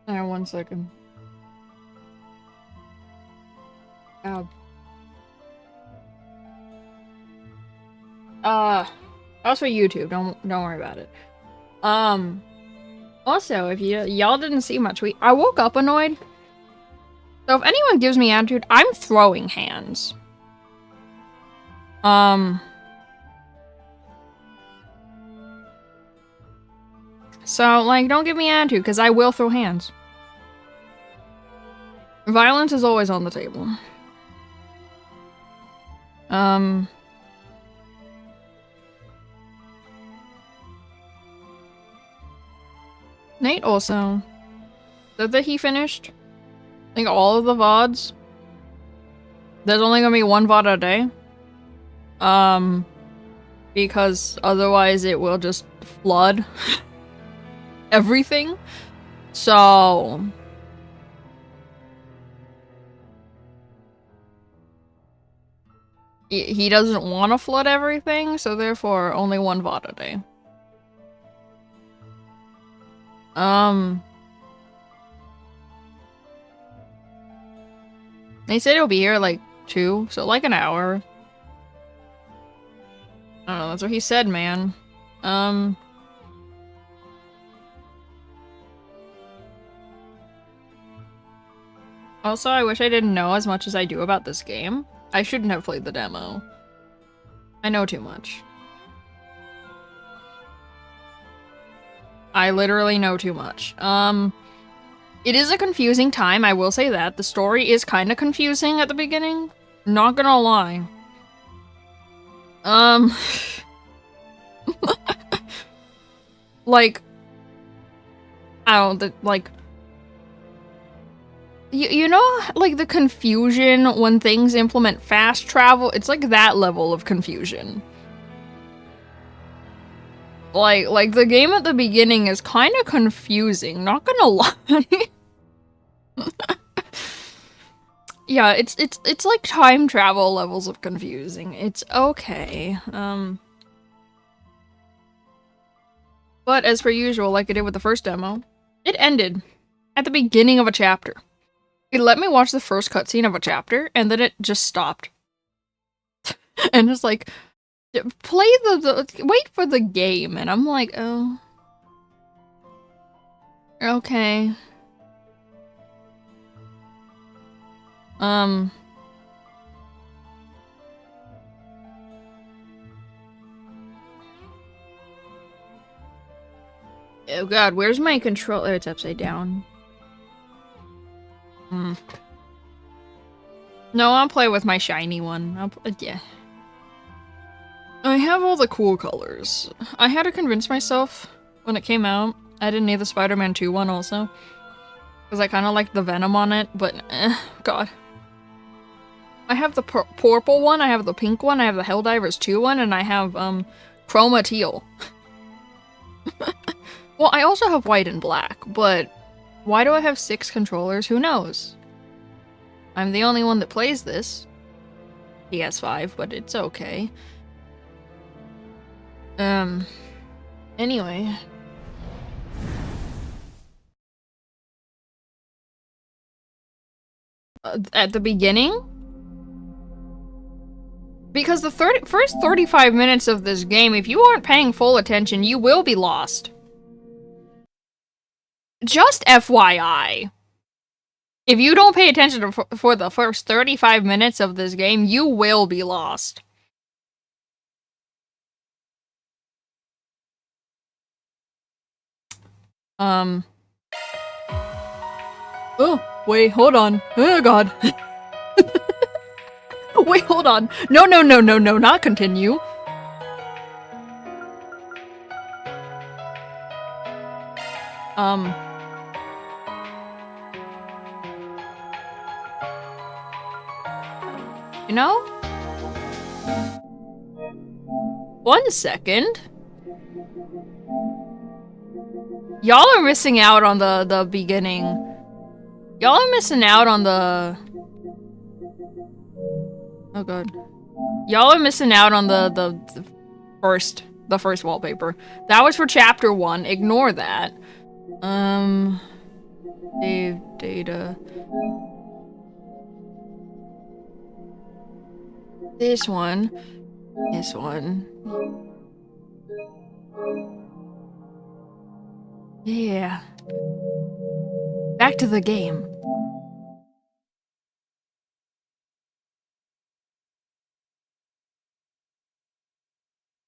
Alright, 1 second. That's for YouTube. Don't worry about it. Also, if y'all didn't see my tweet, I woke up annoyed. So if anyone gives me attitude, I'm throwing hands. So, like, don't give me attitude, because I will throw hands. Violence is always on the table. Nate also said that he finished, I think, all of the VODs. There's only gonna be one VOD a day. Because otherwise it will just flood everything. So he doesn't want to flood everything, so therefore only one VOD a day. They said it'll be here like 2, so like an hour. I don't know, that's what he said, man. Also, I wish I didn't know as much as I do about this game. I shouldn't have played the demo. I know too much. I literally know too much. It is a confusing time, I will say that. The story is kind of confusing at the beginning. Not gonna lie. Like, I don't, like, you know, like, the confusion when things implement fast travel? It's like that level of confusion. Like, the game at the beginning is kind of confusing, not gonna lie. Yeah, it's like time travel levels of confusing. It's okay. But as per usual, like I did with the first demo, it ended at the beginning of a chapter. It let me watch the first cutscene of a chapter, and then it just stopped. And it's like, play wait for the game, and I'm like, oh. Okay. Oh god, where's my controller? It's upside down. No, I'll play with my shiny one. Yeah. I have all the cool colors. I had to convince myself when it came out. I didn't need the Spider-Man 2 one also. Because I kind of like the Venom on it, but god. I have the purple one, I have the pink one, I have the Helldivers 2 one, and I have, Chroma Teal. Well, I also have white and black, but why do I have 6 controllers? Who knows? I'm the only one that plays this. PS5, but it's okay. Anyway. At the beginning? Because the first 35 minutes of this game, if you aren't paying full attention, you will be lost. Just FYI. If you don't pay attention for the first 35 minutes of this game, you will be lost. Oh, wait, hold on. Oh god. Wait, hold on. No, not continue. You know? 1 second. Y'all are missing out on the beginning. Y'all are missing out on the... Oh god. Y'all are missing out on the first wallpaper. That was for chapter 1. Ignore that. Save data. This one. This one. Yeah. Back to the game.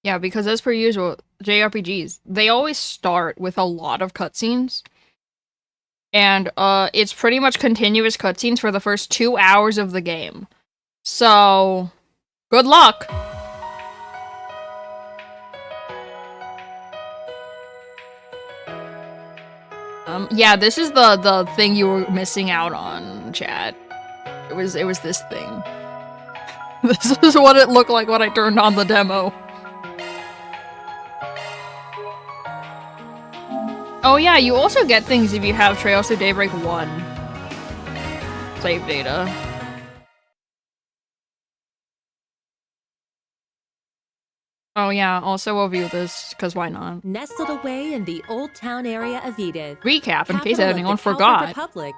Yeah, because as per usual, JRPGs, they always start with a lot of cutscenes. And, it's pretty much continuous cutscenes for the first 2 hours of the game. So, good luck! Yeah, this is the thing you were missing out on, chat. It was this thing. This is what it looked like when I turned on the demo. Oh yeah, you also get things if you have Trails to Daybreak 1. Save data. Oh yeah, also we'll view this, because why not? Nestled away in the Old Town area of Edith, Recap, in case capital of anyone the Calvert forgot. Republic,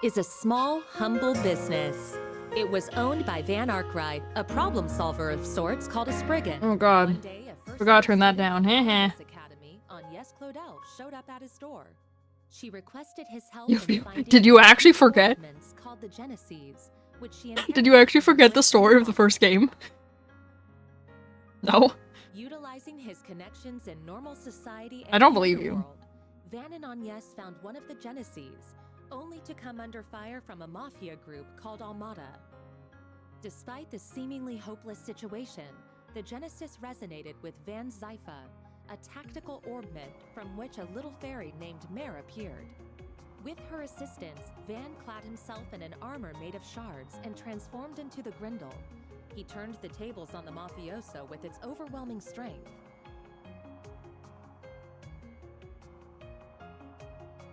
is a small, humble business. It was owned by Van Arkwright, a problem solver of sorts called a Spriggan. Oh god. One day, a first Forgot to turn that down. Heh Academy on Yes Claudel showed up at his door. She requested his help You- in finding did you actually forget? ordnance called the Genesees, which she Did you actually forget the story of the first game? No? Utilizing his connections in normal society I don't believe you. world, Van and Agnes found one of the Genesees, only to come under fire from a mafia group called Almada. Despite the seemingly hopeless situation, the Genesis resonated with Van's Zypha, a tactical orbment from which a little fairy named Mare appeared. With her assistance, Van clad himself in an armor made of shards and transformed into the Grindel. He turned the tables on the mafioso with its overwhelming strength.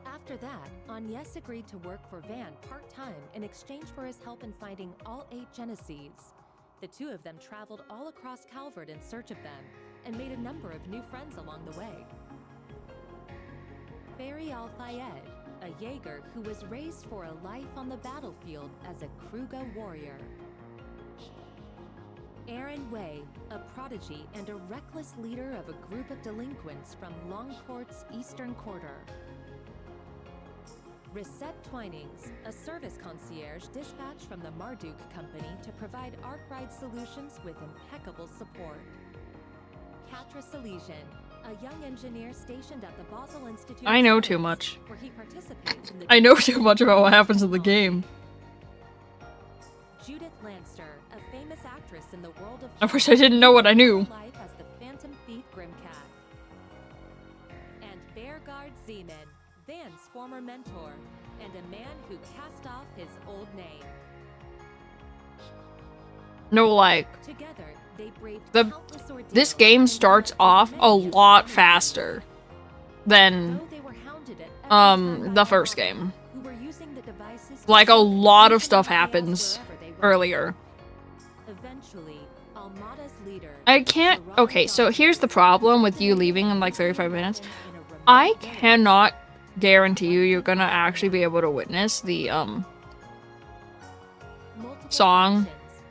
After that, Agnes agreed to work for Van part-time in exchange for his help in finding all 8 Genesees. The two of them traveled all across Calvert in search of them and made a number of new friends along the way. Fairy Al-Fayed, a Jaeger who was raised for a life on the battlefield as a Kruga warrior. Aaron Way, a prodigy and a reckless leader of a group of delinquents from Longport's Eastern Quarter. Reset Twinings, a service concierge dispatched from the Marduk Company to provide Arkwright Solutions with impeccable support. Catra Salesian, a young engineer stationed at the Basel Institute. I know too much. Where he participates in the I know too much about what happens in the game. Judith Lanster, a famous actress in the world of I wish I didn't know what I knew. life as the Phantom Thief Grimcat. And Bearguard Zeman, Van's former mentor, and a man who cast off his old name. No, like, Together, they braved The- countless ordeals this game and starts endured off many a of lot the faster than, Though they were hounded at every turn by the first Almada, game. who were using the devices to Like, a seek lot of even stuff chaos happens wherever they went. earlier. Eventually, Almada's leader, I can't- okay, so here's the problem with you leaving in like 35 minutes. I cannot guarantee you're gonna actually be able to witness the, song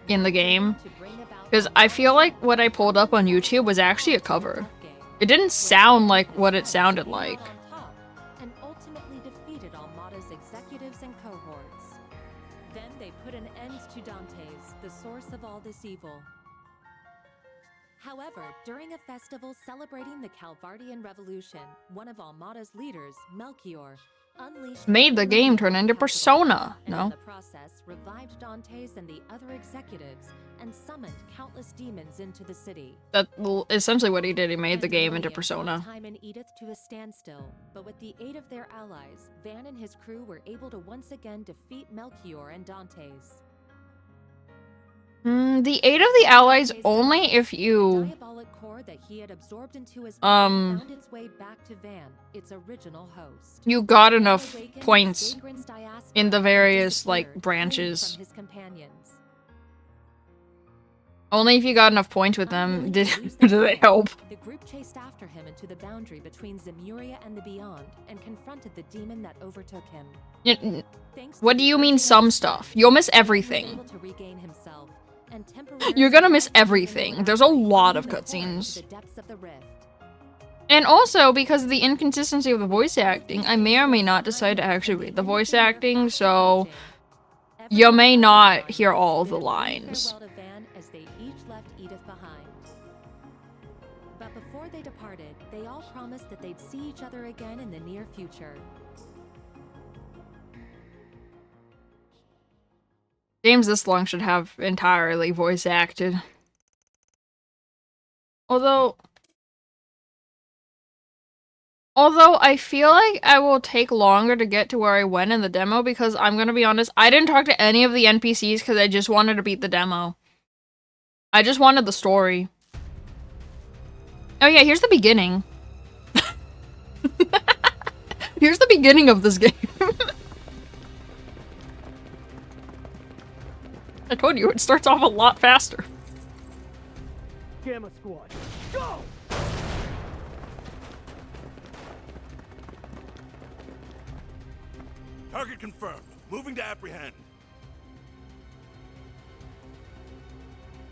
in the game. Because I feel like what I pulled up on YouTube was actually a cover. It didn't sound like what it sounded like. And ultimately defeated Almada's executives and cohorts. Then they put an end to Dante's, the source of all this evil. However, during a festival celebrating the Calvardian Revolution, one of Almada's leaders, Melchior, unleashed Made the game turn into Persona, and no? in the process revived Dante's and the other executives and summoned countless demons into the city. That's essentially what he did. He made the And game into William brought Persona. Time in Edith to a standstill, but with the aid of their allies, Van and his crew were able to once again defeat Melchior and Dante's. The aid of the allies only if you... Diabolic core that he had absorbed into his body found its way back to Van, its original host. You got enough Awakened, points Vagrant's diaspora in the various, like, disappeared, branches. fleeing from his companions. Only if you got enough points with them Unwilling did to lose do the they fight, help. The group chased after him into the boundary between Zemuria and the Beyond and confronted the demon that overtook him. Thanks to What the do you mean urging some of stuff? strength, You'll miss he was everything. able to regain himself and temporarily You're gonna miss hide the demon everything. who There's a outright lot of flung the core into cutscenes. the depths of the rift. And also, because of the inconsistency of the voice acting, I may or may not decide to actually read the voice acting, so you may not hear all the lines. Farewell to Van as they each left Edith behind. But before they departed, they all promised that they'd see each other again in the near future. Games this long should have entirely voice acted. Although I feel like I will take longer to get to where I went in the demo because I'm gonna be honest, I didn't talk to any of the NPCs because I just wanted to beat the demo. I just wanted the story. Oh yeah, here's the beginning. Here's the beginning of this game. I told you, it starts off a lot faster. Gamma Squad, go! Target confirmed. Moving to apprehend.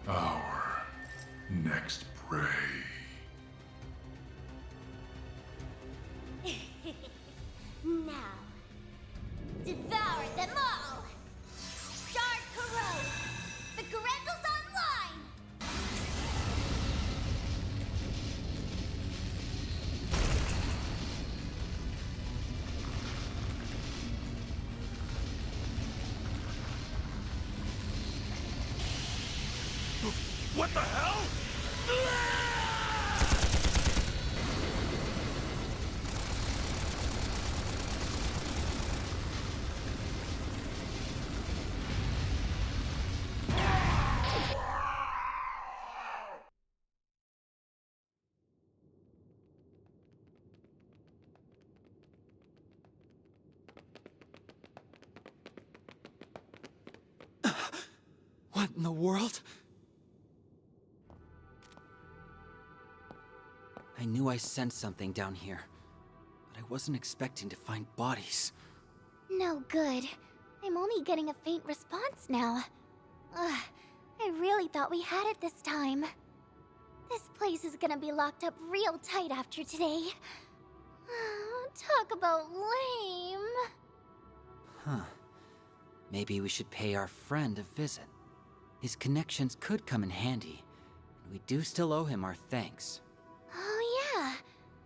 Our next prey. Now, devour them all! Shard corrode! The Grendels online! What the hell? What in the world? I knew I sensed something down here, but I wasn't expecting to find bodies. No good. I'm only getting a faint response now. Ugh, I really thought we had it this time. This place is gonna be locked up real tight after today. Talk about lame. Huh. Maybe we should pay our friend a visit. His connections could come in handy, and we do still owe him our thanks. Oh yeah,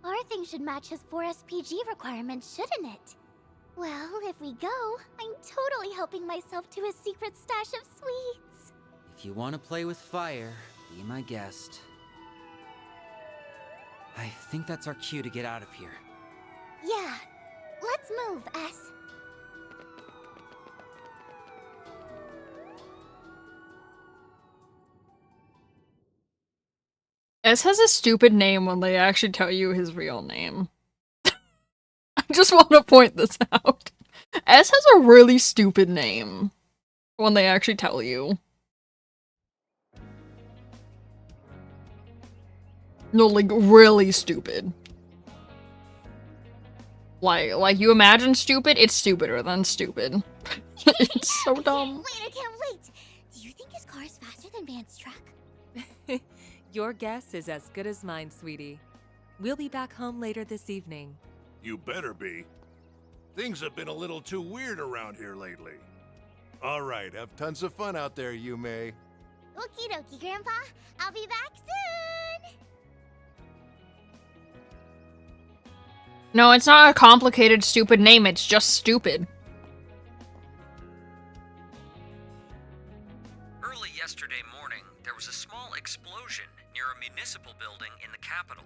our thing should match his 4 SPG requirements, shouldn't it? Well, if we go, I'm totally helping myself to his secret stash of sweets. If you want to play with fire, be my guest. I think that's our cue to get out of here. Yeah, let's move, S. S has a stupid name when they actually tell you his real name. I just want to point this out. S has a really stupid name when they actually tell you. No, like, really stupid. Like, you imagine stupid, it's stupider than stupid. It's so dumb. I can't wait! Do you think his car is faster than Van's truck? Your guess is as good as mine, sweetie. We'll be back home later this evening. You better be. Things have been a little too weird around here lately. All right, have tons of fun out there, Yume. Okie dokie, Grandpa. I'll be back soon! No, it's not a complicated, stupid name, it's just stupid. Early yesterday morning, there was a small explosion near a municipal building in the capital.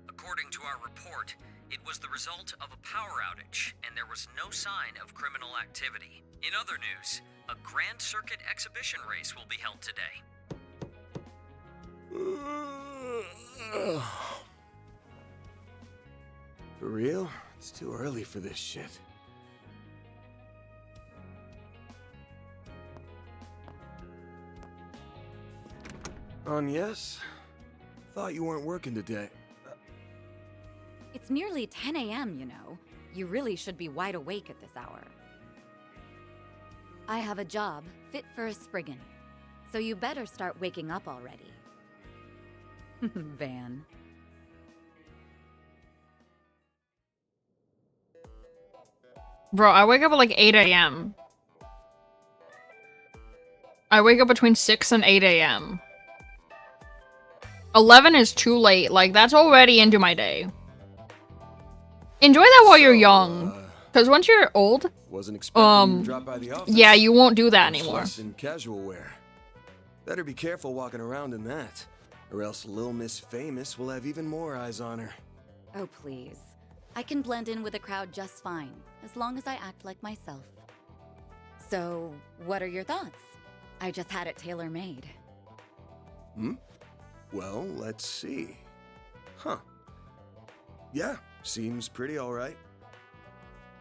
According to our report, it was the result of a power outage, and there was no sign of criminal activity. In other news, a Grand Circuit exhibition race will be held today. For real? It's too early for this shit. Yes? Thought you weren't working today. It's nearly 10 a.m., you know. You really should be wide awake at this hour. I have a job fit for a Spriggan, so you better start waking up already. Van. Bro, I wake up at like 8 a.m. I wake up between 6 and 8 a.m. 11 is too late. Like, that's already into my day. Enjoy that while you're young. Because once you're old, Wasn't expecting you to drop by the office. yeah, you won't do that Much anymore. less in casual wear. Better be careful walking around in that, or else Lil Miss Famous will have even more eyes on her. Oh, please. I can blend in with the crowd just fine, as long as I act like myself. So, what are your thoughts? I just had it tailor-made. Well, let's see. Huh. Yeah, seems pretty alright.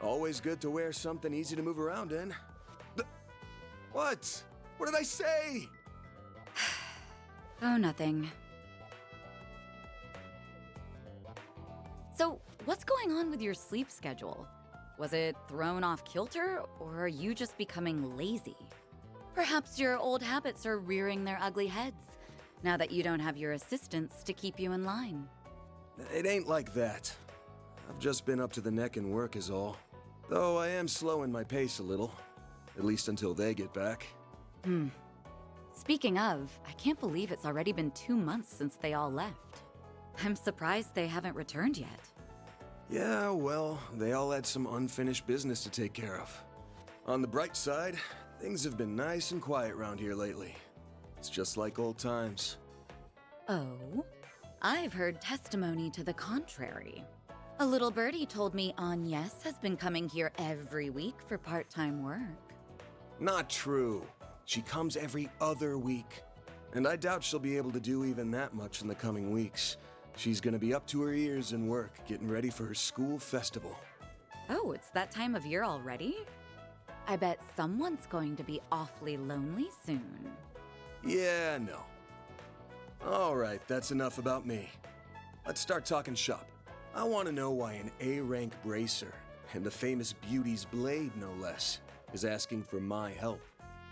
Always good to wear something easy to move around in. What? What did I say? Oh, nothing. So, what's going on with your sleep schedule? Was it thrown off kilter, or are you just becoming lazy? Perhaps your old habits are rearing their ugly heads, now that you don't have your assistants to keep you in line. It ain't like that. I've just been up to the neck in work is all. Though I am slowing my pace a little. At least until they get back. Speaking of, I can't believe it's already been 2 months since they all left. I'm surprised they haven't returned yet. Yeah, well, they all had some unfinished business to take care of. On the bright side, things have been nice and quiet around here lately. It's just like old times. Oh? I've heard testimony to the contrary. A little birdie told me Agnes has been coming here every week for part-time work. Not true. She comes every other week. And I doubt she'll be able to do even that much in the coming weeks. She's gonna be up to her ears in work, getting ready for her school festival. Oh, it's that time of year already? I bet someone's going to be awfully lonely soon. Yeah, no. Alright, that's enough about me. Let's start talking shop. I want to know why an A-rank bracer, and the famous beauty's blade no less, is asking for my help.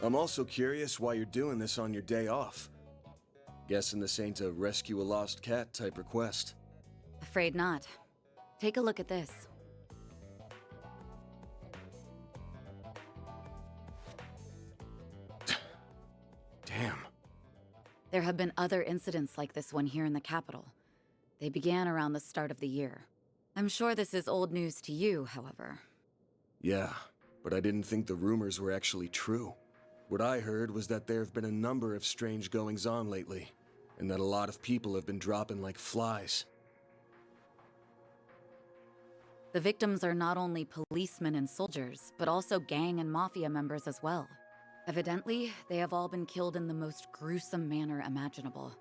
I'm also curious why you're doing this on your day off. Guessing this ain't a rescue a lost cat type request. Afraid not. Take a look at this. Damn. There have been other incidents like this one here in the capital. They began around the start of the year. I'm sure this is old news to you, however. Yeah, but I didn't think the rumors were actually true. What I heard was that there have been a number of strange goings-on lately, and that a lot of people have been dropping like flies. The victims are not only policemen and soldiers, but also gang and mafia members as well. Evidently, they have all been killed in the most gruesome manner imaginable.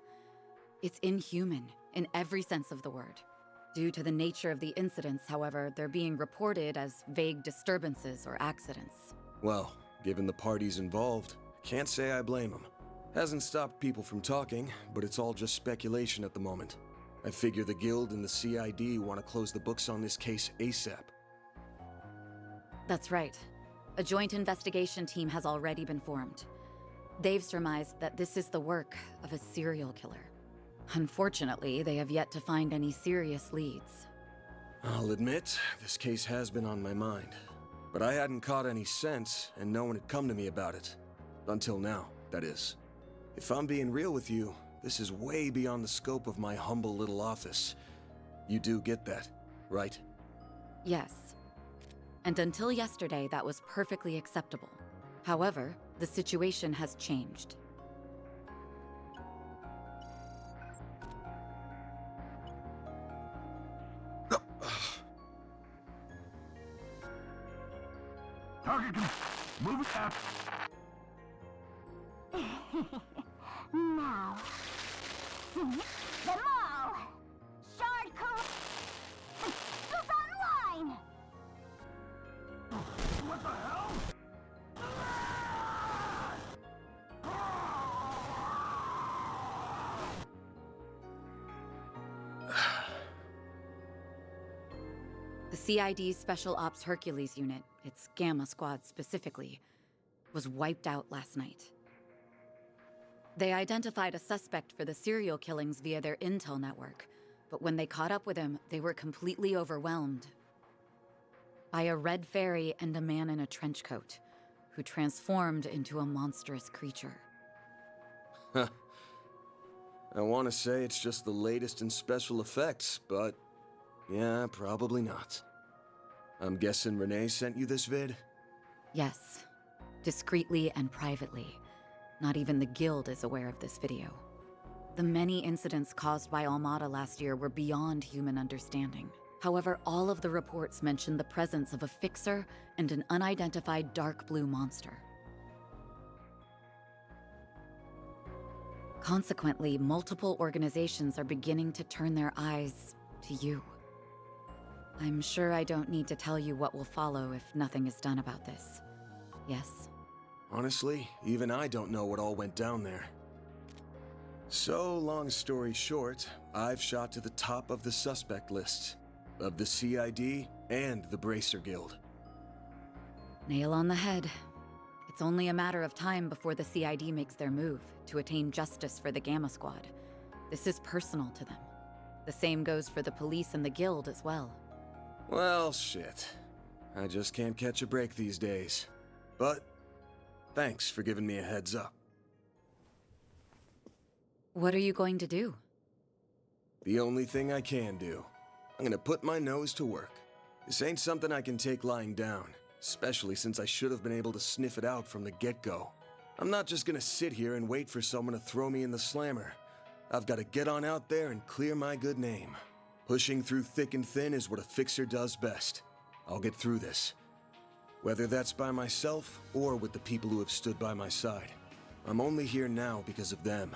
It's inhuman, in every sense of the word. Due to the nature of the incidents, however, they're being reported as vague disturbances or accidents. Well, given the parties involved, can't say I blame them. Hasn't stopped people from talking, but it's all just speculation at the moment. I figure the Guild and the CID want to close the books on this case ASAP. That's right. A joint investigation team has already been formed. They've surmised that this is the work of a serial killer. Unfortunately, they have yet to find any serious leads. I'll admit, this case has been on my mind. But I hadn't caught any sense, and no one had come to me about it. Until now, that is. If I'm being real with you, this is way beyond the scope of my humble little office. You do get that, right? Yes. And until yesterday, that was perfectly acceptable. However, the situation has changed. Target, move it up. Now, seize them all! Shard is online! What the hell? CID's Special Ops Hercules unit, its Gamma Squad specifically, was wiped out last night. They identified a suspect for the serial killings via their intel network, but when they caught up with him, they were completely overwhelmed by a red fairy and a man in a trench coat, who transformed into a monstrous creature. Huh. I want to say it's just the latest in special effects, but yeah, probably not. I'm guessing Renee sent you this vid? Yes, discreetly and privately. Not even the Guild is aware of this video. The many incidents caused by Almada last year were beyond human understanding. However, all of the reports mentioned the presence of a fixer and an unidentified dark blue monster. Consequently, multiple organizations are beginning to turn their eyes to you. I'm sure I don't need to tell you what will follow if nothing is done about this. Yes? Honestly, even I don't know what all went down there. So, long story short, I've shot to the top of the suspect list. Of the CID and the Bracer Guild. Nail on the head. It's only a matter of time before the CID makes their move to attain justice for the Gamma Squad. This is personal to them. The same goes for the police and the Guild as well. Well, shit. I just can't catch a break these days. But thanks for giving me a heads up. What are you going to do? The only thing I can do. I'm gonna put my nose to work. This ain't something I can take lying down, especially since I should have been able to sniff it out from the get-go. I'm not just gonna sit here and wait for someone to throw me in the slammer. I've gotta get on out there and clear my good name. Pushing through thick and thin is what a fixer does best. I'll get through this. Whether that's by myself or with the people who have stood by my side. I'm only here now because of them.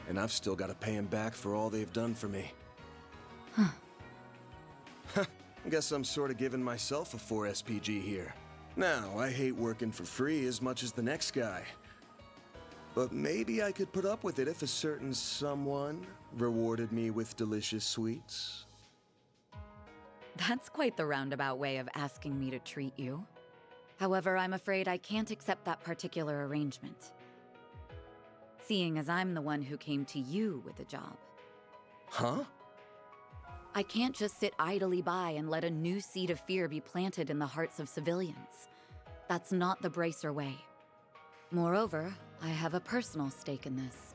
And I've still gotta pay them back for all they've done for me. Huh. Guess I'm sort of giving myself a 4 SPG here. Now, I hate working for free as much as the next guy. But maybe I could put up with it if a certain someone rewarded me with delicious sweets. That's quite the roundabout way of asking me to treat you. However, I'm afraid I can't accept that particular arrangement. Seeing as I'm the one who came to you with a job. Huh? I can't just sit idly by and let a new seed of fear be planted in the hearts of civilians. That's not the Bracer way. Moreover, I have a personal stake in this.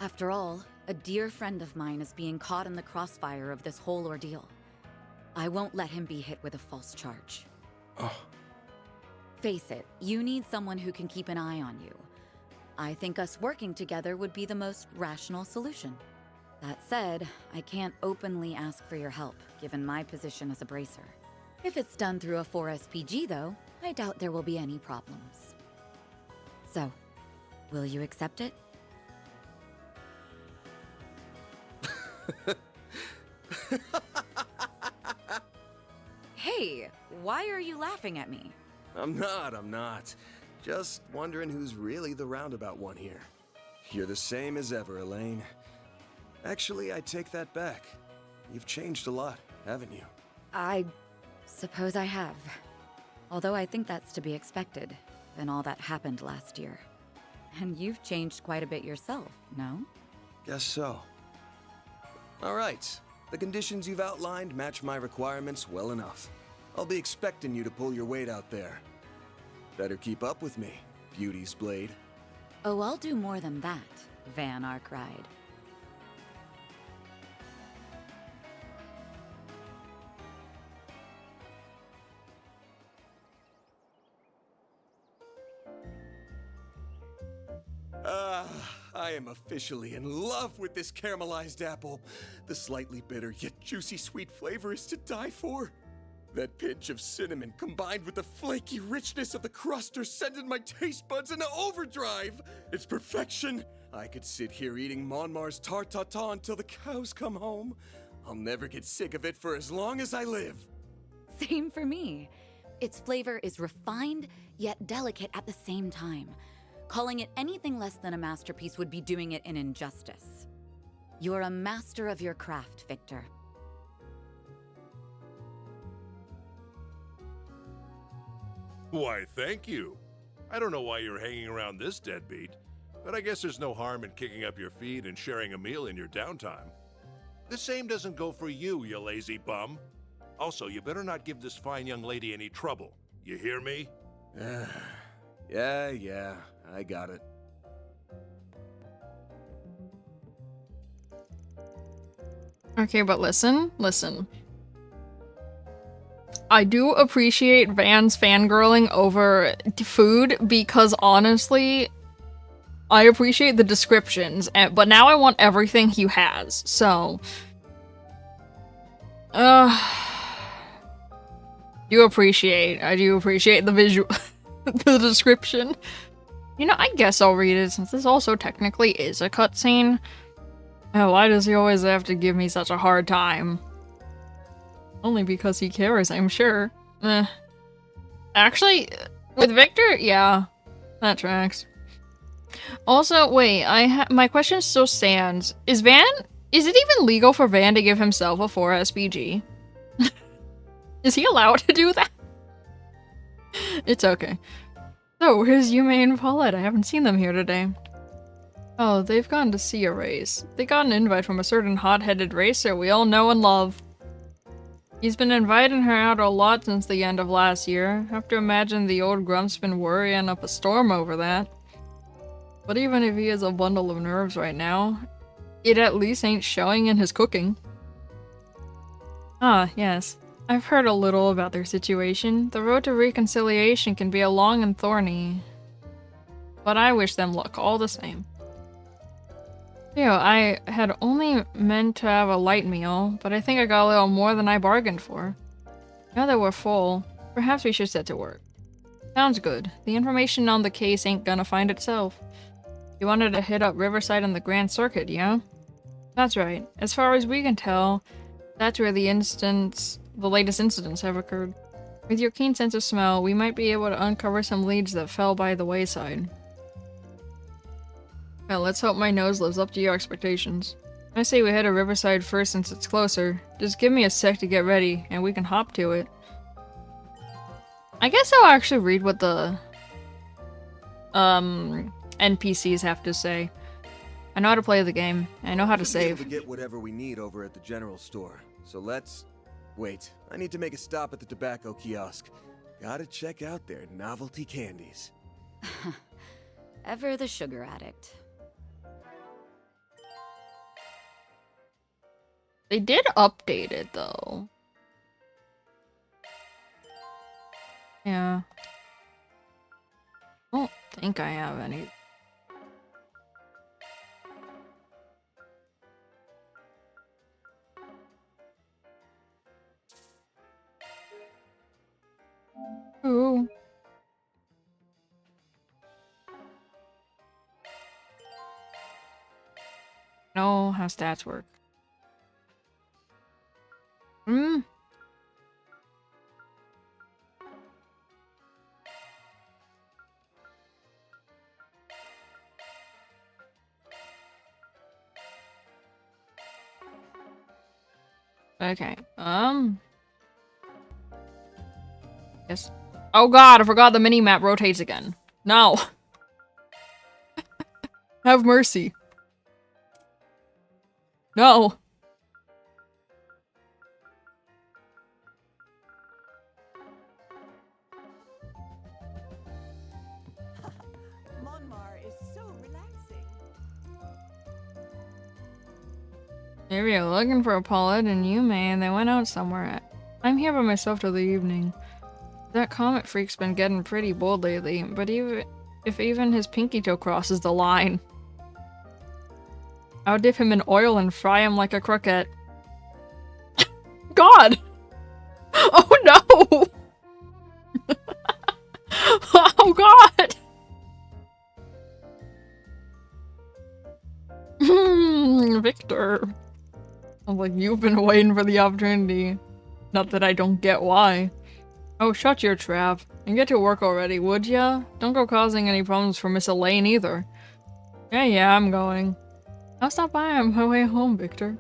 After all, a dear friend of mine is being caught in the crossfire of this whole ordeal. I won't let him be hit with a false charge. Oh. Face it, you need someone who can keep an eye on you. I think us working together would be the most rational solution. That said, I can't openly ask for your help, given my position as a Bracer. If it's done through a 4 SPG, though, I doubt there will be any problems. So, will you accept it? Hey, why are you laughing at me? I'm not. Just wondering who's really the roundabout one here. You're the same as ever, Elaine. Actually, I take that back. You've changed a lot, haven't you? I suppose I have. Although I think that's to be expected, given all that happened last year. And you've changed quite a bit yourself, no? Guess so. All right. The conditions you've outlined match my requirements well enough. I'll be expecting you to pull your weight out there. Better keep up with me, Beauty's Blade. Oh, I'll do more than that, Van Arkride. I am officially in love with this caramelized apple. The slightly bitter yet juicy sweet flavor is to die for. That pinch of cinnamon combined with the flaky richness of the crust are sending my taste buds into overdrive. It's perfection. I could sit here eating Monmar's tart tatin until the cows come home. I'll never get sick of it for as long as I live. Same for me. Its flavor is refined yet delicate at the same time. Calling it anything less than a masterpiece would be doing it an injustice. You're a master of your craft, Victor. Why, thank you. I don't know why you're hanging around this deadbeat, but I guess there's no harm in kicking up your feet and sharing a meal in your downtime. The same doesn't go for you, you lazy bum. Also, you better not give this fine young lady any trouble. You hear me? Yeah, I got it. Okay, but listen. I do appreciate Van's fangirling over food because honestly, I appreciate the descriptions, but now I want everything he has, so... I do appreciate the visual, the description. You know, I guess I'll read it since this also technically is a cutscene. Why does he always have to give me such a hard time? Only because he cares, I'm sure. Actually, with Victor, yeah, that tracks. Also, wait, my question still stands. Is it even legal for Van to give himself a 4 SPG? Is he allowed to do that? It's okay. So, where's Yume and Paulette? I haven't seen them here today. Oh, they've gone to see a race. They got an invite from a certain hot-headed racer we all know and love. He's been inviting her out a lot since the end of last year. Have to imagine the old grump's been worrying up a storm over that. But even if he has a bundle of nerves right now, it at least ain't showing in his cooking. Ah, yes. I've heard a little about their situation. The road to reconciliation can be a long and thorny. But I wish them luck all the same. I had only meant to have a light meal, but I think I got a little more than I bargained for. Now that we're full, perhaps we should set to work. Sounds good. The information on the case ain't gonna find itself. You wanted to hit up Riverside and the Grand Circuit, yeah? That's right. As far as we can tell, that's where the latest incidents have occurred. With your keen sense of smell, we might be able to uncover some leads that fell by the wayside. Well, let's hope my nose lives up to your expectations. I say we head to Riverside first since it's closer. Just give me a sec to get ready, and we can hop to it. I guess I'll actually read what the NPCs have to say. I know how to play the game. I know how to save. We get whatever we need over at the general store. So let's... Wait, I need to make a stop at the tobacco kiosk. Gotta check out their novelty candies. Ever the sugar addict. They did update it, though. Yeah. I don't think I have any. Ooh. Know how stats work. Okay, yes. Oh god, I forgot the mini-map rotates again. No! Have mercy. No! Maybe you're looking for Paulette and Yume and they went out somewhere. I'm here by myself till the evening. That comet freak's been getting pretty bold lately, but if even his pinky toe crosses the line, I'll dip him in oil and fry him like a croquette. God! Oh no! Oh god! Victor. I'm like, you've been waiting for the opportunity. Not that I don't get why. Oh, shut your trap. And get to work already, would ya? Don't go causing any problems for Miss Elaine either. Yeah, I'm going. I'll stop by on my way home, Victor.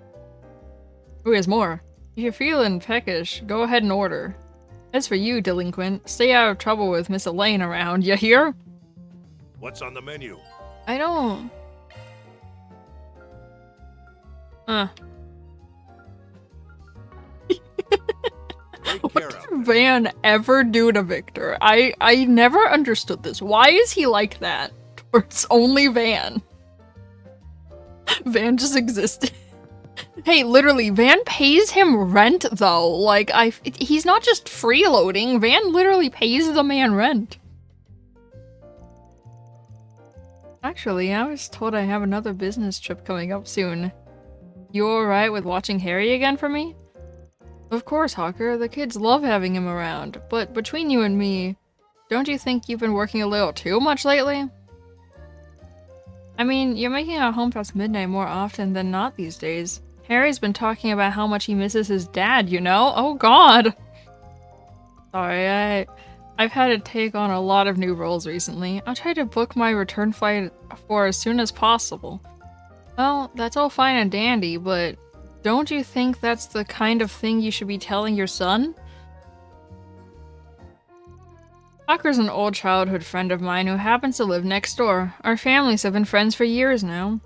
Ooh, there's more. If you're feeling peckish, go ahead and order. As for you, delinquent, stay out of trouble with Miss Elaine around, you hear? What's on the menu? I don't... Take What care did of it. Van ever do to Victor? I never understood this. Why is he like that towards only Van? Van just existed. Hey, literally, Van pays him rent, though. Like, he's not just freeloading. Van literally pays the man rent. Actually, I was told I have another business trip coming up soon. You alright with watching Harry again for me? Of course, Hawker. The kids love having him around. But between you and me, don't you think you've been working a little too much lately? I mean, you're making it home past midnight more often than not these days. Harry's been talking about how much he misses his dad, you know? Oh god! Sorry, I've had to take on a lot of new roles recently. I'll try to book my return flight for as soon as possible. Well, that's all fine and dandy, but don't you think that's the kind of thing you should be telling your son? Hawker's an old childhood friend of mine who happens to live next door. Our families have been friends for years now.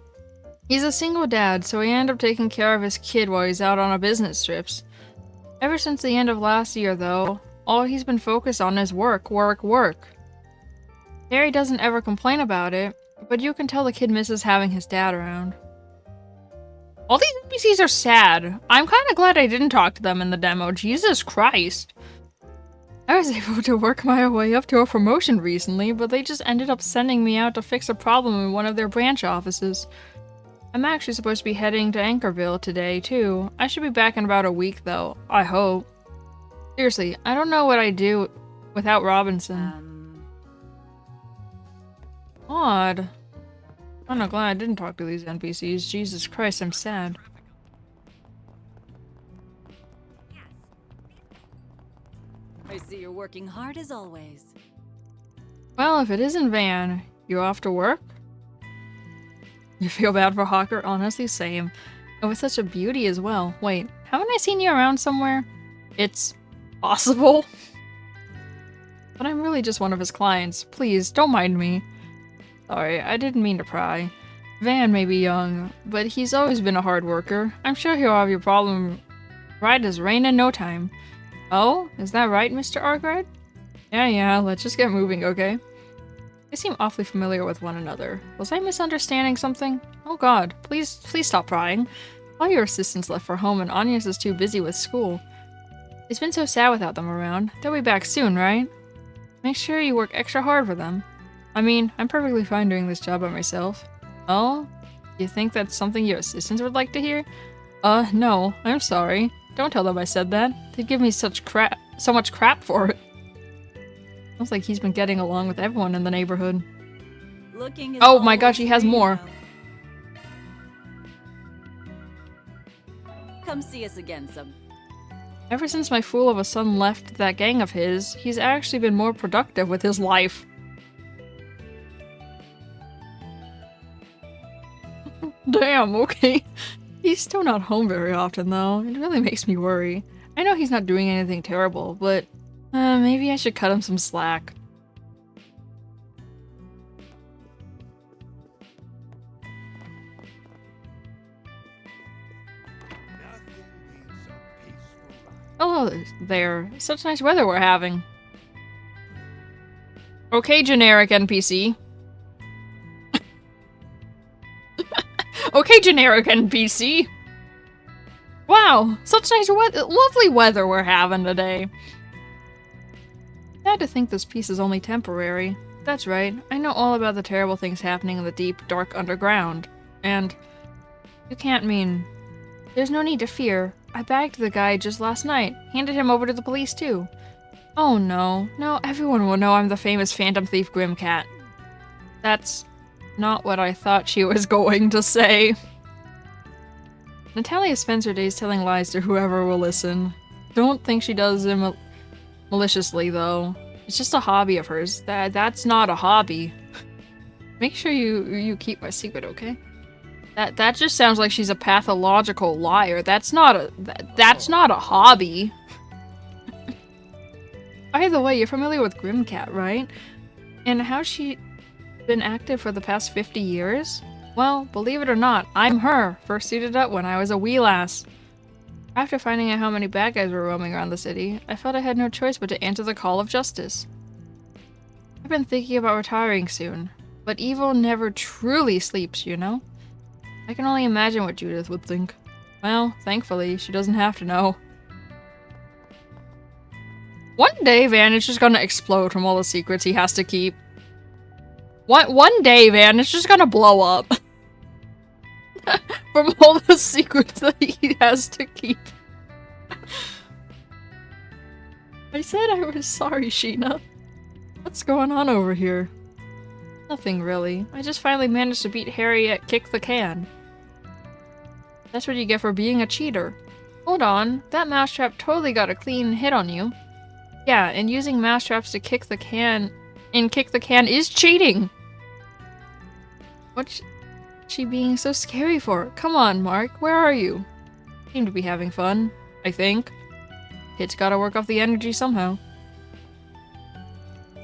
He's a single dad, so he ended up taking care of his kid while he's out on a business trips. Ever since the end of last year, though, all he's been focused on is work, work, work. Harry doesn't ever complain about it, but you can tell the kid misses having his dad around. All these NPCs are sad. I'm kinda glad I didn't talk to them in the demo. Jesus Christ. I was able to work my way up to a promotion recently, but they just ended up sending me out to fix a problem in one of their branch offices. I'm actually supposed to be heading to Anchorville today, too. I should be back in about a week, though. I hope. Seriously, I don't know what I'd do without Robinson. Odd. I'm not glad I didn't talk to these NPCs. Jesus Christ, I'm sad. I see you're working hard as always. Well, if it isn't Van, you off to work? You feel bad for Hawker? Honestly, same. And with such a beauty as well. Wait, haven't I seen you around somewhere? It's possible. But I'm really just one of his clients. Please, don't mind me. Sorry, I didn't mean to pry. Van may be young, but he's always been a hard worker. I'm sure he'll have your problem right as rain in no time. Oh, is that right, Mr. Arkwright? Yeah, let's just get moving, okay? They seem awfully familiar with one another. Was I misunderstanding something? Oh god, please stop prying. All your assistants left for home and Agnes is too busy with school. It's been so sad without them around. They'll be back soon, right? Make sure you work extra hard for them. I mean, I'm perfectly fine doing this job by myself. Oh? You think that's something your assistants would like to hear? No, I'm sorry. Don't tell them I said that. They'd give me so much crap for it. Sounds like he's been getting along with everyone in the neighborhood. Oh my gosh, he has more. Come see us again some. Ever since my fool of a son left that gang of his, he's actually been more productive with his life. Damn, okay. He's still not home very often, though. It really makes me worry. I know he's not doing anything terrible, but maybe I should cut him some slack. Hello there. Such nice weather we're having. Okay, generic NPC. Okay, generic NPC. Wow, such nice lovely weather we're having today. Sad to think this piece is only temporary. That's right, I know all about the terrible things happening in the deep, dark underground. And you can't mean... There's no need to fear. I bagged the guy just last night. Handed him over to the police, too. Oh no. No, everyone will know I'm the famous Phantom Thief Grimcat. That's not what I thought she was going to say. Natalia spends her days telling lies to whoever will listen. Don't think she does it maliciously, though. It's just a hobby of hers. That's not a hobby. Make sure you keep my secret, okay? That just sounds like she's a pathological liar. That's not a hobby. By the way, you're familiar with Grimcat, right? And how's she been active for the past 50 years? Well, believe it or not, I'm her. First suited up when I was a wee lass. After finding out how many bad guys were roaming around the city, I felt I had no choice but to answer the call of justice. I've been thinking about retiring soon, but evil never truly sleeps, you know? I can only imagine what Judith would think. Well, thankfully, she doesn't have to know. One day, Van is just gonna explode from all the secrets he has to keep. One day, Van is just gonna blow up. From all the secrets that he has to keep. I said I was sorry, Sheena. What's going on over here? Nothing really. I just finally managed to beat Harry at Kick the Can. That's what you get for being a cheater. Hold on, that mousetrap totally got a clean hit on you. Yeah, and using mousetraps to kick the can is cheating! What's she being so scary for? Come on, Mark, where are you? Seem to be having fun, I think. Kid's gotta work off the energy somehow.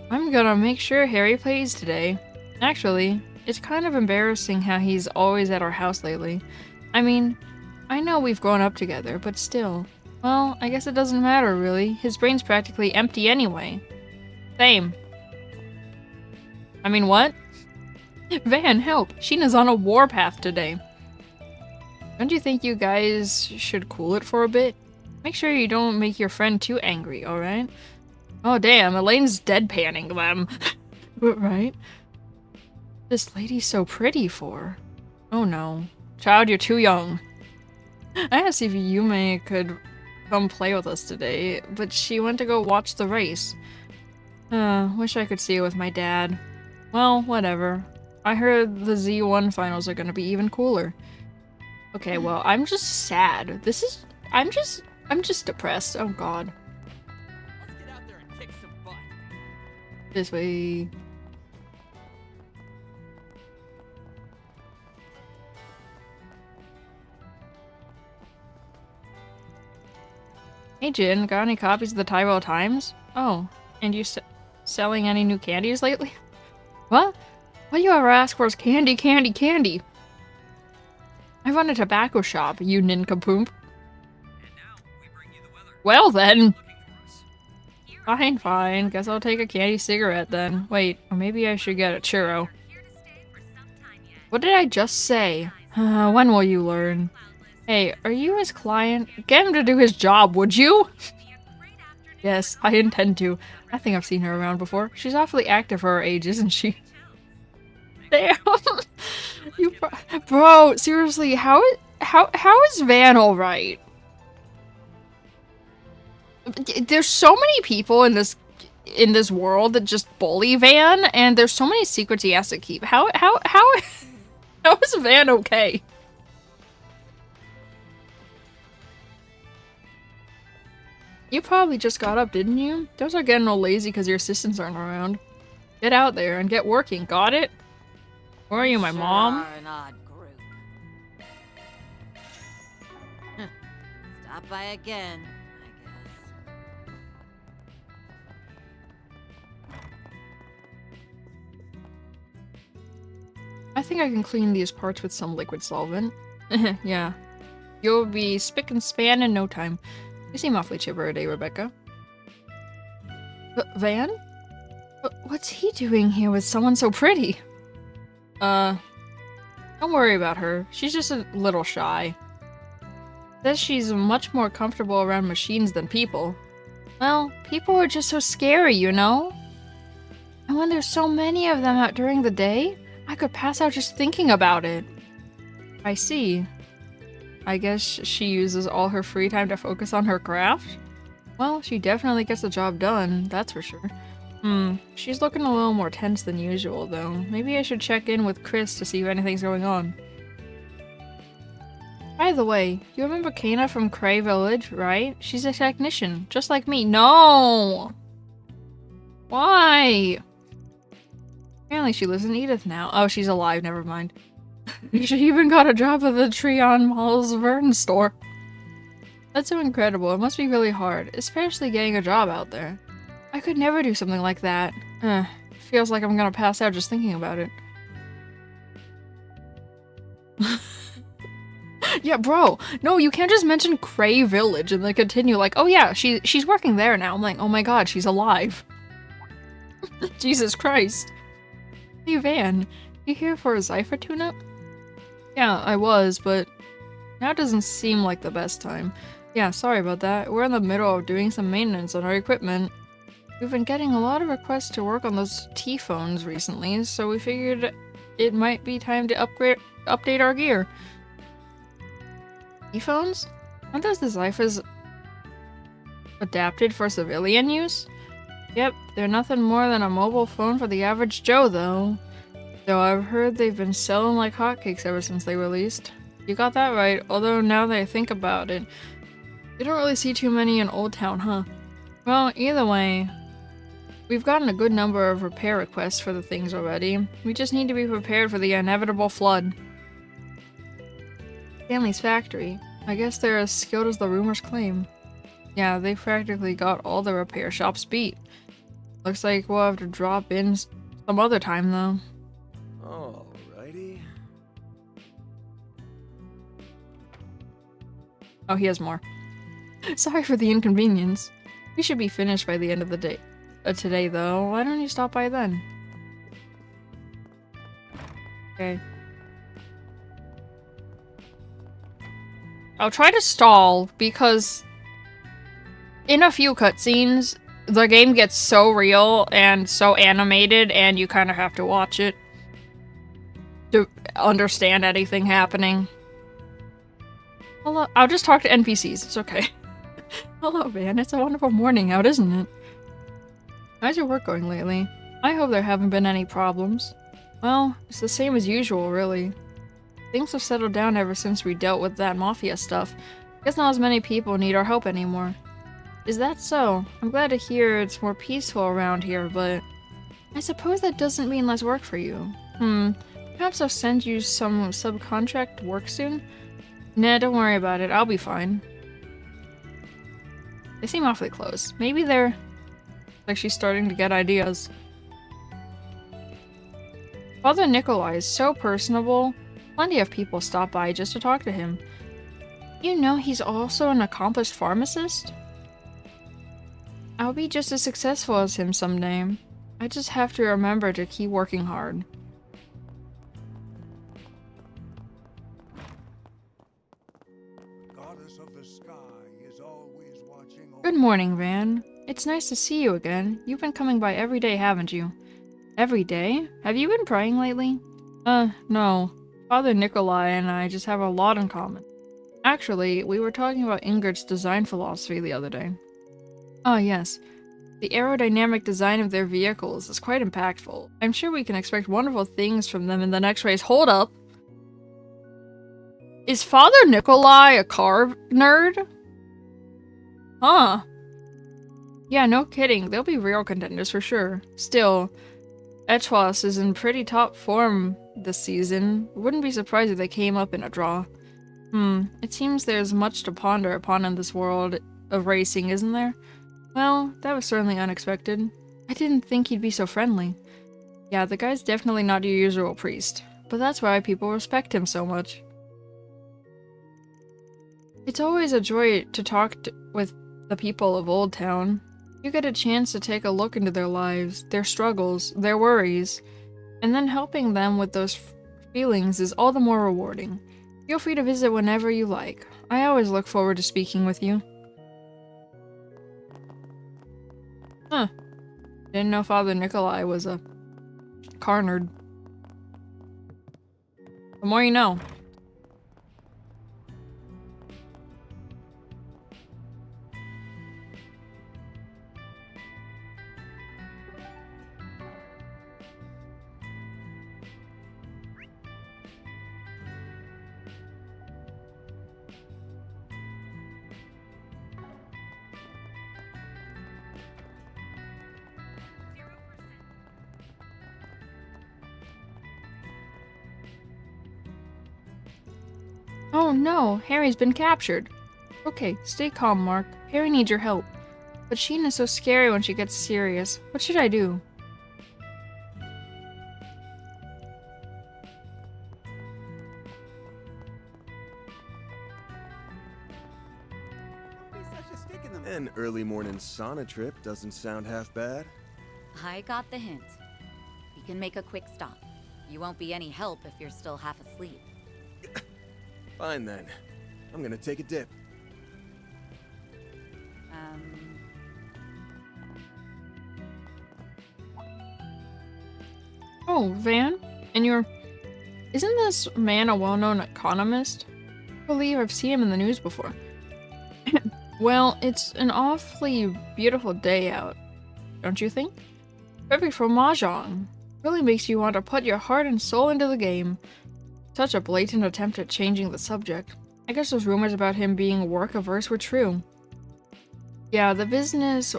I'm gonna make sure Harry plays today. Actually, it's kind of embarrassing how he's always at our house lately. I mean, I know we've grown up together, but still. Well, I guess it doesn't matter, really. His brain's practically empty anyway. Same. I mean, what? Van, help! Sheena's on a warpath today. Don't you think you guys should cool it for a bit? Make sure you don't make your friend too angry, alright? Oh damn, Elaine's deadpanning them. Right? This lady's so pretty for. Oh no. Child, you're too young. I asked if Yume could come play with us today, but she went to go watch the race. Wish I could see it with my dad. Well, whatever. I heard the Z1 finals are gonna be even cooler. Okay, well, I'm just sad. I'm just depressed. Oh god. Let's get out there and kick some butt. This way. Hey Jin, got any copies of the Tyrell Times? Oh, and you selling any new candies lately? What? All you ever ask for is candy, candy, candy. I run a tobacco shop, you nincompoop. Well then. Fine, fine. Guess I'll take a candy cigarette then. Wait, or maybe I should get a churro. What did I just say? When will you learn? Hey, are you his client? Get him to do his job, would you? Yes, I intend to. I think I've seen her around before. She's awfully active for her age, isn't she? Damn. Bro, seriously, how is Van alright? There's so many people in this world that just bully Van, and there's so many secrets he has to keep. How is Van okay? You probably just got up, didn't you? Don't start getting all lazy because your assistants aren't around. Get out there and get working, got it? Or are you, my mom? Are an odd group. Stop by again, I guess. I think I can clean these parts with some liquid solvent. Yeah. You'll be spick and span in no time. You seem awfully chipper today, Rebecca. Van? What's he doing here with someone so pretty? Don't worry about her. She's just a little shy. Says she's much more comfortable around machines than people. Well, people are just so scary, you know? And when there's so many of them out during the day, I could pass out just thinking about it. I see. I guess she uses all her free time to focus on her craft? Well, she definitely gets the job done, that's for sure. She's looking a little more tense than usual, though. Maybe I should check in with Chris to see if anything's going on. By the way, you remember Kana from Cray Village, right? She's a technician, just like me. No! Why? Apparently she lives in Edith now. Oh, she's alive, never mind. She even got a job at the Treon Mall's Vern store. That's so incredible. It must be really hard, especially getting a job out there. I could never do something like that. Feels like I'm gonna pass out just thinking about it. Yeah, bro. No, you can't just mention Cray Village and then continue like, oh yeah, she's working there now. I'm like, oh my god, she's alive. Jesus Christ. Hey Van, you here for a Zypher tune-up? Yeah, I was, but now doesn't seem like the best time. Yeah, sorry about that. We're in the middle of doing some maintenance on our equipment. We've been getting a lot of requests to work on those T-phones recently, so we figured it might be time to update our gear. T-phones? Aren't those the Zyphers adapted for civilian use? Yep, they're nothing more than a mobile phone for the average Joe, though. Though I've heard they've been selling like hotcakes ever since they released. You got that right, although now that I think about it, you don't really see too many in Old Town, huh? Well, either way, we've gotten a good number of repair requests for the things already. We just need to be prepared for the inevitable flood. Stanley's factory. I guess they're as skilled as the rumors claim. Yeah, they practically got all the repair shops beat. Looks like we'll have to drop in some other time, though. Alrighty. Oh, he has more. Sorry for the inconvenience. We should be finished by the end of the day. Today, though. Why don't you stop by then? Okay. I'll try to stall, because in a few cutscenes, the game gets so real and so animated, and you kind of have to watch it to understand anything happening. Hello, I'll just talk to NPCs, it's okay. Hello, Van, it's a wonderful morning out, isn't it? How's your work going lately? I hope there haven't been any problems. Well, it's the same as usual, really. Things have settled down ever since we dealt with that mafia stuff. Guess not as many people need our help anymore. Is that so? I'm glad to hear it's more peaceful around here, but I suppose that doesn't mean less work for you. Perhaps I'll send you some subcontract work soon? Nah, don't worry about it. I'll be fine. They seem awfully close. Maybe they're... like she's starting to get ideas. Father Nikolai is so personable. Plenty of people stop by just to talk to him. You know he's also an accomplished pharmacist? I'll be just as successful as him someday. I just have to remember to keep working hard. Goddess of the sky is always watching over. Good morning, Van. It's nice to see you again. You've been coming by every day, haven't you? Every day? Have you been praying lately? No. Father Nikolai and I just have a lot in common. Actually, we were talking about Ingrid's design philosophy the other day. Oh yes. The aerodynamic design of their vehicles is quite impactful. I'm sure we can expect wonderful things from them in the next race. Hold up! Is Father Nikolai a car nerd? Huh. Yeah, no kidding. They'll be real contenders for sure. Still, Etwas is in pretty top form this season. Wouldn't be surprised if they came up in a draw. It seems there's much to ponder upon in this world of racing, isn't there? Well, that was certainly unexpected. I didn't think he'd be so friendly. Yeah, the guy's definitely not your usual priest, but that's why people respect him so much. It's always a joy to talk with the people of Old Town. You get a chance to take a look into their lives, their struggles, their worries, and then helping them with those feelings is all the more rewarding. Feel free to visit whenever you like. I always look forward to speaking with you. Huh. Didn't know Father Nikolai was a car nerd. The more you know. Oh no, Harry's been captured. Okay, stay calm, Mark. Harry needs your help. But Sheen is so scary when she gets serious. What should I do? An early morning sauna trip doesn't sound half bad. I got the hint. We can make a quick stop. You won't be any help if you're still half asleep. Fine then. I'm gonna take a dip. Oh, Van? And Isn't this man a well-known economist? I believe I've seen him in the news before. Well, it's an awfully beautiful day out, don't you think? Perfect for mahjong. Really makes you want to put your heart and soul into the game. Such a blatant attempt at changing the subject. I guess those rumors about him being work-averse were true. Yeah, the business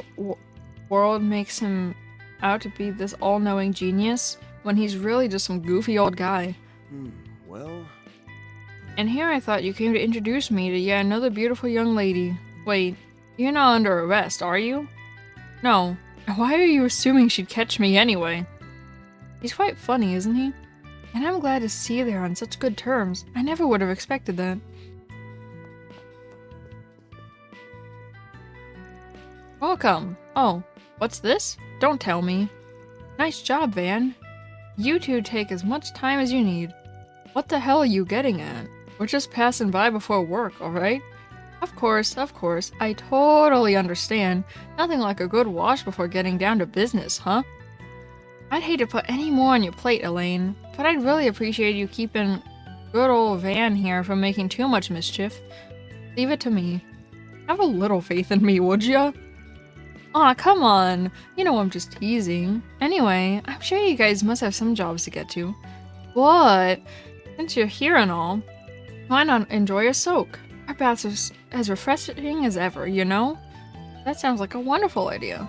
world makes him out to be this all-knowing genius, when he's really just some goofy old guy. Well... And here I thought you came to introduce me to yet another beautiful young lady. Wait, you're not under arrest, are you? No. Why are you assuming she'd catch me anyway? He's quite funny, isn't he? And I'm glad to see they're on such good terms. I never would have expected that. Welcome. Oh, what's this? Don't tell me. Nice job, Van. You two take as much time as you need. What the hell are you getting at? We're just passing by before work, alright? Of course, I totally understand. Nothing like a good wash before getting down to business, huh? I'd hate to put any more on your plate, Elaine, but I'd really appreciate you keeping good old Van here from making too much mischief. Leave it to me. Have a little faith in me, would ya? Aw, come on. You know I'm just teasing. Anyway, I'm sure you guys must have some jobs to get to. What? Since you're here and all, why not enjoy a soak? Our baths are as refreshing as ever, you know? That sounds like a wonderful idea.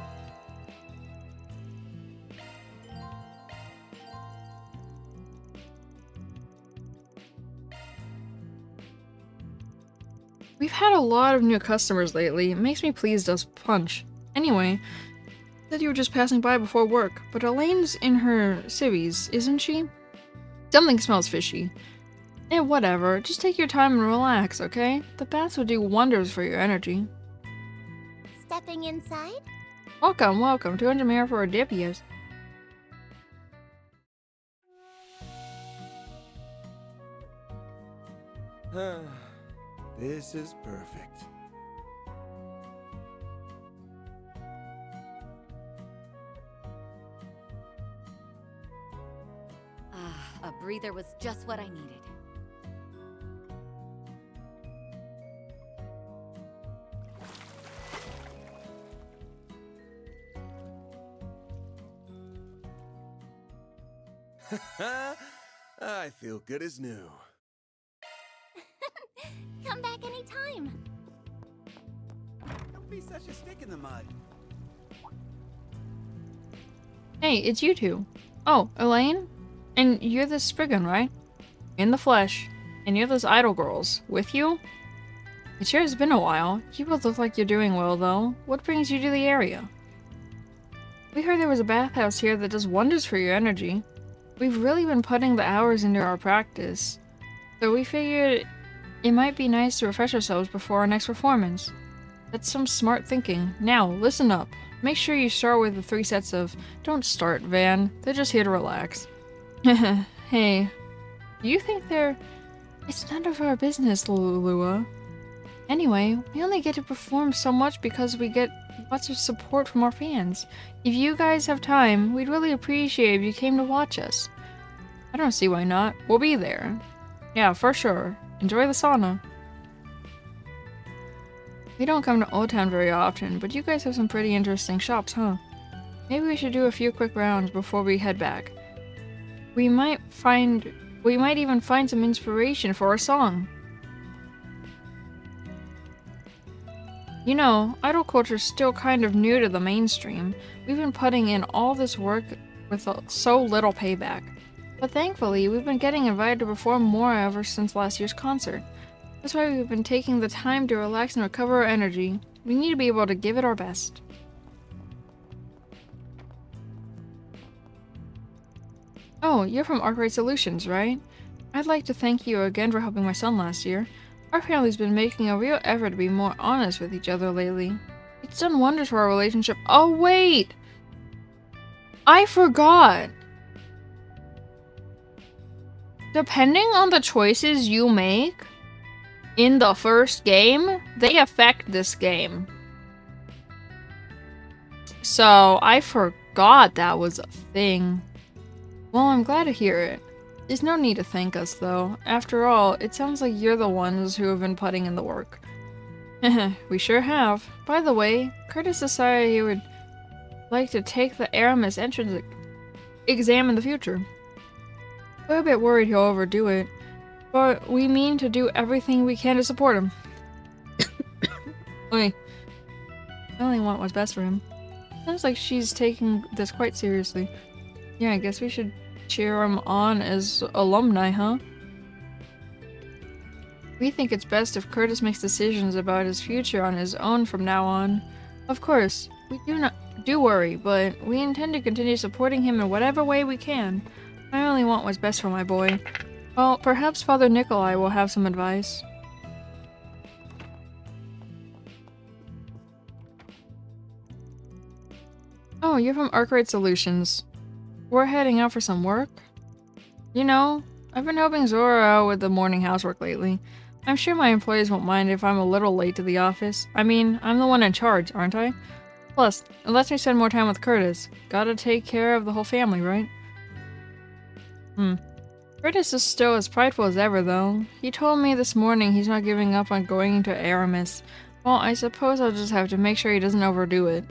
We've had a lot of new customers lately. It makes me pleased as punch. Anyway, said you were just passing by before work, but Elaine's in her civvies, isn't she? Something smells fishy. Whatever. Just take your time and relax, okay? The baths would do wonders for your energy. Stepping inside? Welcome, welcome. 200 mare for a dip, yes. This is perfect. A breather was just what I needed. I feel good as new. Come back anytime. Don't be such a stick in the mud. Hey, it's you two. Oh, Elaine? And you're the Spriggan, right? In the flesh. And you're those idol girls. With you? It sure has been a while. You both look like you're doing well, though. What brings you to the area? We heard there was a bathhouse here that does wonders for your energy. We've really been putting the hours into our practice. So we figured it might be nice to refresh ourselves before our next performance. That's some smart thinking. Now, listen up. Make sure you start with the 3 sets of "Don't start, Van. They're just here to relax." Hey, do you think It's none of our business, Lulua. Anyway, we only get to perform so much because we get lots of support from our fans. If you guys have time, we'd really appreciate if you came to watch us. I don't see why not. We'll be there. Yeah, for sure. Enjoy the sauna. We don't come to Old Town very often, but you guys have some pretty interesting shops, huh? Maybe we should do a few quick rounds before we head back. We might even find some inspiration for a song. You know, idol culture's still kind of new to the mainstream. We've been putting in all this work with so little payback. But thankfully, we've been getting invited to perform more ever since last year's concert. That's why we've been taking the time to relax and recover our energy. We need to be able to give it our best. Oh, you're from Arkwright Solutions, right? I'd like to thank you again for helping my son last year. Our family's been making a real effort to be more honest with each other lately. It's done wonders for our relationship. Oh, wait! I forgot! Depending on the choices you make in the first game, they affect this game. So, I forgot that was a thing. Well, I'm glad to hear it. There's no need to thank us, though. After all, it sounds like you're the ones who have been putting in the work. We sure have. By the way, Curtis decided he would like to take the Aramis entrance exam in the future. We're a bit worried he'll overdo it, but we mean to do everything we can to support him. Wait. I only want what's best for him. Sounds like she's taking this quite seriously. Yeah, I guess we should cheer him on as alumni, huh? We think it's best if Curtis makes decisions about his future on his own from now on. Of course, we do worry, but we intend to continue supporting him in whatever way we can. I only want what's best for my boy. Well, perhaps Father Nikolai will have some advice. Oh, you're from Arkwright Solutions. We're heading out for some work? You know, I've been helping Zora out with the morning housework lately. I'm sure my employees won't mind if I'm a little late to the office. I mean, I'm the one in charge, aren't I? Plus, it lets me spend more time with Curtis. Gotta take care of the whole family, right? Curtis is still as prideful as ever, though. He told me this morning he's not giving up on going to Aramis. Well, I suppose I'll just have to make sure he doesn't overdo it.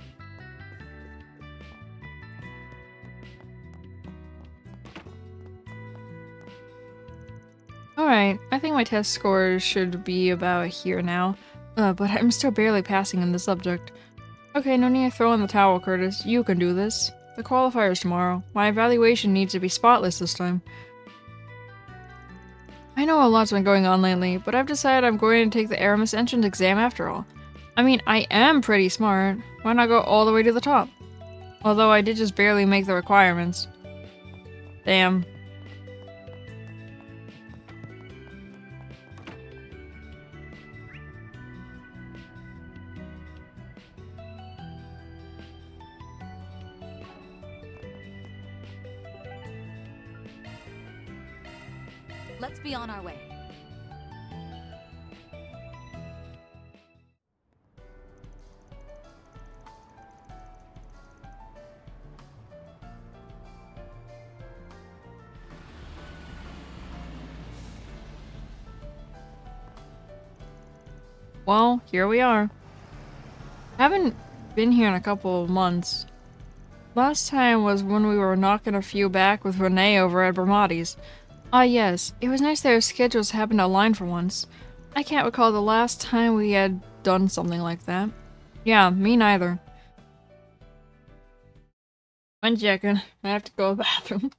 Alright, I think my test scores should be about here now. But I'm still barely passing in the subject. Okay, no need to throw in the towel, Curtis. You can do this. The qualifier's tomorrow. My evaluation needs to be spotless this time. I know a lot's been going on lately, but I've decided I'm going to take the Aramis entrance exam after all. I mean, I am pretty smart. Why not go all the way to the top? Although I did just barely make the requirements. Damn. Let's be on our way. Well, here we are. I haven't been here in a couple of months. Last time was when we were knocking a few back with Renee over at Bramati's. Ah yes, it was nice that our schedules happened to align for once. I can't recall the last time we had done something like that. Yeah, me neither. 1 second, I have to go to the bathroom.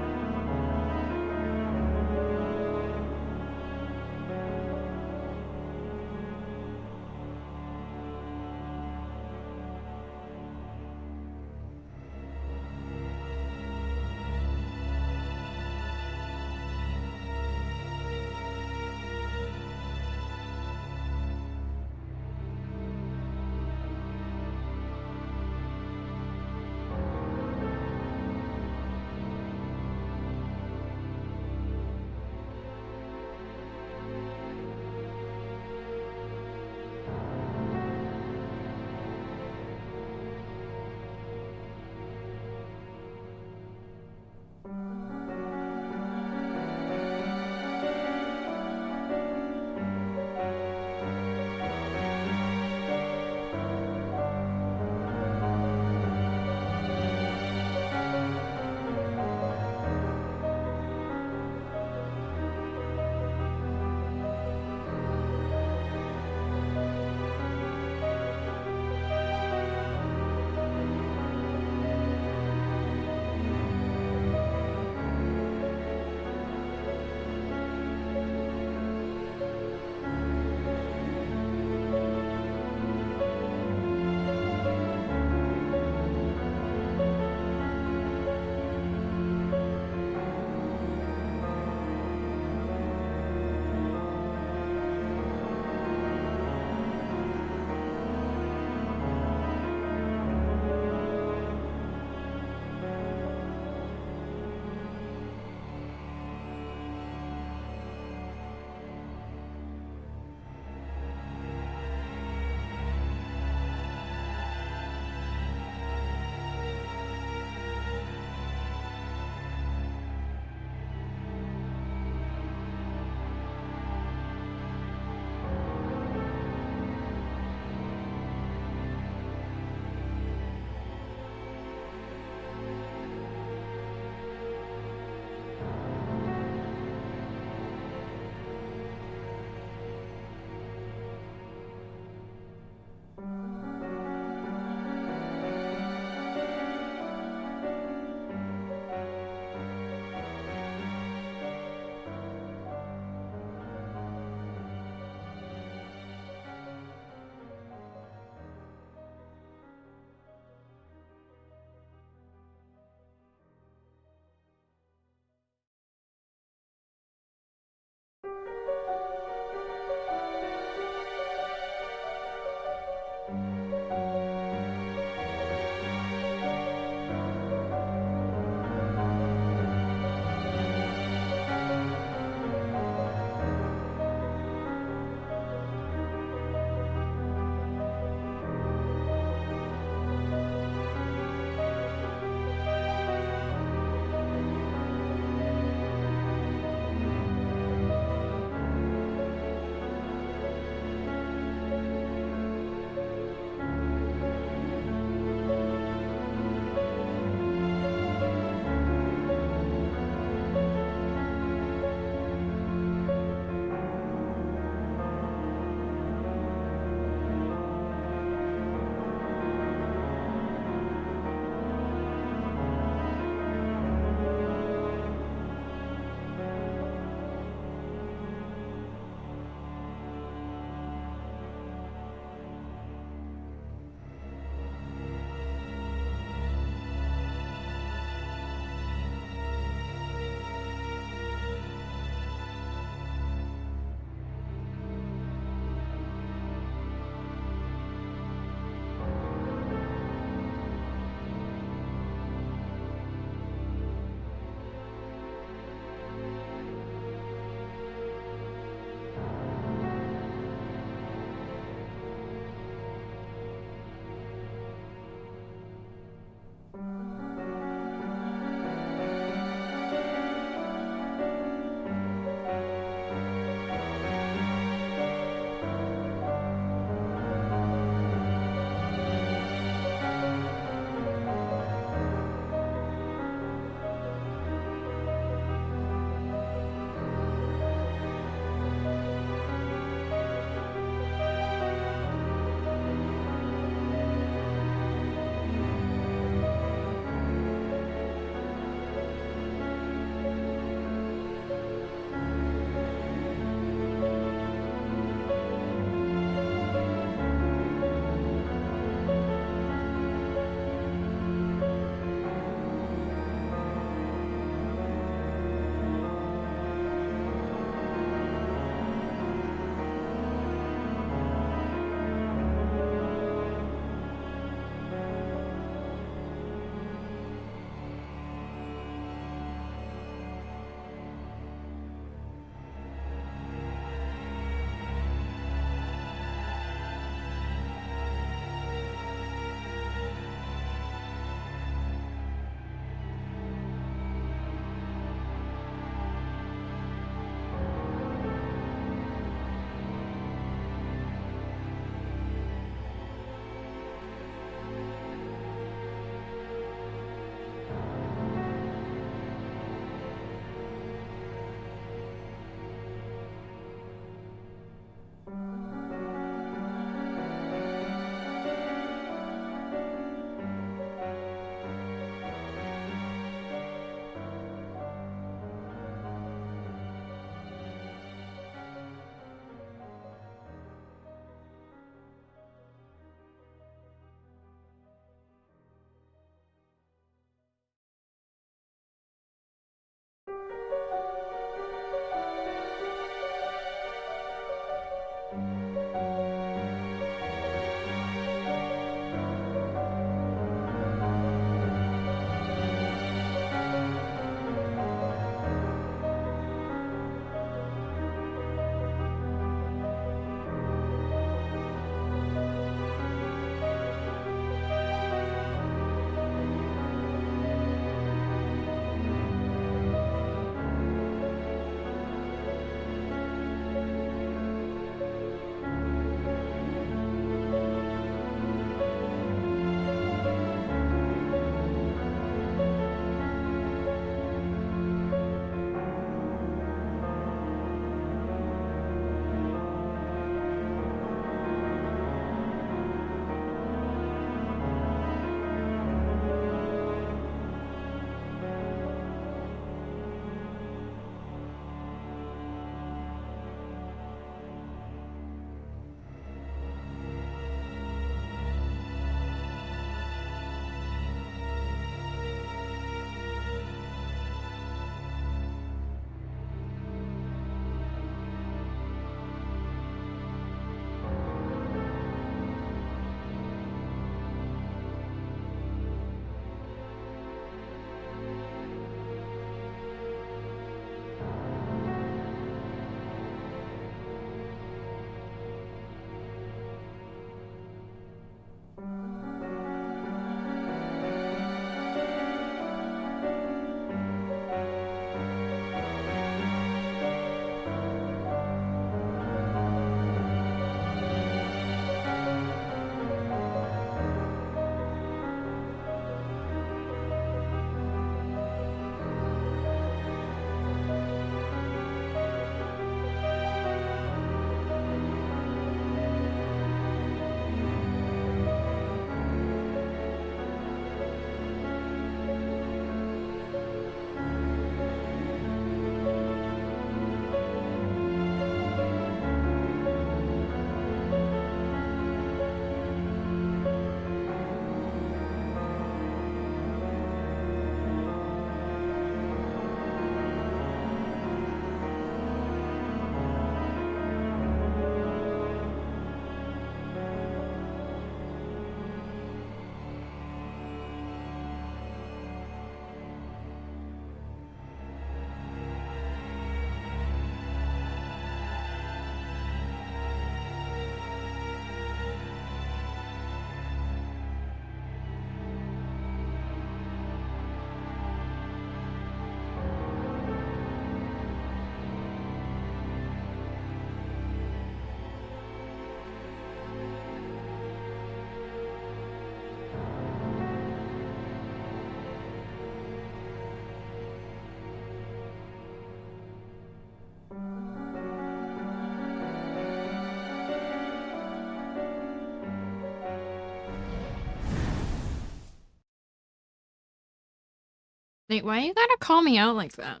Wait, why you gotta call me out like that?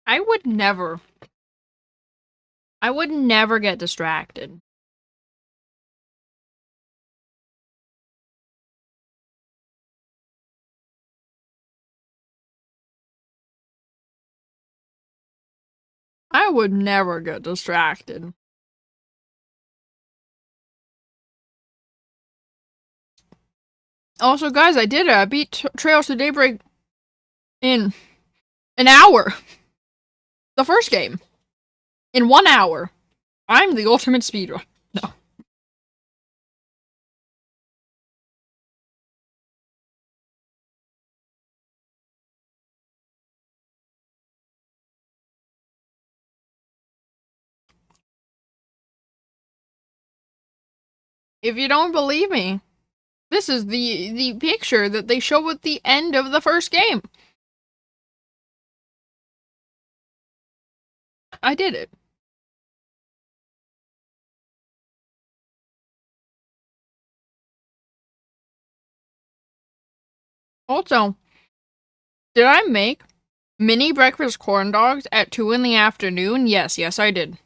I would never get distracted. I would never get distracted. Also, guys, I did it. I beat Trails to Daybreak in an hour. The first game. In 1 hour. I'm the ultimate speedrun. No. If you don't believe me, this is the picture that they show at the end of the first game. I did it. Also, did I make mini breakfast corn dogs at 2 in the afternoon? Yes, I did.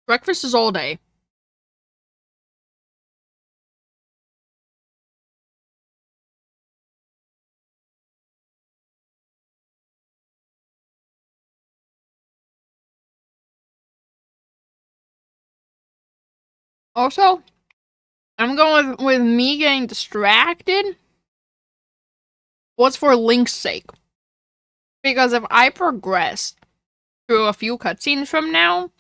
Breakfast is all day. Also, I'm going with me getting distracted. What's for Link's sake? Because if I progress through a few cutscenes from now,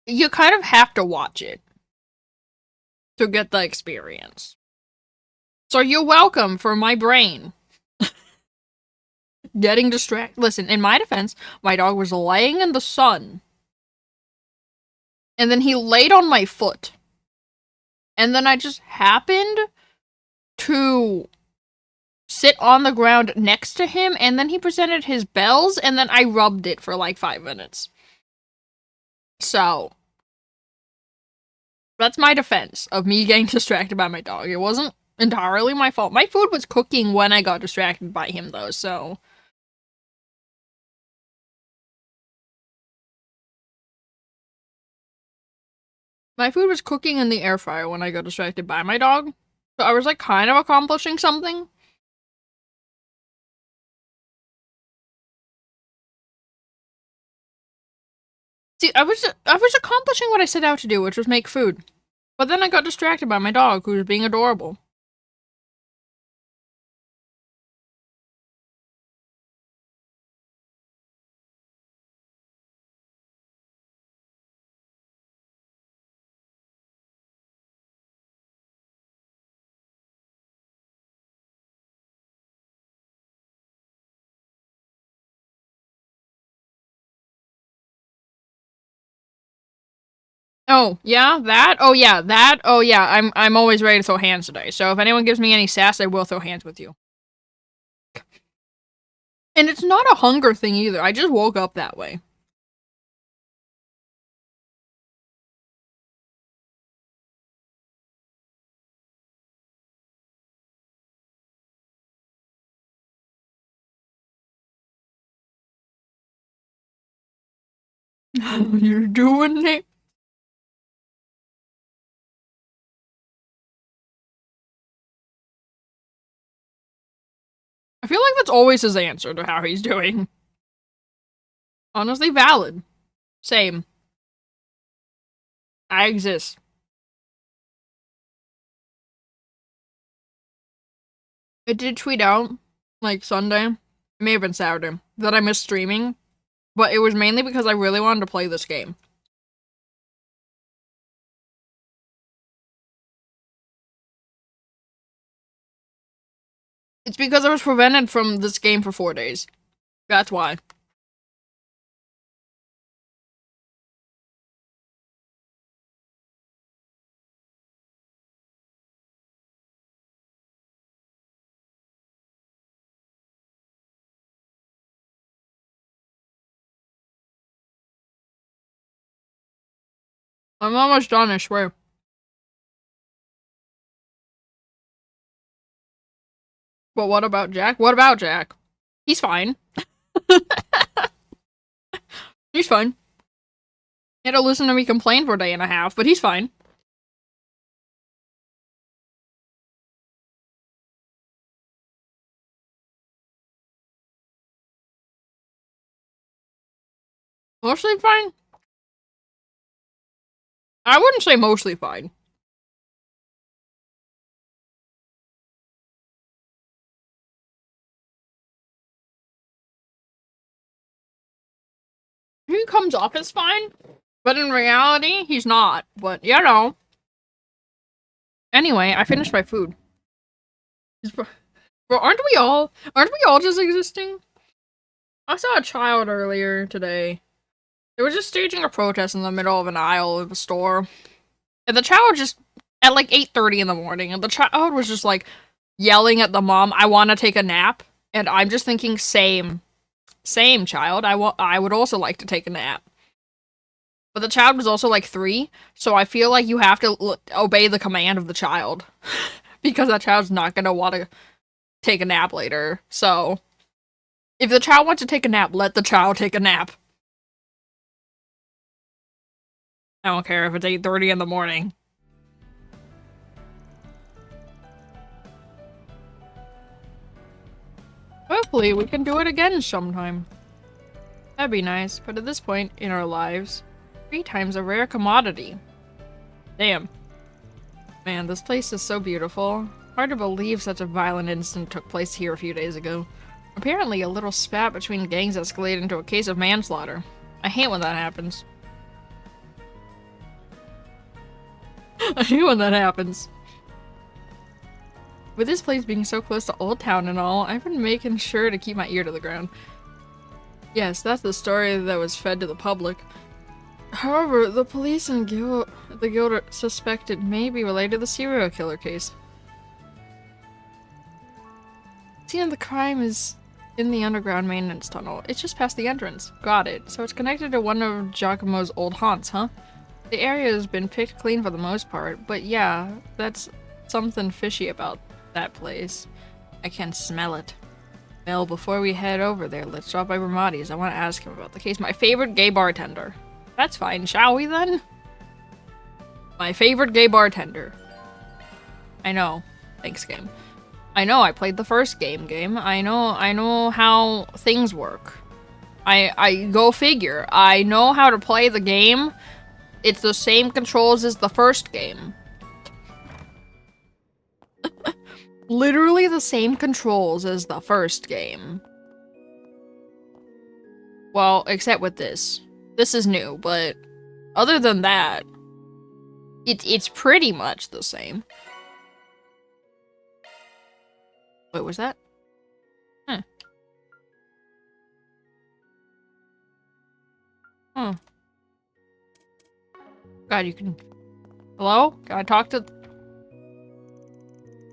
you kind of have to watch it to get the experience. So you're welcome for my brain. Getting distracted. Listen, in my defense, my dog was laying in the sun. And then he laid on my foot. And then I just happened to sit on the ground next to him, and then he presented his bells, and then I rubbed it for like 5 minutes. So, that's my defense of me getting distracted by my dog. It wasn't entirely my fault. My food was cooking when I got distracted by him, though, so... My food was cooking in the air fryer when I got distracted by my dog. So I was like kind of accomplishing something. See, I was accomplishing what I set out to do, which was make food. But then I got distracted by my dog, who was being adorable. Oh, yeah, that? Oh, yeah, that? Oh, yeah, I'm always ready to throw hands today. So if anyone gives me any sass, I will throw hands with you. And it's not a hunger thing either. I just woke up that way. You're doing it. I feel like that's always his answer to how he's doing. Honestly, valid. Same. I exist. I did tweet out, like, Sunday, it may have been Saturday, that I missed streaming, but it was mainly because I really wanted to play this game. It's because I was prevented from this game for 4 days. That's why. I'm almost done, I swear. But what about Jack? What about Jack? He's fine. He's fine. He had to listen to me complain for a day and a half, but he's fine. Mostly fine? I wouldn't say mostly fine. He comes off as fine, but in reality, he's not. But, you know. Anyway, I finished my food. Bro, aren't we all just existing? I saw a child earlier today. They were just staging a protest in the middle of an aisle of a store. And the child just, at like 8:30 in the morning, and the child was just like yelling at the mom, I want to take a nap. And I'm just thinking, same. Same, child. I would also like to take a nap. But the child was also like 3, so I feel like you have to obey the command of the child. Because that child's not gonna want to take a nap later. So, if the child wants to take a nap, let the child take a nap. I don't care if it's 8:30 in the morning. Hopefully, we can do it again sometime. That'd be nice, but at this point in our lives, free time's a rare commodity. Damn. Man, this place is so beautiful. Hard to believe such a violent incident took place here a few days ago. Apparently, a little spat between gangs escalated into a case of manslaughter. I hate when that happens. I hate when that happens. With this place being so close to Old Town and all, I've been making sure to keep my ear to the ground. Yes, that's the story that was fed to the public. However, the police and the guild are suspected may be related to the serial killer case. The scene of the crime is in the underground maintenance tunnel. It's just past the entrance. Got it. So it's connected to one of Giacomo's old haunts, huh? The area has been picked clean for the most part, but yeah, that's something fishy about that place. I can smell it. Well, before we head over there, let's drop by Ramadi's. I want to ask him about the case. My favorite gay bartender. That's fine, shall we then? My favorite gay bartender. I know. Thanks, game. I know, I played the first game. I know how things work. I go figure. I know how to play the game. It's the same controls as the first game. Literally the same controls as the first game. Well, except with this. This is new, but other than that, it's pretty much the same. What was that? Huh. Huh. God, you can... Hello? Can I talk to...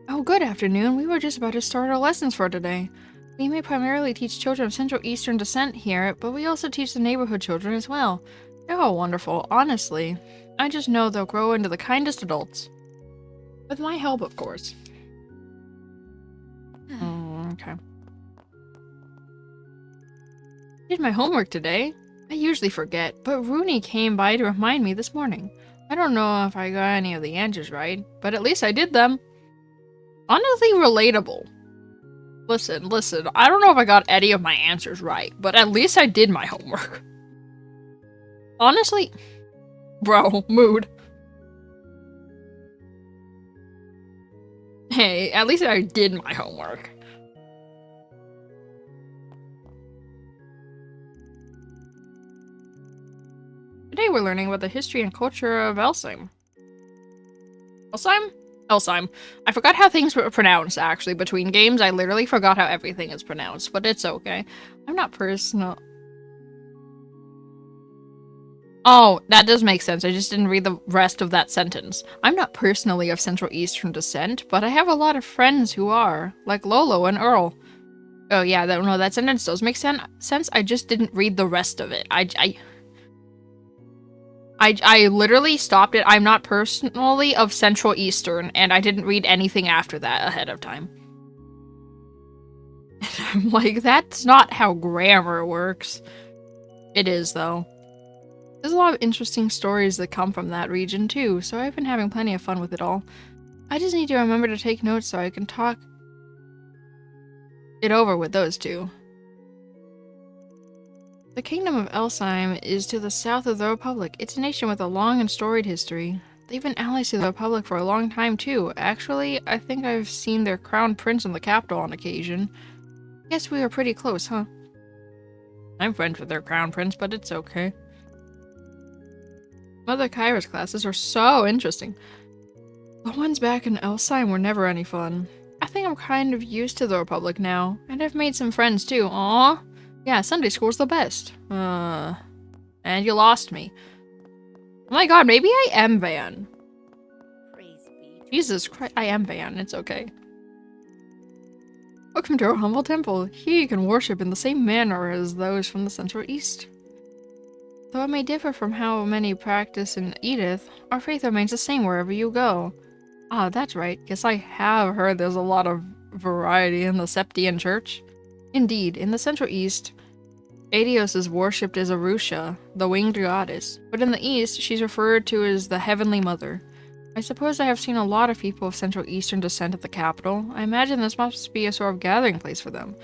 Oh, good afternoon. We were just about to start our lessons for today. We may primarily teach children of Central Eastern descent here, but we also teach the neighborhood children as well. They're all wonderful, honestly. I just know they'll grow into the kindest adults. With my help, of course. Oh, okay. Did my homework today. I usually forget, but Rooney came by to remind me this morning. I don't know if I got any of the answers right, but at least I did them. Honestly relatable. Listen, I don't know if I got any of my answers right, but at least I did my homework. Honestly, bro, mood. Hey, at least I did my homework. Today we're learning about the history and culture of Elsheim. Elsheim? Elsheim. I forgot how things were pronounced, actually. Between games, I literally forgot how everything is pronounced, but it's okay. I'm not personal. Oh, that does make sense. I just didn't read the rest of that sentence. I'm not personally of Central Eastern descent, but I have a lot of friends who are, like Lolo and Earl. Oh yeah, no, that sentence does make sense. I just didn't read the rest of it. I I literally stopped it. I'm not personally of Central Eastern, and I didn't read anything after that ahead of time. And I'm like, that's not how grammar works. It is, though. There's a lot of interesting stories that come from that region, too, so I've been having plenty of fun with it all. I just need to remember to take notes so I can talk it over with those two. The Kingdom of Elsheim is to the south of the Republic. It's a nation with a long and storied history. They've been allies to the Republic for a long time, too. Actually, I think I've seen their crown prince in the capital on occasion. Guess we were pretty close, huh? I'm friends with their crown prince, but it's okay. Mother Kyra's classes are so interesting. The ones back in Elsheim were never any fun. I think I'm kind of used to the Republic now, and I've made some friends too. Aww. Yeah, Sunday school's the best. And you lost me. Oh my god, maybe I am Van. Jesus Christ, I am Van. It's okay. Welcome to our humble temple. Here you can worship in the same manner as those from the Central East. Though it may differ from how many practice in Edith, our faith remains the same wherever you go. Ah, that's right. Guess I have heard there's a lot of variety in the Septian Church. Indeed, in the Central East, Adios is worshipped as Arusha, the winged goddess, but in the East, she's referred to as the Heavenly Mother. I suppose I have seen a lot of people of Central Eastern descent at the capital. I imagine this must be a sort of gathering place for them.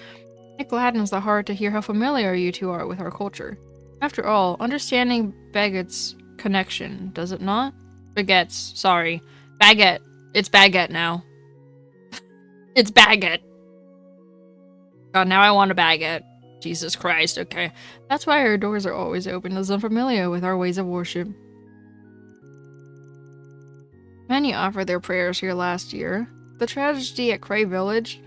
It gladdens the heart to hear how familiar you two are with our culture. After all, understanding Baguette's connection, does it not? Baguette's, sorry. Baguette. It's Baguette now. It's Baguette. God, now I want a baguette. Jesus Christ, okay. That's why our doors are always open, as unfamiliar with our ways of worship. Many offered their prayers here last year. The tragedy at Cray Village.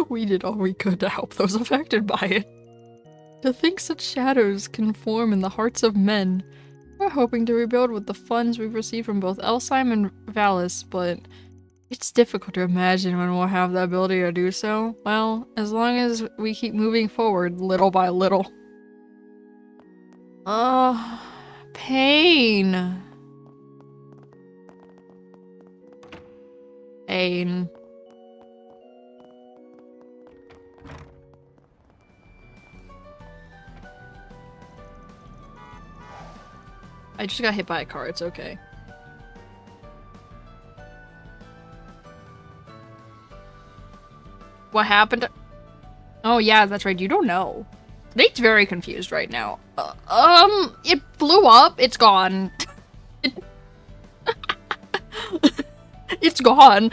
We did all we could to help those affected by it. To think such shadows can form in the hearts of men. We're hoping to rebuild with the funds we've received from both Elsheim and Valis, but it's difficult to imagine when we'll have the ability to do so. Well, as long as we keep moving forward little by little. Pain. Pain. I just got hit by a car, it's okay. What happened? Oh yeah, that's right, you don't know. Nate's very confused right now. It blew up, it's gone. It's gone.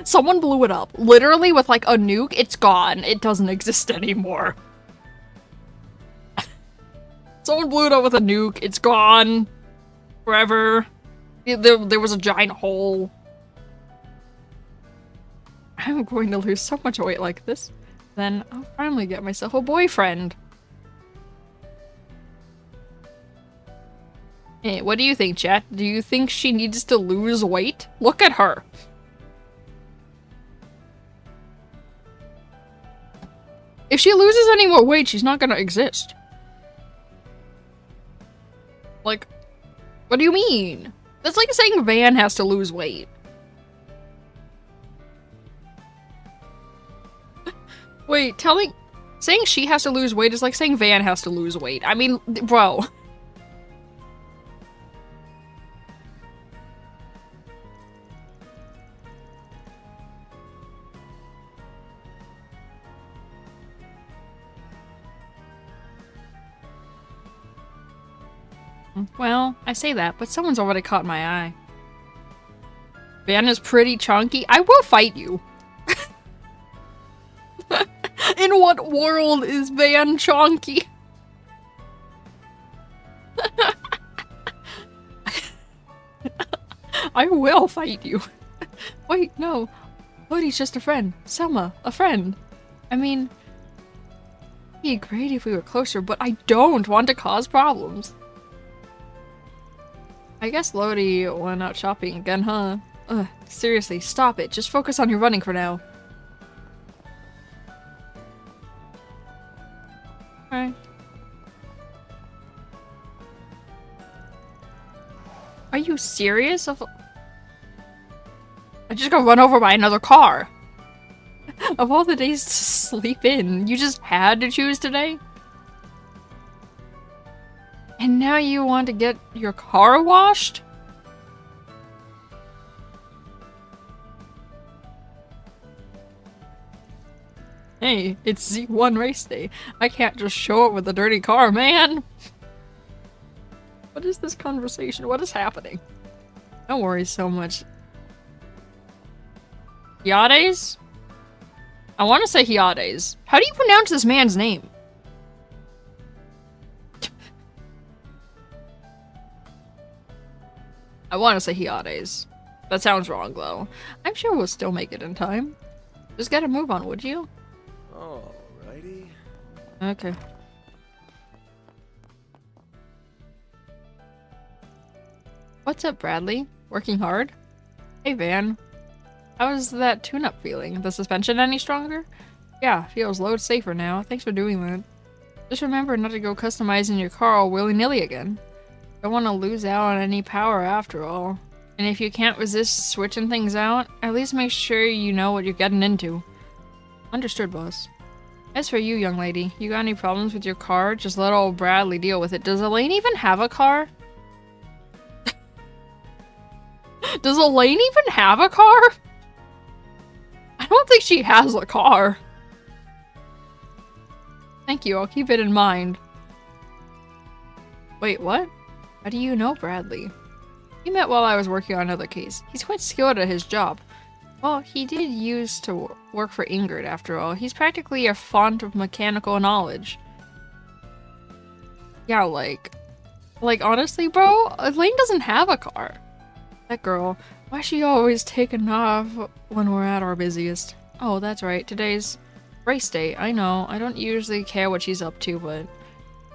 Someone blew it up. Literally with like a nuke, it's gone. It doesn't exist anymore. Someone blew it up with a nuke, it's gone. Forever. There was a giant hole. I'm going to lose so much weight like this. Then I'll finally get myself a boyfriend. Hey, what do you think, chat? Do you think she needs to lose weight? Look at her. If she loses any more weight, she's not gonna exist. Like, what do you mean? That's like saying Van has to lose weight. Wait, saying she has to lose weight is like saying Van has to lose weight. I mean, bro. Well, I say that, but someone's already caught my eye. Van is pretty chunky. I will fight you. In what world is Van chunky? I will fight you. Wait, no. Lodi's just a friend. Selma, a friend. I mean, it'd be great if we were closer, but I don't want to cause problems. I guess Lodi went out shopping again, huh? Ugh, seriously, stop it. Just focus on your running for now. Okay. Are you serious? I just got run over by another car. Of all the days to sleep in, you just had to choose today? And now you want to get your car washed? Hey, it's Z1 race day. I can't just show up with a dirty car, man! What is this conversation? What is happening? Don't worry so much. Hyades? I want to say Hyades. How do you pronounce this man's name? I want to say Hyades. That sounds wrong, though. I'm sure we'll still make it in time. Just get a move on, would you? Alrighty. Okay. What's up, Bradley? Working hard? Hey, Van. How's that tune-up feeling? The suspension any stronger? Yeah, feels loads safer now. Thanks for doing that. Just remember not to go customizing your car all willy-nilly again. Don't want to lose out on any power after all. And if you can't resist switching things out, at least make sure you know what you're getting into. Understood, boss. As for you, young lady, you got any problems with your car? Just let old Bradley deal with it. Does Elaine even have a car? Does Elaine even have a car? I don't think she has a car. Thank you, I'll keep it in mind. Wait, what? How do you know Bradley? He met while I was working on another case. He's quite skilled at his job. Well, he did used to work for Ingrid, after all. He's practically a font of mechanical knowledge. Yeah, like, honestly, bro, Elaine doesn't have a car. That girl, why's she always taking off when we're at our busiest? Oh, that's right, today's race day. I know, I don't usually care what she's up to, but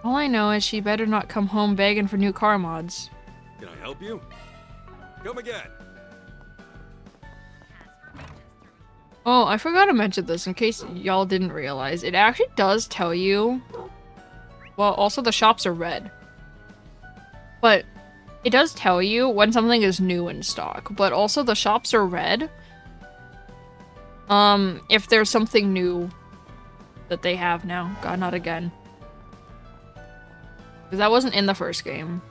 all I know is she better not come home begging for new car mods. Can I help you? Come again. Oh, I forgot to mention this in case y'all didn't realize. It actually does tell you... Well, also the shops are red. But it does tell you when something is new in stock. But also the shops are red. If there's something new that they have now. God, not again. Because that wasn't in the first game.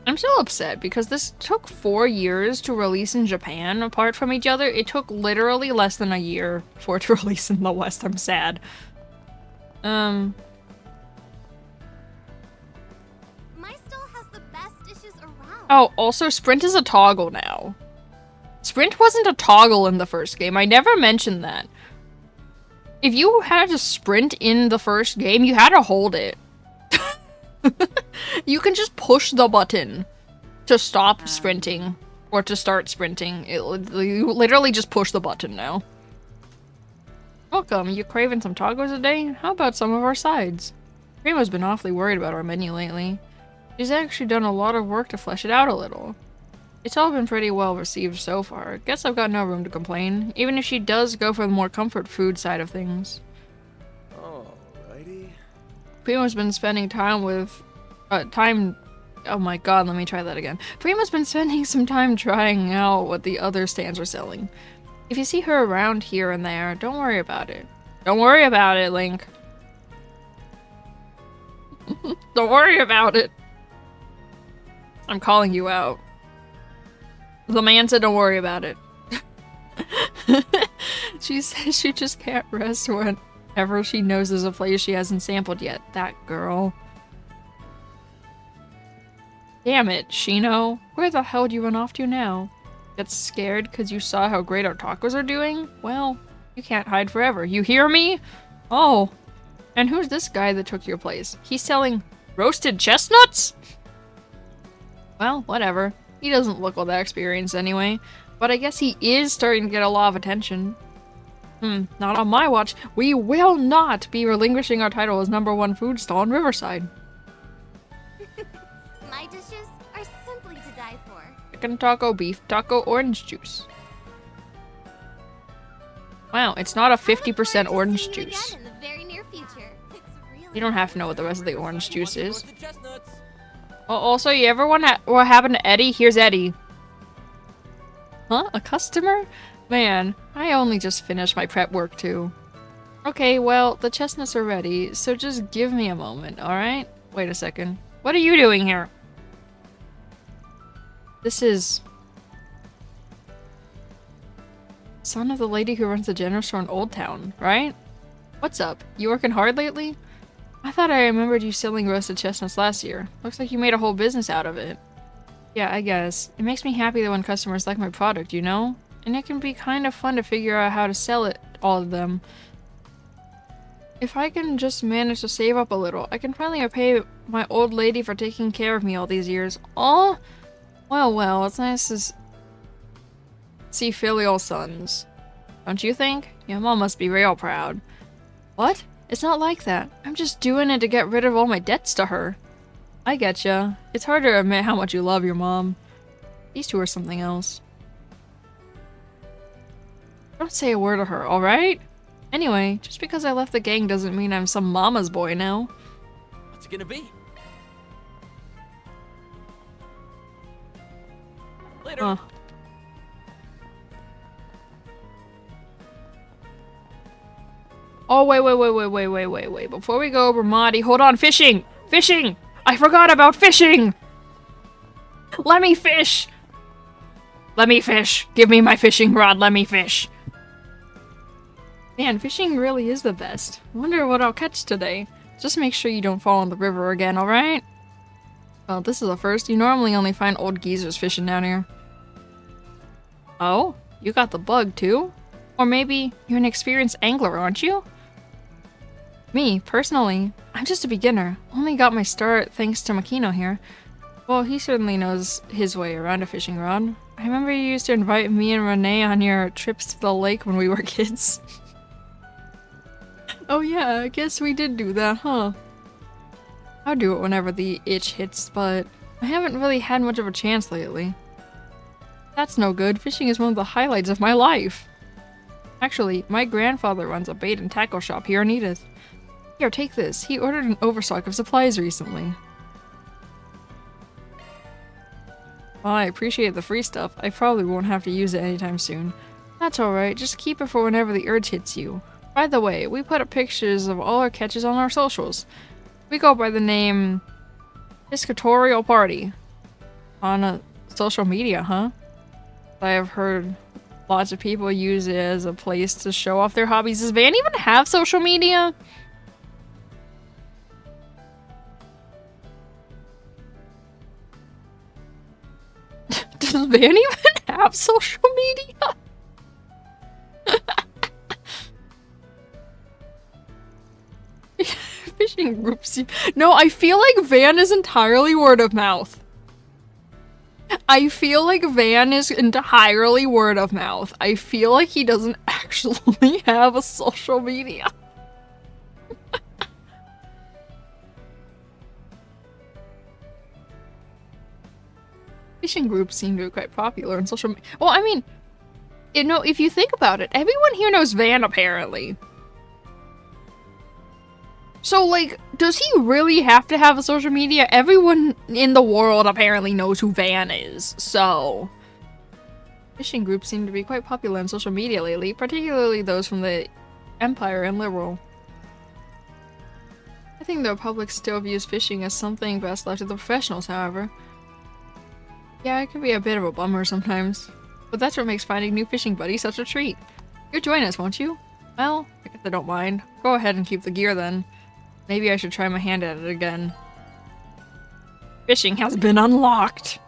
I'm still upset because this took 4 years to release in Japan apart from each other. It took literally less than a year for it to release in the West. I'm sad. My stall has the best dishes around. Oh, also Sprint is a toggle now. Sprint wasn't a toggle in the first game. I never mentioned that. If you had to sprint in the first game, you had to hold it. You can just push the button to stop sprinting or to start sprinting. You literally just push the button now. Welcome, you craving some tacos today? How about some of our sides? Primo's been awfully worried about our menu lately. She's actually done a lot of work to flesh it out a little. It's all been pretty well received so far. Guess I've got no room to complain, even if she does go for the more comfort food side of things. Alrighty. Primo's been spending time with... Oh my god, let me try that again. Primo's been spending some time trying out what the other stands are selling. If you see her around here and there, don't worry about it. Don't worry about it, Link. Don't worry about it. I'm calling you out. The man said don't worry about it. She says she just can't rest whenever she knows there's a place she hasn't sampled yet. That girl. Damn it, Shino. Where the hell do you run off to now? Get scared because you saw how great our tacos are doing? Well, you can't hide forever. You hear me? Oh. And who's this guy that took your place? He's selling roasted chestnuts? Well, whatever. He doesn't look all that experienced anyway. But I guess he is starting to get a lot of attention. Not on my watch. We will not be relinquishing our title as #1 food stall in Riverside. My dishes are simply to die for. Chicken taco, beef taco, orange juice. Wow, it's not a I look 50% forward to orange seeing you juice. again in the very near future. It's really You don't have to know what the rest of the orange juice is. Roasted chestnuts. Oh, also, you ever wonder what happened to Eddie? Here's Eddie. Huh? A customer? Man, I only just finished my prep work too. Okay, well, the chestnuts are ready, so just give me a moment, alright? Wait a second. What are you doing here? This is... son of the lady who runs the general store in Old Town, right? What's up? You working hard lately? I thought I remembered you selling roasted chestnuts last year. Looks like you made a whole business out of it. Yeah, I guess. It makes me happy that when customers like my product, you know? And it can be kind of fun to figure out how to sell it, all of them. If I can just manage to save up a little, I can finally repay my old lady for taking care of me all these years. Oh, well, it's nice to see filial sons. Don't you think? Your mom must be real proud. What? It's not like that. I'm just doing it to get rid of all my debts to her. I getcha. It's hard to admit how much you love your mom. These two are something else. Don't say a word to her, alright? Anyway, just because I left the gang doesn't mean I'm some mama's boy now. What's it gonna be? Later. Huh. Oh, wait. Before we go, Ramadi, hold on, fishing! Fishing! I forgot about fishing! Let me fish! Let me fish! Give me my fishing rod, let me fish! Man, fishing really is the best. Wonder what I'll catch today. Just make sure you don't fall in the river again, alright? Well, this is a first. You normally only find old geezers fishing down here. Oh? You got the bug, too? Or maybe you're an experienced angler, aren't you? Me, personally, I'm just a beginner. Only got my start thanks to Makino here. Well, he certainly knows his way around a fishing rod. I remember you used to invite me and Renee on your trips to the lake when we were kids. Oh yeah, I guess we did do that, huh? I'll do it whenever the itch hits, but I haven't really had much of a chance lately. That's no good. Fishing is one of the highlights of my life. Actually, my grandfather runs a bait and tackle shop here in Edith. Here, take this. He ordered an overstock of supplies recently. Well, I appreciate the free stuff. I probably won't have to use it anytime soon. That's alright, just keep it for whenever the urge hits you. By the way, we put up pictures of all our catches on our socials. We go by the name Piscatorial Party. On a social media, huh? I have heard lots of people use it as a place to show off their hobbies. Does Van even have social media? Does Van even have social media? Fishing groups. No, I feel like Van is entirely word of mouth. I feel like Van is entirely word of mouth. I feel like he doesn't actually have a social media. Fishing groups seem to be quite popular on social media. Well, I mean, you know, if you think about it, everyone here knows Van, apparently. So, like, does he really have to have a social media? Everyone in the world apparently knows who Van is, so... Fishing groups seem to be quite popular on social media lately, particularly those from the Empire and Liberal. I think the public still views fishing as something best left to the professionals, however. Yeah, it can be a bit of a bummer sometimes. But that's what makes finding new fishing buddies such a treat. You'll join us, won't you? Well, I guess I don't mind. Go ahead and keep the gear then. Maybe I should try my hand at it again. Fishing has been unlocked!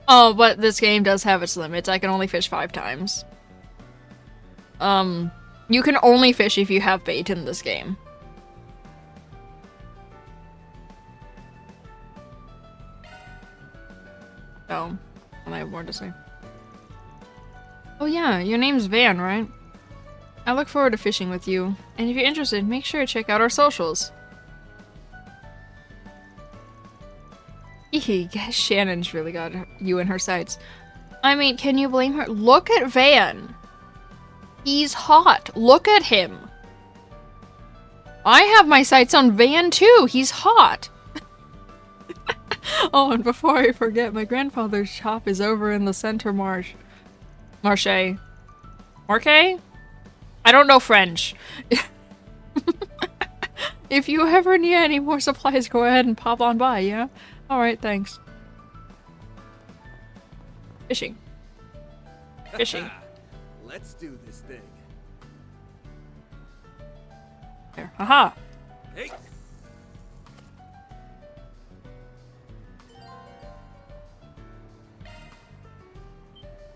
Oh, but this game does have its limits. I can only fish 5 times. You can only fish if you have bait in this game. Oh, and I have more to say. Oh yeah, your name's Van, right? I look forward to fishing with you, and if you're interested, make sure to check out our socials. Shannon's really got you in her sights. I mean, can you blame her? Look at Van. He's hot. Look at him. I have my sights on Van too. He's hot. Oh, and before I forget, my grandfather's shop is over in the center marche. Marche? I don't know French. If you ever need any more supplies, go ahead and pop on by, yeah? Alright, thanks. Fishing. Fishing. Let's do this thing. There. Haha. Hey.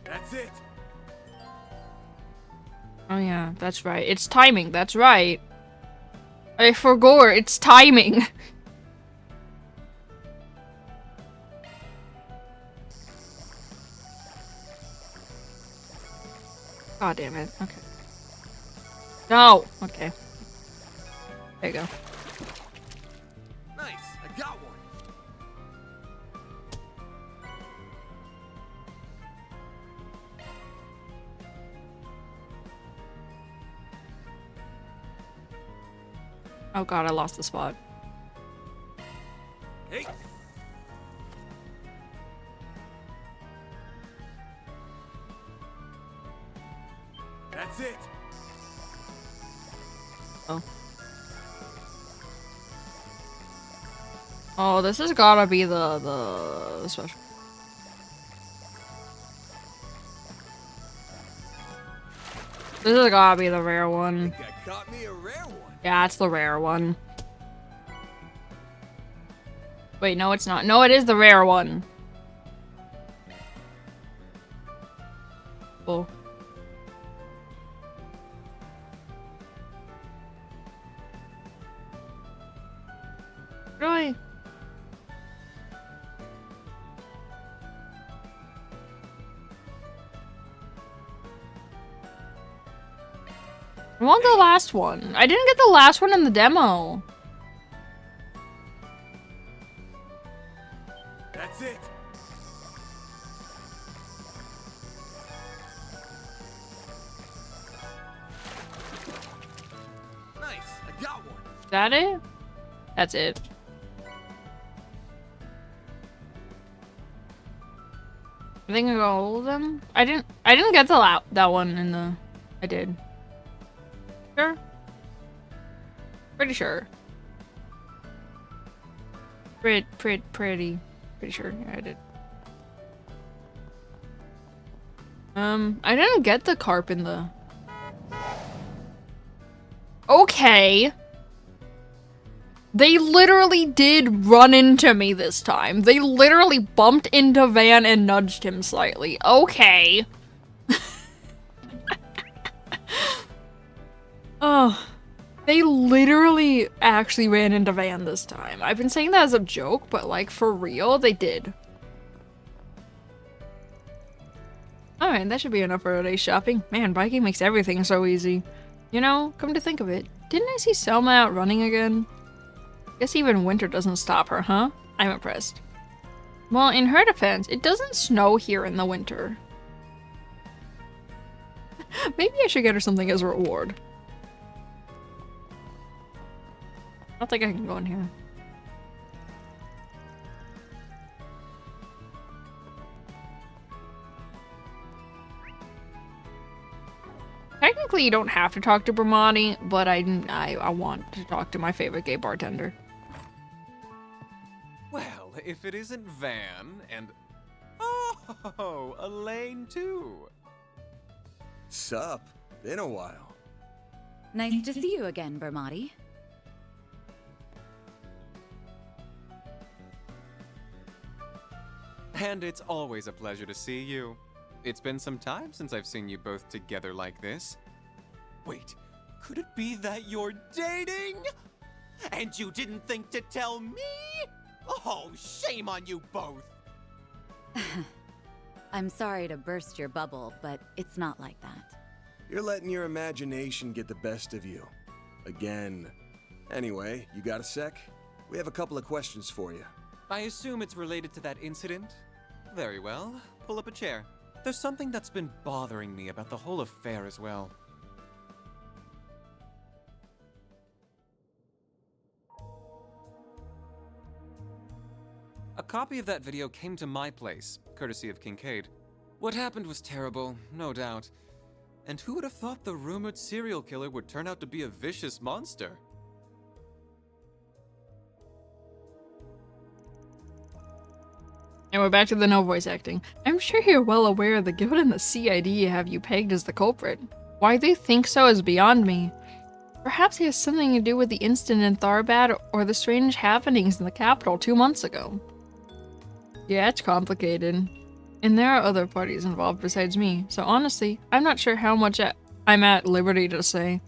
That's it. Oh yeah, that's right. It's timing, that's right. I forgot, it's timing. God damn it. Okay. No! Okay. There you go. Nice, I got one. Oh god, I lost the spot. Hey. That's it. Oh. Oh, this has gotta be the special. This has gotta be the rare one. I think I caught me a rare one. Yeah, it's the rare one. Wait, no, it's not. No, it is the rare one. Cool. Really? I want the last one. I didn't get the last one in the demo. That's it. Nice, I got one. Is that it? That's it. I think I got all of them. I didn't get the that one in the. I did. Sure. Pretty sure. Pretty sure. Yeah, I did. I didn't get the carp in the. Okay. They literally did run into me this time. They literally bumped into Van and nudged him slightly. Okay. Oh. They literally actually ran into Van this time. I've been saying that as a joke, but like for real, they did. Alright, that should be enough for today's shopping. Man, biking makes everything so easy. You know, come to think of it, didn't I see Selma out running again? Guess even winter doesn't stop her, huh? I'm impressed. Well, in her defense, it doesn't snow here in the winter. Maybe I should get her something as a reward. I don't think I can go in here. Technically, you don't have to talk to Bramati, but I want to talk to my favorite gay bartender. Well, if it isn't Van and... Oh, Elaine too. Sup? Been a while. Nice to see you again, Bramati. And it's always a pleasure to see you. It's been some time since I've seen you both together like this. Wait, could it be that you're dating? And you didn't think to tell me? Oh, shame on you both. I'm sorry to burst your bubble, but it's not like that. You're letting your imagination get the best of you. Again. Anyway, you got a sec? We have a couple of questions for you. I assume it's related to that incident? Very well. Pull up a chair. There's something that's been bothering me about the whole affair as well. A copy of that video came to my place, courtesy of Kincaid. What happened was terrible, no doubt. And who would have thought the rumored serial killer would turn out to be a vicious monster? And we're back to the no voice acting. I'm sure you're well aware the Guild and the CID have you pegged as the culprit. Why they think so is beyond me. Perhaps it has something to do with the incident in Tharbad or the strange happenings in the capital 2 months ago. Yeah, it's complicated. And there are other parties involved besides me, so honestly, I'm not sure how much I'm at liberty to say.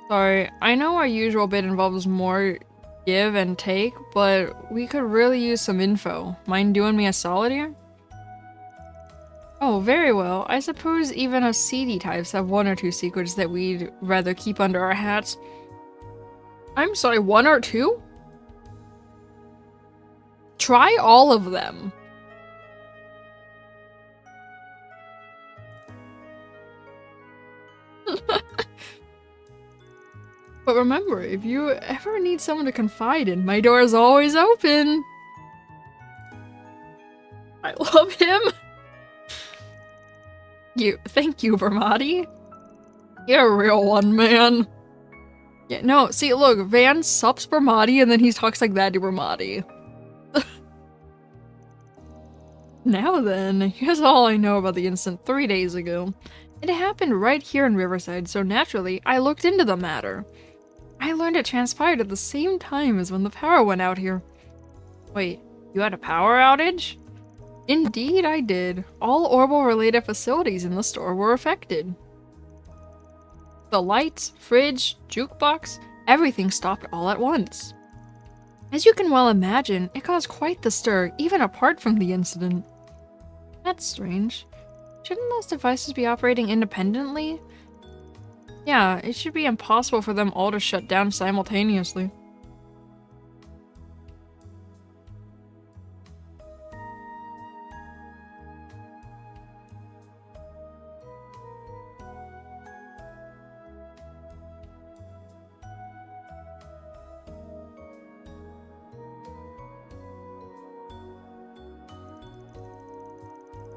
Sorry, I know our usual bit involves more give and take, but we could really use some info. Mind doing me a solid here? Oh, very well. I suppose even us seedy types have 1 or 2 secrets that we'd rather keep under our hats. I'm sorry, 1 or 2? Try all of them. But remember, if you ever need someone to confide in, my door is always open. I love him. Thank you, Vermati. You're a real one, man. Yeah, no, see, look, Van sups Vermati and then he talks like that to Vermati. Now then, here's all I know about the incident 3 days ago. It happened right here in Riverside, so naturally, I looked into the matter. I learned it transpired at the same time as when the power went out here. Wait, you had a power outage? Indeed, I did. All Orbital-related facilities in the store were affected. The lights, fridge, jukebox, everything stopped all at once. As you can well imagine, it caused quite the stir, even apart from the incident. That's strange. Shouldn't those devices be operating independently? Yeah, it should be impossible for them all to shut down simultaneously.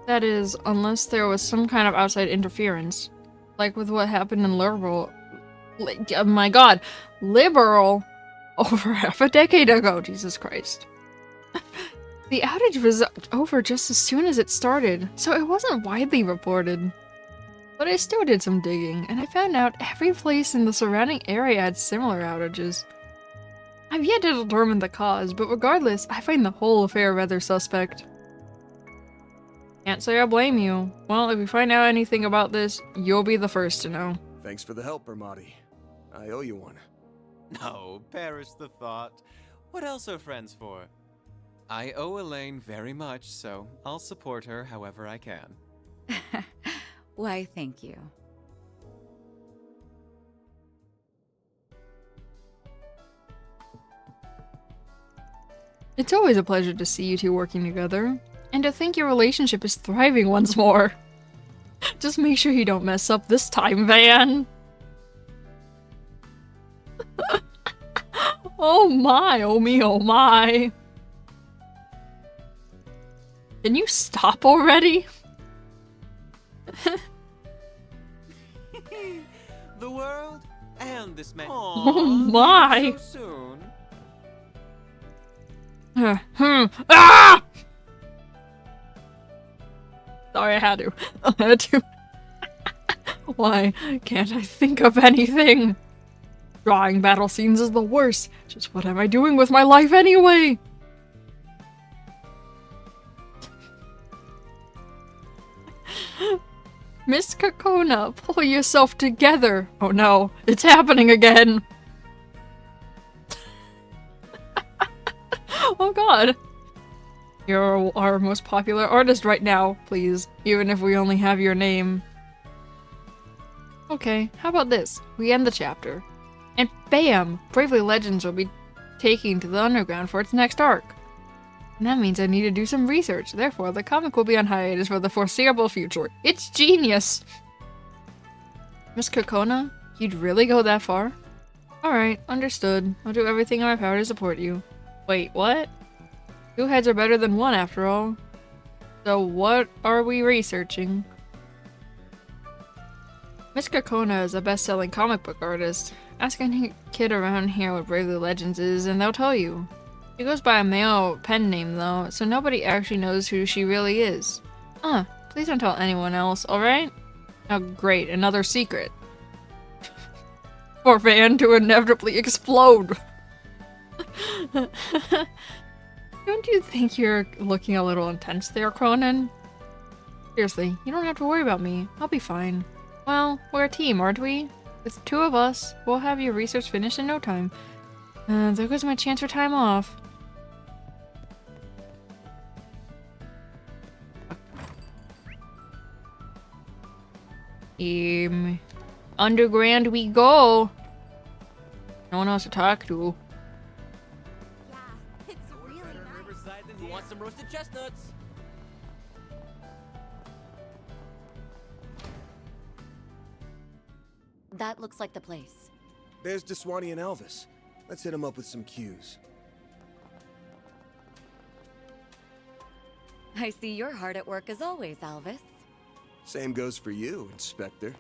That is, unless there was some kind of outside interference. Like with what happened in Liberal. Oh my god! Liberal! Over half a decade ago, Jesus Christ. The outage was over just as soon as it started, so it wasn't widely reported. But I still did some digging, and I found out every place in the surrounding area had similar outages. I've yet to determine the cause, but regardless, I find the whole affair rather suspect. Can't say I blame you. Well, if you find out anything about this, you'll be the first to know. Thanks for the help, Ermati. I owe you one. No, perish the thought. What else are friends for? I owe Elaine very much, so I'll support her however I can. Why, thank you. It's always a pleasure to see you two working together. And to think your relationship is thriving once more. Just make sure you don't mess up this time, Van. Oh my, oh me, oh my. Can you stop already? The world and this man. Oh my. So soon. Ah! Sorry, I had to. I had to. Why can't I think of anything? Drawing battle scenes is the worst. Just what am I doing with my life anyway? Miss Kakona, pull yourself together. Oh no, it's happening again. Oh god. You're our most popular artist right now, please. Even if we only have your name. Okay, how about this? We end the chapter. And bam! Bravely Legends will be taking to the underground for its next arc. And that means I need to do some research. Therefore, the comic will be on hiatus for the foreseeable future. It's genius! Miss Kokona, you'd really go that far? Alright, understood. I'll do everything in my power to support you. Wait, what? 2 heads are better than 1 after all. So what are we researching? Miss Kokona is a best-selling comic book artist. Ask any kid around here what Bravely Legends is and they'll tell you. She goes by a male pen name though, so nobody actually knows who she really is. Please don't tell anyone else, alright? Oh great, another secret. For Van to inevitably explode. Don't you think you're looking a little intense there, Cronin? Seriously, you don't have to worry about me. I'll be fine. Well, we're a team, aren't we? With 2 of us, we'll have your research finished in no time. There goes my chance for time off. Underground we go. No one else to talk to. Yeah, it's really nice. Riverside, then who wants some roasted chestnuts? That looks like the place. There's Deswani and Elvis. Let's hit him up with some cues. I see you're hard at work as always, Elvis. Same goes for you, Inspector.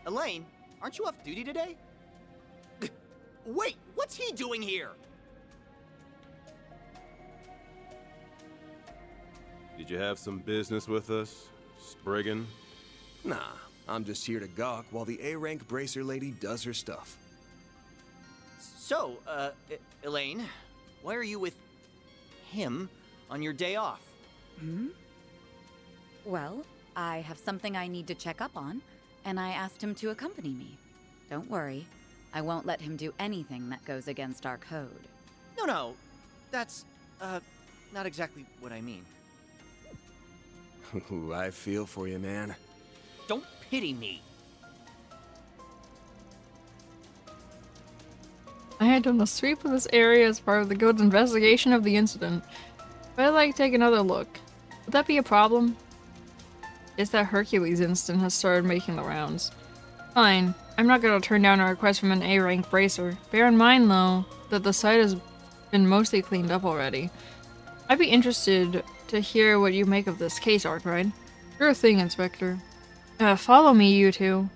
Elaine, aren't you off duty today? Wait, what's he doing here? Did you have some business with us, Spriggan? Nah, I'm just here to gawk while the A-rank bracer lady does her stuff. So, Elaine, why are you with him on your day off? Well, I have something I need to check up on, and I asked him to accompany me. Don't worry, I won't let him do anything that goes against our code. No, that's, not exactly what I mean. Ooh, I feel for you, man. Don't pity me. I had done a sweep of this area as part of the guild's investigation of the incident. But I'd like to take another look. Would that be a problem? It's that Hercules incident has started making the rounds. Fine. I'm not gonna turn down a request from an A-rank bracer. Bear in mind, though, that the site has been mostly cleaned up already. I'd be interested to hear what you make of this case, Arkwright. Sure thing, Inspector. Follow me, you two.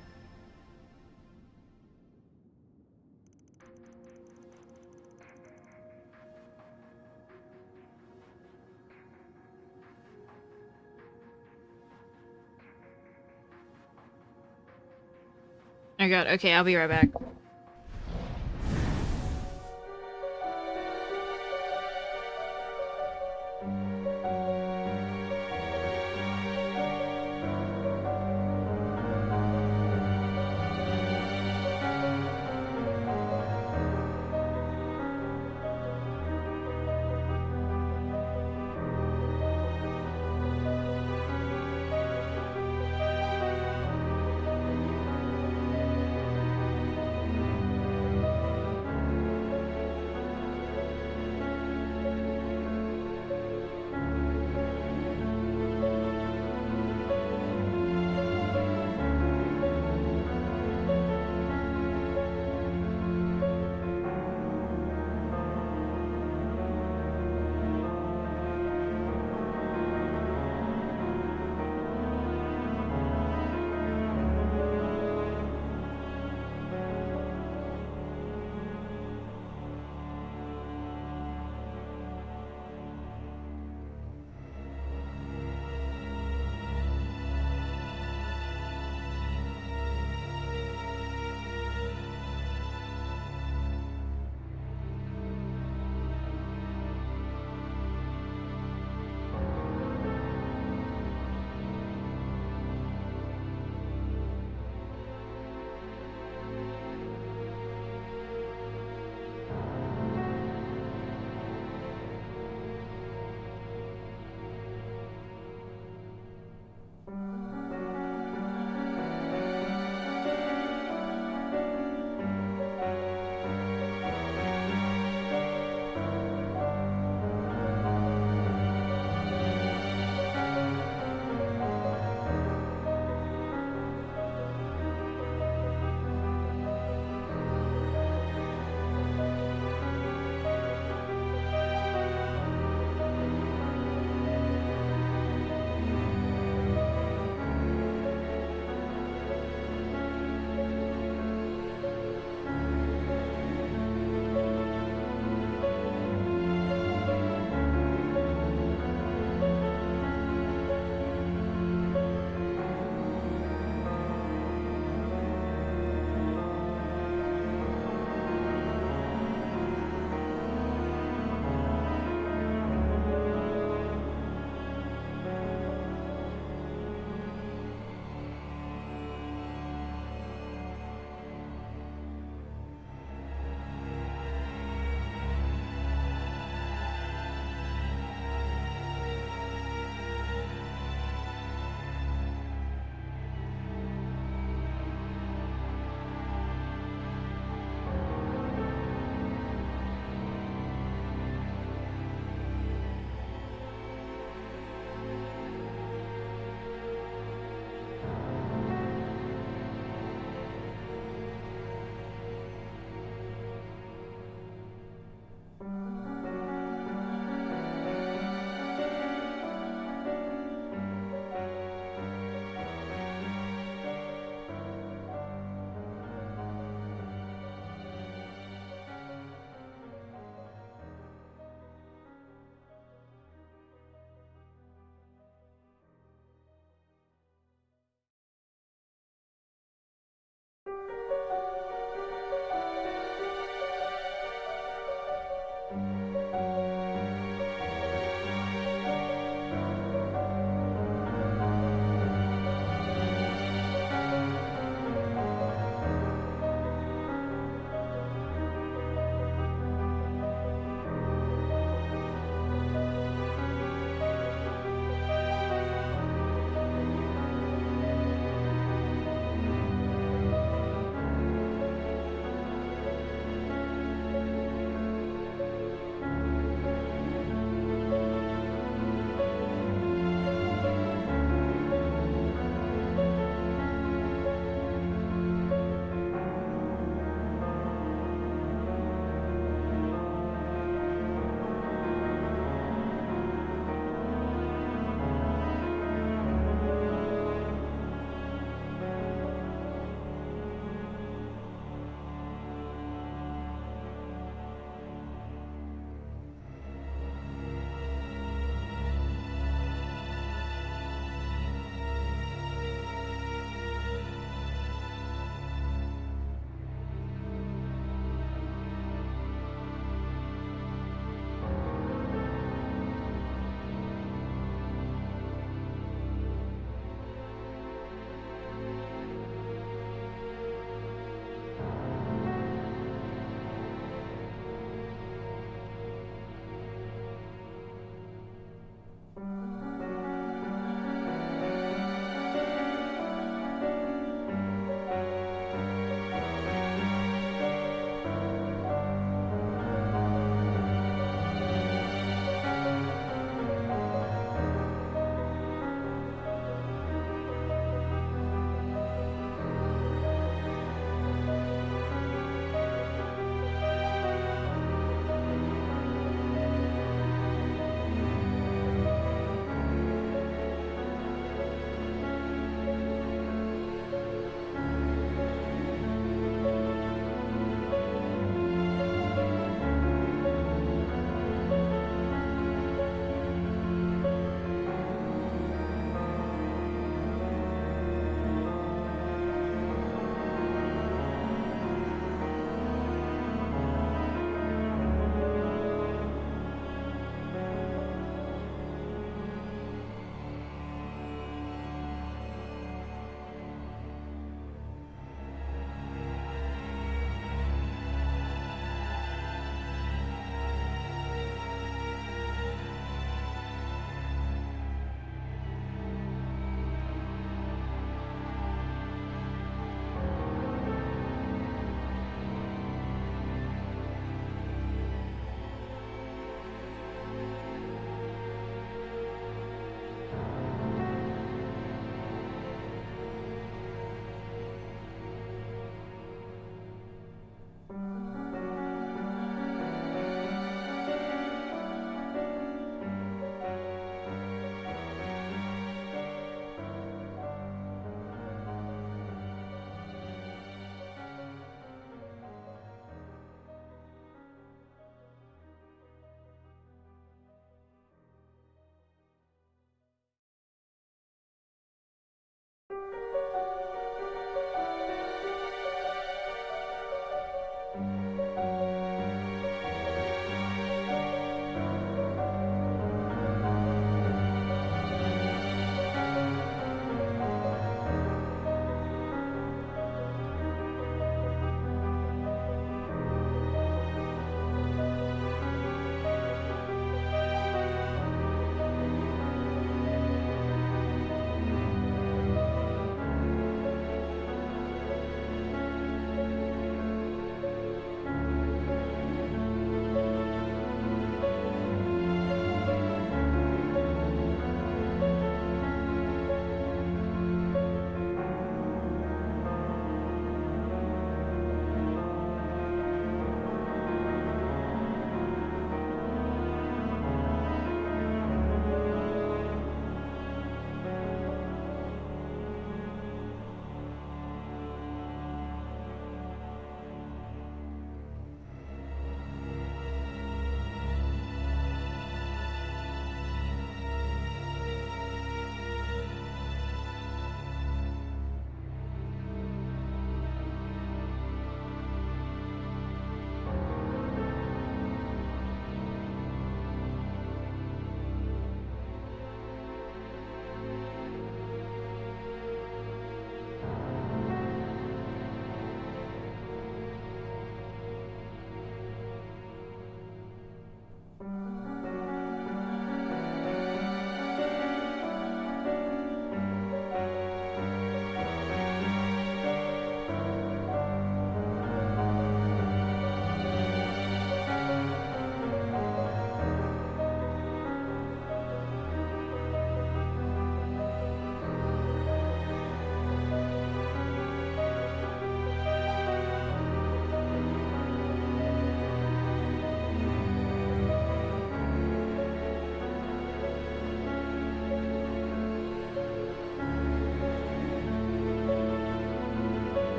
Oh god, okay, I'll be right back.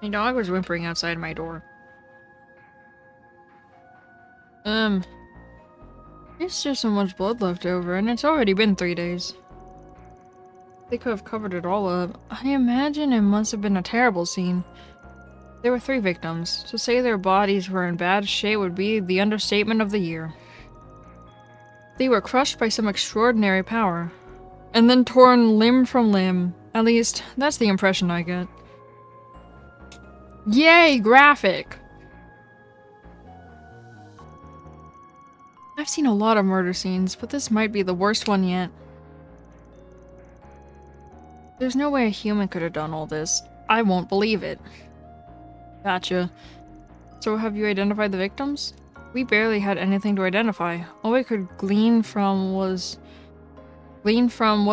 My dog was whimpering outside my door. There's just so much blood left over, and it's already been 3 days. They could have covered it all up. I imagine it must have been a terrible scene. There were 3 victims. To say their bodies were in bad shape would be the understatement of the year. They were crushed by some extraordinary power, and then torn limb from limb. At least, that's the impression I get. Yay, graphic! I've seen a lot of murder scenes, but this might be the worst one yet. There's no way a human could have done all this. I won't believe it. Gotcha. So have you identified the victims? We barely had anything to identify. All we could glean from what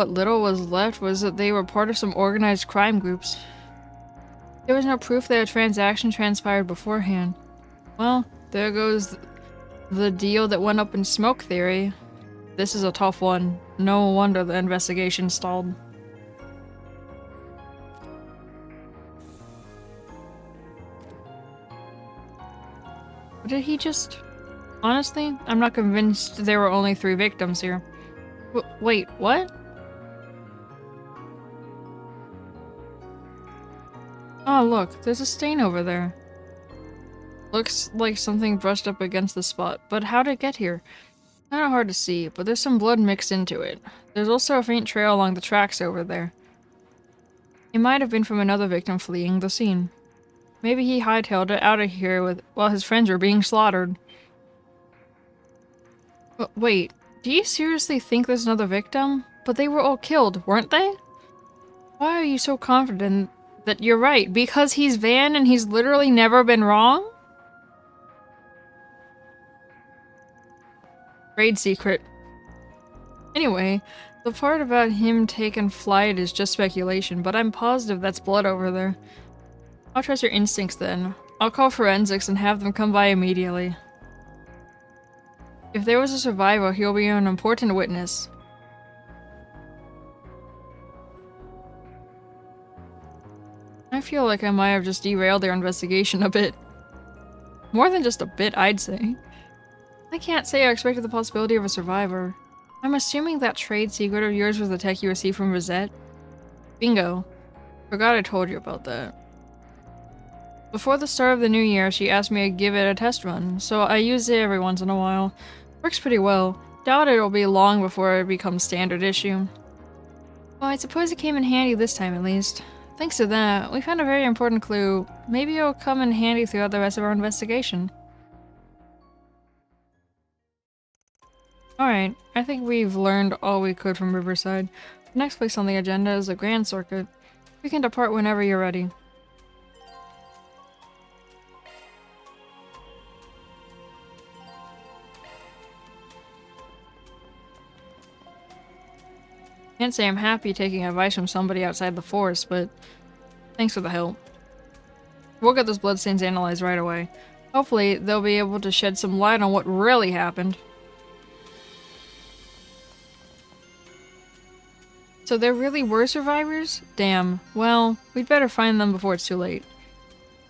little was left was that they were part of some organized crime groups. There was no proof that a transaction transpired beforehand. Well, there goes the deal that went up in smoke theory. This is a tough one. No wonder the investigation stalled. Did he just... Honestly, I'm not convinced there were only 3 victims here. Wait, what? Oh look, there's a stain over there. Looks like something brushed up against the spot, but how'd it get here? Kinda hard to see, but there's some blood mixed into it. There's also a faint trail along the tracks over there. It might have been from another victim fleeing the scene. Maybe he hightailed it out of here while his friends were being slaughtered. Wait, do you seriously think there's another victim? But they were all killed, weren't they? Why are you so confident that you're right? Because he's Van and he's literally never been wrong? Trade secret. Anyway, the part about him taking flight is just speculation, but I'm positive that's blood over there. I'll trust your instincts then. I'll call forensics and have them come by immediately. If there was a survivor, he'll be an important witness. I feel like I might have just derailed their investigation a bit. More than just a bit, I'd say. I can't say I expected the possibility of a survivor. I'm assuming that trade secret of yours was the tech you received from Rosette? Bingo. Forgot I told you about that. Before the start of the new year, she asked me to give it a test run, so I use it every once in a while. Works pretty well. Doubt it'll be long before it becomes standard issue. Well, I suppose it came in handy this time at least. Thanks to that, we found a very important clue. Maybe it'll come in handy throughout the rest of our investigation. Alright, I think we've learned all we could from Riverside. The next place on the agenda is the Grand Circuit. We can depart whenever you're ready. Can't say I'm happy taking advice from somebody outside the force, but thanks for the help. We'll get those bloodstains analyzed right away. Hopefully, they'll be able to shed some light on what really happened. So there really were survivors? Damn. Well, we'd better find them before it's too late.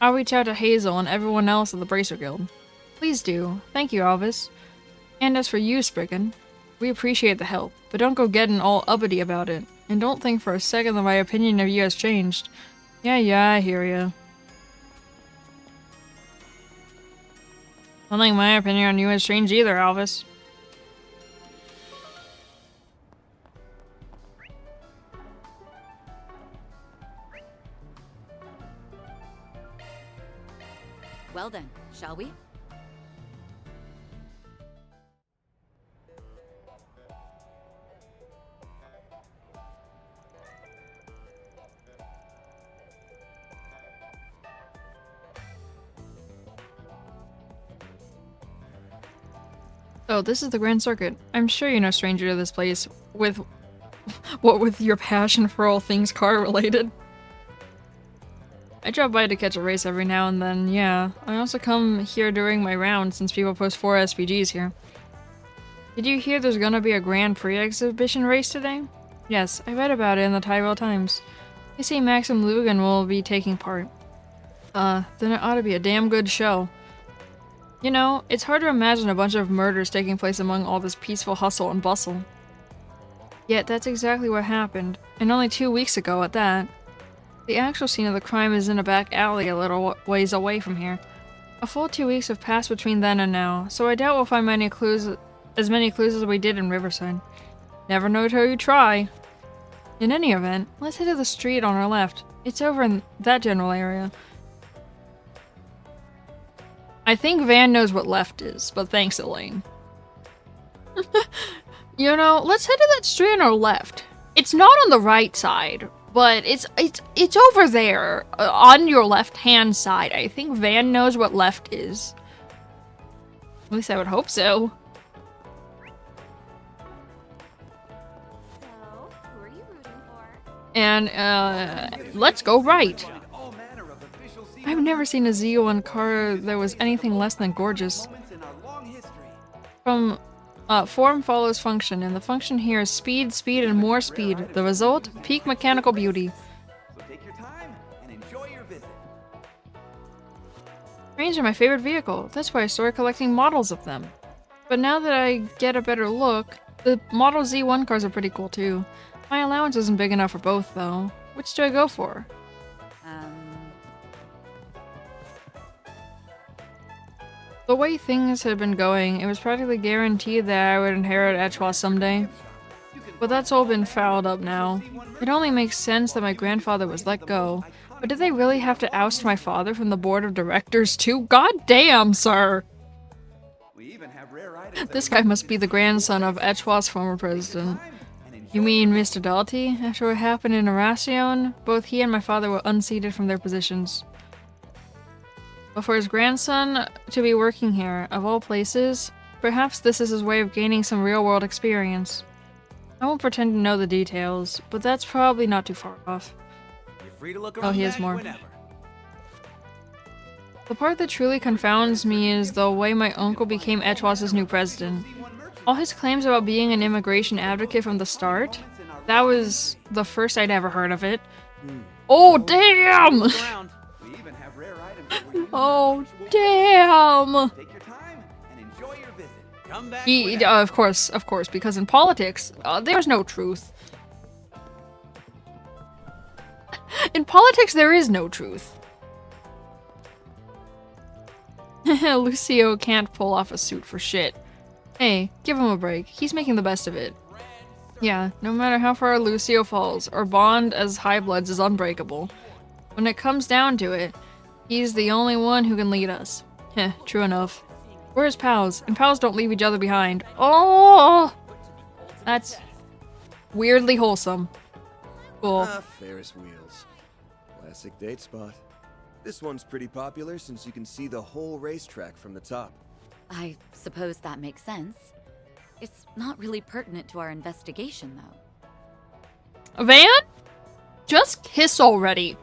I'll reach out to Hazel and everyone else at the Bracer Guild. Please do. Thank you, Alvis. And as for you, Spriggan, we appreciate the help, but don't go getting all uppity about it. And don't think for a second that my opinion of you has changed. Yeah, I hear ya. I don't think my opinion on you has changed either, Alvis. Well then, shall we? Oh, this is the Grand Circuit. I'm sure you're no stranger to this place, with your passion for all things car-related. I drop by to catch a race every now and then, yeah. I also come here during my rounds since people post 4 SPGs here. Did you hear there's gonna be a Grand Prix exhibition race today? Yes, I read about it in the Tyrell Times. They say Maxim Lugan will be taking part. Then it ought to be a damn good show. You know, it's hard to imagine a bunch of murders taking place among all this peaceful hustle and bustle. Yet that's exactly what happened, and only 2 weeks ago at that. The actual scene of the crime is in a back alley a little ways away from here. A full 2 weeks have passed between then and now, so I doubt we'll find as many clues as we did in Riverside. Never know till you try. In any event, let's head to the street on our left. It's over in that general area. I think Van knows what left is, but thanks, Elaine. You know, let's head to that street on our left. It's not on the right side, but it's over there, on your left-hand side. I think Van knows what left is. At least I would hope so. So, who are you rooting for? And, let's go right. I've never seen a Z1 car that was anything less than gorgeous. Form follows function, and the function here is speed, speed, and more speed. The result? Peak mechanical beauty. So take your time and enjoy your visit. Trains are my favorite vehicle. That's why I started collecting models of them. But now that I get a better look, the Model Z1 cars are pretty cool too. My allowance isn't big enough for both, though. Which do I go for? The way things had been going, it was practically guaranteed that I would inherit Etchwa someday. But that's all been fouled up now. It only makes sense that my grandfather was let go. But did they really have to oust my father from the board of directors too? God damn, sir! This guy must be the grandson of Etchwa's former president. You mean Mr. Dalty? After what happened in Aracion, both he and my father were unseated from their positions. But for his grandson to be working here, of all places, perhaps this is his way of gaining some real-world experience. I won't pretend to know the details, but that's probably not too far off. You're free to look Oh, he has more. The part that truly confounds me is the way my uncle became Etchwa's new president. All his claims about being an immigration advocate from the start, that was the first I'd ever heard of it. Oh, damn! Oh, damn! Take your time and enjoy your visit. Come back Of course, because in politics, there's no truth. In politics, there is no truth. Lucio can't pull off a suit for shit. Hey, give him a break. He's making the best of it. Yeah, no matter how far Lucio falls, our bond as High-Bloods is unbreakable. When it comes down to it, he's the only one who can lead us. Heh, true enough. We're his pals, and pals don't leave each other behind. Oh! That's weirdly wholesome. Cool. Ferris wheels. Classic date spot. This one's pretty popular since you can see the whole racetrack from the top. I suppose that makes sense. It's not really pertinent to our investigation, though. Van? Just kiss already.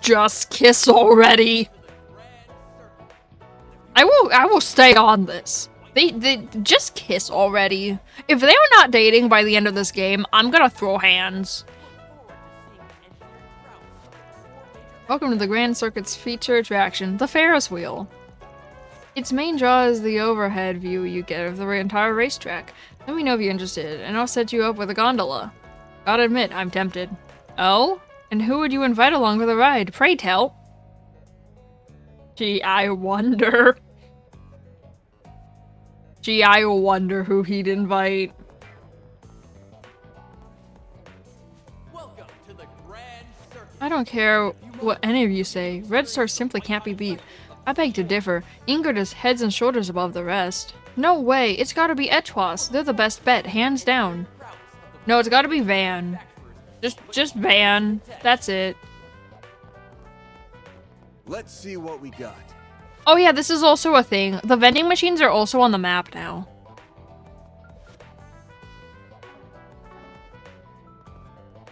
Just kiss already. I will stay on this. They just kiss already. If they are not dating by the end of this game, I'm gonna throw hands. Welcome to the Grand Circuit's feature attraction, the Ferris wheel. Its main draw is the overhead view you get of the entire racetrack. Let me know if you're interested, and I'll set you up with a gondola. Gotta admit, I'm tempted. Oh? And who would you invite along for the ride? Pray tell. Gee, I wonder. Gee, I wonder who he'd invite. I don't care what any of you say. Red Star simply can't be beat. I beg to differ. Ingrid is heads and shoulders above the rest. No way. It's gotta be Etchwas. They're the best bet, hands down. No, it's gotta be Van. Just Van. That's it. Let's see what we got. Oh yeah, this is also a thing. The vending machines are also on the map now.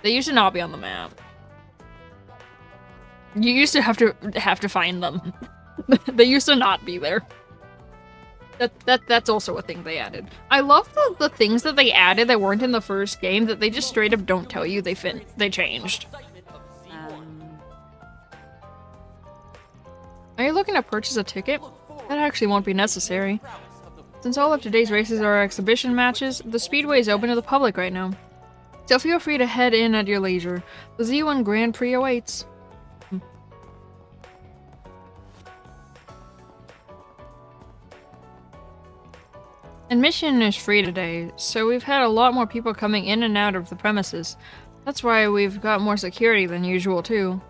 They used to not be on the map. You used to have to find them. They used to not be there. That's also a thing they added. I love the things that they added that weren't in the first game that they just straight up don't tell you they changed. Are you looking to purchase a ticket? That actually won't be necessary. Since all of today's races are exhibition matches, the speedway is open to the public right now. So feel free to head in at your leisure. The Z1 Grand Prix awaits. Admission is free today, so we've had a lot more people coming in and out of the premises. That's why we've got more security than usual, too.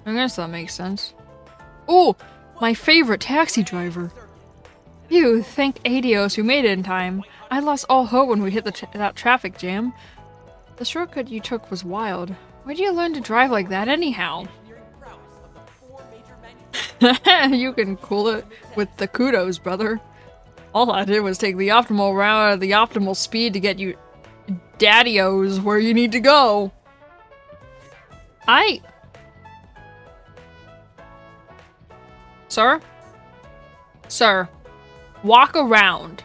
I guess that makes sense. Oh! My favorite taxi driver! Phew, thank Adios who made it in time. I lost all hope when we hit that traffic jam. The shortcut you took was wild. Where'd you learn to drive like that anyhow? You can cool it with the kudos, brother. All I did was take the optimal route at the optimal speed to get you daddy-os where you need to go. Sir? Sir. Walk around.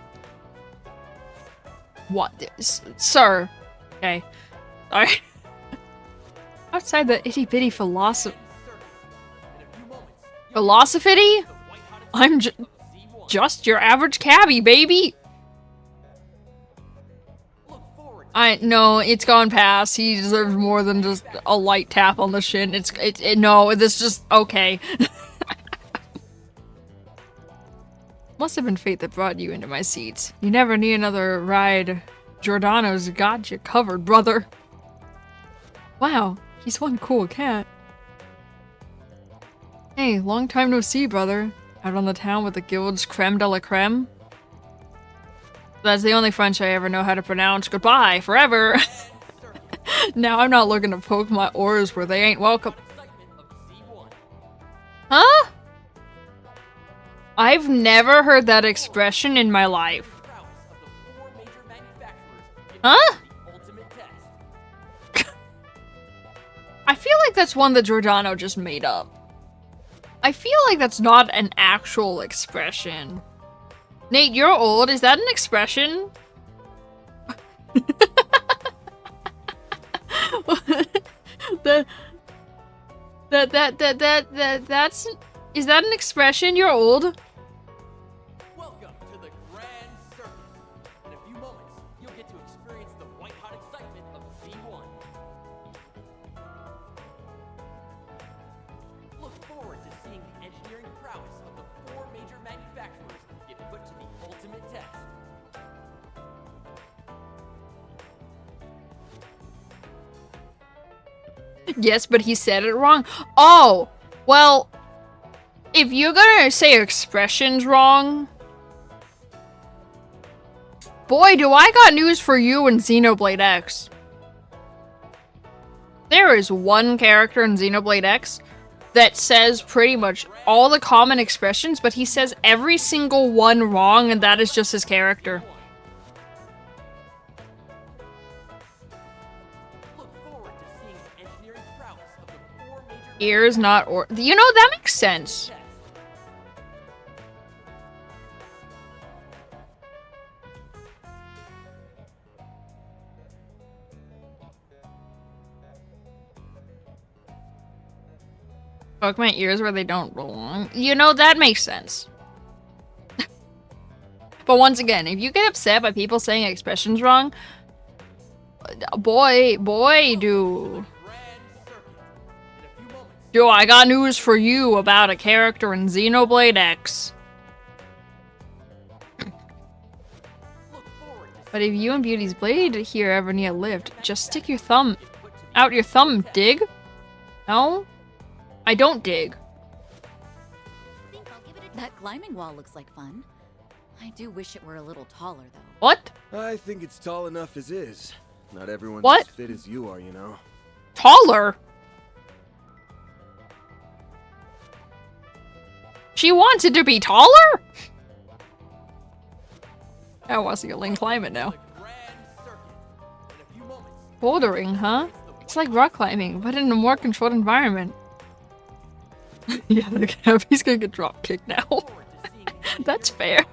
What? Sir. Okay. Alright. Outside the itty-bitty philosophy, I'm just your average cabbie, baby! No, it's gone past. He deserves more than just a light tap on the shin. No, this just, okay. Must have been fate that brought you into my seats. You never need another ride. Giordano's got you covered, brother. Wow, he's one cool cat. Hey, long time no see, brother. Out on the town with the guild's creme de la creme? That's the only French I ever know how to pronounce. Goodbye, forever! Now I'm not looking to poke my oars where they ain't welcome. Huh? I've never heard that expression in my life. Huh? I feel like that's one that Giordano just made up. I feel like that's not an actual expression. Nate, you're old. Is that an expression? That's... Is that an expression? You're old? Welcome to the Grand Circuit. In a few moments, you'll get to experience the white-hot excitement of Z1. Look forward to seeing the engineering prowess of the 4 major manufacturers get put to the ultimate test. Yes, but he said it wrong. Oh! Well... If you're gonna say expressions wrong... Boy, do I got news for you in Xenoblade X. There is one character in Xenoblade X that says pretty much all the common expressions, but he says every single one wrong, and that is just his character. Ears, not or- You know, that makes sense. Poke my ears where they don't belong. You know, that makes sense. But once again, if you get upset by people saying expressions wrong, boy, do I got news for you about a character in Xenoblade X. But if you and Beauty's Blade here ever need a lift, just stick your thumb out your thumb, dig? No? I don't dig. That climbing wall looks like fun. I do wish it were a little taller, though. What? I think it's tall enough as is. Not everyone's What? as fit as you are, you know. Taller? She wants it to be taller? I want to see Elaine climb it now. Bouldering, huh? It's like rock climbing, but in a more controlled environment. Yeah, he's gonna get drop kicked now. That's fair.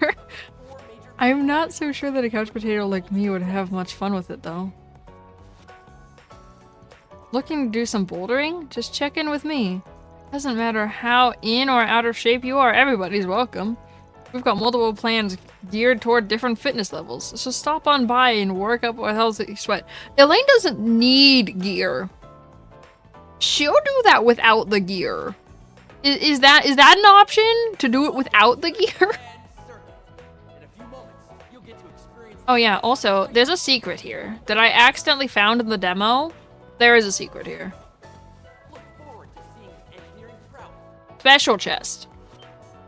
I'm not so sure that a couch potato like me would have much fun with it, though. Looking to do some bouldering? Just check in with me. Doesn't matter how in or out of shape you are, everybody's welcome. We've got multiple plans geared toward different fitness levels, so stop on by and work up a healthy sweat. Elaine doesn't need gear. She'll do that without the gear. Is that an option? To do it without the gear? Oh yeah, also, there's a secret here that I accidentally found in the demo. There is a secret here. Special chest.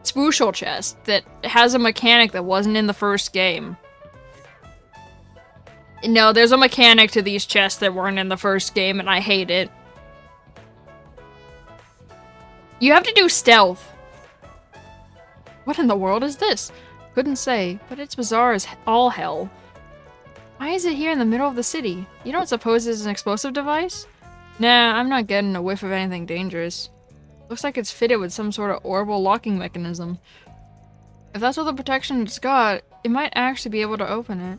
Special chest that has a mechanic that wasn't in the first game. No, there's a mechanic to these chests that weren't in the first game, and I hate it. You have to do stealth. What in the world is this? Couldn't say, but it's bizarre as all hell. Why is it here in the middle of the city? You don't suppose it's an explosive device? Nah, I'm not getting a whiff of anything dangerous. Looks like it's fitted with some sort of orbital locking mechanism. If that's what the protection it's got, it might actually be able to open it.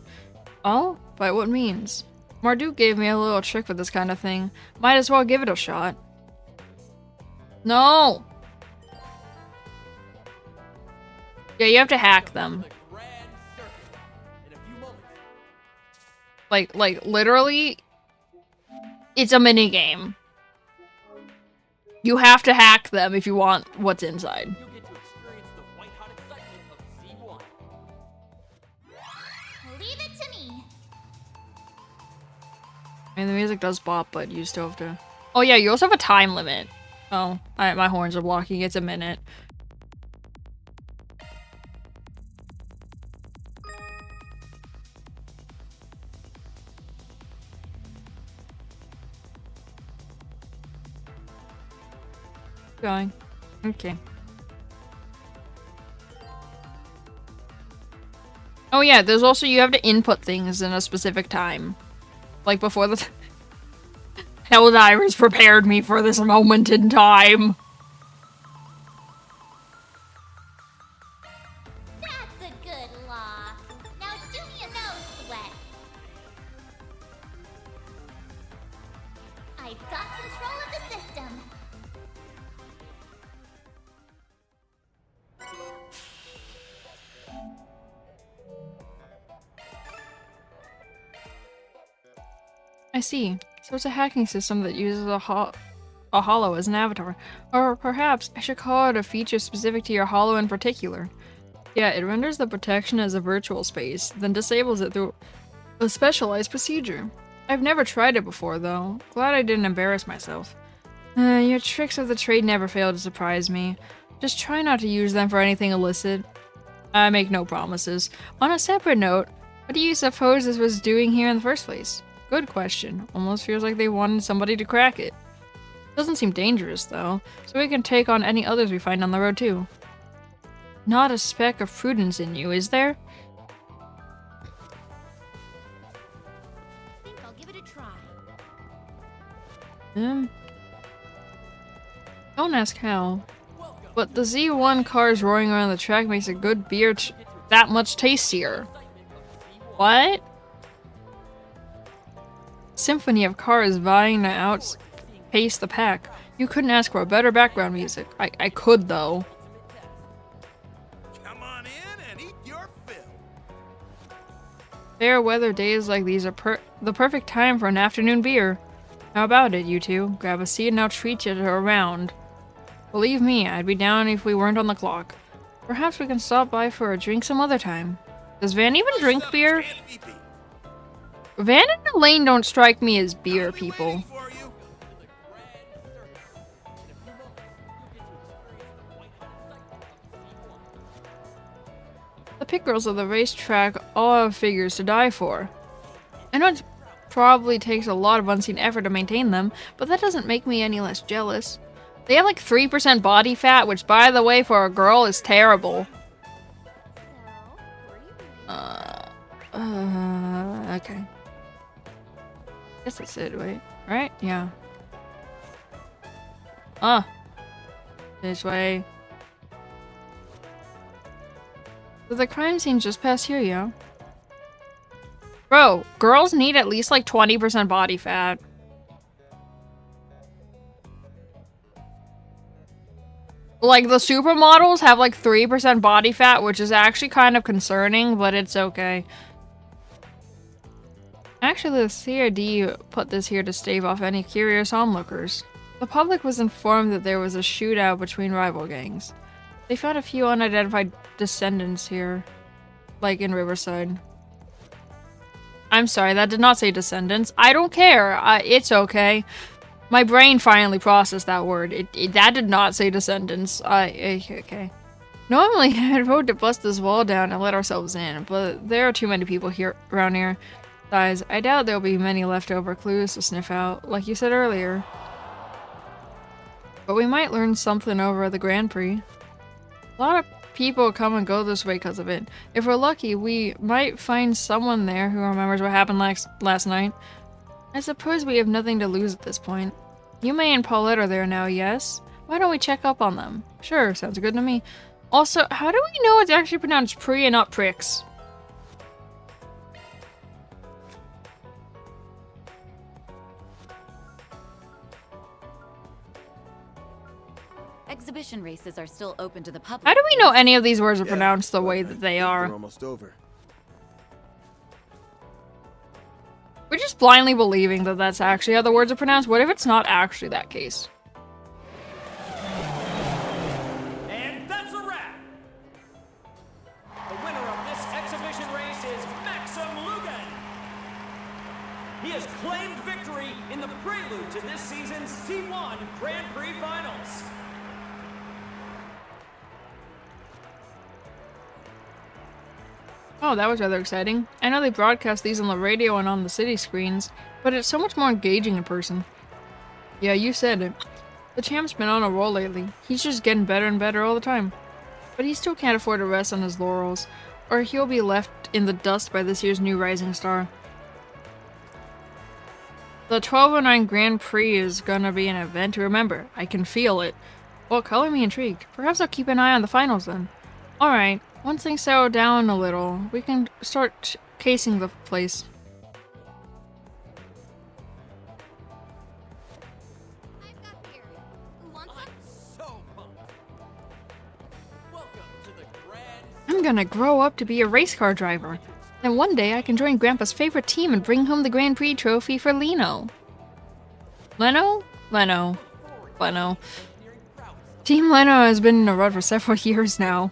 Oh? By what means? Marduk gave me a little trick with this kind of thing. Might as well give it a shot. No! Yeah, you have to hack them. Like, literally, it's a minigame. You have to hack them if you want what's inside. Leave it to me. I mean, the music does bop, but you still have to... Oh yeah, you also have a time limit. Oh, my horns are blocking. It's a minute. Going. Okay. Oh yeah, there's also, you have to input things in a specific time. Like before the... Helldivers prepared me for this moment in time. That's a good law. Now do me a nose sweat. I've got control of the system. I see. So it's a hacking system that uses a hollow as an avatar. Or perhaps I should call it a feature specific to your hollow in particular. Yeah, it renders the protection as a virtual space, then disables it through a specialized procedure. I've never tried it before, though. Glad I didn't embarrass myself. Your tricks of the trade never fail to surprise me. Just try not to use them for anything illicit. I make no promises. On a separate note, what do you suppose this was doing here in the first place? Good question. Almost feels like they wanted somebody to crack it. Doesn't seem dangerous, though, so we can take on any others we find on the road, too. Not a speck of prudence in you, is there? I think I'll give it a try. Don't ask how. But the Z1 cars roaring around the track makes a good beer that much tastier. What? Symphony of cars vying to outpace the pack. You couldn't ask for a better background music. I could, though. Come on in and eat your fill. Fair weather days like these are the perfect time for an afternoon beer. How about it, you two? Grab a seat and I'll treat you to a round. Believe me, I'd be down if we weren't on the clock. Perhaps we can stop by for a drink some other time. Does Van even drink beer? Van and Elaine don't strike me as beer people. The pit girls of the racetrack all have figures to die for. I know it probably takes a lot of unseen effort to maintain them, but that doesn't make me any less jealous. They have like 3% body fat, which by the way for a girl is terrible. Okay. Guess that's it, wait. Right? Yeah. This way. So the crime scene's just past here, yeah? Bro, girls need at least like 20% body fat. Like, the supermodels have like 3% body fat, which is actually kind of concerning, but it's okay. Actually, the CID put this here to stave off any curious onlookers. The public was informed that there was a shootout between rival gangs. They found a few unidentified descendants here, like in Riverside. I'm sorry, that did not say descendants. I don't care. It's okay. My brain finally processed that word. That did not say descendants. Okay. Normally, I'd vote to bust this wall down and let ourselves in, but there are too many people here around here. Besides, I doubt there'll be many leftover clues to sniff out, like you said earlier. But we might learn something over the Grand Prix. A lot of people come and go this way because of it. If we're lucky, we might find someone there who remembers what happened last night. I suppose we have nothing to lose at this point. Yume and Paulette are there now, yes? Why don't we check up on them? Sure, sounds good to me. Also, how do we know it's actually pronounced pre and not pricks? Exhibition races are still open to the public. How do we know any of these words are pronounced the way that they are? They're almost over. We're just blindly believing that that's actually how the words are pronounced. What if it's not actually that case? And that's a wrap! The winner of this exhibition race is Maxim Lugan! He has claimed victory in the prelude to this season's C1 Grand Prix Finals. Oh, that was rather exciting. I know they broadcast these on the radio and on the city screens, but it's so much more engaging in person. Yeah, you said it. The champ's been on a roll lately. He's just getting better and better all the time. But he still can't afford to rest on his laurels, or he'll be left in the dust by this year's new rising star. The 1209 Grand Prix is gonna be an event to remember. I can feel it. Well, color me intrigued. Perhaps I'll keep an eye on the finals then. Alright. Once things settle down a little, we can start casing the place. I'm gonna grow up to be a race car driver. Then one day I can join Grandpa's favorite team and bring home the Grand Prix trophy for Leno. Leno? Leno. Leno. Team Leno has been in a rut for several years now.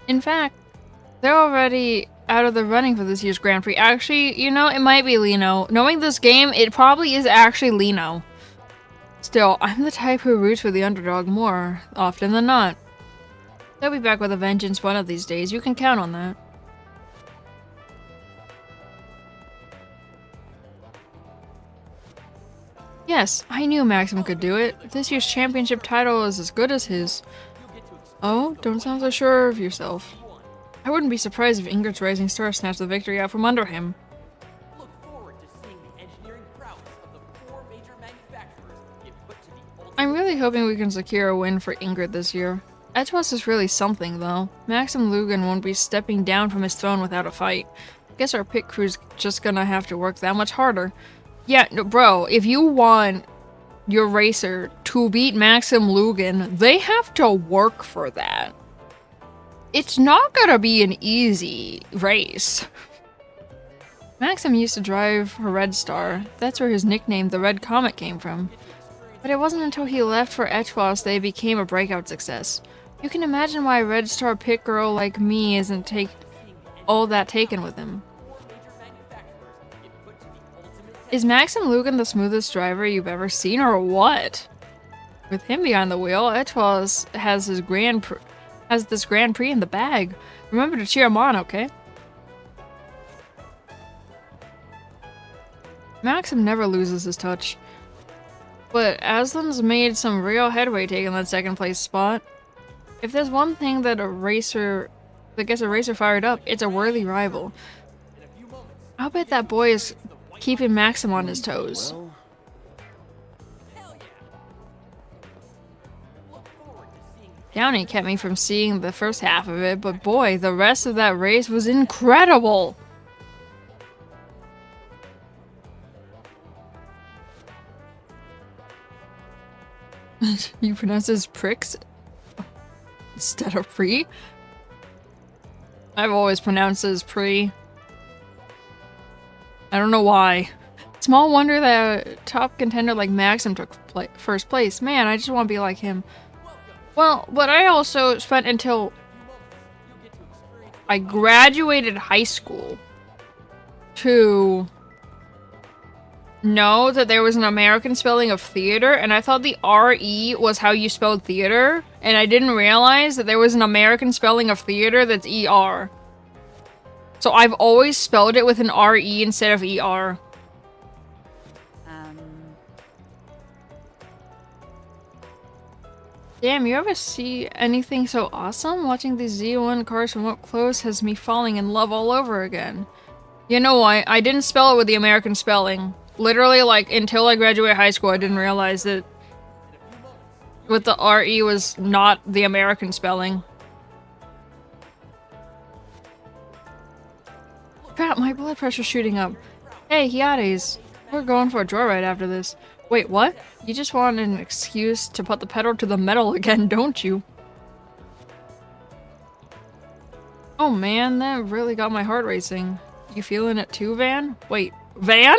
In fact, they're already out of the running for this year's Grand Prix. Actually, you know, it might be Leno. Knowing this game, it probably is actually Leno. Still, I'm the type who roots for the underdog more often than not. They'll be back with a vengeance one of these days. You can count on that. Yes, I knew Maxim could do it. This year's championship title is as good as his. Oh, don't sound so sure of yourself. I wouldn't be surprised if Ingrid's rising star snatched the victory out from under him. Look forward to seeing the engineering prowess of the 4 major manufacturers get put to the ultimate. I'm really hoping we can secure a win for Ingrid this year. Etwas is really something, though. Maxim Lugan won't be stepping down from his throne without a fight. Guess our pit crew's just gonna have to work that much harder. Yeah, no, bro, if you want your racer to beat Maxim Lugan, they have to work for that. It's not gonna be an easy race. Maxim used to drive a Red Star. That's where his nickname, the Red Comet, came from. But it wasn't until he left for Etwas they became a breakout success. You can imagine why a Red Star pit girl like me isn't all that taken with him. Is Maxim Lugan the smoothest driver you've ever seen, or what? With him behind the wheel, Etwas has this Grand Prix in the bag. Remember to cheer him on, okay? Maxim never loses his touch. But Aslan's made some real headway taking that second place spot. If there's one thing that gets a racer fired up, it's a worthy rival. I'll bet that boy is keeping Maxim on his toes. Downey kept me from seeing the first half of it, but boy, the rest of that race was incredible! You pronounce this pricks? instead of pre. I've always pronounced it as pre. I don't know why. Small wonder that a top contender like Maxim took first place. Man, I just want to be like him. Well, but I also spent until I graduated high school to know that there was an American spelling of theater, and I thought the R-E was how you spelled theater, and I didn't realize that there was an American spelling of theater that's E-R. So I've always spelled it with an R-E instead of E-R. Damn, you ever see anything so awesome? Watching these Z1 cars from up close has me falling in love all over again. You know why? I didn't spell it with the American spelling. Literally, like, until I graduated high school, I didn't realize that with the R-E was not the American spelling. Crap, my blood pressure's shooting up. Hey, Hiades. We're going for a joyride after this. Wait, what? You just want an excuse to put the pedal to the metal again, don't you? Oh man, that really got my heart racing. You feeling it too, Van? Wait, Van?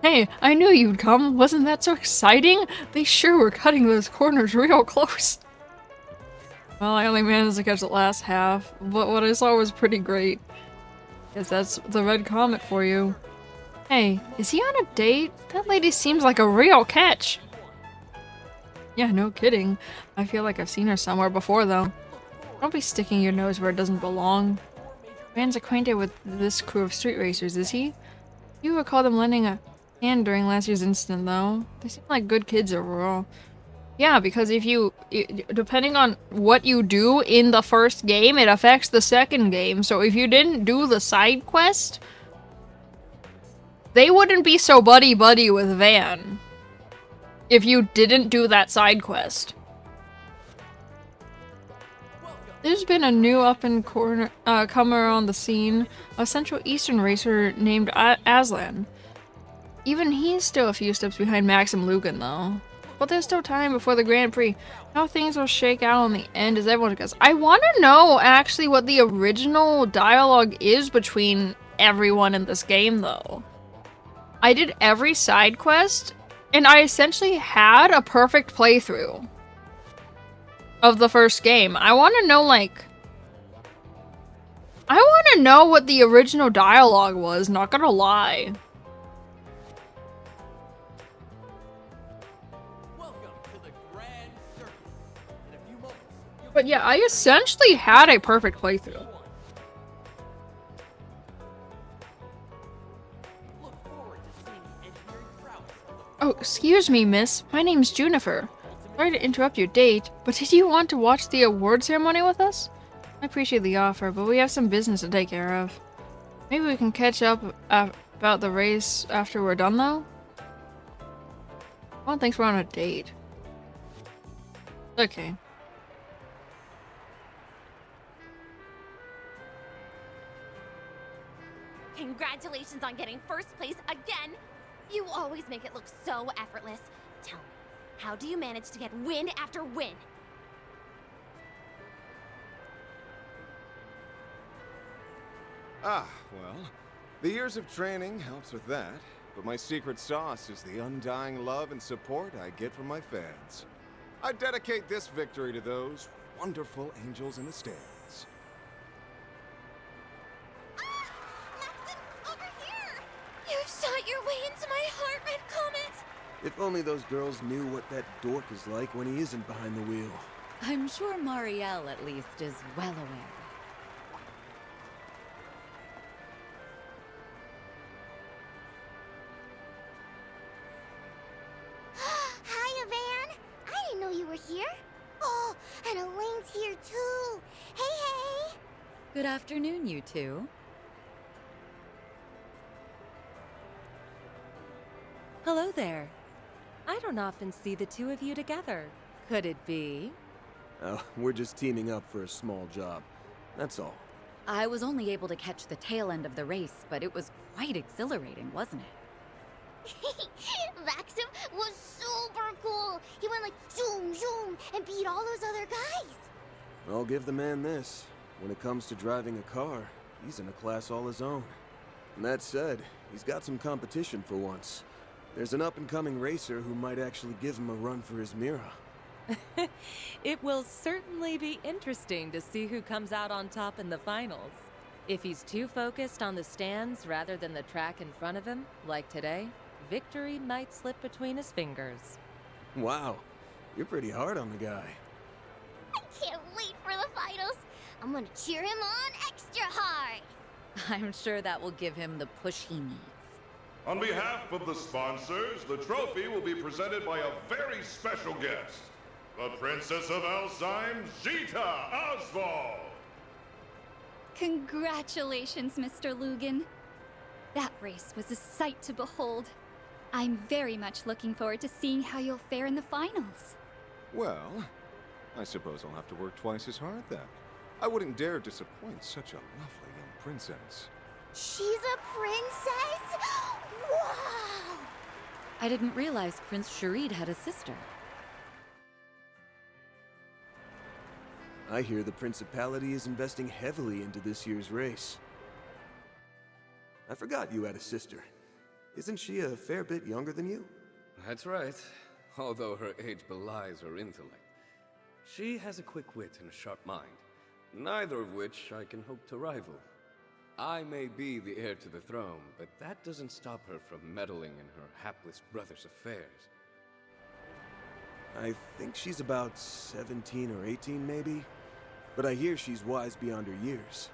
Hey, I knew you'd come. Wasn't that so exciting? They sure were cutting those corners real close. Well, I only managed to catch the last half, but what I saw was pretty great. Guess that's the red comet for you. Hey, is he on a date? That lady seems like a real catch. Yeah, no kidding. I feel like I've seen her somewhere before, though. Don't be sticking your nose where it doesn't belong. Van's acquainted with this crew of street racers, is he? You recall them lending a hand during last year's incident, though. They seem like good kids overall. Yeah, because if you... depending on what you do in the first game, it affects the second game. So if you didn't do the side quest... they wouldn't be so buddy-buddy with Van if you didn't do that side quest. There's been a new up-and-comer on the scene, a Central Eastern racer named Aslan. Even he's still a few steps behind Maxim Lugan, though. But there's still time before the Grand Prix. How things will shake out in the end as everyone goes. I want to know, actually, what the original dialogue is between everyone in this game, though. I did every side quest, and I essentially had a perfect playthrough of the first game. I want to know, like... I want to know what the original dialogue was, not gonna lie. But yeah, I essentially had a perfect playthrough. Oh, excuse me, miss. My name's Junifer. Sorry to interrupt your date, but did you want to watch the award ceremony with us? I appreciate the offer, but we have some business to take care of. Maybe we can catch up about the race after we're done, though? Well, thanks, we're on a date. Okay. Congratulations on getting first place again! You always make it look so effortless. Tell me, how do you manage to get win after win? Ah, well, the years of training helps with that, but my secret sauce is the undying love and support I get from my fans. I dedicate this victory to those wonderful angels in the stands. You've shot your way into my heart, Red Comet! If only those girls knew what that dork is like when he isn't behind the wheel. I'm sure Marielle, at least, is well aware. Hiya, Van! I didn't know you were here. Oh, and Elaine's here too. Hey, hey! Good afternoon, you two. Hello there. I don't often see the two of you together. Could it be? Oh, we're just teaming up for a small job. That's all. I was only able to catch the tail end of the race, but it was quite exhilarating, wasn't it? Maxim was super cool. He went like zoom, zoom, and beat all those other guys. I'll give the man this. When it comes to driving a car, he's in a class all his own. And that said, he's got some competition for once. There's an up-and-coming racer who might actually give him a run for his Mira. It will certainly be interesting to see who comes out on top in the finals. If he's too focused on the stands rather than the track in front of him, like today, victory might slip between his fingers. Wow, you're pretty hard on the guy. I can't wait for the finals. I'm gonna cheer him on extra hard. I'm sure that will give him the push he needs. On behalf of the sponsors, the trophy will be presented by a very special guest, the Princess of Alzheim, Zita Oswald. Congratulations, Mr. Lugan. That race was a sight to behold. I'm very much looking forward to seeing how you'll fare in the finals. Well, I suppose I'll have to work twice as hard then. I wouldn't dare disappoint such a lovely young princess. She's a princess? Wow! I didn't realize Prince Sharid had a sister. I hear the Principality is investing heavily into this year's race. I forgot you had a sister. Isn't she a fair bit younger than you? That's right, although her age belies her intellect. She has a quick wit and a sharp mind, neither of which I can hope to rival. I may be the heir to the throne, but that doesn't stop her from meddling in her hapless brother's affairs. I think she's about 17 or 18 maybe, but I hear she's wise beyond her years.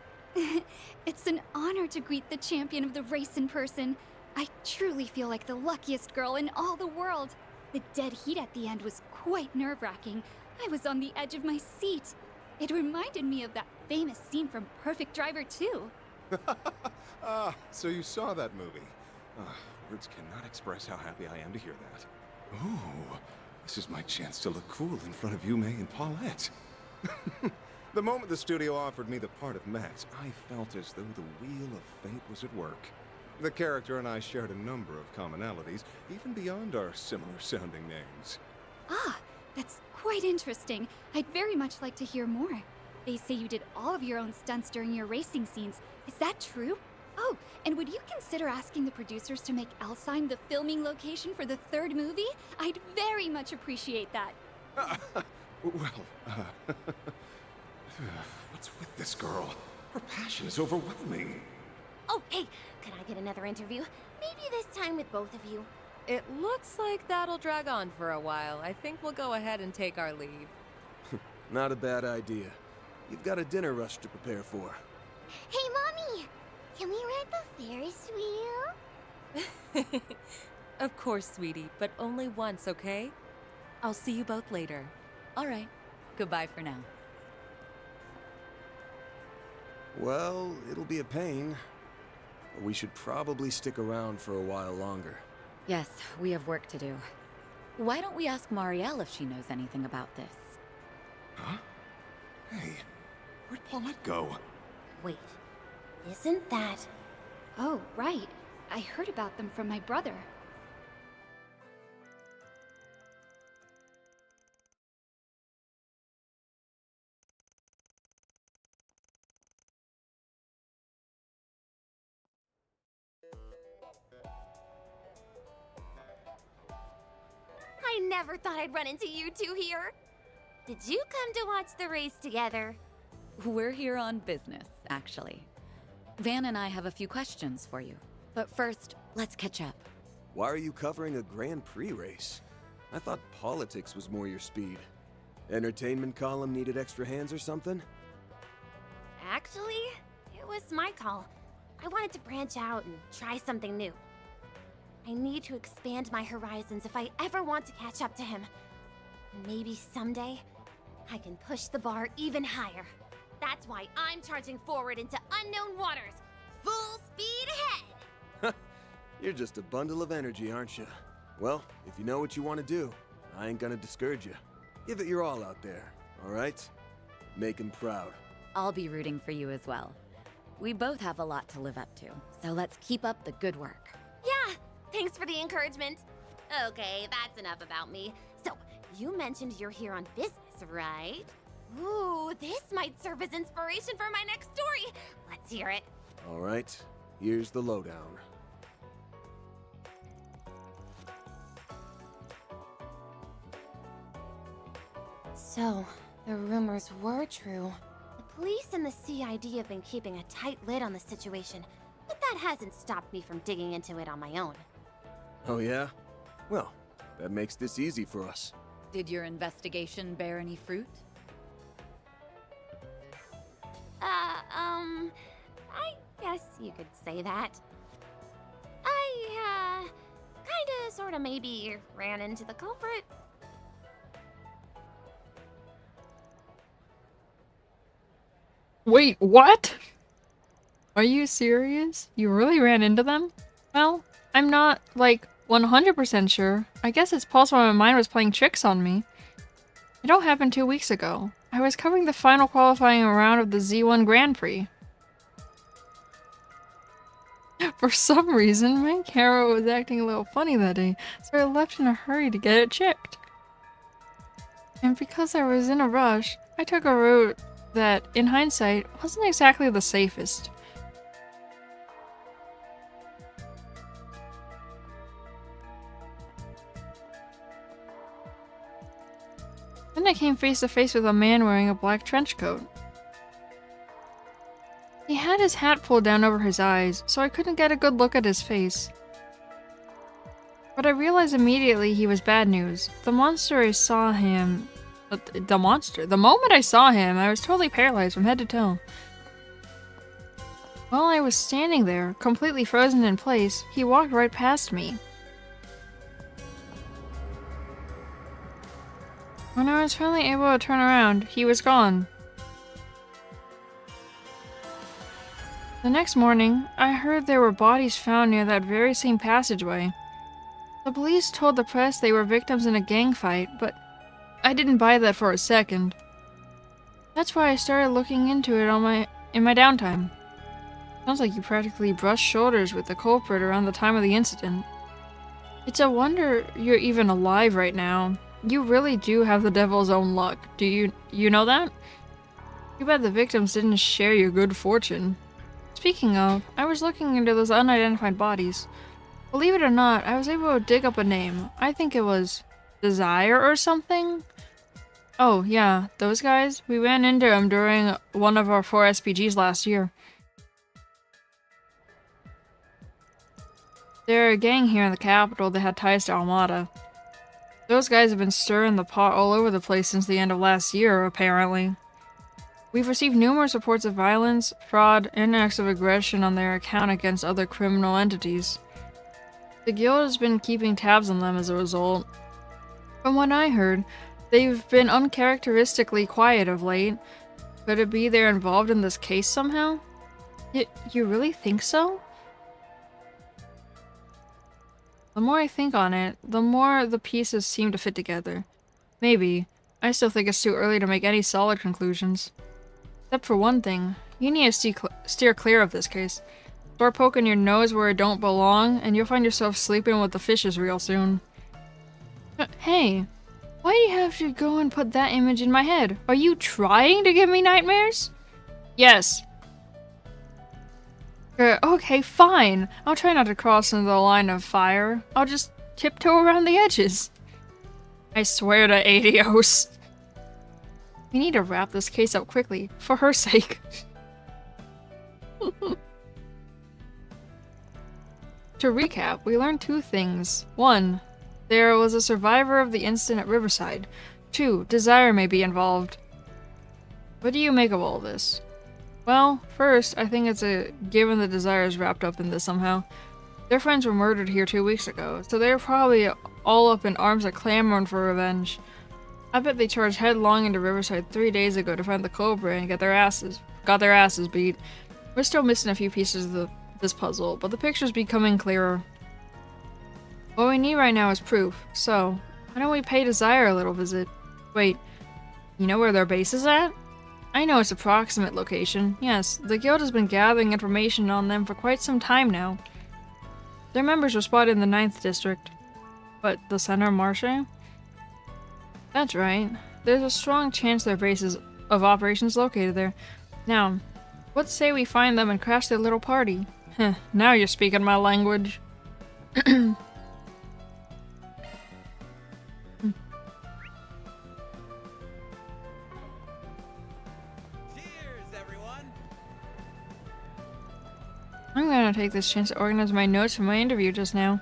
It's an honor to greet the champion of the race in person. I truly feel like the luckiest girl in all the world. The dead heat at the end was quite nerve-wracking. I was on the edge of my seat. It reminded me of that famous scene from Perfect Driver 2. So you saw that movie. Words cannot express how happy I am to hear that. Ooh, this is my chance to look cool in front of Yume and Paulette. The moment the studio offered me the part of Max, I felt as though the wheel of fate was at work. The character and I shared a number of commonalities, even beyond our similar-sounding names. Ah, that's quite interesting. I'd very much like to hear more. They say you did all of your own stunts during your racing scenes. Is that true? Oh, and would you consider asking the producers to make Alzheim the filming location for the third movie? I'd very much appreciate that. What's with this girl? Her passion is overwhelming. Oh, hey, can I get another interview? Maybe this time with both of you. It looks like that'll drag on for a while. I think we'll go ahead and take our leave. Not a bad idea. You've got a dinner rush to prepare for. Hey, Mommy! Can we ride the Ferris wheel? Of course, sweetie, but only once, okay? I'll see you both later. All right. Goodbye for now. Well, it'll be a pain. But we should probably stick around for a while longer. Yes, we have work to do. Why don't we ask Marielle if she knows anything about this? Huh? Hey, where'd Paulette go? Wait, isn't that... Oh, right. I heard about them from my brother. I never thought I'd run into you two here. Did you come to watch the race together? We're here on business, actually. Van and I have a few questions for you. But first, let's catch up. Why are you covering a Grand Prix race? I thought politics was more your speed. Entertainment column needed extra hands or something? Actually, it was my call. I wanted to branch out and try something new. I need to expand my horizons if I ever want to catch up to him. Maybe someday, I can push the bar even higher. That's why I'm charging forward into unknown waters. Full speed ahead! You're just a bundle of energy, aren't you? Well, if you know what you want to do, I ain't gonna discourage you. Give it your all out there, all right? Make him proud. I'll be rooting for you as well. We both have a lot to live up to, so let's keep up the good work. Yeah, thanks for the encouragement. Okay, that's enough about me. So, you mentioned you're here on business, right? Ooh, this might serve as inspiration for my next story. Let's hear it. All right, here's the lowdown. So, the rumors were true. The police and the CID have been keeping a tight lid on the situation, but that hasn't stopped me from digging into it on my own. Oh yeah? Well, that makes this easy for us. Did your investigation bear any fruit? I guess you could say that. I, kinda, sorta, maybe ran into the culprit. Wait, what? Are you serious? You really ran into them? Well, I'm not, like, 100% sure. I guess it's possible my mind was playing tricks on me. It all happened 2 weeks ago. I was covering the final qualifying round of the Z1 Grand Prix. For some reason, my camera was acting a little funny that day, so I left in a hurry to get it checked. And because I was in a rush, I took a route that, in hindsight, wasn't exactly the safest. Then I came face to face with a man wearing a black trench coat. He had his hat pulled down over his eyes, so I couldn't get a good look at his face. But I realized immediately he was bad news. The moment I saw him, I was totally paralyzed from head to toe. While I was standing there, completely frozen in place, he walked right past me. When I was finally able to turn around, he was gone. The next morning, I heard there were bodies found near that very same passageway. The police told the press they were victims in a gang fight, but I didn't buy that for a second. That's why I started looking into it in my downtime. Sounds like you practically brushed shoulders with the culprit around the time of the incident. It's a wonder you're even alive right now. You really do have the devil's own luck. Do you know that? Too bad the victims didn't share your good fortune. Speaking of, I was looking into those unidentified bodies. Believe it or not, I was able to dig up a name. I think it was Desire or something? Oh, yeah, those guys. We ran into them during one of our 4 SPGs last year. They're a gang here in the capital that had ties to Almada. Those guys have been stirring the pot all over the place since the end of last year, apparently. We've received numerous reports of violence, fraud, and acts of aggression on their account against other criminal entities. The guild has been keeping tabs on them as a result. From what I heard, they've been uncharacteristically quiet of late. Could it be they're involved in this case somehow? You really think so? The more I think on it, the more the pieces seem to fit together. Maybe. I still think it's too early to make any solid conclusions. Except for one thing, you need to steer clear of this case. Start poking your nose where it don't belong, and you'll find yourself sleeping with the fishes real soon. Hey, why do you have to go and put that image in my head? Are you trying to give me nightmares? Yes. Okay, fine. I'll try not to cross into the line of fire. I'll just tiptoe around the edges. I swear to Adios. We need to wrap this case up quickly, for her sake. To recap, we learned 2 things. 1, there was a survivor of the incident at Riverside. 2, Desire may be involved. What do you make of all this? Well, first, I think it's a given that Desire is wrapped up in this somehow. Their friends were murdered here 2 weeks ago, so they're probably all up in arms clamoring for revenge. I bet they charged headlong into Riverside 3 days ago to find the Cobra and got their asses beat. We're still missing a few pieces of this puzzle, but the picture's becoming clearer. What we need right now is proof, so why don't we pay Desire a little visit? Wait, you know where their base is at? I know its approximate location. Yes, the guild has been gathering information on them for quite some time now. Their members were spotted in the 9th district. But the center of Marche? That's right. There's a strong chance their base is of operations located there. Now, what say we find them and crash their little party? Heh, now you're speaking my language. I'm gonna take this chance to organize my notes from my interview just now.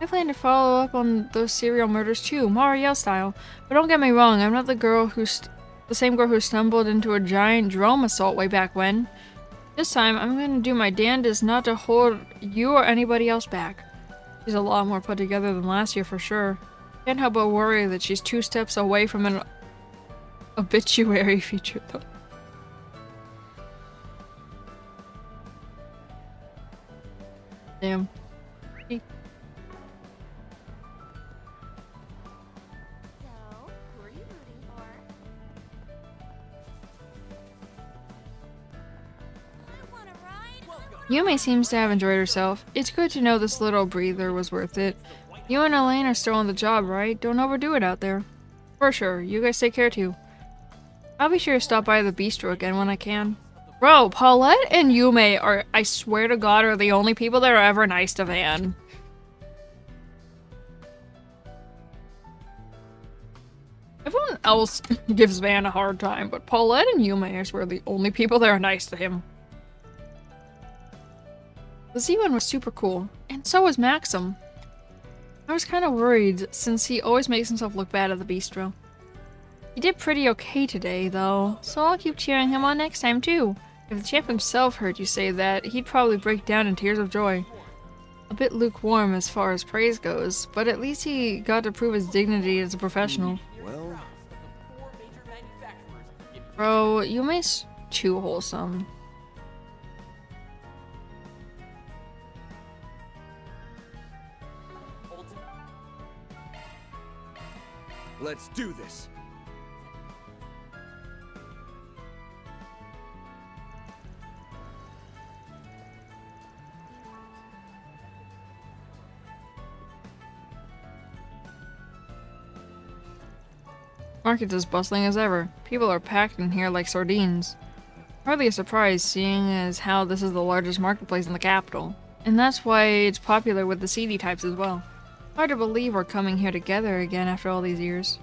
I plan to follow up on those serial murders too, Marielle style. But don't get me wrong, I'm not the same girl who stumbled into a giant drone assault way back when. This time, I'm gonna do my damnedest not to hold you or anybody else back. She's a lot more put together than last year for sure. Can't help but worry that she's 2 steps away from an obituary feature though. Damn. Yume seems to have enjoyed herself. It's good to know this little breather was worth it. You and Elaine are still on the job, right? Don't overdo it out there. For sure. You guys take care too. I'll be sure to stop by the bistro again when I can. Bro, Paulette and Yume are, I swear to God, are the only people that are ever nice to Van. Everyone else gives Van a hard time, but Paulette and Yume, I swear, are the only people that are nice to him. The Z1 was super cool, and so was Maxim. I was kind of worried, since he always makes himself look bad at the bistro. He did pretty okay today, though, so I'll keep cheering him on next time, too. If the champ himself heard you say that, he'd probably break down in tears of joy. A bit lukewarm as far as praise goes, but at least he got to prove his dignity as a professional. Well... Bro, Yume's too wholesome. Let's do this. Market is bustling as ever. People are packed in here like sardines. Hardly a surprise, seeing as how this is the largest marketplace in the capital. And that's why it's popular with the seedy types as well. Hard to believe we're coming here together again after all these years.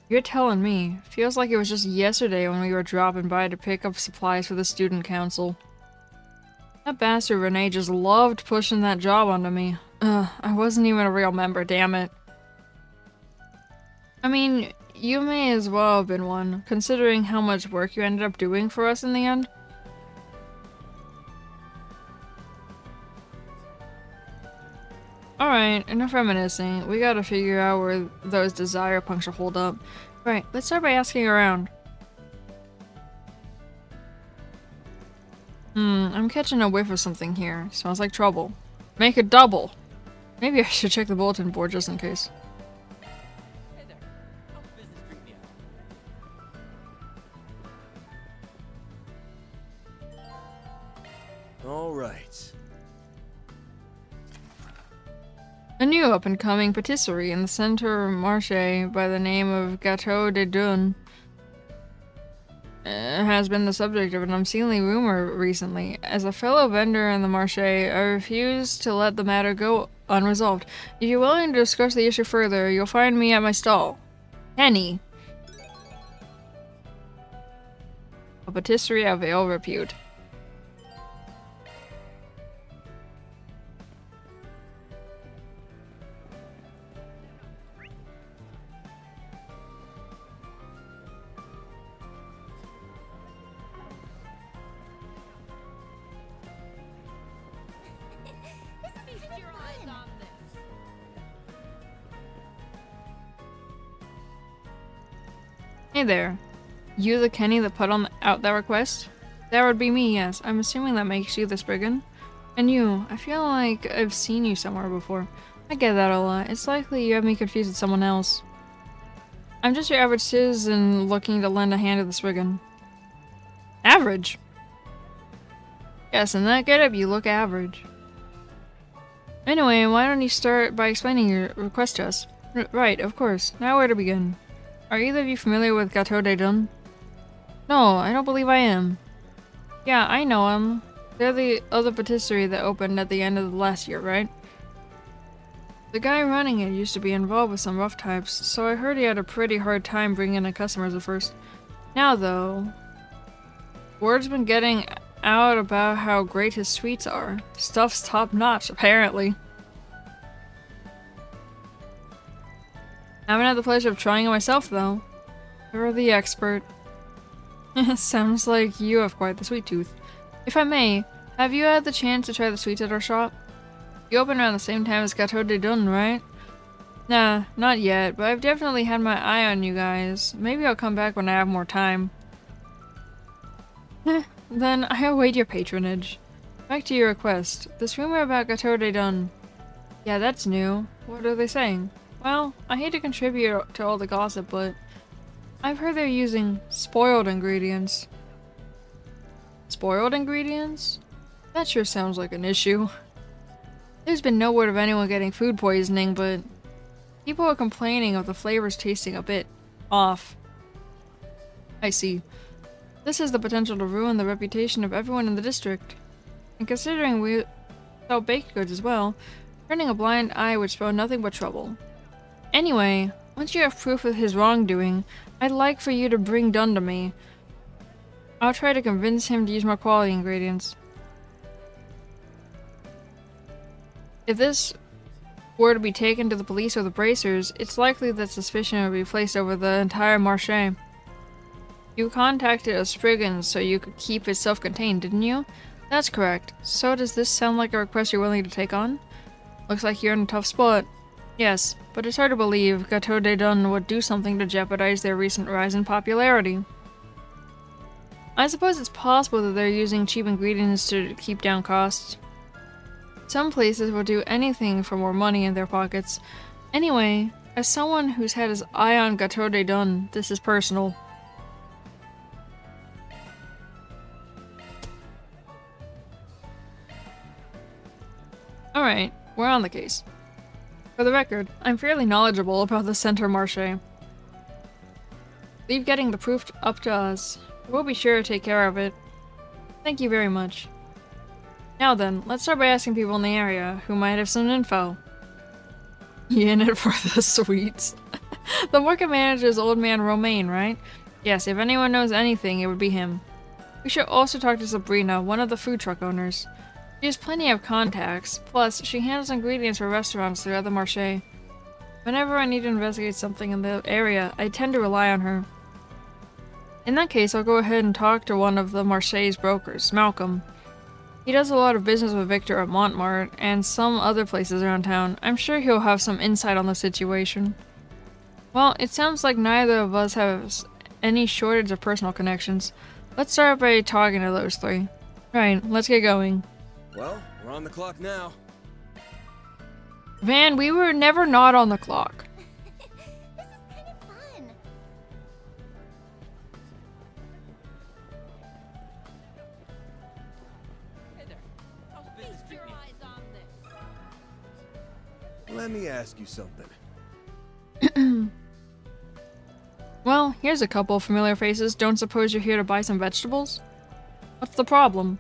You're telling me. Feels like it was just yesterday when we were dropping by to pick up supplies for the student council. That bastard Renee just loved pushing that job onto me. I wasn't even a real member, damn it. I mean, you may as well have been one, considering how much work you ended up doing for us in the end. Alright, enough reminiscing. We gotta figure out where those desire puncture hold up. Right, let's start by asking around. I'm catching a whiff of something here. Smells like trouble. Make it double! Maybe I should check the bulletin board just in case. All right. A new up-and-coming patisserie in the Centre Marché by the name of Gâteau de Dune has been the subject of an unseemly rumor recently. As a fellow vendor in the Marché, I refuse to let the matter go unresolved. If you're willing to discuss the issue further, you'll find me at my stall. Henny. A patisserie of ill repute. Hey there. You the Kenny that put out that request? That would be me, yes. I'm assuming that makes you the Spriggan. And you, I feel like I've seen you somewhere before. I get that a lot. It's likely you have me confused with someone else. I'm just your average citizen looking to lend a hand to the Spriggan. Average? Yes, in that getup you look average. Anyway, why don't you start by explaining your request to us? Right, of course. Now where to begin? Are either of you familiar with Gâteau des Dunes? No, I don't believe I am. Yeah, I know them. They're the other patisserie that opened at the end of the last year, right? The guy running it used to be involved with some rough types, so I heard he had a pretty hard time bringing in customers at first. Now though, word's been getting out about how great his sweets are. Stuff's top notch, apparently. Haven't had the pleasure of trying it myself though. You're the expert. Sounds like you have quite the sweet tooth. If I may, have you had the chance to try the sweets at our shop? You opened around the same time as Gâteau des Dunes, right? Nah, not yet, but I've definitely had my eye on you guys. Maybe I'll come back when I have more time. Then I await your patronage. Back to your request. This rumor about Gâteau des Dunes. Yeah, that's new. What are they saying? Well, I hate to contribute to all the gossip, but I've heard they're using spoiled ingredients. Spoiled ingredients? That sure sounds like an issue. There's been no word of anyone getting food poisoning, but people are complaining of the flavors tasting a bit off. I see. This has the potential to ruin the reputation of everyone in the district. And considering we sell baked goods as well, turning a blind eye would spell nothing but trouble. Anyway, once you have proof of his wrongdoing, I'd like for you to bring Dunn to me. I'll try to convince him to use more quality ingredients. If this were to be taken to the police or the bracers, it's likely that suspicion would be placed over the entire marché. You contacted a Spriggans so you could keep it self-contained, didn't you? That's correct. So does this sound like a request you're willing to take on? Looks like you're in a tough spot. Yes, but it's hard to believe Gâteau des Dunes would do something to jeopardize their recent rise in popularity. I suppose it's possible that they're using cheap ingredients to keep down costs. Some places will do anything for more money in their pockets. Anyway, as someone who's had his eye on Gâteau des Dunes, this is personal. Alright, we're on the case. For the record, I'm fairly knowledgeable about the Center Marché. Leave getting the proof up to us. We'll be sure to take care of it. Thank you very much. Now then, let's start by asking people in the area who might have some info. You in it for the sweets? The market manager is old man Romaine, right? Yes, if anyone knows anything, it would be him. We should also talk to Sabrina, one of the food truck owners. She has plenty of contacts, plus she handles ingredients for restaurants throughout the marché. Whenever I need to investigate something in the area, I tend to rely on her. In that case, I'll go ahead and talk to one of the marché's brokers, Malcolm. He does a lot of business with Victor at Montmartre and some other places around town. I'm sure he'll have some insight on the situation. Well, it sounds like neither of us has any shortage of personal connections. Let's start by talking to those three. Right, let's get going. Well, we're on the clock now. Van, we were never not on the clock. Let me ask you something. Well, here's a couple of familiar faces. Don't suppose you're here to buy some vegetables? What's the problem?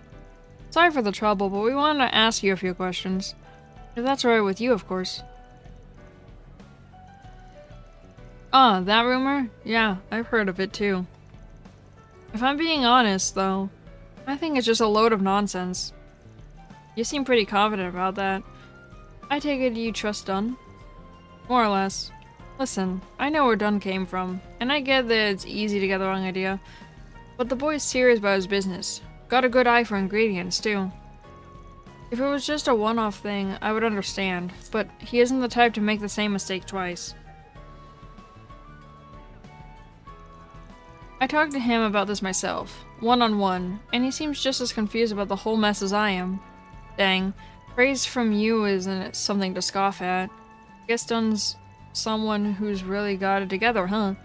Sorry for the trouble, but we wanted to ask you a few questions. If that's alright with you, of course. Ah, that rumor? Yeah, I've heard of it too. If I'm being honest, though, I think it's just a load of nonsense. You seem pretty confident about that. I take it you trust Dunn? More or less. Listen, I know where Dunn came from, and I get that it's easy to get the wrong idea, but the boy's serious about his business. Got a good eye for ingredients, too. If it was just a one-off thing, I would understand, but he isn't the type to make the same mistake twice. I talked to him about this myself, one-on-one, and he seems just as confused about the whole mess as I am. Dang, praise from you isn't something to scoff at. Guess Dunn's someone who's really got it together, huh?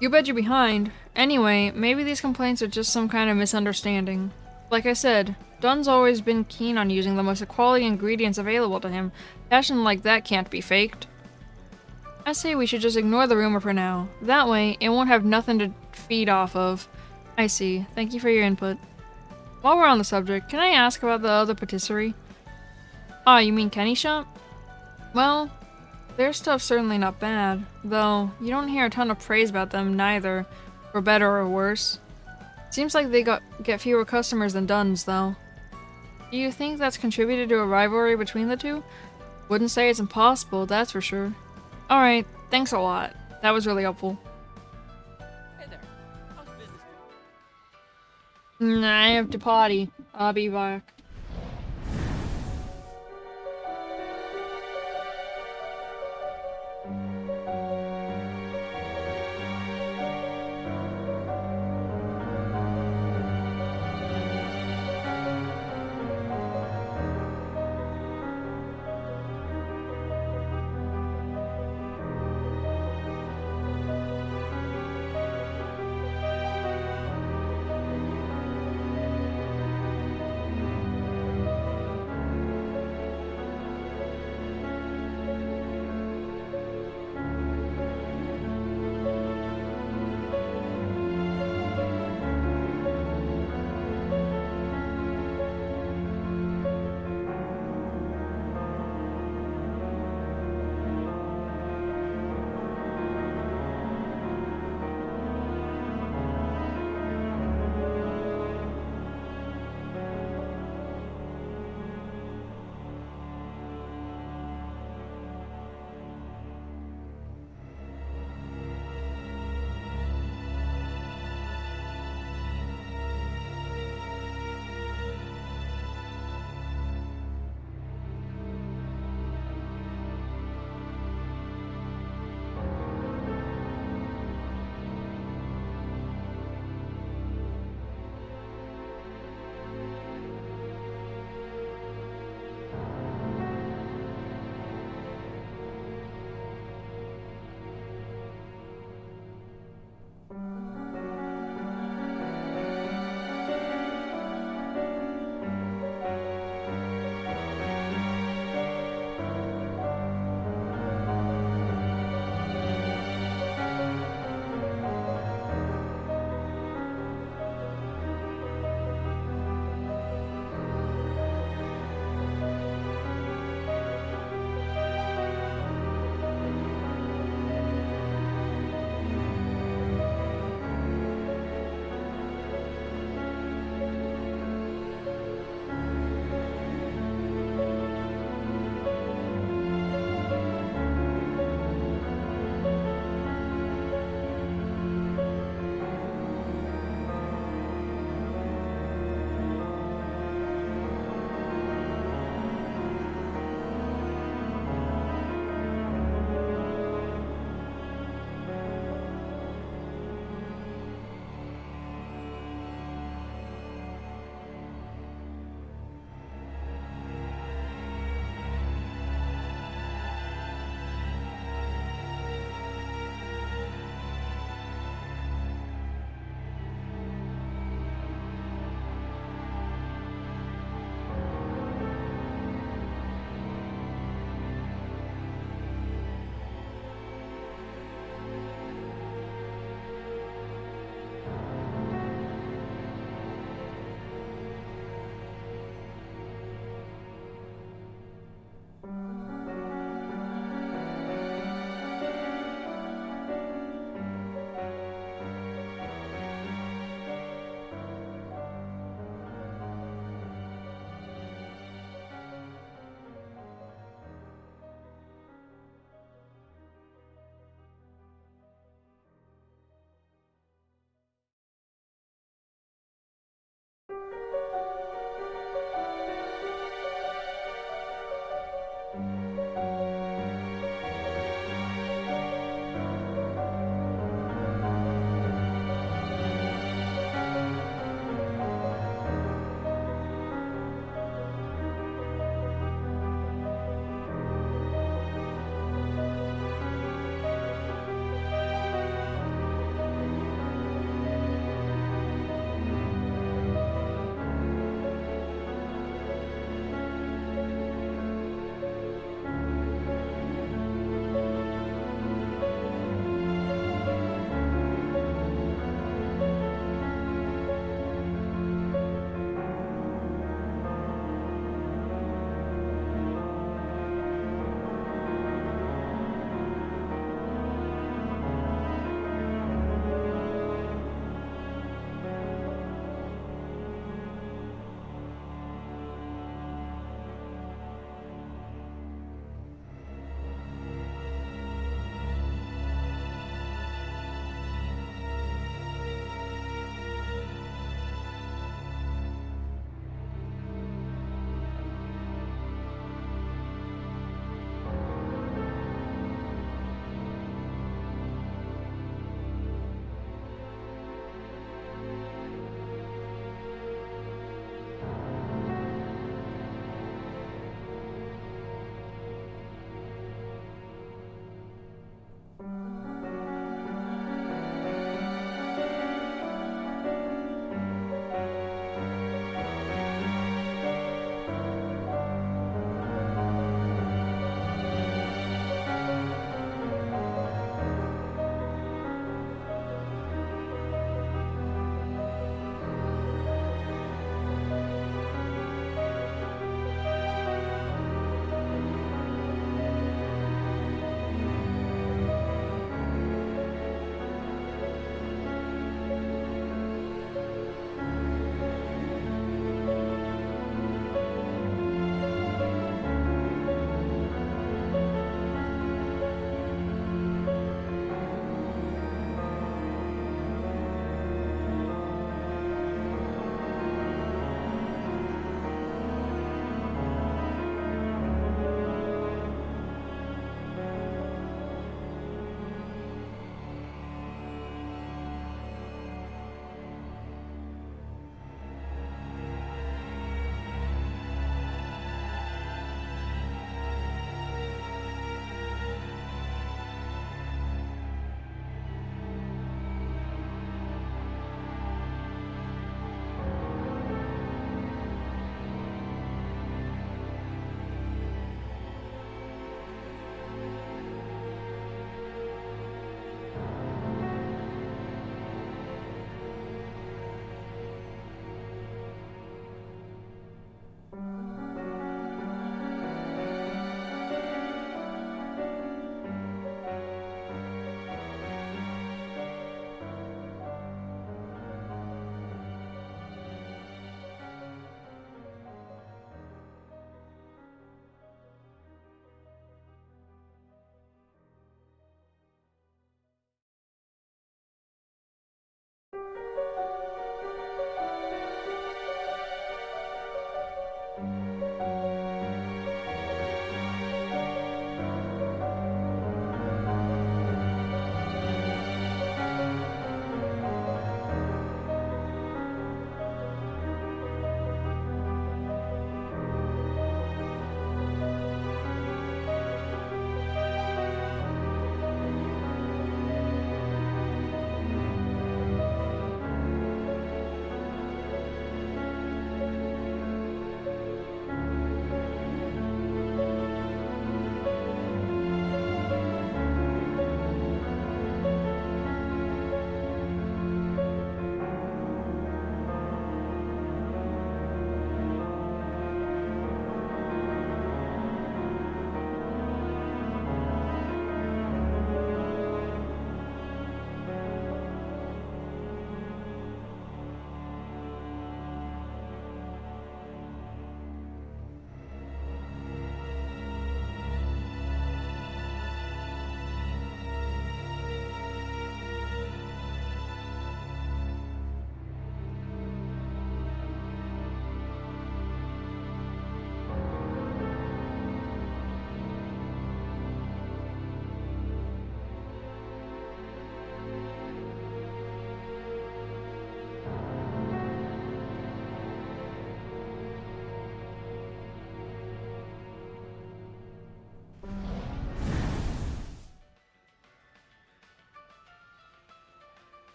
You bet you're behind. Anyway, maybe these complaints are just some kind of misunderstanding. Like I said, Dunn's always been keen on using the most quality ingredients available to him. Passion like that can't be faked. I say we should just ignore the rumor for now. That way, it won't have nothing to feed off of. I see. Thank you for your input. While we're on the subject, can I ask about the other patisserie? Ah, you mean Kenny's shop? Well, their stuff's certainly not bad, though you don't hear a ton of praise about them neither, for better or worse. Seems like they get fewer customers than Dunn's, though. Do you think that's contributed to a rivalry between the two? Wouldn't say it's impossible, that's for sure. Alright, thanks a lot. That was really helpful. Hey there. How's business I have to potty. I'll be back.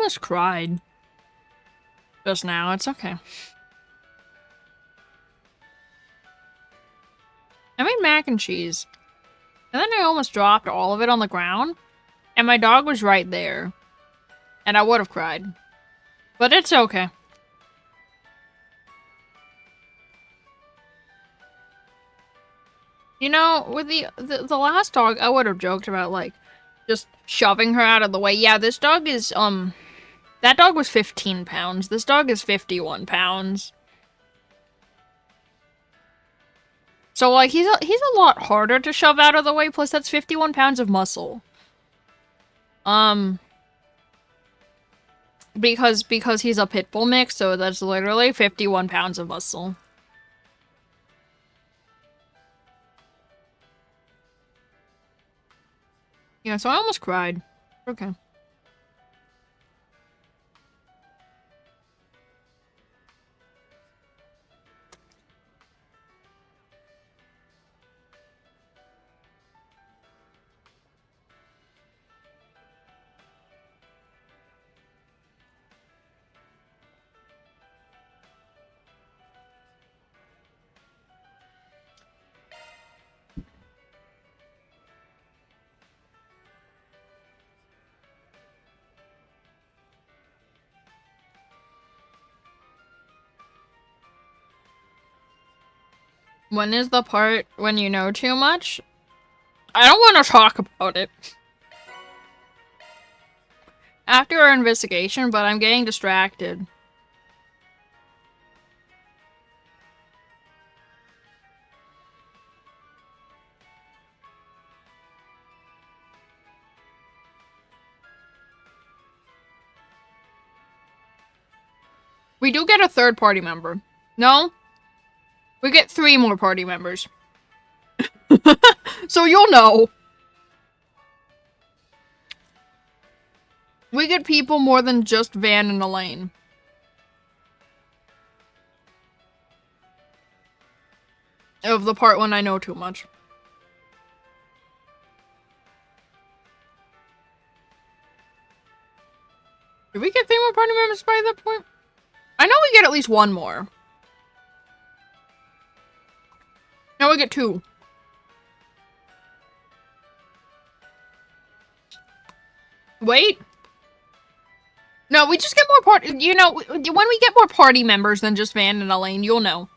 almost cried. Just now, it's okay. I made mac and cheese. And then I almost dropped all of it on the ground. And my dog was right there. And I would have cried. But it's okay. You know, with the last dog, I would have joked about, like, just shoving her out of the way. Yeah, this dog is, that dog was 15 pounds. This dog is 51 pounds. So, like, he's a lot harder to shove out of the way, plus that's 51 pounds of muscle. Because he's a pit bull mix, so that's literally 51 pounds of muscle. Yeah, so I almost cried. Okay. When is the part when you know too much? I don't want to talk about it. After our investigation, but I'm getting distracted. We do get a third party member. No? We get 3 more party members. So you'll know. We get people more than just Van and Elaine. Of the part when I know too much. Did we get 3 more party members by that point? I know we get at least 1 more. Now we get 2. Wait. No, we just get more party. You know, when we get more party members than just Van and Elaine, you'll know.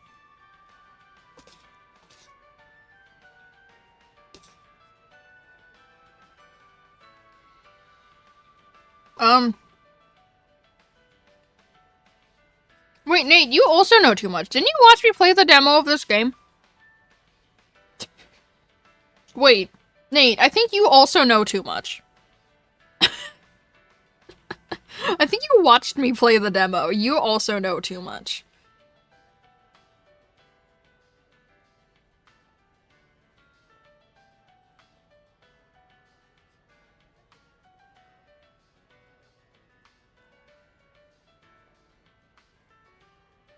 Wait, Nate, you also know too much. Didn't you watch me play the demo of this game? Wait, Nate, I think you also know too much. I think you watched me play the demo. You also know too much.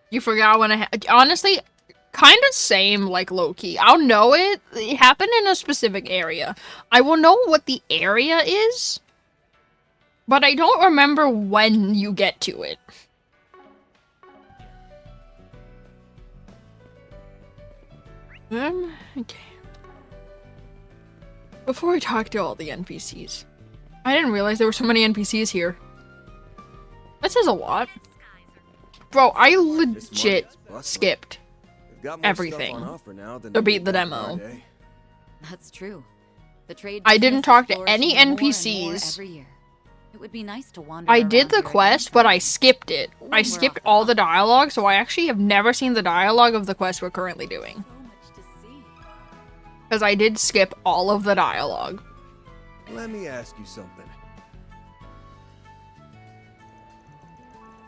You forgot when honestly, kind of same like Loki. I'll know it. It happened in a specific area. I will know what the area is, but I don't remember when you get to it. Okay. Before I talk to all the NPCs. I didn't realize there were so many NPCs here. That says a lot. Bro, I legit skipped everything to beat the demo. That's true. The trade I didn't talk to any NPCs. Every year. It would be nice to wander I did the around quest, but I skipped it. I skipped all the dialogue, so I actually have never seen the dialogue of the quest we're currently doing. Because I did skip all of the dialogue. Let me ask you something.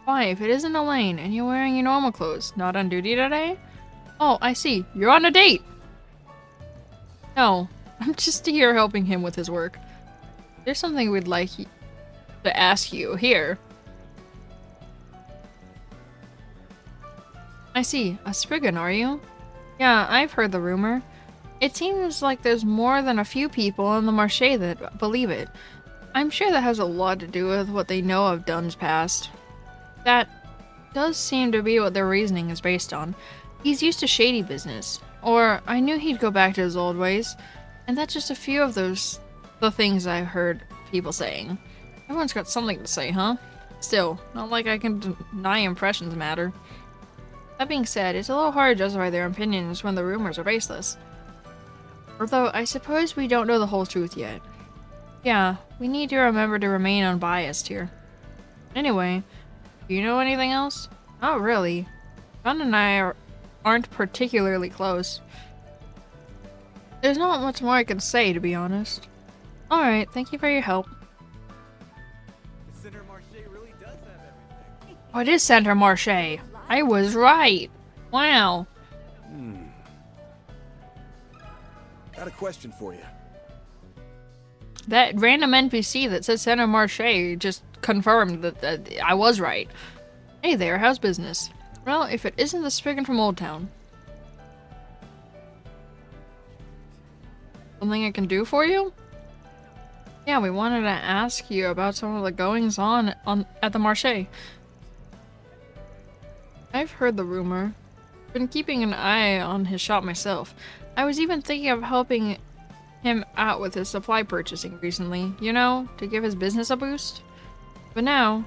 Why, if it isn't Elaine and you're wearing your normal clothes, not on duty today? Oh, I see. You're on a date. No, I'm just here helping him with his work. There's something we'd like to ask you here. I see. A Spriggan, are you? Yeah, I've heard the rumor. It seems like there's more than a few people in the Marché that believe it. I'm sure that has a lot to do with what they know of Dunn's past. That does seem to be what their reasoning is based on. He's used to shady business. Or, I knew he'd go back to his old ways. And that's just a few of the things I've heard people saying. Everyone's got something to say, huh? Still, not like I can deny impressions matter. That being said, it's a little hard to justify their opinions when the rumors are baseless. Although, I suppose we don't know the whole truth yet. Yeah, we need to remember to remain unbiased here. Anyway, do you know anything else? Not really. John and I aren't particularly close. There's not much more I can say, to be honest. Alright, thank you for your help. Oh, it is Center Marche. I was right. Wow. Got a question for you. That random NPC that says Center Marche just confirmed that I was right. Hey there, how's business? Well, if it isn't the Spriggan from Old Town. Something I can do for you? Yeah, we wanted to ask you about some of the goings-on at the Marché. I've heard the rumor. Been keeping an eye on his shop myself. I was even thinking of helping him out with his supply purchasing recently, you know, to give his business a boost. But now,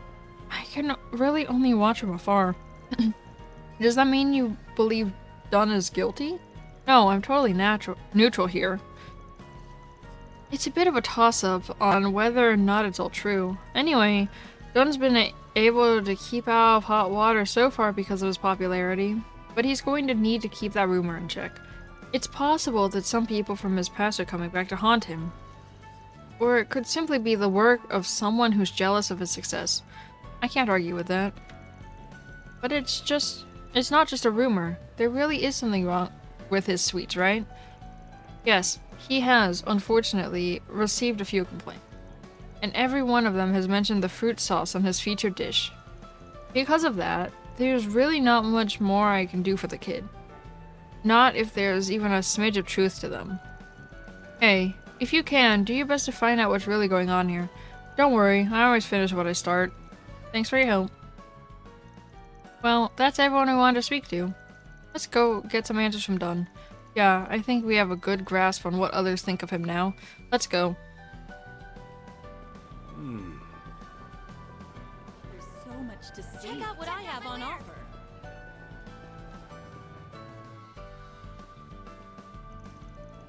I can really only watch from afar. Does that mean you believe Dunn is guilty? No, I'm totally neutral here. It's a bit of a toss-up on whether or not it's all true. Anyway, Dunn's been able to keep out of hot water so far because of his popularity, but he's going to need to keep that rumor in check. It's possible that some people from his past are coming back to haunt him. Or it could simply be the work of someone who's jealous of his success. I can't argue with that. But it's not just a rumor. There really is something wrong with his sweets, right? Yes, he has, unfortunately, received a few complaints. And every one of them has mentioned the fruit sauce on his featured dish. Because of that, there's really not much more I can do for the kid. Not if there's even a smidge of truth to them. Hey, if you can, do your best to find out what's really going on here. Don't worry, I always finish what I start. Thanks for your help. Well, that's everyone I wanted to speak to. Let's go get some answers from Dunn. Yeah, I think we have a good grasp on what others think of him now. Let's go. There's so much to see. Check out what I have on offer.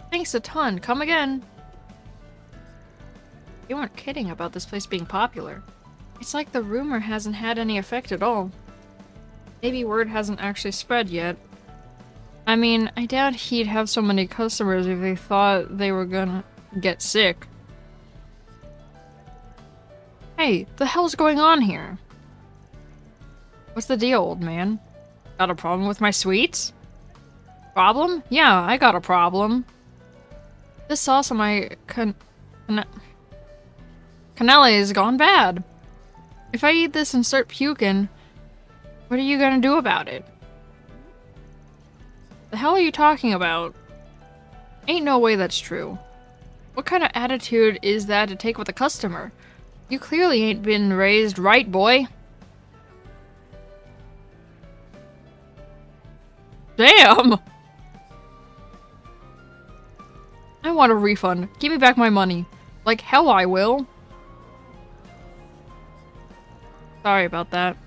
Thanks a ton. Come again. You weren't kidding about this place being popular. It's like the rumor hasn't had any effect at all. Maybe word hasn't actually spread yet. I mean, I doubt he'd have so many customers if they thought they were gonna get sick. Hey, the hell's going on here? What's the deal, old man? Got a problem with my sweets? Problem? Yeah, I got a problem. This sauce on my cannoli has gone bad. If I eat this and start puking, what are you gonna do about it? The hell are you talking about? Ain't no way that's true. What kind of attitude is that to take with a customer? You clearly ain't been raised right, boy. Damn! I want a refund. Give me back my money. Like hell I will. Sorry about that.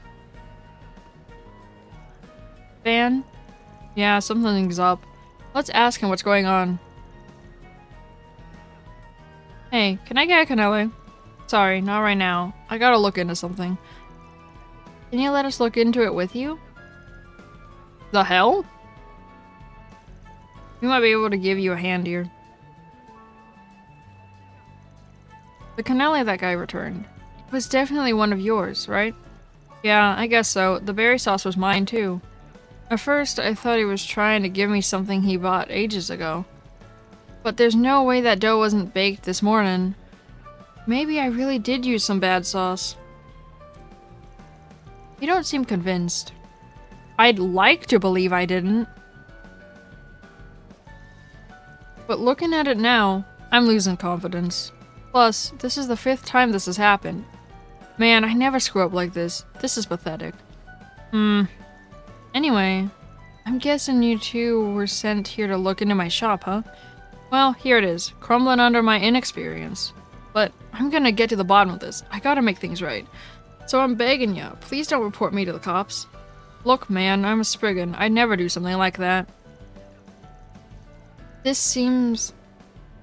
Van? Yeah, something's up. Let's ask him what's going on. Hey, can I get a cannoli? Sorry, not right now. I gotta look into something. Can you let us look into it with you? The hell? We might be able to give you a hand here. The cannoli that guy returned. It was definitely one of yours, right? Yeah, I guess so. The berry sauce was mine too. At first, I thought he was trying to give me something he bought ages ago. But there's no way that dough wasn't baked this morning. Maybe I really did use some bad sauce. You don't seem convinced. I'd like to believe I didn't. But looking at it now, I'm losing confidence. Plus, this is the 5th time this has happened. Man, I never screw up like this. This is pathetic. Anyway, I'm guessing you two were sent here to look into my shop, huh? Well, here it is, crumbling under my inexperience. But I'm gonna get to the bottom of this. I gotta make things right. So I'm begging ya, please don't report me to the cops. Look, man, I'm a Spriggan. I'd never do something like that. This seems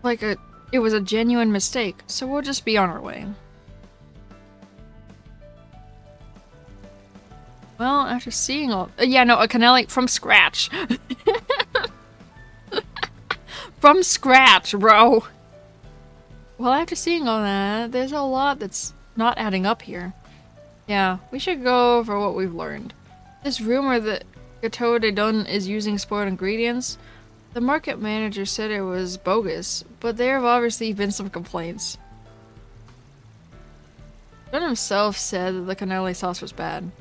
like it was a genuine mistake, so we'll just be on our way. Well, after seeing all- yeah, no, a Canelli from scratch. From scratch, bro. Well, after seeing all that, there's a lot that's not adding up here. Yeah, we should go over what we've learned. This rumor that Gateau de Dun is using spoiled ingredients, the market manager said it was bogus, but there have obviously been some complaints. Dun himself said that the cannoli sauce was bad.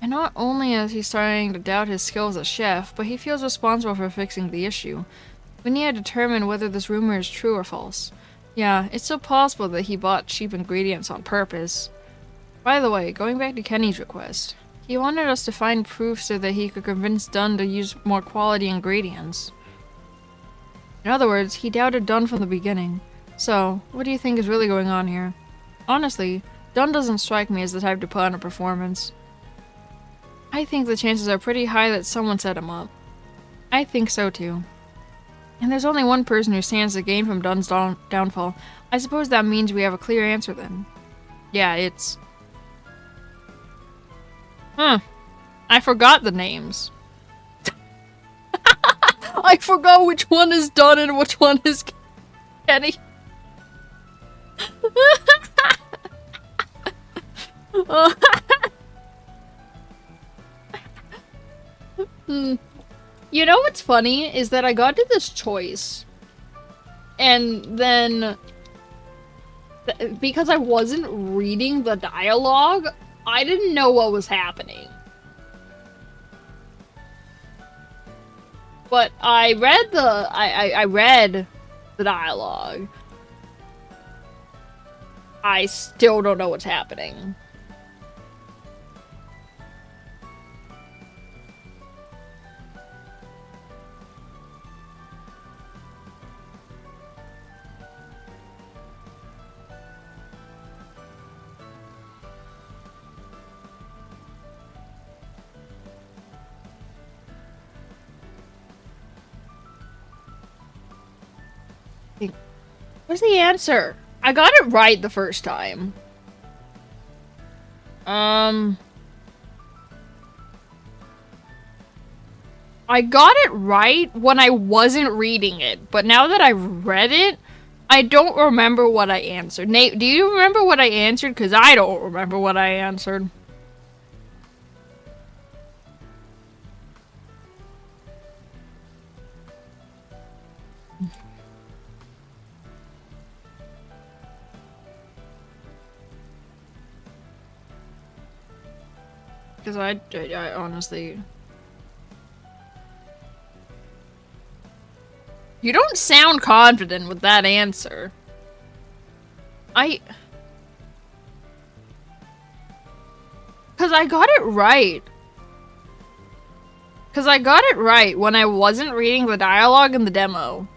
And not only is he starting to doubt his skill as a chef, but he feels responsible for fixing the issue. We need to determine whether this rumor is true or false. Yeah, it's so possible that he bought cheap ingredients on purpose. By the way, going back to Kenny's request, he wanted us to find proof so that he could convince Dunn to use more quality ingredients. In other words, he doubted Dunn from the beginning. So, what do you think is really going on here? Honestly, Dunn doesn't strike me as the type to put on a performance. I think the chances are pretty high that someone set him up. I think so too. And there's only one person who stands to gain from Dunn's downfall. I suppose that means we have a clear answer then. Yeah, it's... I forgot the names. I forgot which one is Dunn and which one is Kenny. You know what's funny is that I got to this choice, and then because I wasn't reading the dialogue, I didn't know what was happening. But I read I read the dialogue. I still don't know what's happening. What's the answer? I got it right the first time. I got it right when I wasn't reading it, but now that I've read it, I don't remember what I answered. Nate, do you remember what I answered? Because I don't remember what I answered. Because I honestly... You don't sound confident with that answer. Because I got it right. Because I got it right when I wasn't reading the dialogue in the demo.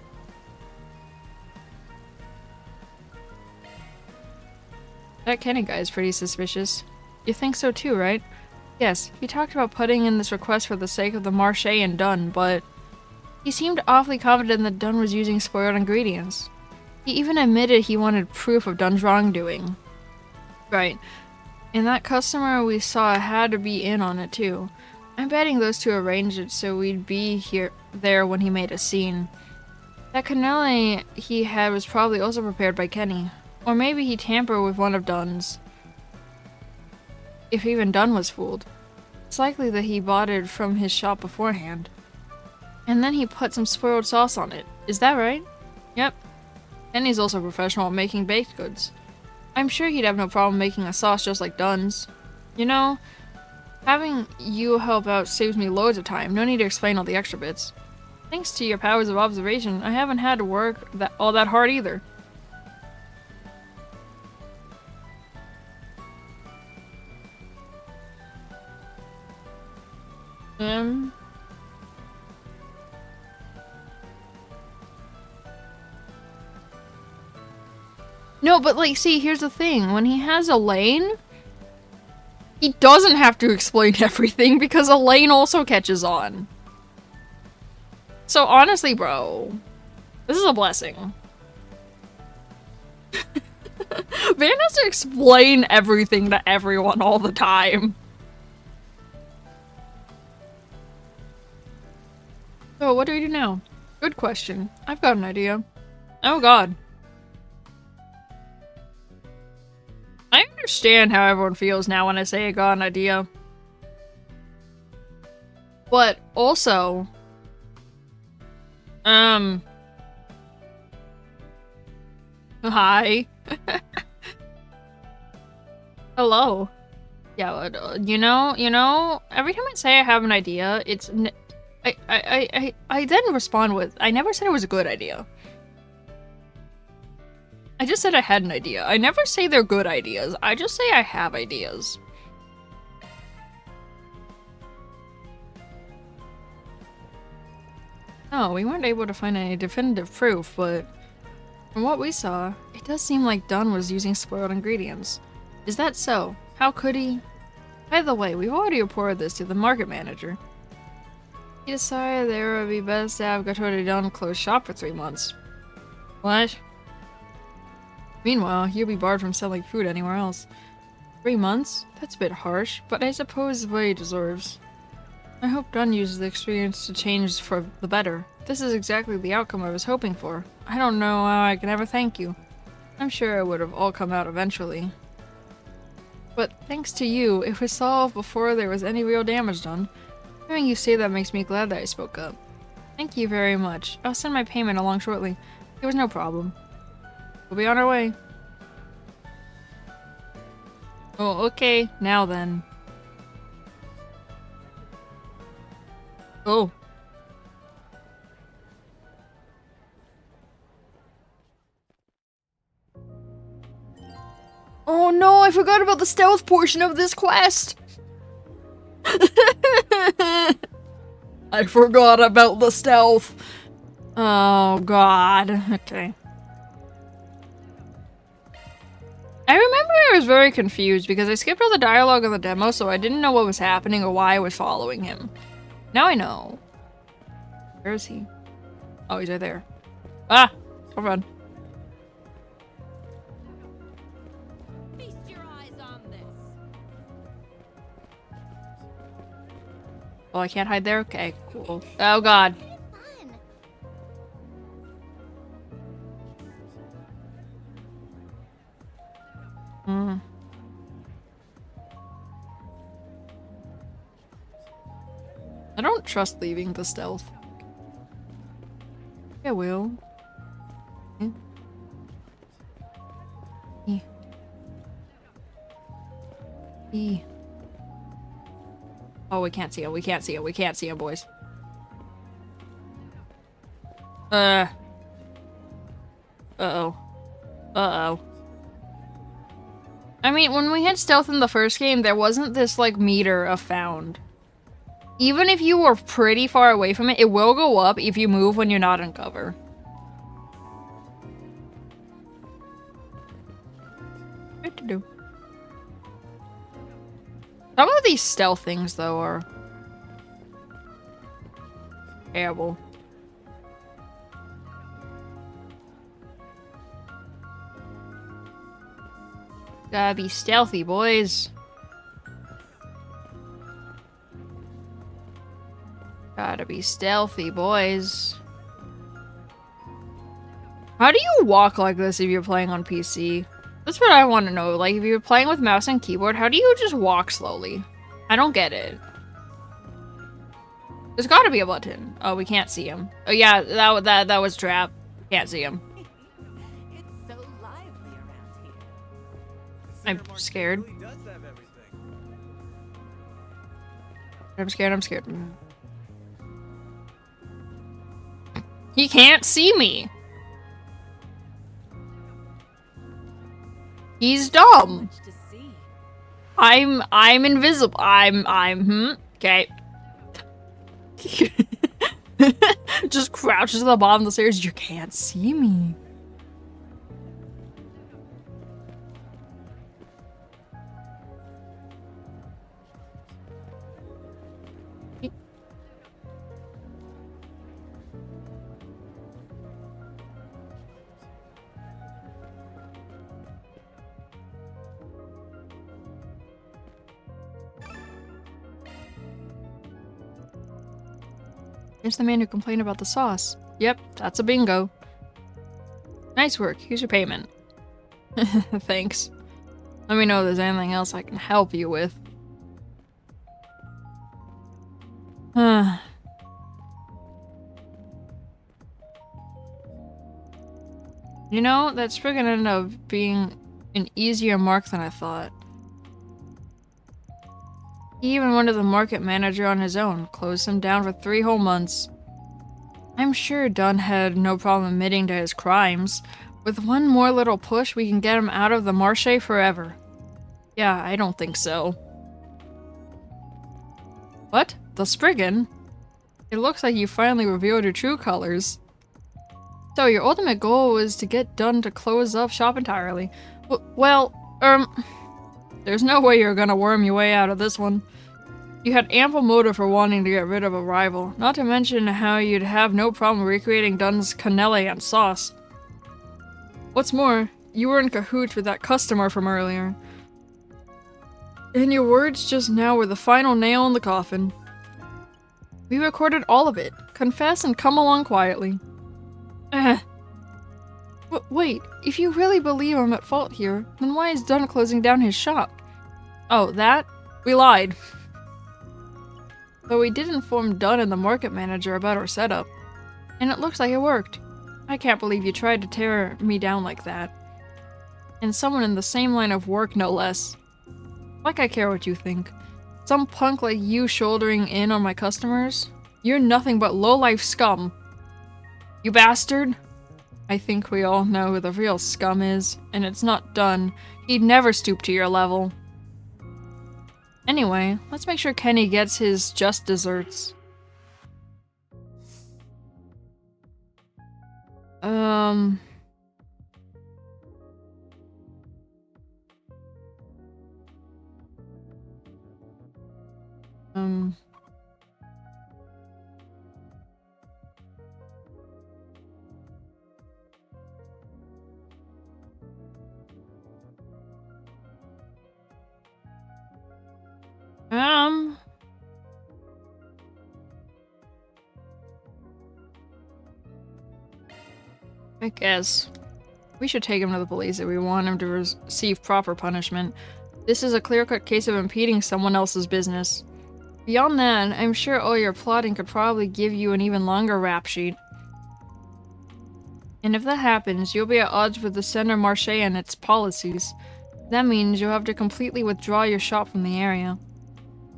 That Kenny guy is pretty suspicious. You think so too, right? Yes, he talked about putting in this request for the sake of the Marche and Dunn, but he seemed awfully confident that Dunn was using spoiled ingredients. He even admitted he wanted proof of Dunn's wrongdoing. Right. And that customer we saw had to be in on it too. I'm betting those two arranged it so we'd be there when he made a scene. That cannoli he had was probably also prepared by Kenny. Or maybe he tampered with one of Dunn's. If even Dunn was fooled. It's likely that he bought it from his shop beforehand. And then he put some spoiled sauce on it. Is that right? Yep. Kenny's also a professional at making baked goods. I'm sure he'd have no problem making a sauce just like Dunn's. You know, having you help out saves me loads of time. No need to explain all the extra bits. Thanks to your powers of observation, I haven't had to work all that hard either. No, but like, see, here's the thing. When he has Elaine, he doesn't have to explain everything because Elaine also catches on. So honestly, bro, this is a blessing. Van has to explain everything to everyone all the time. So what do we do now? Good question. I've got an idea. Oh god. I understand how everyone feels now when I say I got an idea. But also, hi. Hello. Yeah, you know, every time I say I have an idea, it's I then respond with, I never said it was a good idea. I just said I had an idea. I never say they're good ideas. I just say I have ideas. No, we weren't able to find any definitive proof, but from what we saw, it does seem like Dunn was using spoiled ingredients. Is that so? How could he? By the way, we've already reported this to the market manager. He decided it would be best to have Gatori Dunn close shop for 3 months. What? Meanwhile, he'll be barred from selling food anywhere else. 3 months? That's a bit harsh, but I suppose what he deserves. I hope Dunn uses the experience to change for the better. This is exactly the outcome I was hoping for. I don't know how I can ever thank you. I'm sure it would have all come out eventually. But thanks to you, it was solved before there was any real damage done. Hearing you say that makes me glad that I spoke up. Thank you very much. I'll send my payment along shortly. There was no problem. We'll be on our way. Oh, okay. Now then. Oh. Oh no, I forgot about the stealth portion of this quest! I forgot about the stealth. Oh god. Okay. I remember I was very confused because I skipped all the dialogue in the demo, so I didn't know what was happening or why I was following him. Now I know. Where is he? Oh, he's right there. Ah! Come on. Feast your eyes on this. Oh, I can't hide there? Okay, cool. Oh god. Hmm. I don't trust leaving the stealth. I will. Oh, we can't see him. We can't see him. We can't see him, boys. Uh-oh. Uh-oh. I mean, when we had stealth in the first game, there wasn't this, like, meter of found. Even if you were pretty far away from it, it will go up if you move when you're not in cover. What to do? Some of these stealth things, though, are terrible. Gotta be stealthy, boys. Gotta be stealthy, boys. How do you walk like this if you're playing on PC? That's what I want to know. Like, if you're playing with mouse and keyboard, how do you just walk slowly? I don't get it. There's gotta be a button. Oh, we can't see him. Oh yeah, that was a trap. Can't see him. It's so lively around here. I'm scared. I'm scared, I'm scared. He can't see me. He's dumb. I'm invisible. Okay. Just crouches at the bottom of the stairs. You can't see me. There's the man who complained about the sauce. Yep, that's a bingo. Nice work. Here's your payment. Thanks. Let me know if there's anything else I can help you with. You know, that Spriggan ended up being an easier mark than I thought. He even went to the market manager on his own, closed him down for 3 whole months. I'm sure Dunn had no problem admitting to his crimes. With one more little push, we can get him out of the Marché forever. Yeah, I don't think so. What? The Spriggan? It looks like you finally revealed your true colors. So your ultimate goal was to get Dunn to close up shop entirely. There's no way you're gonna worm your way out of this one. You had ample motive for wanting to get rid of a rival, not to mention how you'd have no problem recreating Dunn's cannelle and sauce. What's more, you were in cahoots with that customer from earlier. And your words just now were the final nail in the coffin. We recorded all of it. Confess and come along quietly. Wait, if you really believe I'm at fault here, then why is Dunn closing down his shop? Oh, that? We lied. But we did inform Dunn and the market manager about our setup. And it looks like it worked. I can't believe you tried to tear me down like that. And someone in the same line of work, no less. Like I care what you think. Some punk like you shouldering in on my customers? You're nothing but low-life scum. You bastard! I think we all know who the real scum is, and it's not Dunn. He'd never stoop to your level. Anyway, let's make sure Kenny gets his just desserts. I guess. We should take him to the police if we want him to receive proper punishment. This is a clear-cut case of impeding someone else's business. Beyond that, I'm sure all your plotting could probably give you an even longer rap sheet. And if that happens, you'll be at odds with the Center Marché and its policies. That means you'll have to completely withdraw your shop from the area.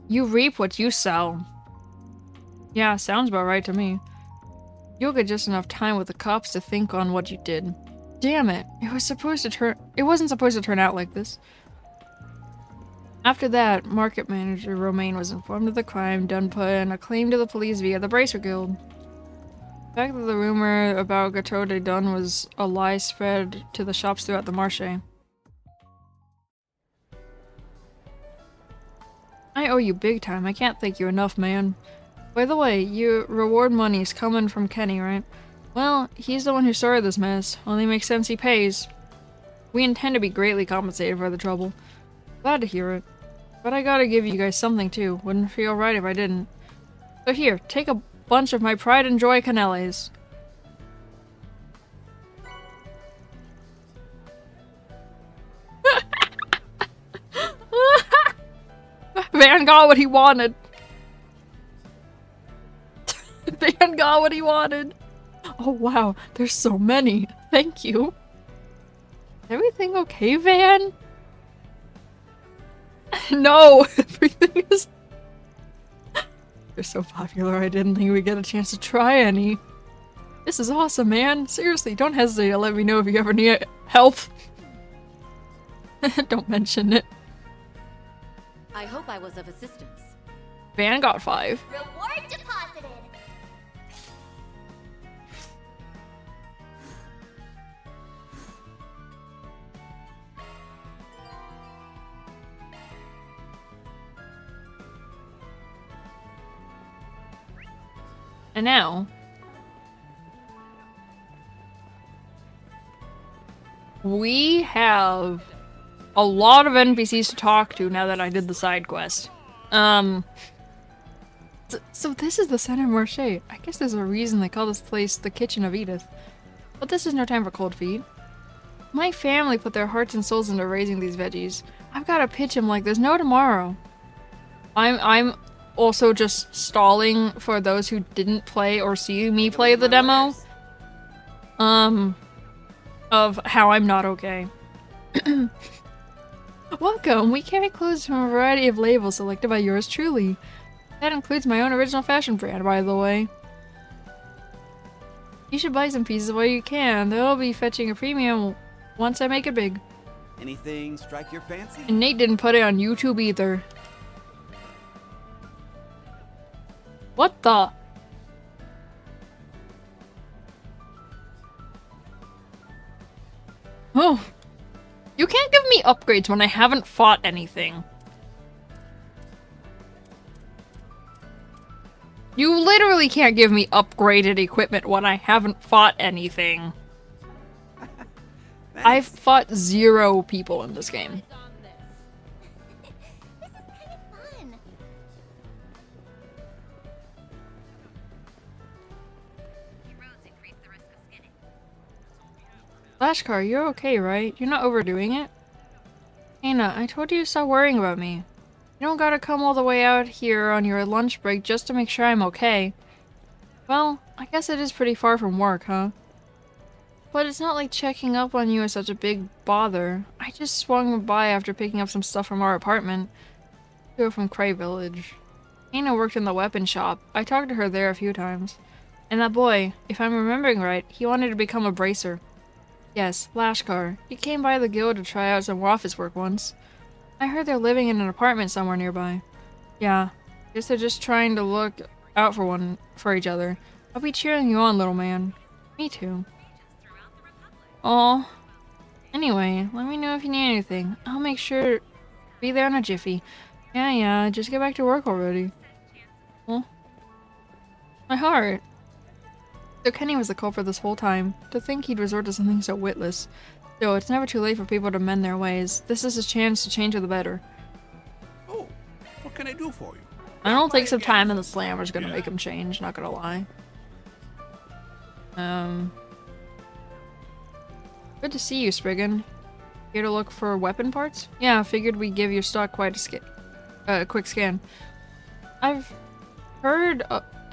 You reap what you sow. Yeah, sounds about right to me. You'll get just enough time with the cops to think on what you did. Damn it, it wasn't supposed to turn out like this. After that, market manager Romaine was informed of the crime. Dunn put in a claim to the police via the Bracer Guild. The fact that the rumor about Gateau de Dunn was a lie spread to the shops throughout the Marché. I owe you big time. I can't thank you enough, man. By the way, your reward money's coming from Kenny, right? Well, he's the one who started this mess. Only makes sense he pays. We intend to be greatly compensated for the trouble. Glad to hear it. But I gotta give you guys something too. Wouldn't feel right if I didn't. So here, take a bunch of my pride and joy cannelles. Van got what he wanted. Van got what he wanted. Oh wow, there's so many. Thank you. Everything okay, Van? No, everything is... They're so popular, I didn't think we'd get a chance to try any. This is awesome, man. Seriously, don't hesitate to let me know if you ever need help. Don't mention it. I hope I was of assistance. Van got 5. Reward deposited. And now... we have a lot of NPCs to talk to now that I did the side quest. It's So this is the Center Marche. I guess there's a reason they call this place the Kitchen of Edith. But this is no time for cold feet. My family put their hearts and souls into raising these veggies. I've got to pitch him like there's no tomorrow. I'm also just stalling for those who didn't play or see me play the demo. Of how I'm not okay. Welcome! We carry clothes from a variety of labels selected by yours truly. That includes my own original fashion brand, by the way. You should buy some pieces while you can. They'll be fetching a premium once I make it big. Anything strike your fancy? And Nate didn't put it on YouTube either. What the? Oh. You can't give me upgrades when I haven't fought anything. You literally can't give me upgraded equipment when I haven't fought anything. I've fought 0 people in this game. Flashcar, you're okay, right? You're not overdoing it? Anna, I told you to stop worrying about me. You don't gotta come all the way out here on your lunch break just to make sure I'm okay. Well, I guess it is pretty far from work, huh? But it's not like checking up on you is such a big bother. I just swung by after picking up some stuff from our apartment. We were from Cray Village. Anna worked in the weapon shop. I talked to her there a few times. And that boy, if I'm remembering right, he wanted to become a bracer. Yes, Lashkar. He came by the guild to try out some office work once. I heard they're living in an apartment somewhere nearby. Yeah, guess they're just trying to look out for each other. I'll be cheering you on, little man. Me too. Aw. Anyway, let me know if you need anything. I'll make sure to be there in a jiffy. Yeah, just get back to work already. Well, my heart. So Kenny was the culprit this whole time. To think he'd resort to something so witless. Still, it's never too late for people to mend their ways. This is his chance to change for the better. Oh, what can I do for you? I don't think some time in the slammer is gonna make him change, not gonna lie. Good to see you, Spriggan. Here to look for weapon parts? Yeah, I figured we'd give your stock quite a quick scan. I've heard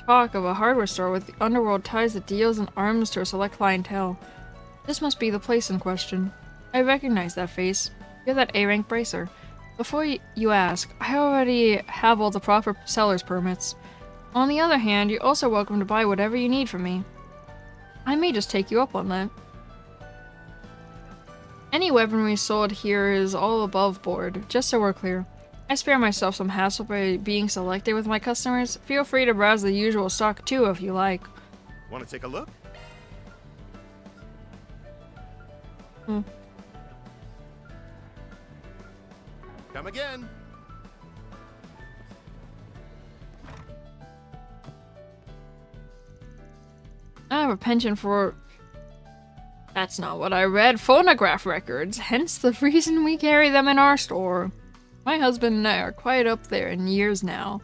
talk of a hardware store with the underworld ties that deals in arms to a select clientele. This must be the place in question. I recognize that face. You're that A-rank bracer. Before you ask, I already have all the proper seller's permits. On the other hand, you're also welcome to buy whatever you need from me. I may just take you up on that. Any weaponry sold here is all above board, just so we're clear. I spare myself some hassle by being selective with my customers. Feel free to browse the usual stock too if you like. Want to take a look? Come again. I have a penchant for... That's not what I read. Phonograph records, hence the reason we carry them in our store. My husband and I are quite up there in years now,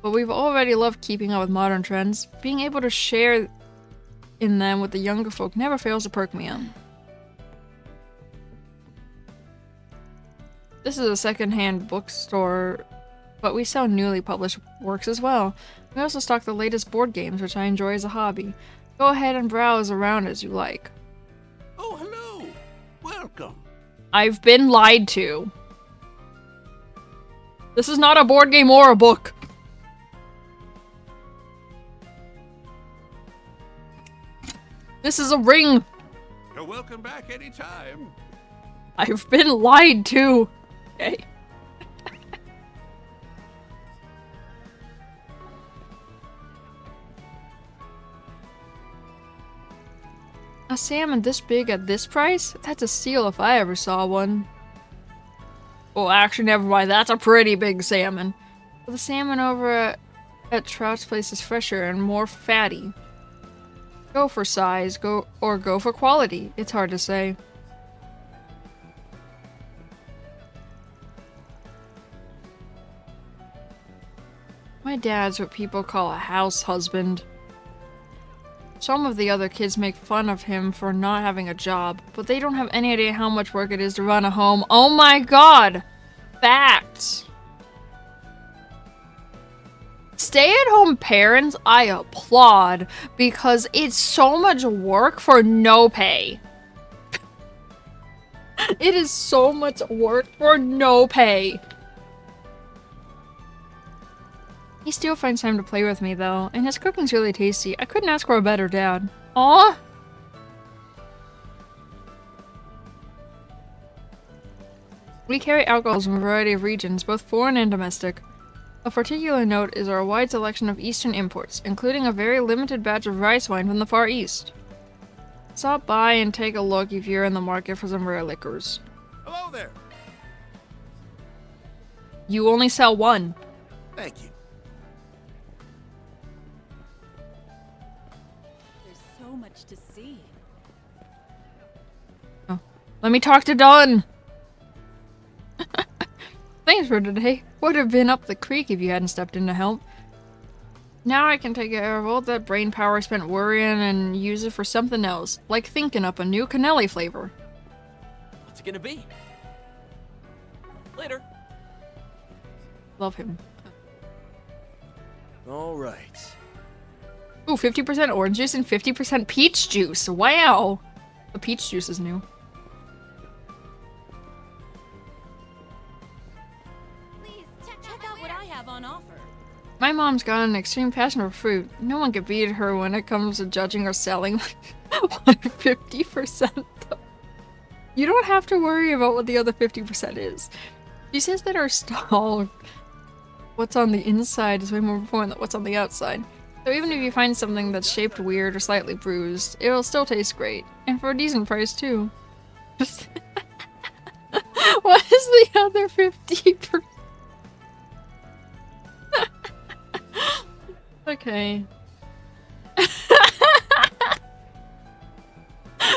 but we've already loved keeping up with modern trends. Being able to share in them with the younger folk never fails to perk me up. This is a second-hand bookstore, but we sell newly published works as well. We also stock the latest board games, which I enjoy as a hobby. Go ahead and browse around as you like. Oh, hello. Welcome. I've been lied to. This is not a board game or a book. This is a ring. You're welcome back anytime. I've been lied to. Okay. A salmon this big at this price? That's a steal if I ever saw one. Well, actually, never mind. That's a pretty big salmon. But the salmon over at Trout's place is fresher and more fatty. Go for size, go for quality. It's hard to say. My dad's what people call a house husband. Some of the other kids make fun of him for not having a job, but they don't have any idea how much work it is to run a home. Oh my god! Facts! Stay-at-home parents, I applaud, because it's so much work for no pay. It is so much work for no pay. He still finds time to play with me, though, and his cooking's really tasty. I couldn't ask for a better dad. Aww! We carry alcohols from a variety of regions, both foreign and domestic. Of particular note is our wide selection of Eastern imports, including a very limited batch of rice wine from the Far East. Stop by and take a look if you're in the market for some rare liquors. Hello there. You only sell one. Thank you. There's so much to see. Oh. Let me talk to Dawn! Thanks for today. Would have been up the creek if you hadn't stepped in to help. Now I can take care of all that brain power I spent worrying and use it for something else, like thinking up a new cannelli flavor. What's it gonna be? Later. Love him. Alright. Ooh, 50% orange juice and 50% peach juice. Wow! The peach juice is new. Check out what I have on offer. My mom's got an extreme passion for fruit. No one can beat her when it comes to judging or selling 150%. You don't have to worry about what the other 50% is. She says that our stall, what's on the inside is way more important than what's on the outside. So even if you find something that's shaped weird or slightly bruised, it'll still taste great. And for a decent price too. What is the other 50%? Okay.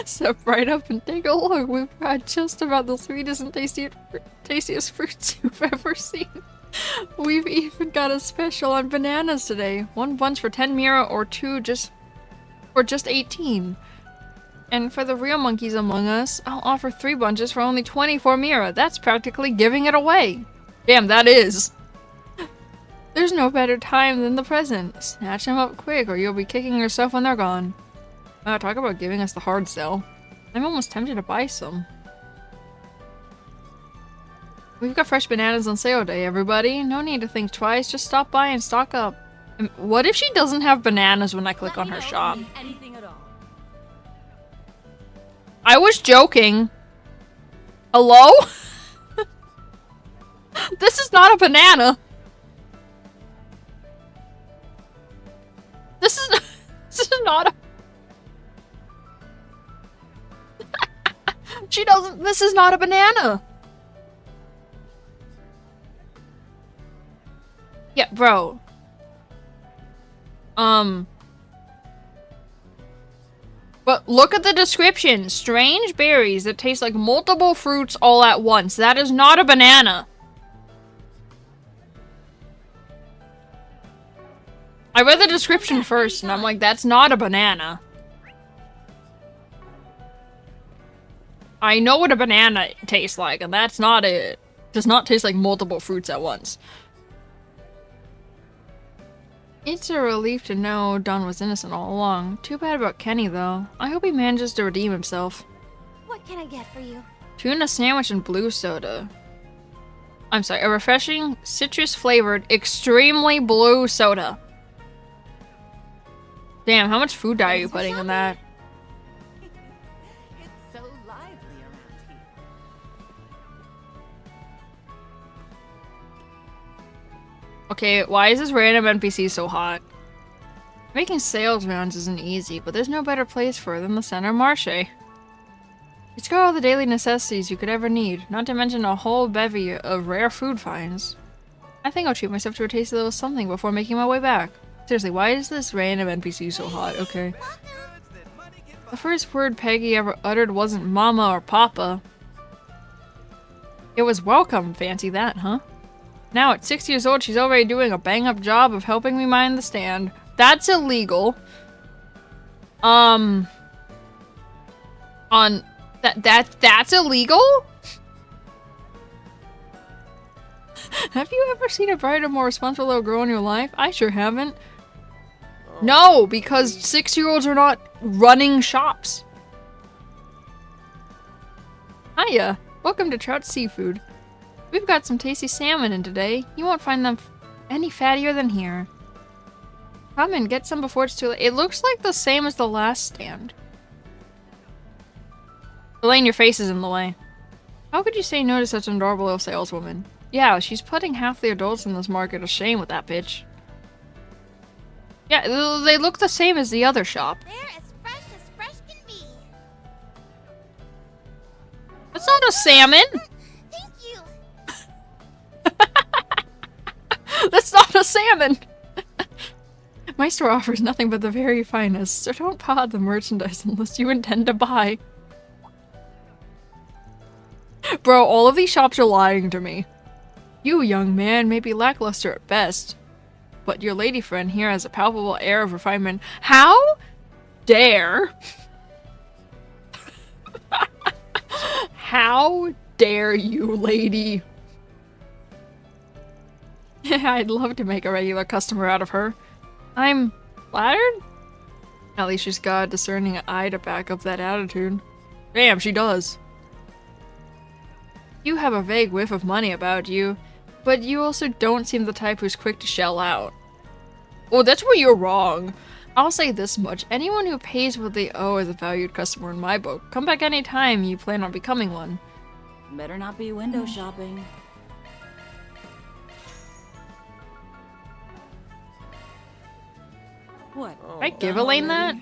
Step right up and take a look. We've got just about the sweetest and tastiest fruits you've ever seen. We've even got a special on bananas today. 1 bunch for 10 mira or 2 for just 18. And for the real monkeys among us, I'll offer 3 bunches for only 24 mira. That's practically giving it away. Damn, that is. There's no better time than the present. Snatch them up quick or you'll be kicking yourself when they're gone. Talk about giving us the hard sell. I'm almost tempted to buy some. We've got fresh bananas on sale today, everybody. No need to think twice, just stop by and stock up. And what if she doesn't have bananas when I click on her shop? Anything at all. I was joking. Hello? This is not a banana. This is not a... This is not a banana. Yeah, bro. But look at the description. Strange berries that taste like multiple fruits all at once. That is not a banana. I read the description first, and I'm like, that's not a banana. I know what a banana tastes like, and that's not it. Does not taste like multiple fruits at once. It's a relief to know Don was innocent all along. Too bad about Kenny, though. I hope he manages to redeem himself. What can I get for you? Tuna sandwich and blue soda. I'm sorry, a refreshing, citrus-flavored, extremely blue soda. Damn, how much food dye are you putting in that? It's so lively around here. Okay, why is this random NPC so hot? Making sales rounds isn't easy, but there's no better place for it than the Center Marché. It's got all the daily necessities you could ever need, not to mention a whole bevy of rare food finds. I think I'll treat myself to a tasty little something before making my way back. Seriously, why is this random NPC so hot? Okay. The first word Peggy ever uttered wasn't mama or papa. It was welcome. Fancy that, huh? Now at 6 years old, she's already doing a bang-up job of helping me mind the stand. That's illegal. That's illegal? Have you ever seen a brighter, more responsible little girl in your life? I sure haven't. No, because 6-year-olds are not running shops. Hiya. Welcome to Trout Seafood. We've got some tasty salmon in today. You won't find them any fattier than here. Come and get some before it's too late. It looks like the same as the last stand. Elaine, your face is in the way. How could you say no to such an adorable little saleswoman? Yeah, she's putting half the adults in this market to shame with that pitch. Yeah, they look the same as the other shop. They're as fresh can be. That's not a salmon! Thank you. That's not a salmon! My store offers nothing but the very finest, so don't paw the merchandise unless you intend to buy. Bro, all of these shops are lying to me. You, young man, may be lackluster at best, but your lady friend here has a palpable air of refinement. How dare... How dare you, lady? I'd love to make a regular customer out of her. I'm flattered? At least she's got a discerning eye to back up that attitude. Damn, she does. You have a vague whiff of money about you, but you also don't seem the type who's quick to shell out. Oh, that's where you're wrong. I'll say this much. Anyone who pays what they owe is a valued customer in my book. Come back anytime you plan on becoming one. Better not be window shopping. What? I give Elaine that?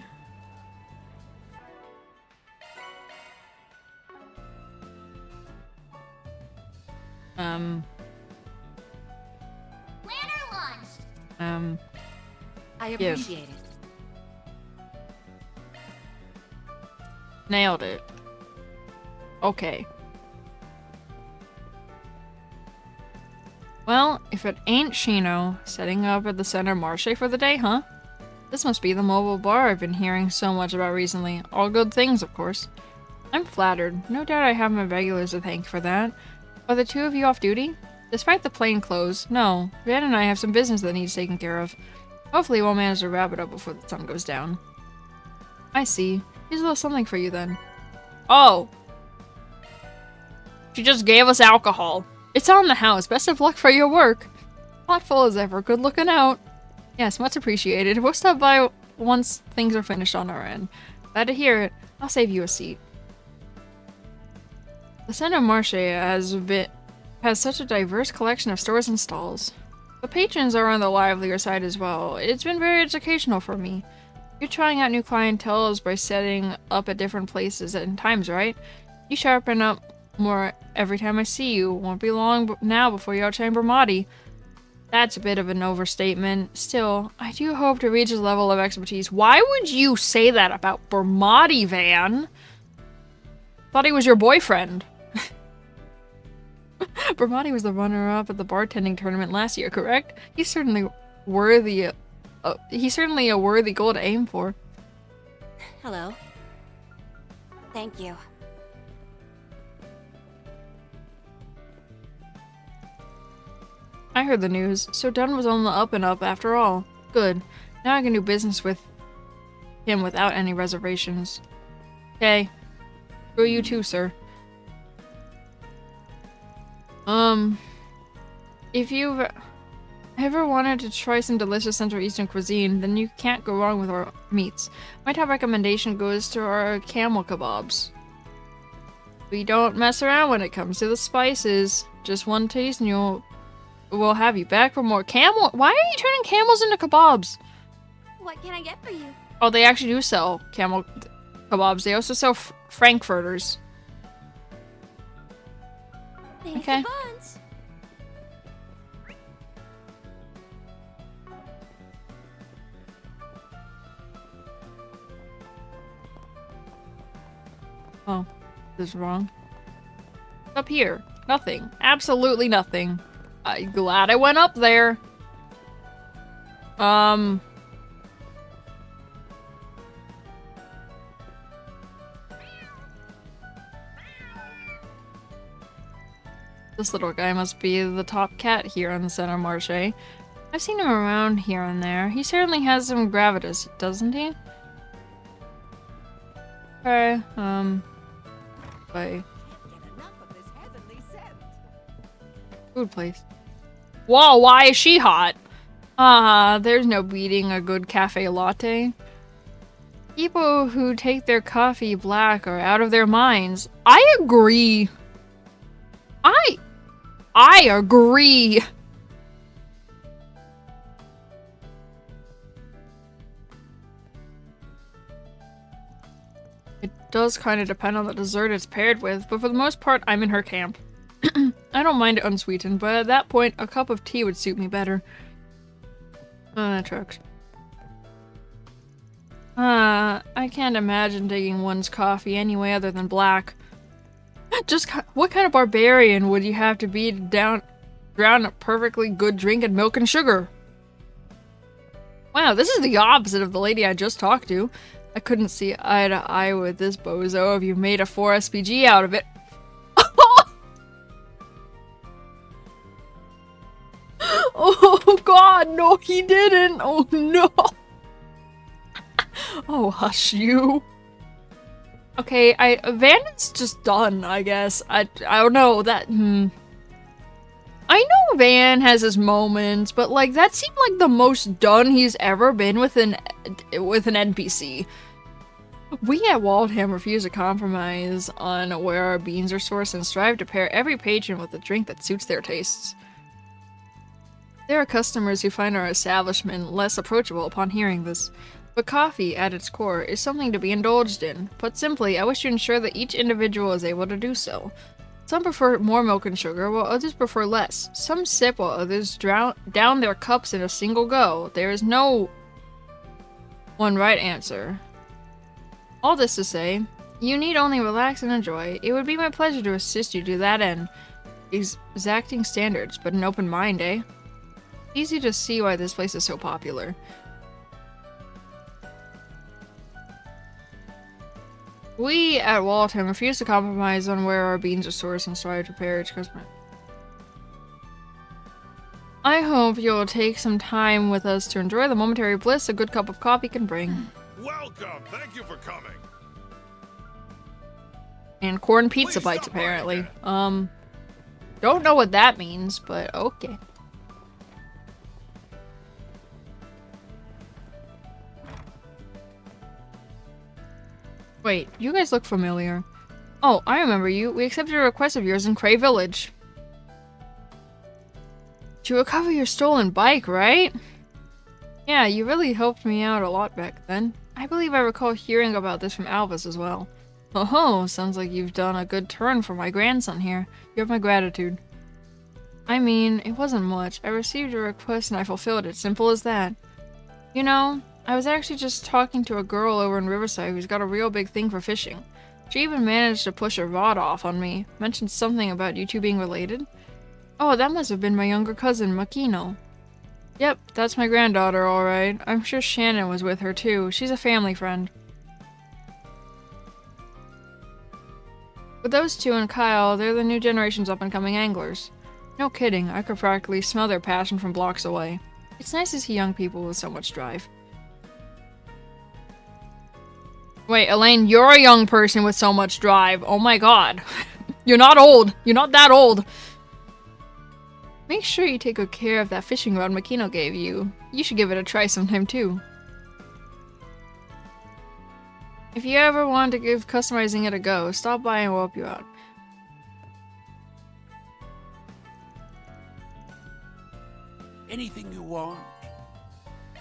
I Give. appreciate it. Nailed it. Okay. Well, if it ain't Shino, setting up at the Center Marché for the day, huh? This must be the mobile bar I've been hearing so much about recently. All good things, of course. I'm flattered. No doubt I have my regulars to thank for that. Are the two of you off duty? Despite the plain clothes, no. Van and I have some business that needs taken care of. Hopefully we'll manage to wrap it up before the sun goes down. I see. Here's a little something for you then. Oh! She just gave us alcohol. It's on the house. Best of luck for your work. Thoughtful as ever. Good looking out. Yes, much appreciated. We'll stop by once things are finished on our end. Glad to hear it. I'll save you a seat. The Center Marché has such a diverse collection of stores and stalls. The patrons are on the livelier side as well. It's been very educational for me. You're trying out new clienteles by setting up at different places and times, right? You sharpen up more every time I see you. Won't be long now before you outshine Bermati. That's a bit of an overstatement. Still, I do hope to reach his level of expertise. Why would you say that about Bermati, Van? Thought he was your boyfriend. Bermati was the runner-up at the bartending tournament last year, correct? He's certainly worthy. He's certainly a worthy goal to aim for. Hello. Thank you. I heard the news, so Dunn was on the up and up after all. Good. Now I can do business with him without any reservations. Okay. Screw you too, sir. If you've ever wanted to try some delicious Central Eastern cuisine, then you can't go wrong with our meats. My top recommendation goes to our camel kebabs. We don't mess around when it comes to the spices. Just one taste and we'll have you back for more camel. Why are you turning camels into kebabs? What can I get for you? Oh, they actually do sell camel kebabs. They also sell frankfurters. Thanks Okay. a bunch. Oh, this is wrong. Up here. Nothing. Absolutely nothing. I'm glad I went up there. This little guy must be the top cat here on the Center Marche. I've seen him around here and there. He certainly has some gravitas, doesn't he? Okay, bye. Food place. Whoa, why is she hot? There's no beating a good cafe latte. People who take their coffee black are out of their minds. I agree. I agree. It does kind of depend on the dessert it's paired with, but for the most part, I'm in her camp. I don't mind it unsweetened, but at that point, a cup of tea would suit me better. That tracks. I can't imagine taking one's coffee any way other than black. Just what kind of barbarian would you have to be to drown a perfectly good drink in milk and sugar? Wow, this is the opposite of the lady I just talked to. I couldn't see eye to eye with this bozo if you made a 4 SPG out of it. Oh god, no he didn't! Oh no! Oh, hush you. Okay, Van's just done, I guess. I don't know, that, I know Van has his moments, but like, that seemed like the most done he's ever been with an NPC. We at Waldham refuse to compromise on where our beans are sourced and strive to pair every patron with a drink that suits their tastes. There are customers who find our establishment less approachable upon hearing this. But coffee, at its core, is something to be indulged in. Put simply, I wish to ensure that each individual is able to do so. Some prefer more milk and sugar, while others prefer less. Some sip while others down their cups in a single go. There is no one right answer. All this to say, you need only relax and enjoy. It would be my pleasure to assist you to that end. Exacting standards, but an open mind, eh? Easy to see why this place is so popular. We at Waltham refuse to compromise on where our beans are sourced and strive to pair each customer. I hope you'll take some time with us to enjoy the momentary bliss a good cup of coffee can bring. Welcome! Thank you for coming! And corn pizza bites, apparently. Don't know what that means, but okay. Wait, you guys look familiar. Oh, I remember you. We accepted a request of yours in Cray Village. To recover your stolen bike, right? Yeah, you really helped me out a lot back then. I believe I recall hearing about this from Albus as well. Oh, sounds like you've done a good turn for my grandson here. You have my gratitude. I mean, it wasn't much. I received a request and I fulfilled it. Simple as that. You know, I was actually just talking to a girl over in Riverside who's got a real big thing for fishing. She even managed to push her rod off on me. Mentioned something about you two being related. Oh, that must have been my younger cousin, Makino. Yep, that's my granddaughter, alright. I'm sure Shannon was with her too. She's a family friend. With those two and Kyle, they're the new generation's up-and-coming anglers. No kidding, I could practically smell their passion from blocks away. It's nice to see young people with so much drive. Wait, Elaine, you're a young person with so much drive. Oh my god. You're not old. You're not that old. Make sure you take good care of that fishing rod Makino gave you. You should give it a try sometime too. If you ever want to give customizing it a go, stop by and we'll help you out. Anything you want?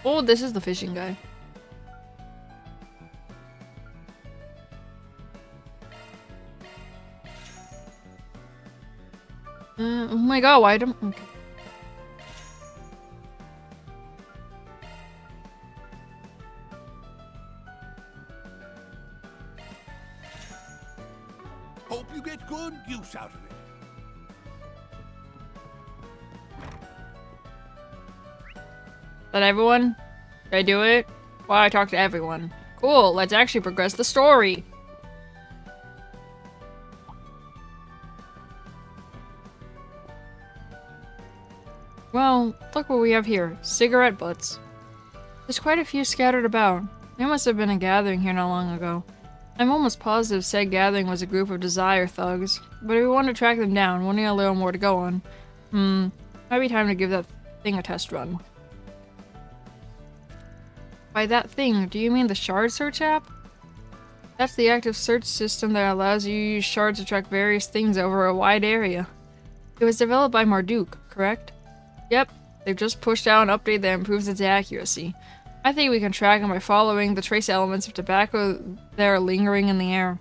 Oh, this is the fishing guy. Oh my god, why don't... Okay. Hope you get good use out of it. that everyone? Did I do it? Well, I talked to everyone. Cool, let's actually progress the story. Well, look what we have here. Cigarette butts. There's quite a few scattered about. There must have been a gathering here not long ago. I'm almost positive said gathering was a group of Desire thugs, but if we want to track them down, we'll need a little more to go on. Might be time to give that thing a test run. By that thing, do you mean the Shard Search app? That's the active search system that allows you to use shards to track various things over a wide area. It was developed by Marduk, correct? Yep, they've just pushed out an update that improves its accuracy. I think we can track them by following the trace elements of tobacco that are lingering in the air.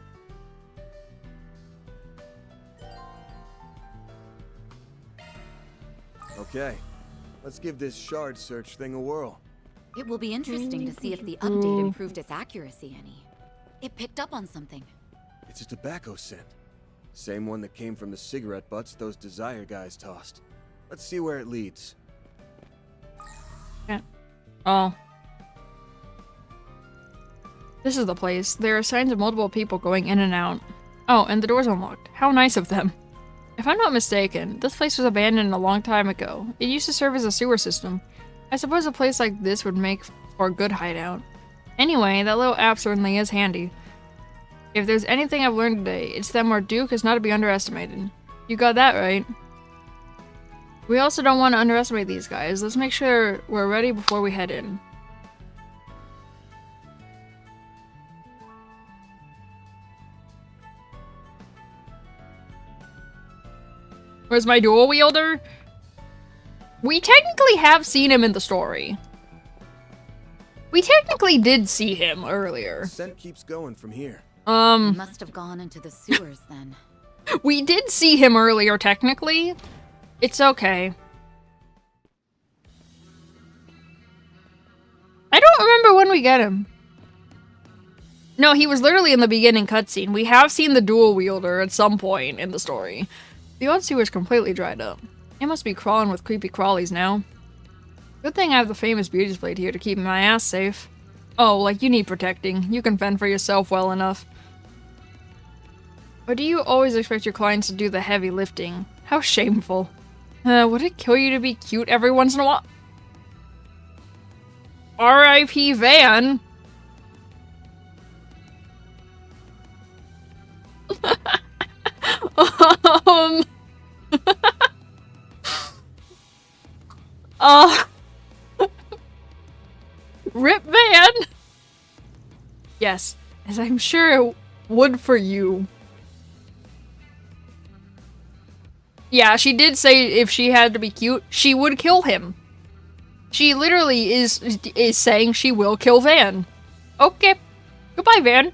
Okay, let's give this shard search thing a whirl. It will be interesting to see if the update improved its accuracy any. It picked up on something. It's a tobacco scent. Same one that came from the cigarette butts those Desire guys tossed. Let's see where it leads. Yeah. Oh. This is the place. There are signs of multiple people going in and out. Oh, and the door's unlocked. How nice of them. If I'm not mistaken, this place was abandoned a long time ago. It used to serve as a sewer system. I suppose a place like this would make for a good hideout. Anyway, that little app certainly is handy. If there's anything I've learned today, it's that Marduk is not to be underestimated. You got that right. We also don't want to underestimate these guys. Let's make sure we're ready before we head in. Where's my dual wielder? We technically have seen him in the story. We technically did see him earlier. The scent keeps going from here. He must have gone into the sewers then. We did see him earlier, technically. It's okay. I don't remember when we get him. No, he was literally in the beginning cutscene. We have seen the dual wielder at some point in the story. The old sewer's completely dried up. It must be crawling with creepy crawlies now. Good thing I have the famous beauties blade here to keep my ass safe. Oh, like you need protecting. You can fend for yourself well enough. Or do you always expect your clients to do the heavy lifting? How shameful. Would it kill you to be cute every once in a while? R.I.P. Van. Rip Van. Yes, as I'm sure it would for you. Yeah, she did say if she had to be cute, she would kill him. She literally is saying she will kill Van. Okay. Goodbye, Van.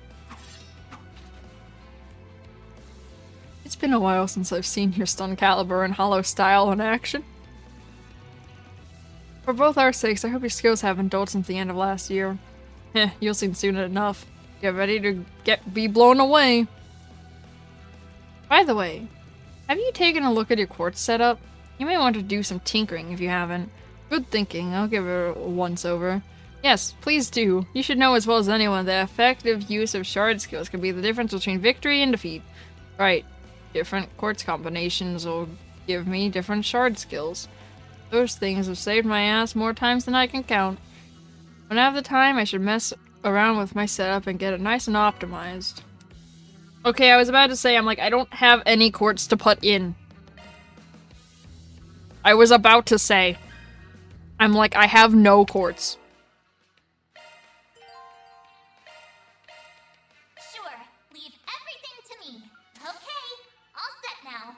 It's been a while since I've seen your stun caliber and hollow style in action. For both our sakes, I hope your skills haven't dulled since the end of last year. Heh, you'll see soon enough. Get ready to be blown away. By the way, have you taken a look at your quartz setup? You may want to do some tinkering if you haven't. Good thinking, I'll give it a once-over. Yes, please do. You should know as well as anyone that effective use of shard skills can be the difference between victory and defeat. Right, different quartz combinations will give me different shard skills. Those things have saved my ass more times than I can count. When I have the time, I should mess around with my setup and get it nice and optimized. Okay, I was about to say, I'm like, I don't have any quartz to put in. I was about to say. I'm like, I have no quartz. Sure, leave everything to me. Okay, all set now.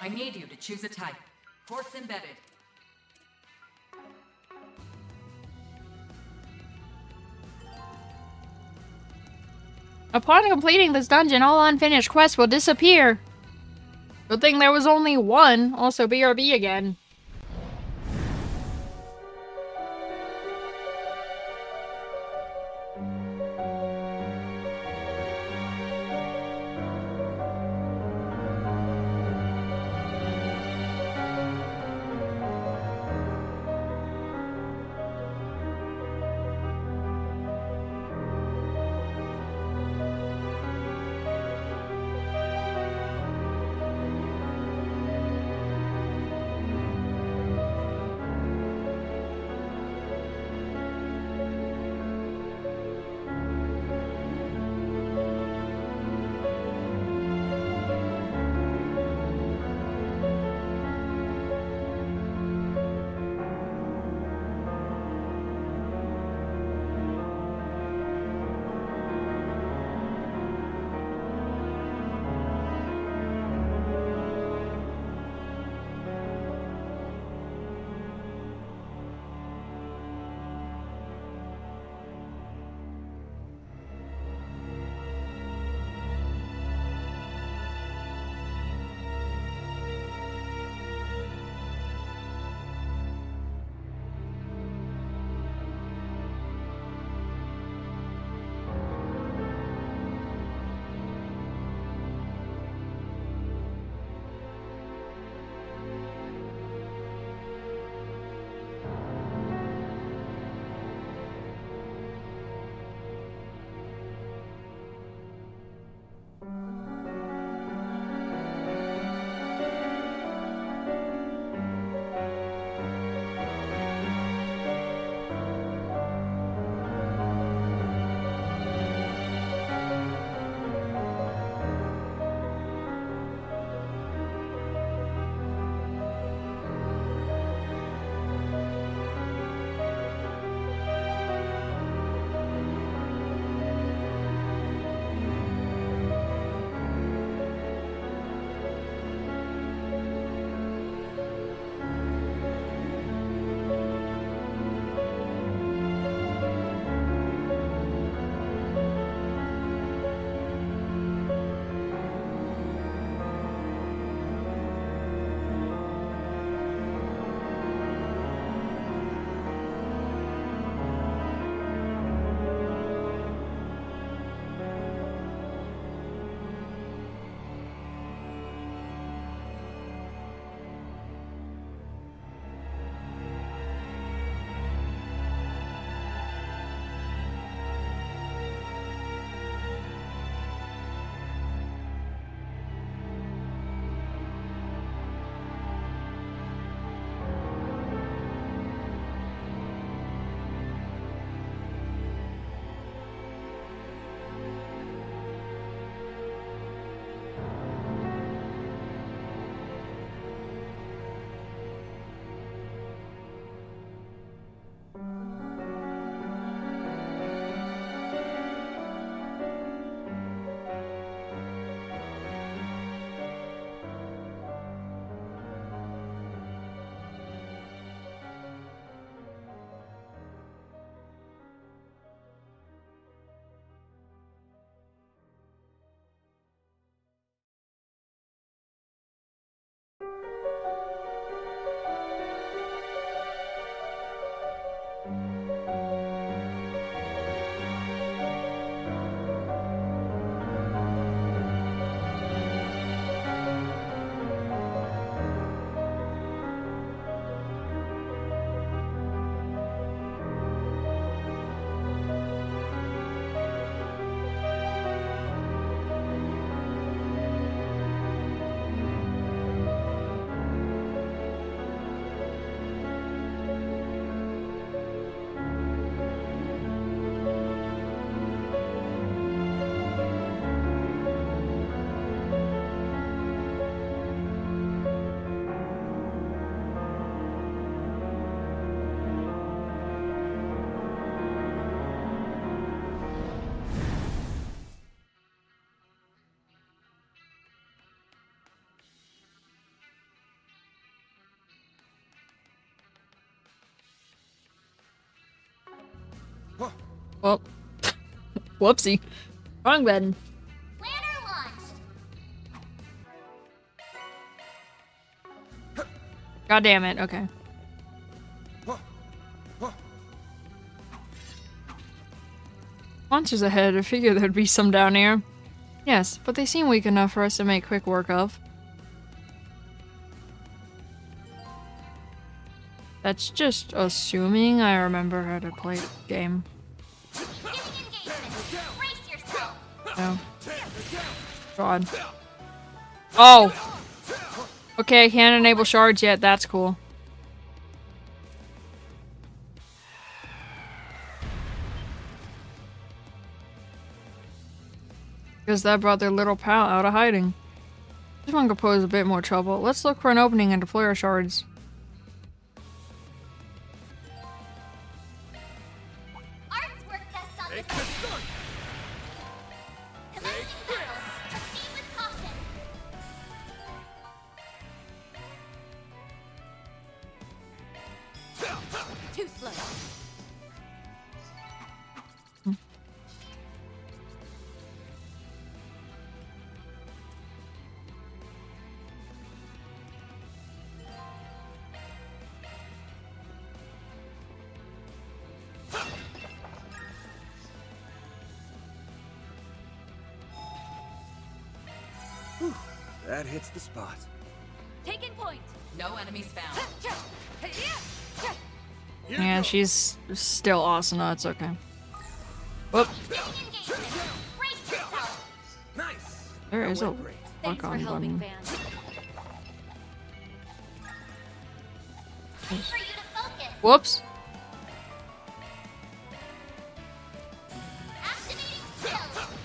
I need you to choose a type. Quartz embedded. Upon completing this dungeon, all unfinished quests will disappear. Good thing there was only one. Also, BRB again. Well, whoopsie. Wrong button. God damn it, okay. Monsters ahead, I figured there'd be some down here. Yes, but they seem weak enough for us to make quick work of. That's just assuming I remember how to play the game. No. God. Oh! Okay, I can't enable shards yet, that's cool. Because that brought their little pal out of hiding. This one could pose a bit more trouble. Let's look for an opening and deploy our shards. Too slow. Whew, that hits the spot. Taking point. No enemies found. Yeah, she's still Asuna, it's okay. Whoop. Nice. There is a Thanks for lock-on helping, button. Van. Whoops.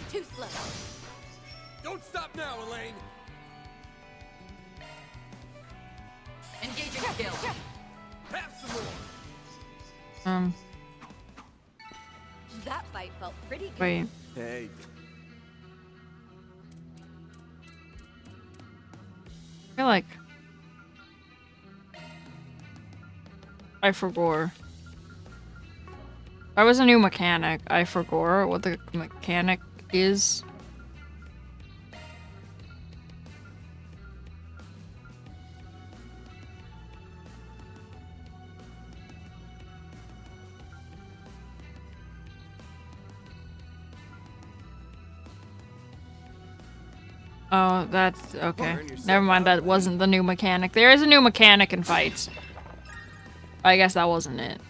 Too slow. Don't stop now, Elaine. Engaging skill. Have some more. That fight felt pretty good. Wait. Hey. I feel like I forgot. I was a new mechanic. I forgot what the mechanic is. Oh, that's okay. Never mind, that wasn't the new mechanic. There is a new mechanic in fights. I guess that wasn't it.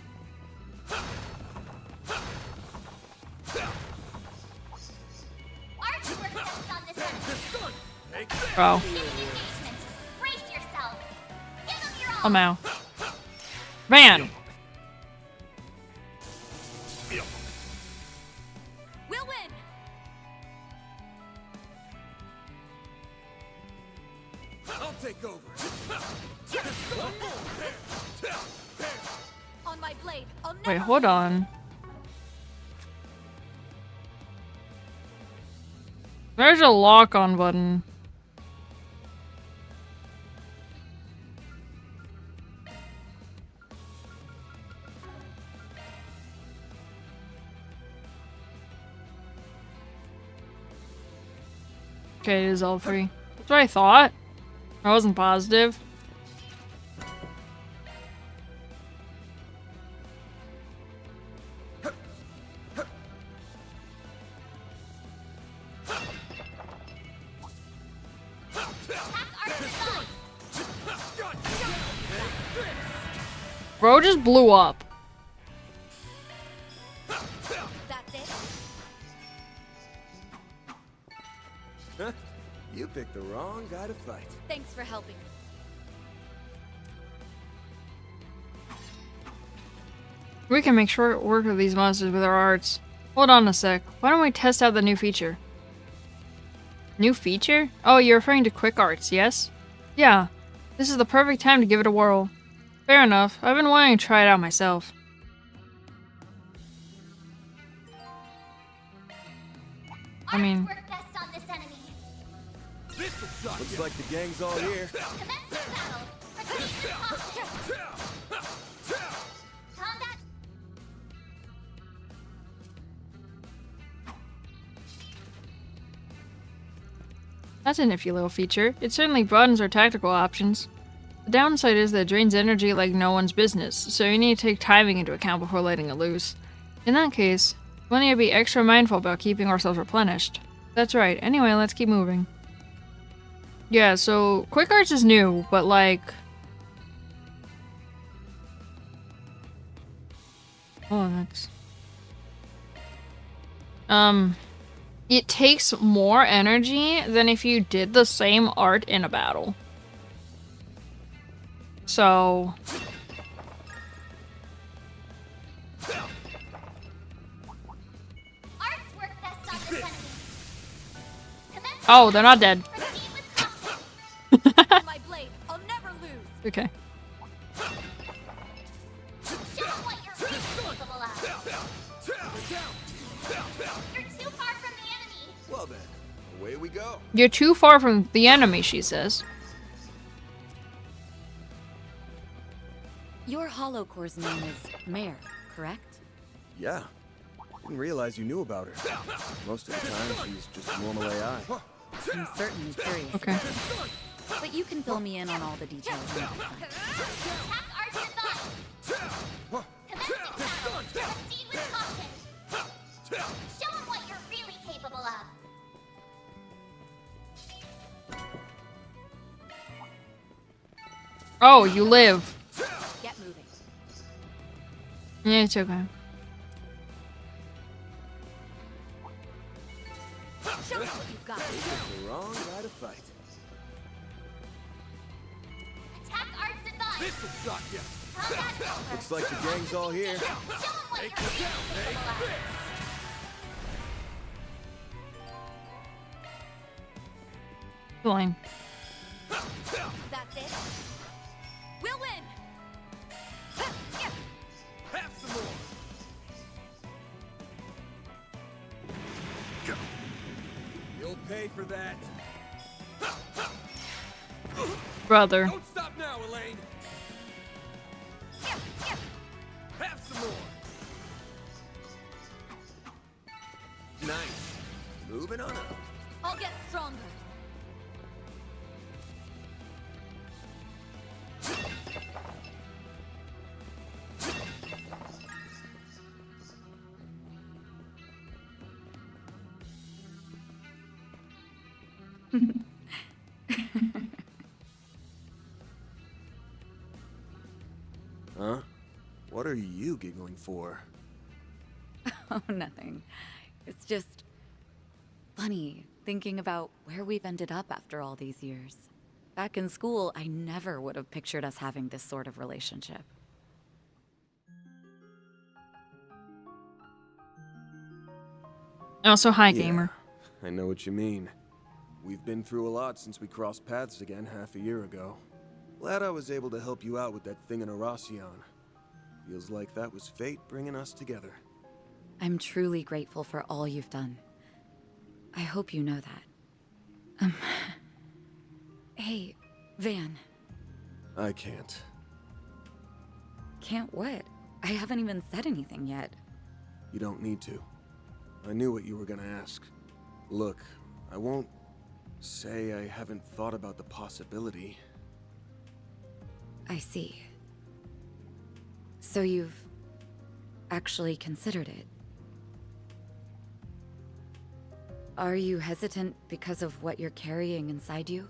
Bro. Oh, no. Man! We'll win. I'll take over. On my blade. I'll never Wait, hold on. There's a lock-on button. Okay, it is all three. That's what I thought. I wasn't positive. Bro just blew up. That's it. Huh? You picked the wrong guy to fight. Thanks for helping. We can make short work of these monsters with our arts. Hold on a sec. Why don't we test out the new feature? New feature? Oh, you're referring to quick arts, yes? Yeah. This is the perfect time to give it a whirl. Fair enough. I've been wanting to try it out myself. I mean... Looks like the gang's all here. That's a nifty little feature. It certainly broadens our tactical options. The downside is that it drains energy like no one's business, so you need to take timing into account before letting it loose. In that case, we'll need to be extra mindful about keeping ourselves replenished. That's right. Anyway, let's keep moving. Yeah, so Quick Arts is new, but like... Oh, that's... It takes more energy than if you did the same art in a battle. So... Oh, they're not dead. My blade, I'll never lose. Okay. Well then, away we go. You're too far from the enemy, she says. Your Hollow Core's name is Mare, correct? Yeah. Didn't realize you knew about her. Most of the time, she's just a normal AI. I'm certainly curious. Okay. But you can fill me in on all the details. Show them what you're really capable of. Oh, you live. Get moving. Yeah, it's okay. Show me what you've got. The wrong guy to fight. Attack arts advice. This will shock you. Looks like the gang's all here. Show them what you're really capable of. Fine. That's it. We'll win. Have some more. You'll pay for that. Brother. Don't stop now, Elaine. Have some more. Nice. Moving on up. I'll get stronger. Huh? What are you giggling for? Oh, nothing. It's just funny thinking about where we've ended up after all these years. Back in school, I never would have pictured us having this sort of relationship. Also, hi, Yeah, gamer. I know what you mean. We've been through a lot since we crossed paths again half a year ago. Glad I was able to help you out with that thing in Aracion. Feels like that was fate bringing us together. I'm truly grateful for all you've done. I hope you know that. Hey, Van. I can't. Can't what? I haven't even said anything yet. You don't need to. I knew what you were gonna ask. Look, I won't say I haven't thought about the possibility. I see. So you've actually considered it. Are you hesitant because of what you're carrying inside you?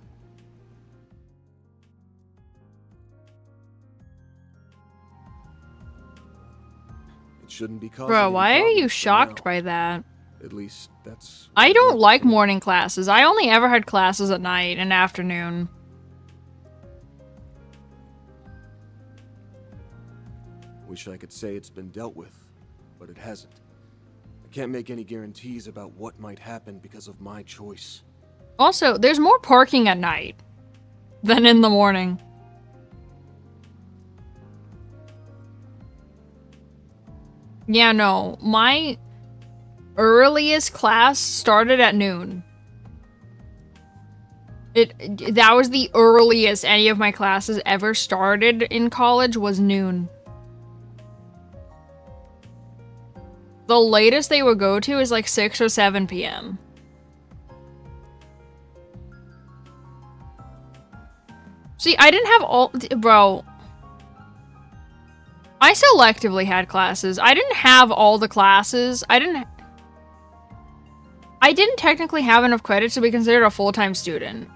It shouldn't be causing Bro, any why are you problems for shocked now. by that? At least that's... I don't like morning classes. I only ever had classes at night and afternoon. Wish I could say it's been dealt with, but it hasn't. I can't make any guarantees about what might happen because of my choice. Also, there's more parking at night than in the morning. Yeah, no. My earliest class started at noon. That was the earliest any of my classes ever started in college was noon. The latest they would go to is like 6 or 7 p.m. See, I didn't have all... Bro. I selectively had classes. I didn't have all the classes. I didn't technically have enough credits to be considered a full-time student.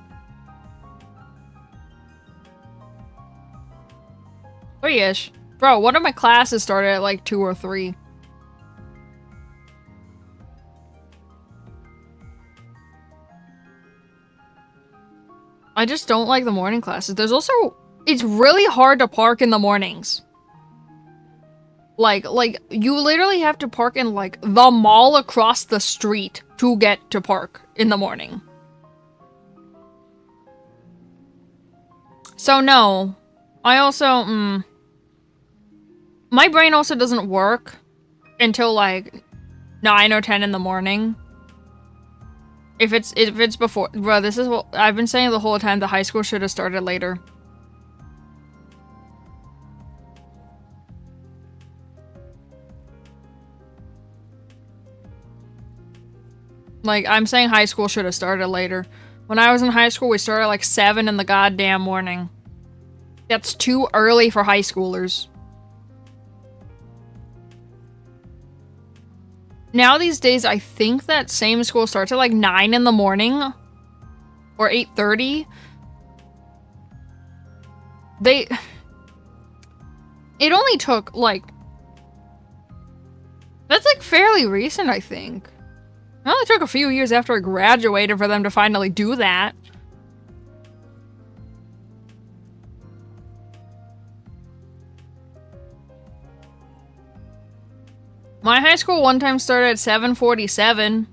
Three-ish. Bro, one of my classes started at like 2 or 3. I just don't like the morning classes. There's also... It's really hard to park in the mornings. Like, you literally have to park in, like, the mall across the street to get to park in the morning. So, no. I also, my brain also doesn't work until, like, 9 or 10 in the morning. If it's before... Bro, this is what... I've been saying the whole time the high school should have started later. Like, I'm saying high school should have started later. When I was in high school, we started like 7 in the goddamn morning. That's too early for high schoolers. Now these days, I think that same school starts at like 9 in the morning. Or 8:30. It only took like... That's like fairly recent, I think. It only took a few years after I graduated for them to finally do that. My high school one time started at 7:47.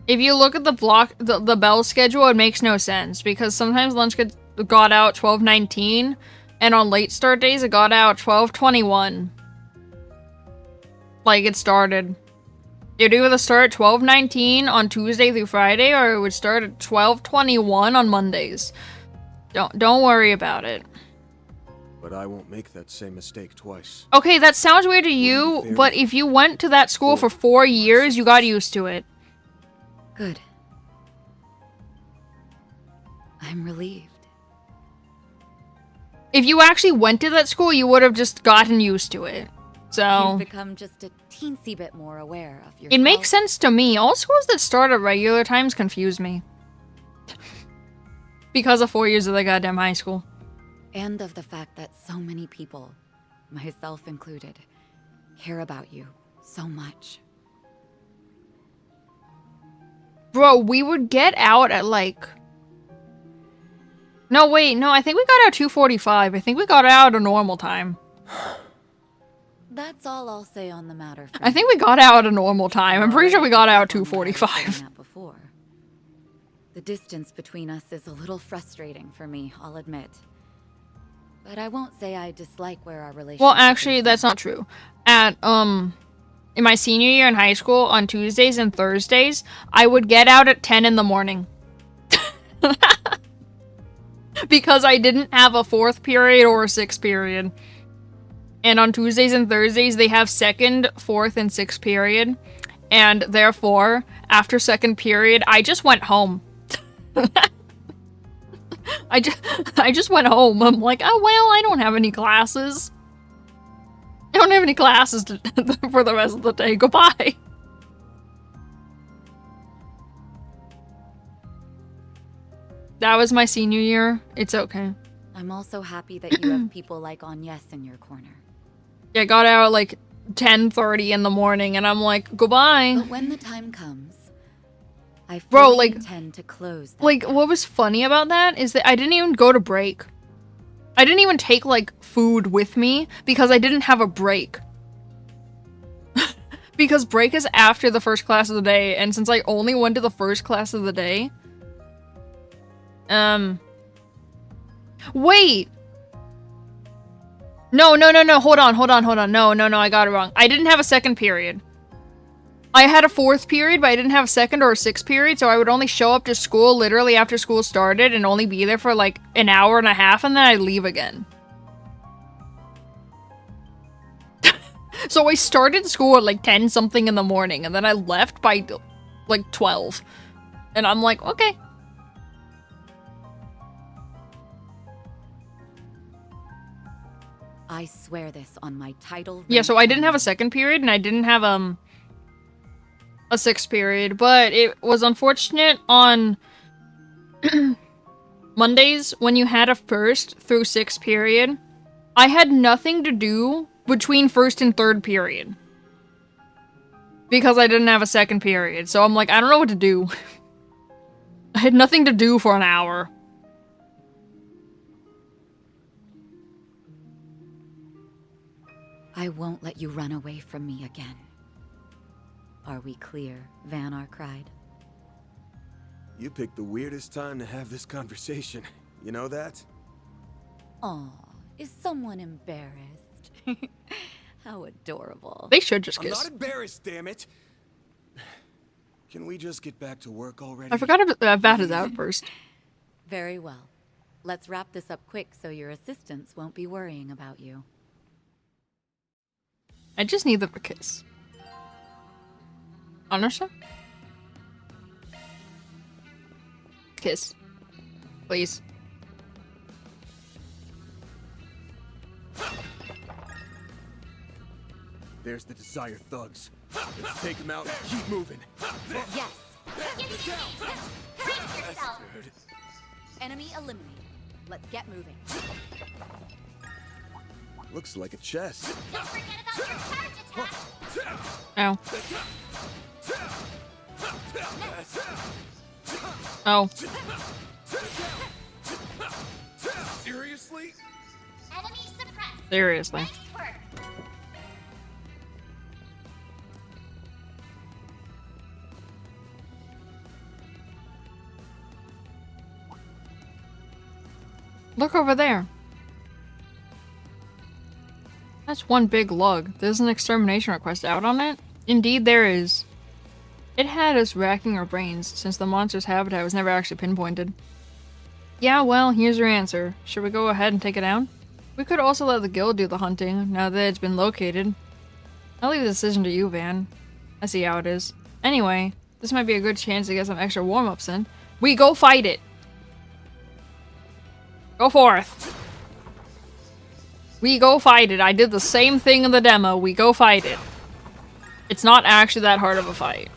If you look at the bell schedule, it makes no sense because sometimes lunch got out 12:19, and on late start days it got out 12:21. Like it started. It would either start at 12:19 on Tuesday through Friday, or it would start at 12:21 on Mondays. Don't worry about it. But I won't make that same mistake twice. Okay, that sounds weird to you, but if you went to that school for 4 years, you got used to it. Good. I'm relieved. If you actually went to that school, you would have just gotten used to it. So You've become just a teensy bit more aware of your. It makes sense to me. All schools that start at regular times confuse me. Because of 4 years of the goddamn high school. And of the fact that so many people, myself included, care about you so much. Bro, we would get out at like... No, wait, no, I think we got out 2:45. I think we got out at a normal time. That's all I'll say on the matter. I think we got out at a normal time. I'm pretty sure we got out 2:45. The distance between us is a little frustrating for me, I'll admit. But I won't say I dislike where our relationship Well, actually, that's not true. At, in my senior year in high school, on Tuesdays and Thursdays, I would get out at 10 in the morning. Because I didn't have a 4th period or a 6th period. And on Tuesdays and Thursdays, they have 2nd, 4th, and 6th period. And therefore, after 2nd period, I just went home. I just went home. I'm like, oh, well, I don't have any classes. I don't have any classes for the rest of the day. Goodbye. That was my senior year. It's okay. I'm also happy that you have people like Agnes in your corner. Yeah, I got out at like 10:30 in the morning, and I'm like, goodbye. But when the time comes, I Bro, fully like, intend to close. Like, what was funny about that is that I didn't even go to break. I didn't even take, like, food with me because I didn't have a break. Because break is after the first class of the day, and since I only went to the first class of the day... Wait! No, hold on. No, I got it wrong. I didn't have a 2nd period. I had a 4th period, but I didn't have a 2nd or a 6th period, so I would only show up to school literally after school started and only be there for like an hour and a half, and then I'd leave again. So I started school at like 10 something in the morning, and then I left by like 12. And I'm like, okay. I swear this on my title. Yeah, so I didn't have a second period, and I didn't have, a sixth period, but it was unfortunate on Mondays when you had a first through sixth period. I had nothing to do between first and third period. Because I didn't have a second period, so I'm like, I don't know what to do. I had nothing to do for an hour. I won't let you run away from me again. Are we clear? Vanar cried. You picked the weirdest time to have this conversation. You know that? Aw, is someone embarrassed? How adorable. They should just I'm kiss. not embarrassed, damn it. Can we just get back to work already? I forgot about his outburst. Very well. Let's wrap this up quick so your assistants won't be worrying about you. I just need them to kiss. Understand? Kiss. Please. There's the Desire thugs. Let's take them out and keep moving. Yes. Brace yourself. Enemy eliminated. Let's get moving. Looks like a chest. Don't forget about your charge attack. Ow. Oh. Seriously? Enemy suppressed. Seriously. Nice work. Look over there. That's one big lug. There's an extermination request out on it? Indeed there is. It had us racking our brains, since the monster's habitat was never actually pinpointed. Yeah, well, here's your answer. Should we go ahead and take it down? We could also let the guild do the hunting, now that it's been located. I'll leave the decision to you, Van. I see how it is. Anyway, this might be a good chance to get some extra warm-ups in. We go fight it! Go forth! We go fight it. I did the same thing in the demo. We go fight it. It's not actually that hard of a fight.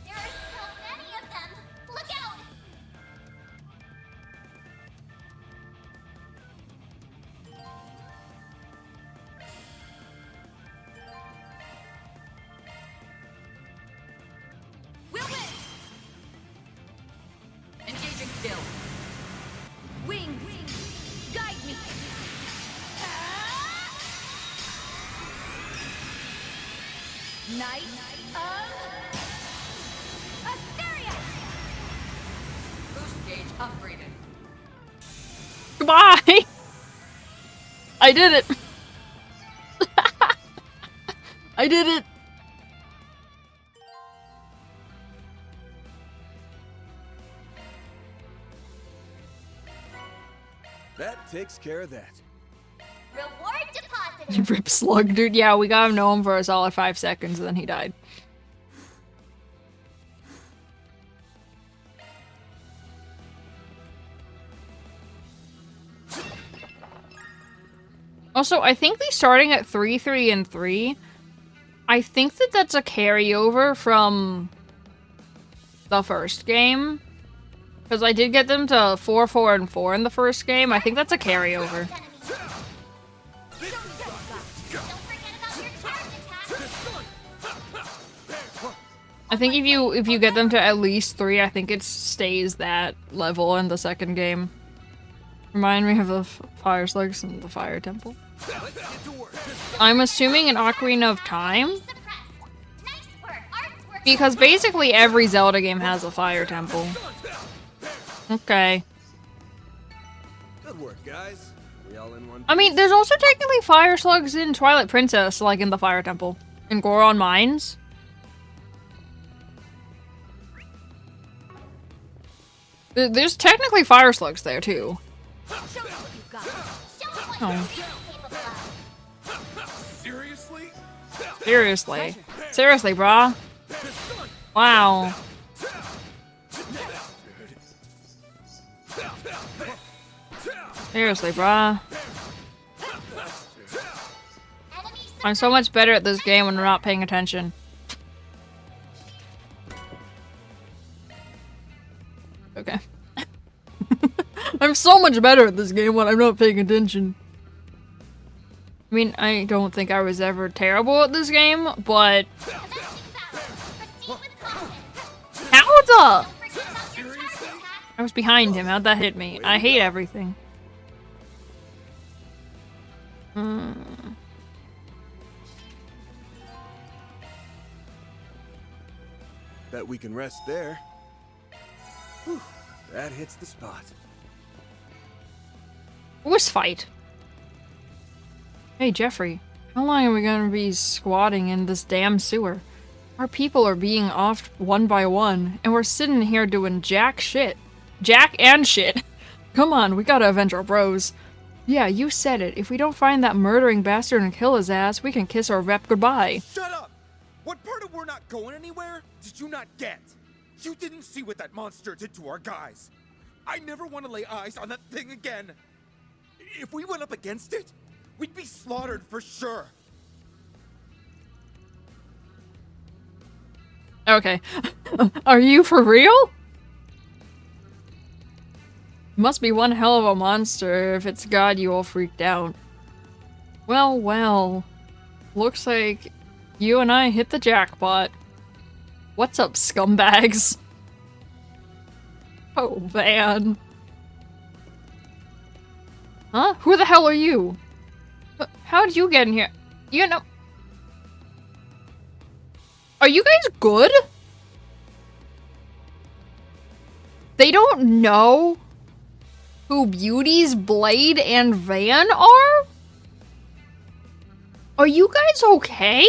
There are so many of them. Look out! We'll win! Engaging still. Wings, guide me. Knight of Asteria. Boost gauge upgraded. Goodbye! I did it! I did it! That takes care of that. Reward deposited. Rip Slug, dude. Yeah, we got him know him for a solid 5 seconds and then he died. Also, I think they starting at 3, 3, and 3. I think that that's a carryover from the first game. Because I did get them to 4, 4, and 4 in the first game. I think that's a carryover. I think if you get them to at least 3, I think it stays that level in the second game. Remind me of the fire slugs and the fire temple. I'm assuming an Ocarina of Time? Because basically every Zelda game has a fire temple. Okay. Good work, guys. We all in one. I mean, there's also technically fire slugs in Twilight Princess, like in the fire temple. In Goron Mines. There's technically fire slugs there, too. Oh. Seriously? Seriously. Seriously, brah. Wow. Seriously, brah. I'm so much better at this game when I'm not paying attention. Okay. I'm so much better at this game when I'm not paying attention. I mean, I don't think I was ever terrible at this game, but... How the... I was behind him. How'd that hit me? I hate everything. Bet we can rest there. Whew, that hits the spot. Horse fight. Hey, Jeffrey. How long are we gonna be squatting in this damn sewer? Our people are being offed one by one, and we're sitting here doing jack shit. Jack and shit. Come on, we gotta avenge our bros. Yeah, you said it. If we don't find that murdering bastard and kill his ass, we can kiss our rep goodbye. Shut up! What part of we're not going anywhere did you not get? You didn't see what that monster did to our guys. I never want to lay eyes on that thing again. If we went up against it, we'd be slaughtered for sure. Okay. Are you for real? Must be one hell of a monster if it's God you all freaked out. Well, well. Looks like you and I hit the jackpot. What's up, scumbags? Oh, man. Huh? Who the hell are you? How'd you get in here? You know... Are you guys good? They don't know who Beauty's Blade and Van are? Are you guys okay?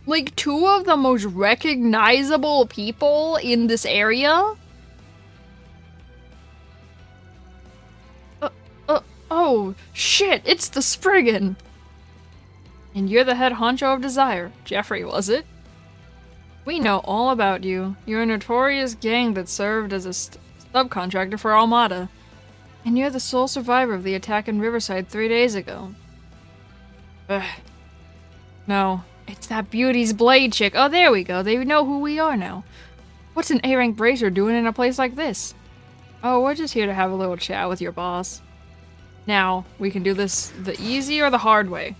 Like, two of the most recognizable people in this area? Oh, shit, it's the Spriggan! And you're the head honcho of Desire. Jeffrey, was it? We know all about you. You're a notorious gang that served as a subcontractor for Armada. And you're the sole survivor of the attack in Riverside 3 days ago. Ugh. No, it's that Beauty's Blade chick. Oh, there we go. They know who we are now. What's an A-rank bracer doing in a place like this? Oh, we're just here to have a little chat with your boss. Now, we can do this the easy or the hard way.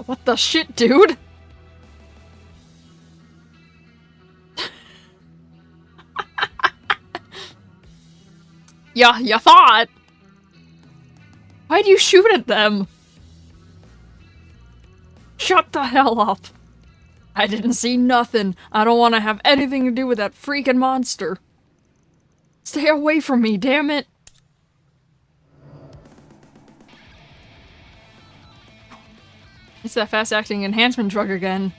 What the shit, dude? Yeah, you thought? Why'd you shoot at them? Shut the hell up. I didn't see nothing. I don't want to have anything to do with that freaking monster. Stay away from me, damn it. It's that fast-acting enhancement drug again.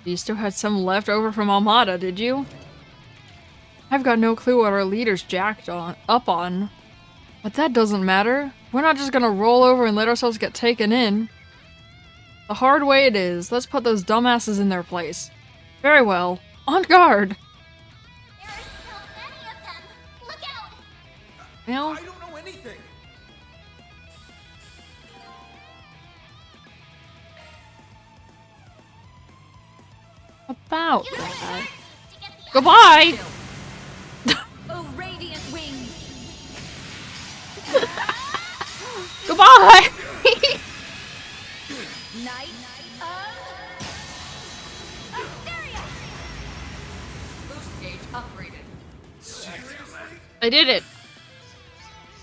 You still had some left over from Armada, did you? I've got no clue what our leaders jacked up on. But that doesn't matter. We're not just gonna roll over and let ourselves get taken in. The hard way it is. Let's put those dumbasses in their place. Very well. On guard! There are so many of them! Look out! Well, I don't know anything! about that. Goodbye! Oh, radiant wings! Goodbye! Knight of Asteria! Boost gauge upgraded. I did it.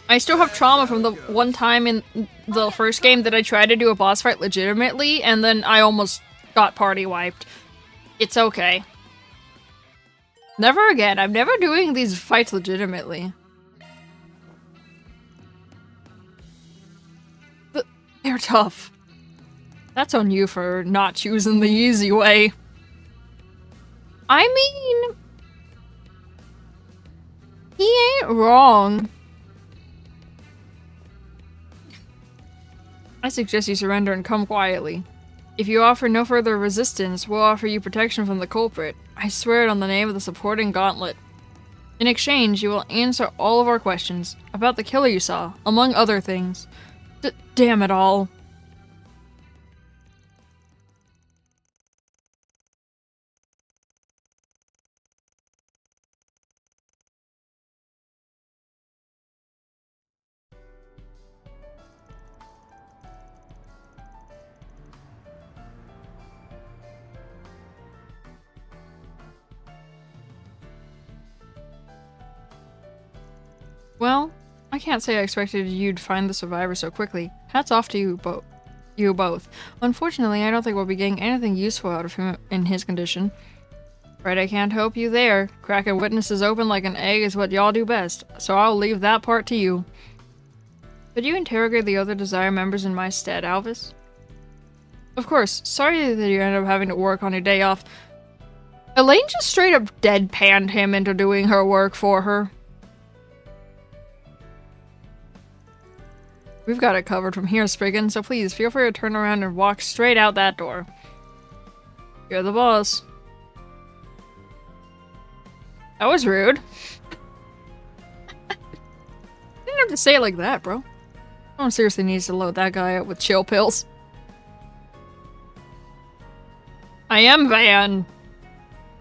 I still have trauma from the one time in the first game that I tried to do a boss fight legitimately, and then I almost got party wiped. It's okay. Never again. I'm never doing these fights legitimately. They're tough. That's on you for not choosing the easy way. I mean... he ain't wrong. I suggest you surrender and come quietly. If you offer no further resistance, we'll offer you protection from the culprit. I swear it on the name of the supporting gauntlet. In exchange, you will answer all of our questions about the killer you saw, among other things. Damn it all. Well, I can't say I expected you'd find the survivor so quickly. Hats off to you both. Unfortunately, I don't think we'll be getting anything useful out of him in his condition. Right, I can't help you there. Cracking witnesses open like an egg is what y'all do best, so I'll leave that part to you. Could you interrogate the other Desire members in my stead, Alvis? Of course. Sorry that you ended up having to work on your day off. Elaine just straight up deadpanned him into doing her work for her. We've got it covered from here, Spriggan, so please feel free to turn around and walk straight out that door. You're the boss. That was rude. Didn't have to say it like that, bro. Someone seriously needs to load that guy up with chill pills. I am Van.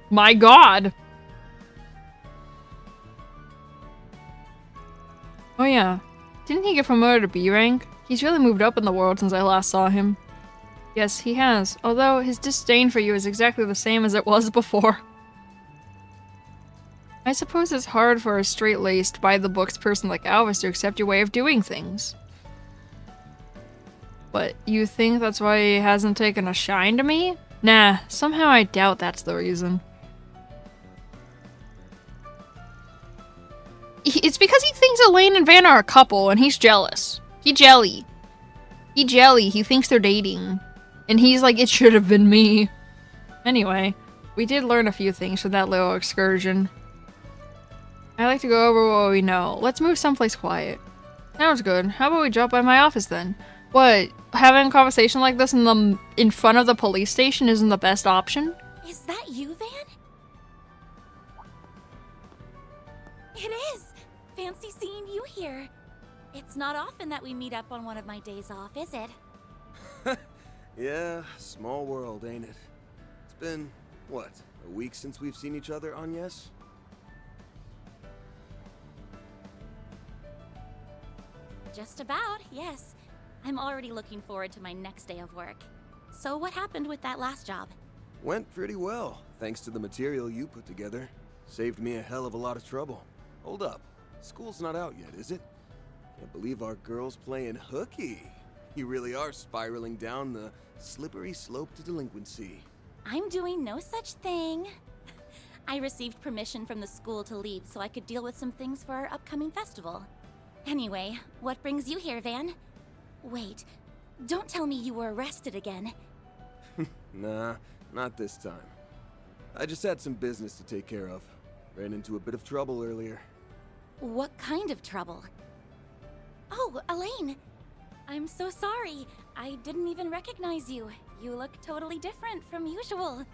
My god. Oh yeah. Didn't he get promoted to B rank? He's really moved up in the world since I last saw him. Yes, he has. Although his disdain for you is exactly the same as it was before. I suppose it's hard for a straight-laced, by-the-books person like Alvis to accept your way of doing things. But you think that's why he hasn't taken a shine to me? Nah, somehow I doubt that's the reason. It's because he thinks Elaine and Van are a couple, and he's jealous. He jelly. He thinks they're dating. And he's like, it should have been me. Anyway, we did learn a few things from that little excursion. I like to go over what we know. Let's move someplace quiet. Sounds good. How about we drop by my office then? What? Having a conversation like this in front of the police station isn't the best option? Is that you, Van? It is! Fancy seeing you here. It's not often that we meet up on one of my days off, is it? Yeah, small world, ain't it? It's been, what, a week since we've seen each other, Agnes? Just about, yes. I'm already looking forward to my next day of work. So what happened with that last job? Went pretty well, thanks to the material you put together. Saved me a hell of a lot of trouble. Hold up. School's not out yet, is it? Can't believe our girl's playing hooky. You really are spiraling down the slippery slope to delinquency. I'm doing no such thing. I received permission from the school to leave so I could deal with some things for our upcoming festival. Anyway, what brings you here, Van? Wait, don't tell me you were arrested again. Nah, not this time. I just had some business to take care of. Ran into a bit of trouble earlier. What kind of trouble? Oh, Elaine! I'm so sorry. I didn't even recognize you. You look totally different from usual.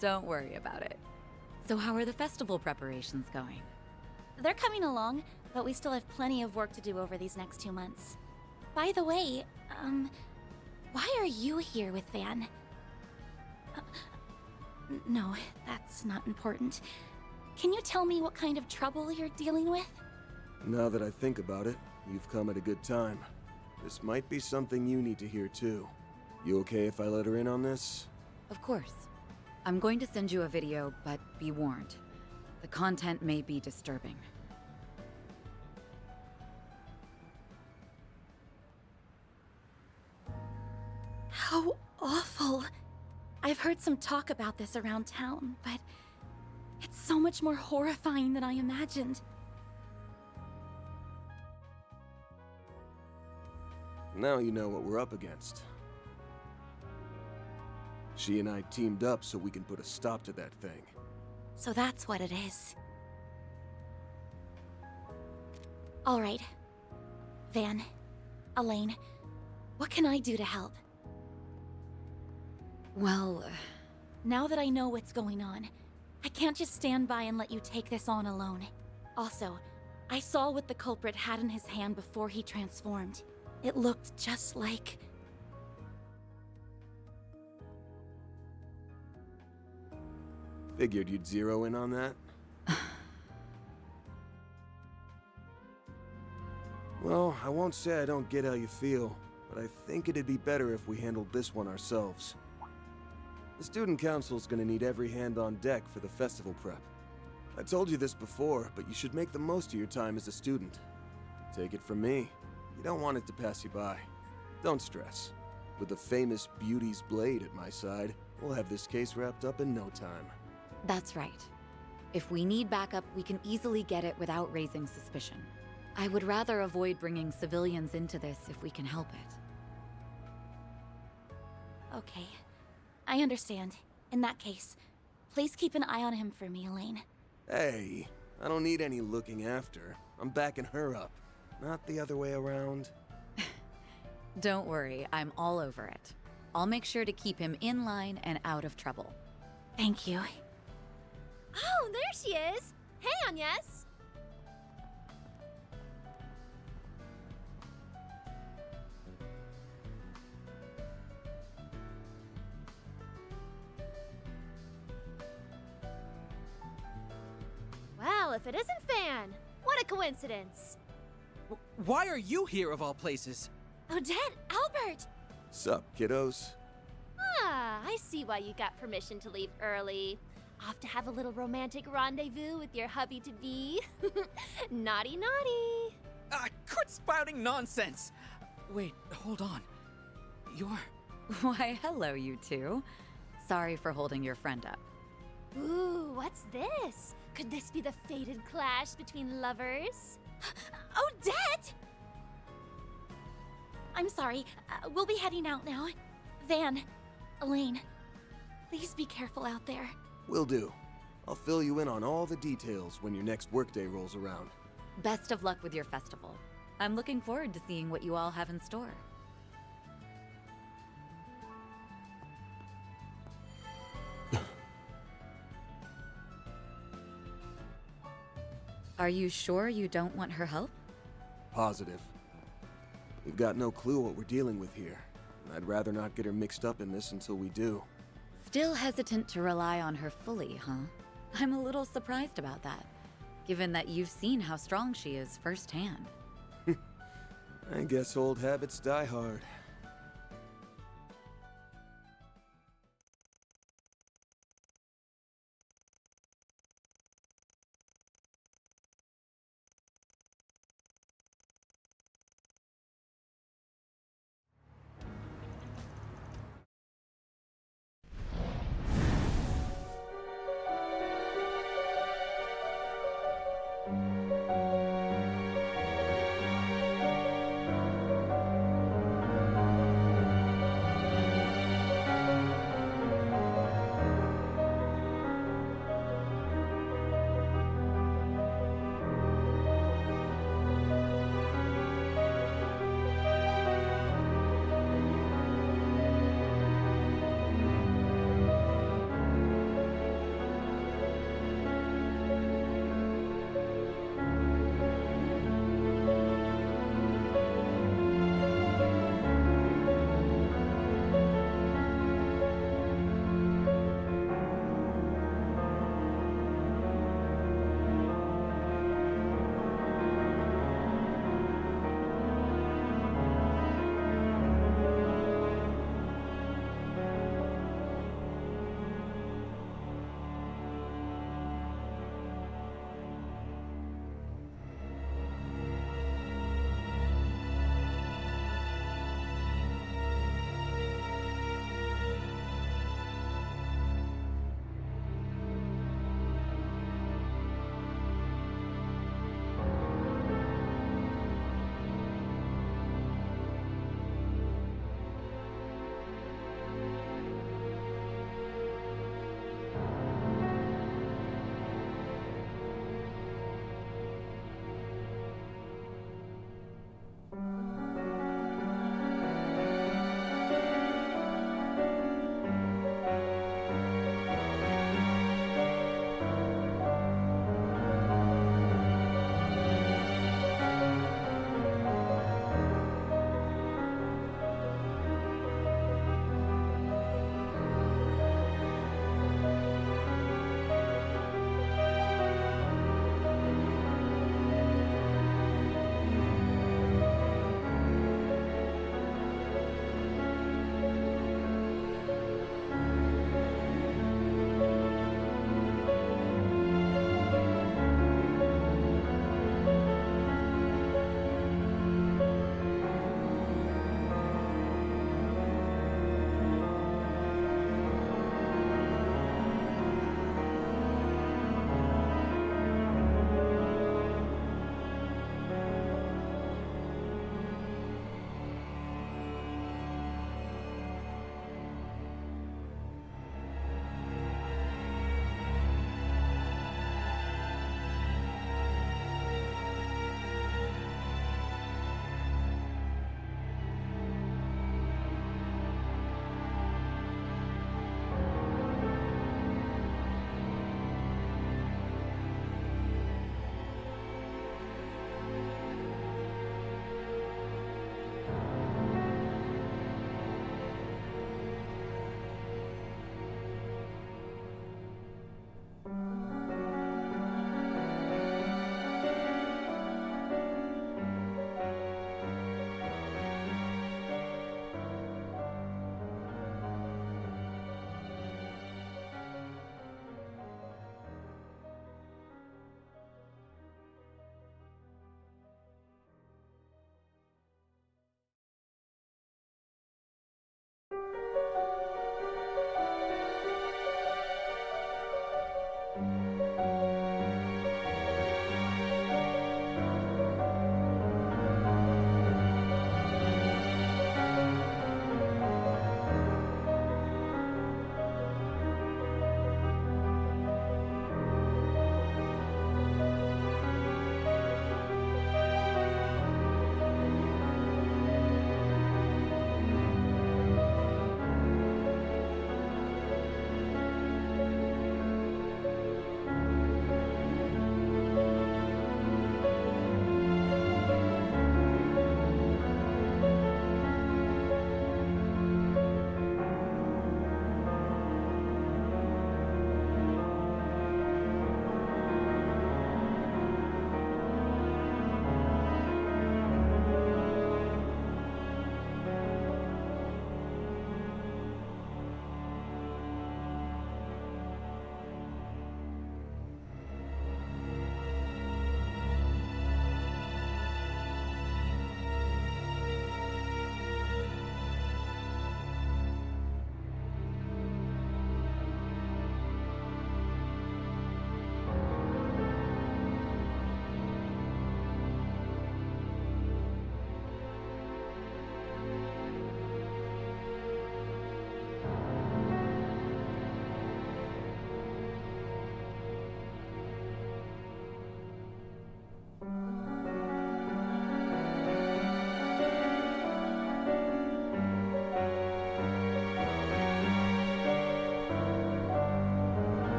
Don't worry about it. So how are the festival preparations going? They're coming along, but we still have plenty of work to do over these next 2 months. By the way, why are you here with Van? No, that's not important. Can you tell me what kind of trouble you're dealing with? Now that I think about it, you've come at a good time. This might be something you need to hear too. You okay if I let her in on this? Of course. I'm going to send you a video, but be warned. The content may be disturbing. How awful. I've heard some talk about this around town, but it's so much more horrifying than I imagined. Now you know what we're up against. She and I teamed up so we can put a stop to that thing. So that's what it is. All right. Van, Elaine, what can I do to help? Well... Now that I know what's going on, I can't just stand by and let you take this on alone. Also, I saw what the culprit had in his hand before he transformed. It looked just like... Figured you'd zero in on that. Well, I won't say I don't get how you feel, but I think it'd be better if we handled this one ourselves. The student council's gonna need every hand on deck for the festival prep. I told you this before, but you should make the most of your time as a student. Take it from me, you don't want it to pass you by. Don't stress. With the famous Beauty's blade at my side, we'll have this case wrapped up in no time. That's right. If we need backup, we can easily get it without raising suspicion. I would rather avoid bringing civilians into this if we can help it. Okay. I understand. In that case, please keep an eye on him for me, Elaine. Hey, I don't need any looking after. I'm backing her up, not the other way around. Don't worry, I'm all over it. I'll make sure to keep him in line and out of trouble. Thank you. Oh, there she is! Hey, Agnes! Well, if it isn't Fan! What a coincidence! Why are you here of all places? Odette, Albert! Sup, kiddos? Ah, I see why you got permission to leave early. Off to have a little romantic rendezvous with your hubby-to-be. Naughty, naughty! Quit spouting nonsense! Wait, hold on. You're... Why, hello, you two. Sorry for holding your friend up. Ooh, what's this? Could this be the fated clash between lovers? Odette! I'm sorry. We'll be heading out now. Van, Elaine, please be careful out there. Will do. I'll fill you in on all the details when your next workday rolls around. Best of luck with your festival. I'm looking forward to seeing what you all have in store. Are you sure you don't want her help? Positive. We've got no clue what we're dealing with here, and I'd rather not get her mixed up in this until we do. Still hesitant to rely on her fully, huh? I'm a little surprised about that, given that you've seen how strong she is firsthand. I guess old habits die hard.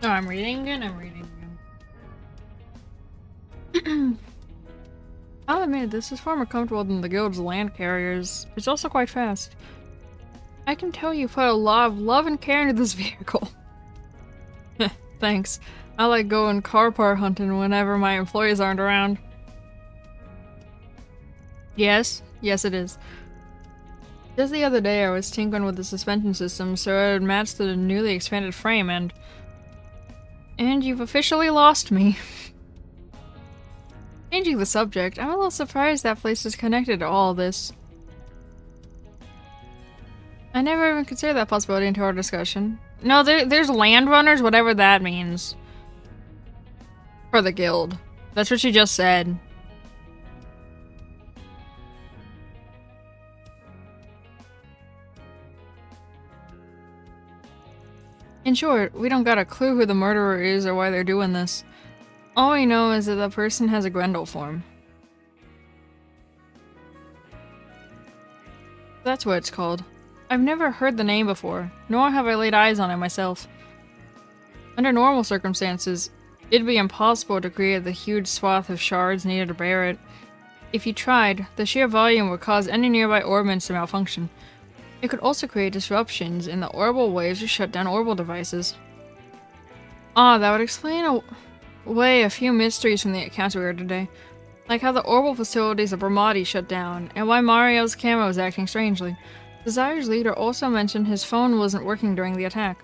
Oh, I'm reading again? I'm reading again. I'll admit, this is far more comfortable than the guild's land carriers. It's also quite fast. I can tell you put a lot of love and care into this vehicle. Thanks. I like going car part hunting whenever my employees aren't around. Yes. Yes, it is. Just the other day I was tinkering with the suspension system so it would match the newly expanded frame and you've officially lost me. Changing the subject, I'm a little surprised that place is connected to all this. I never even considered that possibility until our discussion. No, there's land runners, whatever that means. For the guild. That's what she just said. In short, we don't got a clue who the murderer is or why they're doing this. All we know is that the person has a Grendel form. That's what it's called. I've never heard the name before, nor have I laid eyes on it myself. Under normal circumstances, it'd be impossible to create the huge swath of shards needed to bear it. If you tried, the sheer volume would cause any nearby orbments to malfunction. It could also create disruptions in the orbital waves or shut down orbital devices. Ah, that would explain away a few mysteries from the accounts we heard today. Like how the orbital facilities of Brahmati shut down, and why Mario's camera was acting strangely. Desire's leader also mentioned his phone wasn't working during the attack.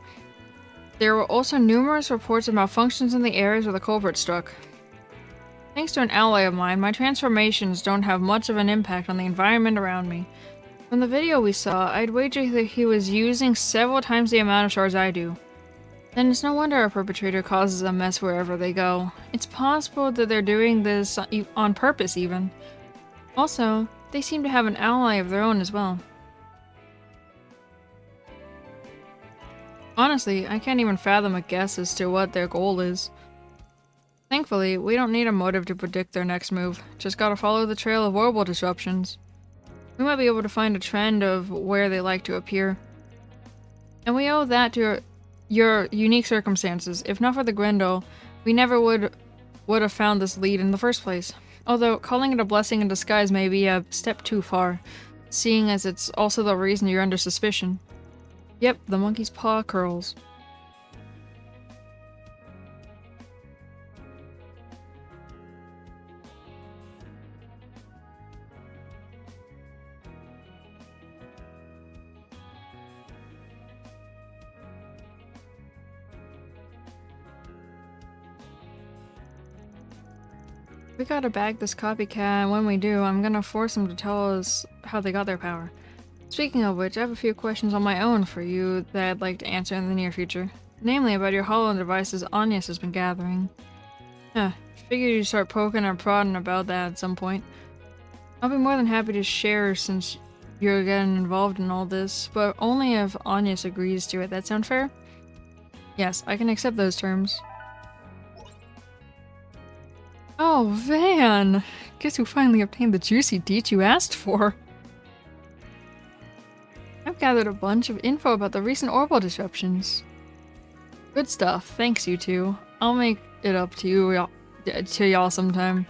There were also numerous reports of malfunctions in the areas where the culprit struck. Thanks to an ally of mine, my transformations don't have much of an impact on the environment around me. From the video we saw, I'd wager that he was using several times the amount of shards I do. Then it's no wonder our perpetrator causes a mess wherever they go. It's possible that they're doing this on purpose even. Also, they seem to have an ally of their own as well. Honestly, I can't even fathom a guess as to what their goal is. Thankfully, we don't need a motive to predict their next move, just gotta follow the trail of orbital disruptions. We might be able to find a trend of where they like to appear. And we owe that to your unique circumstances. If not for the Grendel, we never would have found this lead in the first place. Although, calling it a blessing in disguise may be a step too far, seeing as it's also the reason you're under suspicion. Yep, the monkey's paw curls. We gotta bag this copycat, and when we do, I'm gonna force them to tell us how they got their power. Speaking of which, I have a few questions on my own for you that I'd like to answer in the near future. Namely about your hollow devices Agnes has been gathering. Figured you'd start poking and prodding about that at some point. I'll be more than happy to share since you're getting involved in all this, but only if Agnes agrees to it. That sound fair? Yes, I can accept those terms. Oh, Van! Guess who finally obtained the juicy deets you asked for? I've gathered a bunch of info about the recent orbital disruptions. Good stuff, thanks you two. I'll make it up to y'all sometime.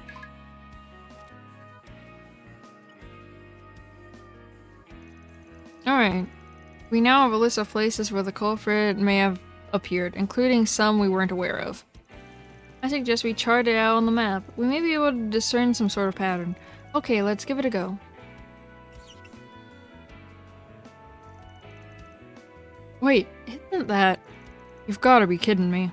Alright. We now have a list of places where the culprit may have appeared, including some we weren't aware of. I suggest we chart it out on the map. We may be able to discern some sort of pattern. Okay, let's give it a go. Wait, isn't that... You've gotta be kidding me.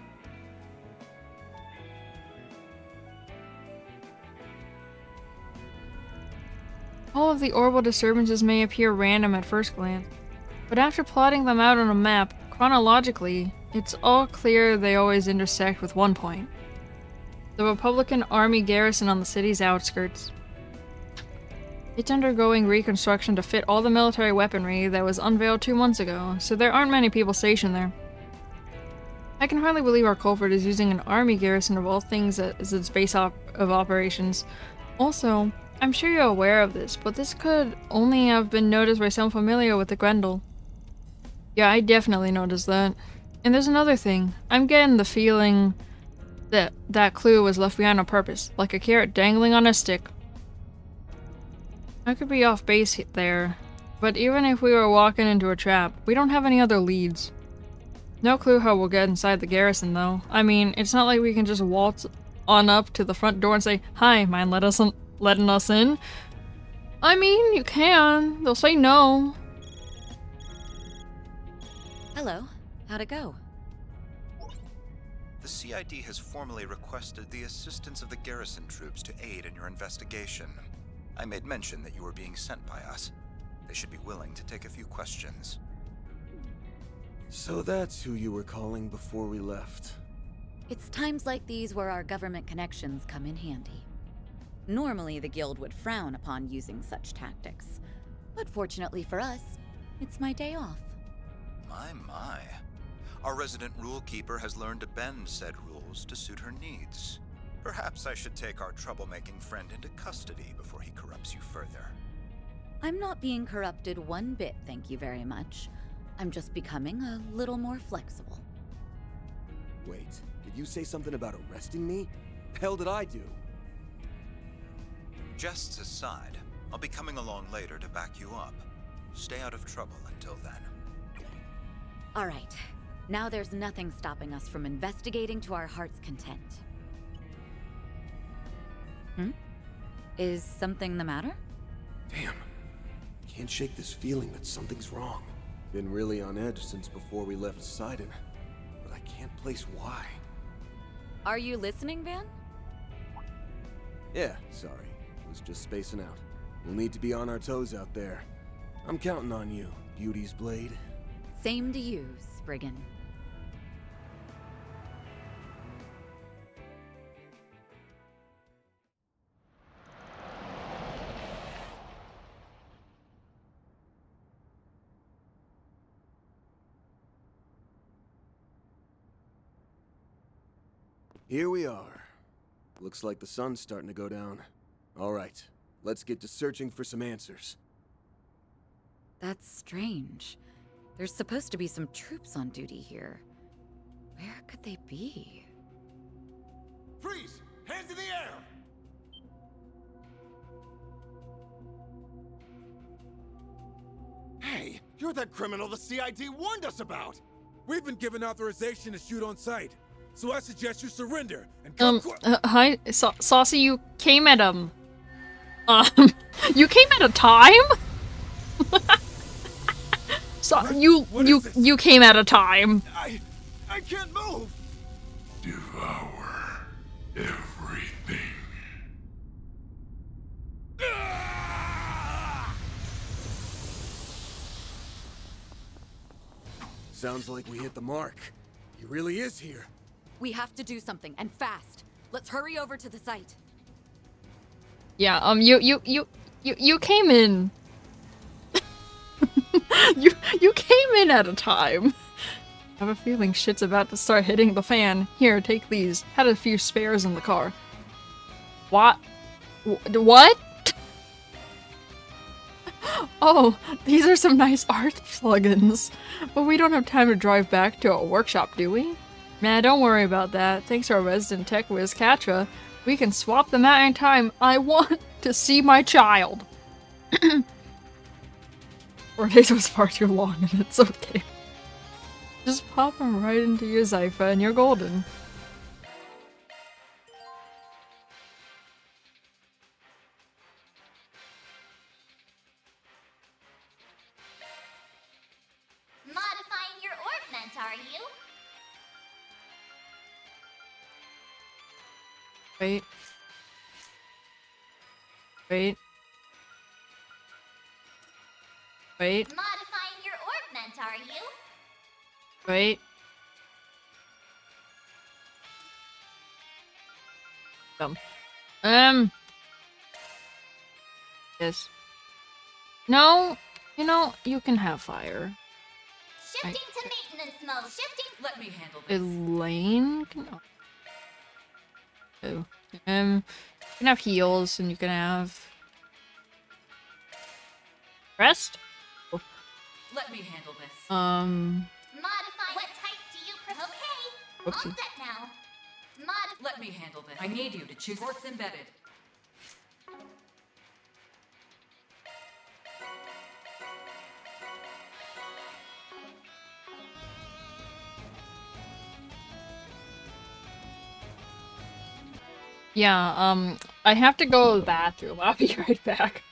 All of the orbital disturbances may appear random at first glance, but after plotting them out on a map, chronologically, it's all clear they always intersect with one point. The Republican Army garrison on the city's outskirts. It's undergoing reconstruction to fit all the military weaponry that was unveiled 2 months ago, so there aren't many people stationed there. I can hardly believe our culprit is using an army garrison of all things as its base of operations. Also, I'm sure you're aware of this, but this could only have been noticed by someone familiar with the Grendel. Yeah, I definitely noticed that. And there's another thing. I'm getting the feeling that that clue was left behind on purpose, like a carrot dangling on a stick. I could be off base there, but even if we were walking into a trap, we don't have any other leads. No clue how we'll get inside the garrison, though. I mean, it's not like we can just waltz on up to the front door and say, "Hi, mind letting us in?" I mean, you can. They'll say no. Hello. How'd it go? The CID has formally requested the assistance of the garrison troops to aid in your investigation. I made mention that you were being sent by us. They should be willing to take a few questions. So that's who you were calling before we left. It's times like these where our government connections come in handy. Normally, the Guild would frown upon using such tactics. But fortunately for us, it's my day off. My. Our resident rule keeper has learned to bend said rules to suit her needs. Perhaps I should take our troublemaking friend into custody before he corrupts you further. I'm not being corrupted one bit, thank you very much. I'm just becoming a little more flexible. Wait, did you say something about arresting me? The hell did I do? Jests aside, I'll be coming along later to back you up. Stay out of trouble until then. All right. Now there's nothing stopping us from investigating to our heart's content. Is something the matter? Damn. Can't shake this feeling that something's wrong. Been really on edge since before we left Sidon, but I can't place why. Are you listening, Van? Yeah, sorry. Was just spacing out. We'll need to be on our toes out there. I'm counting on you, Beauty's Blade. Same to you, Spriggan. Here we are. Looks like the sun's starting to go down. All right, let's get to searching for some answers. That's strange. There's supposed to be some troops on duty here. Where could they be? Freeze! Hands in the air! Hey, you're that criminal the CID warned us about! We've been given authorization to shoot on sight, so I suggest you surrender and come hi, Saucy, you came at him. You came at a time? So you came at a time. I can't move! Devour everything. Sounds like we hit the mark. He really is here. We have to do something, and fast. Let's hurry over to the site. Yeah, you came in. you came in at a time. I have a feeling shit's about to start hitting the fan. Here, take these. Had a few spares in the car. What? What? Oh, these are some nice art plugins. But we don't have time to drive back to a workshop, do we? Nah, don't worry about that. Thanks to our resident tech whiz, Katra, we can swap them out in time. I want to see my child. 4 days was far too long, and it's okay. Just pop them right into your Zypha and you're golden. Modifying your ornament, are you? Wait. Wait. Wait. Modifying your ornament, are you? Wait. Yes. No, you know, you can have fire. Shifting to maintenance mode. Shifting. Let me handle this. Elaine can... Oh. You can have heals, and you can have... Rest? Let me handle this. Modify. What type do you Whoopsie. now. Let me handle this. I need you to choose ports embedded. Yeah, I have to go to the bathroom. I'll be right back.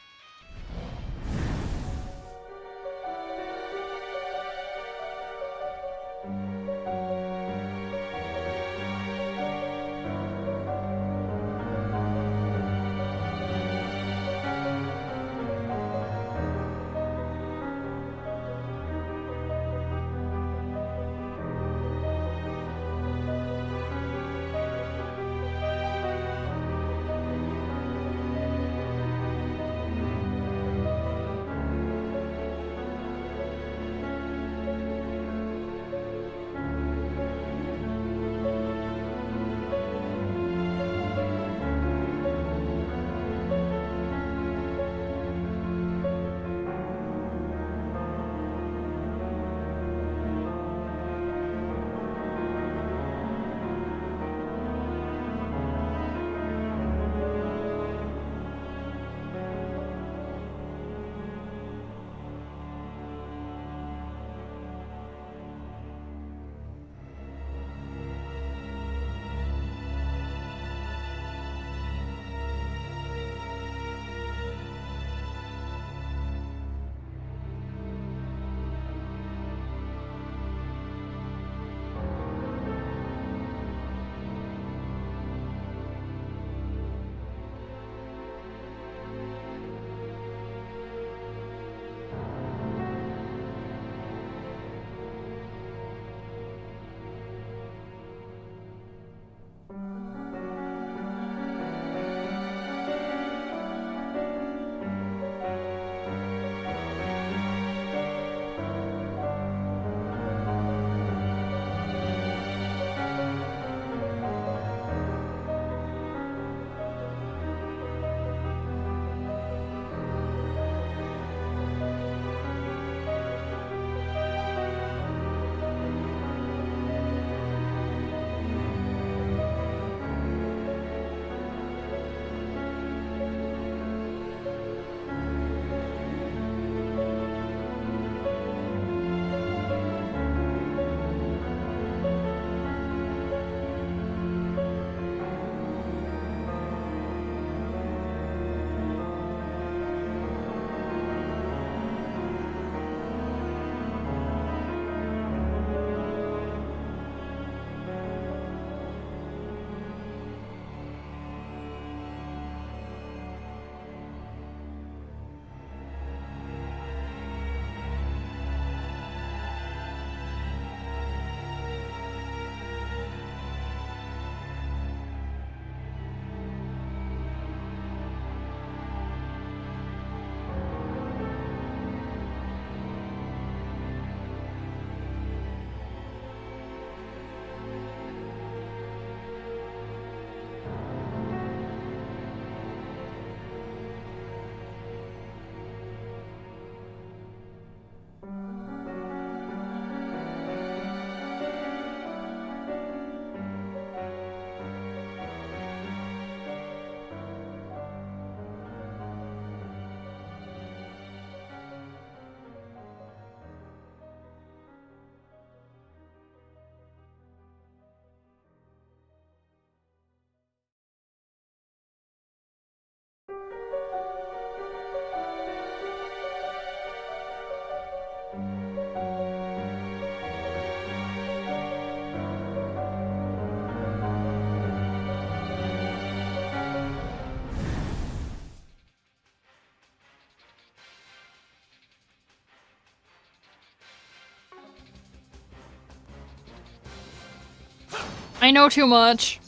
I know too much.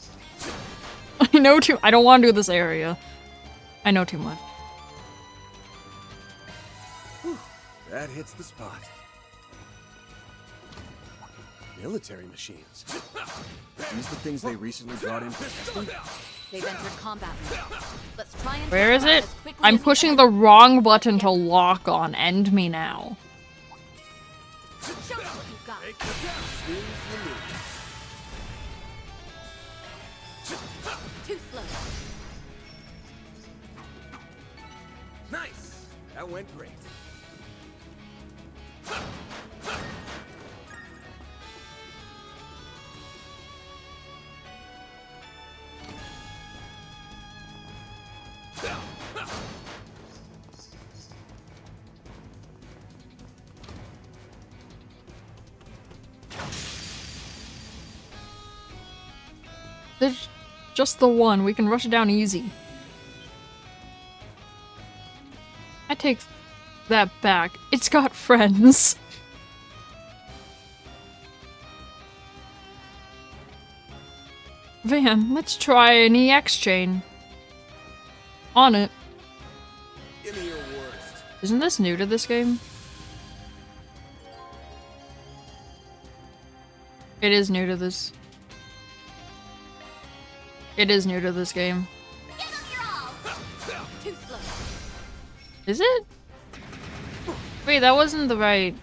I don't want to do this area. I know too much. Whew, that hits the spot. Military machines. These the things they recently brought in for testing? They've entered combat mode. Let's try and Where is it? I'm pushing the wrong button to lock on. End me now. Show us what you've got. Nice! That went great. There's just the one. We can rush it down easy. I take that back. It's got friends. Van, let's try an EX chain. On it. Give me your worst. Isn't this new to this game? It is new to this. It is new to this game. Is it? Wait, that wasn't the right...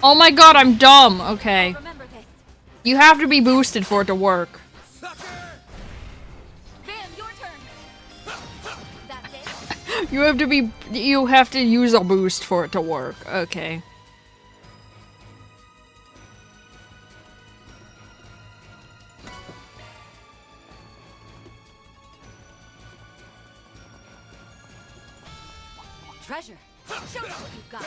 Oh my god, I'm dumb! Okay. You have to be boosted for it to work. You have to use a boost for it to work. Okay. Treasure. Show us what you've got.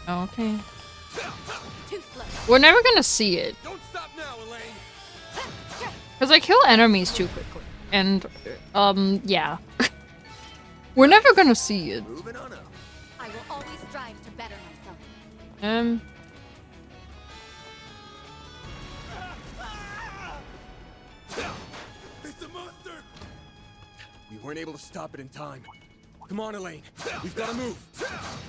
Okay. Too slow. We're never gonna see it. Don't stop now, Elaine. Because I kill enemies too quickly. And, yeah. We're never gonna see it. Moving on up. I will always strive to better myself. It's a monster! We weren't able to stop it in time. Come on, Elaine. We've got to move.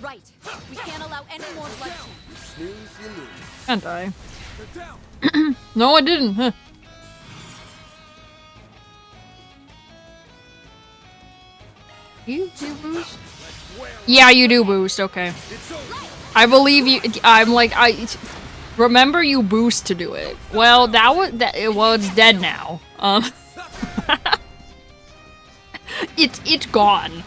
Right. We can't allow any more bloodshed. You snooze, you lose. Can't I? They're down. No, I didn't. Huh. You do boost? Yeah, you do boost. Okay. I believe you. I'm like, remember you boost to do it. Well, well, it's dead now. It's gone.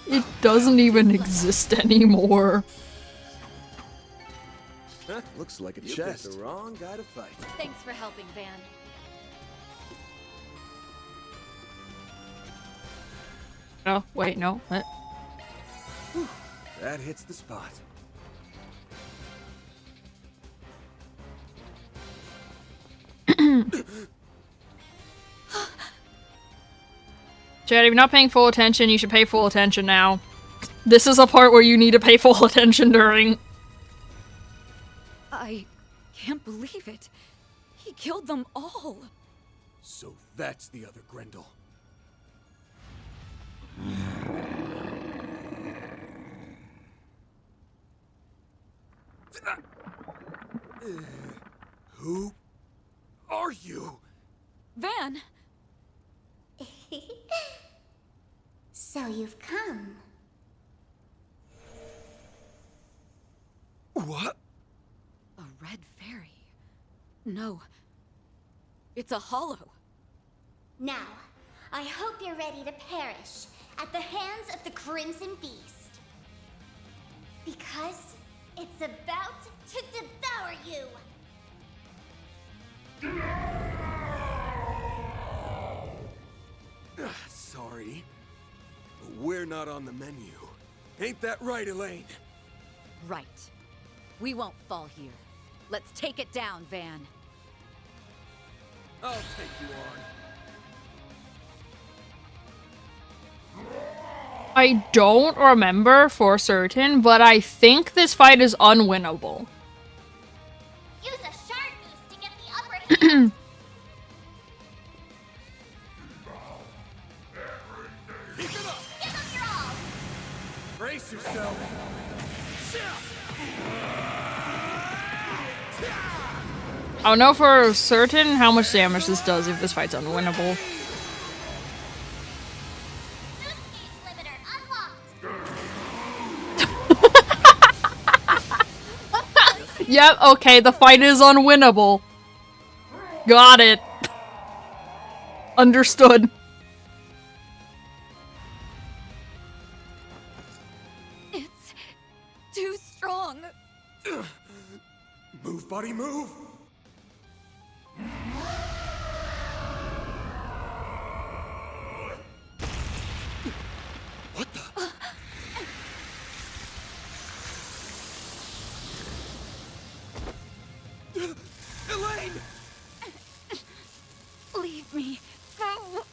It doesn't even exist anymore. Huh? Looks like a chest. You picked the wrong guy to fight. Thanks for helping, Van. Oh, wait, no. What? Whew. That hits the spot. Chad, if you're not paying full attention, you should pay full attention now. This is a part where you need to pay full attention during. I can't believe it. He killed them all. So that's the other Grendel. Who are you? Van! So you've come. What? A red fairy? No. It's a hollow. Now, I hope you're ready to perish at the hands of the Crimson Beast. Because it's about to devour you! Sorry, but we're not on the menu. Ain't that right, Elaine? Right. We won't fall here. Let's take it down, Van. I'll take you on. I don't remember for certain, but I think this fight is unwinnable. Use a shard boost to get the upper hand! Give them your all! Brace yourself. I don't know for certain how much damage this does if this fight's unwinnable. Yep, okay, the fight is unwinnable. Got it. Understood. It's too strong. Move, buddy, move! What the? Elaine! Leave me. Go.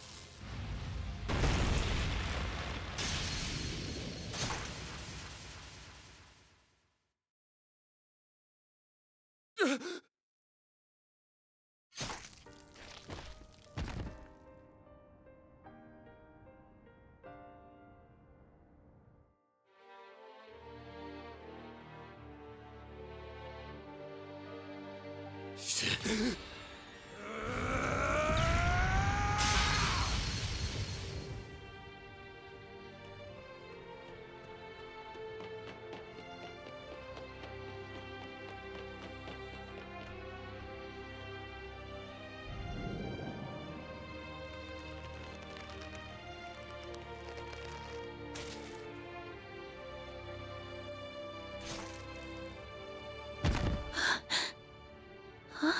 Huh?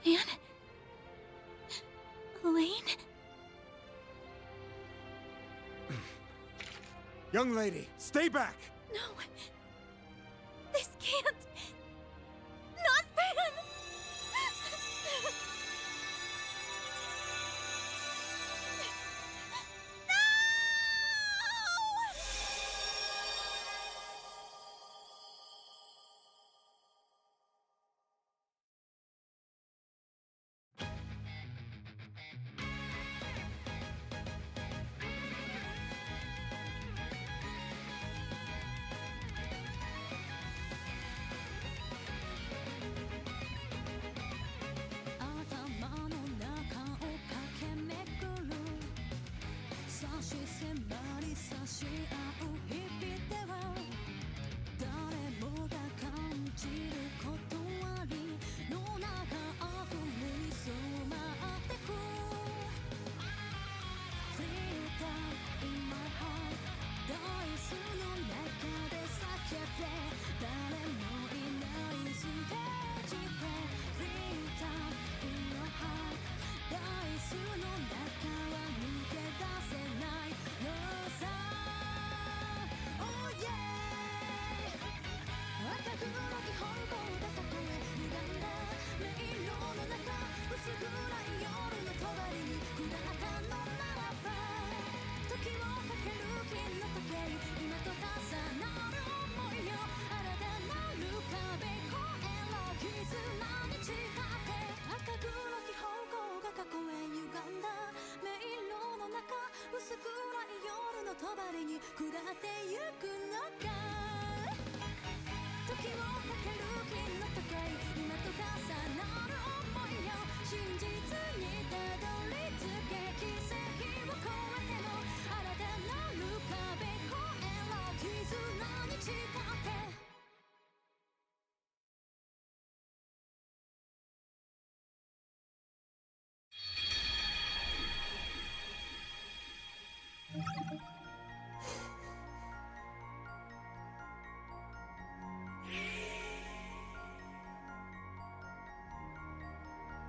Van? Elaine? Young lady, stay back! No. This can't. Not Van!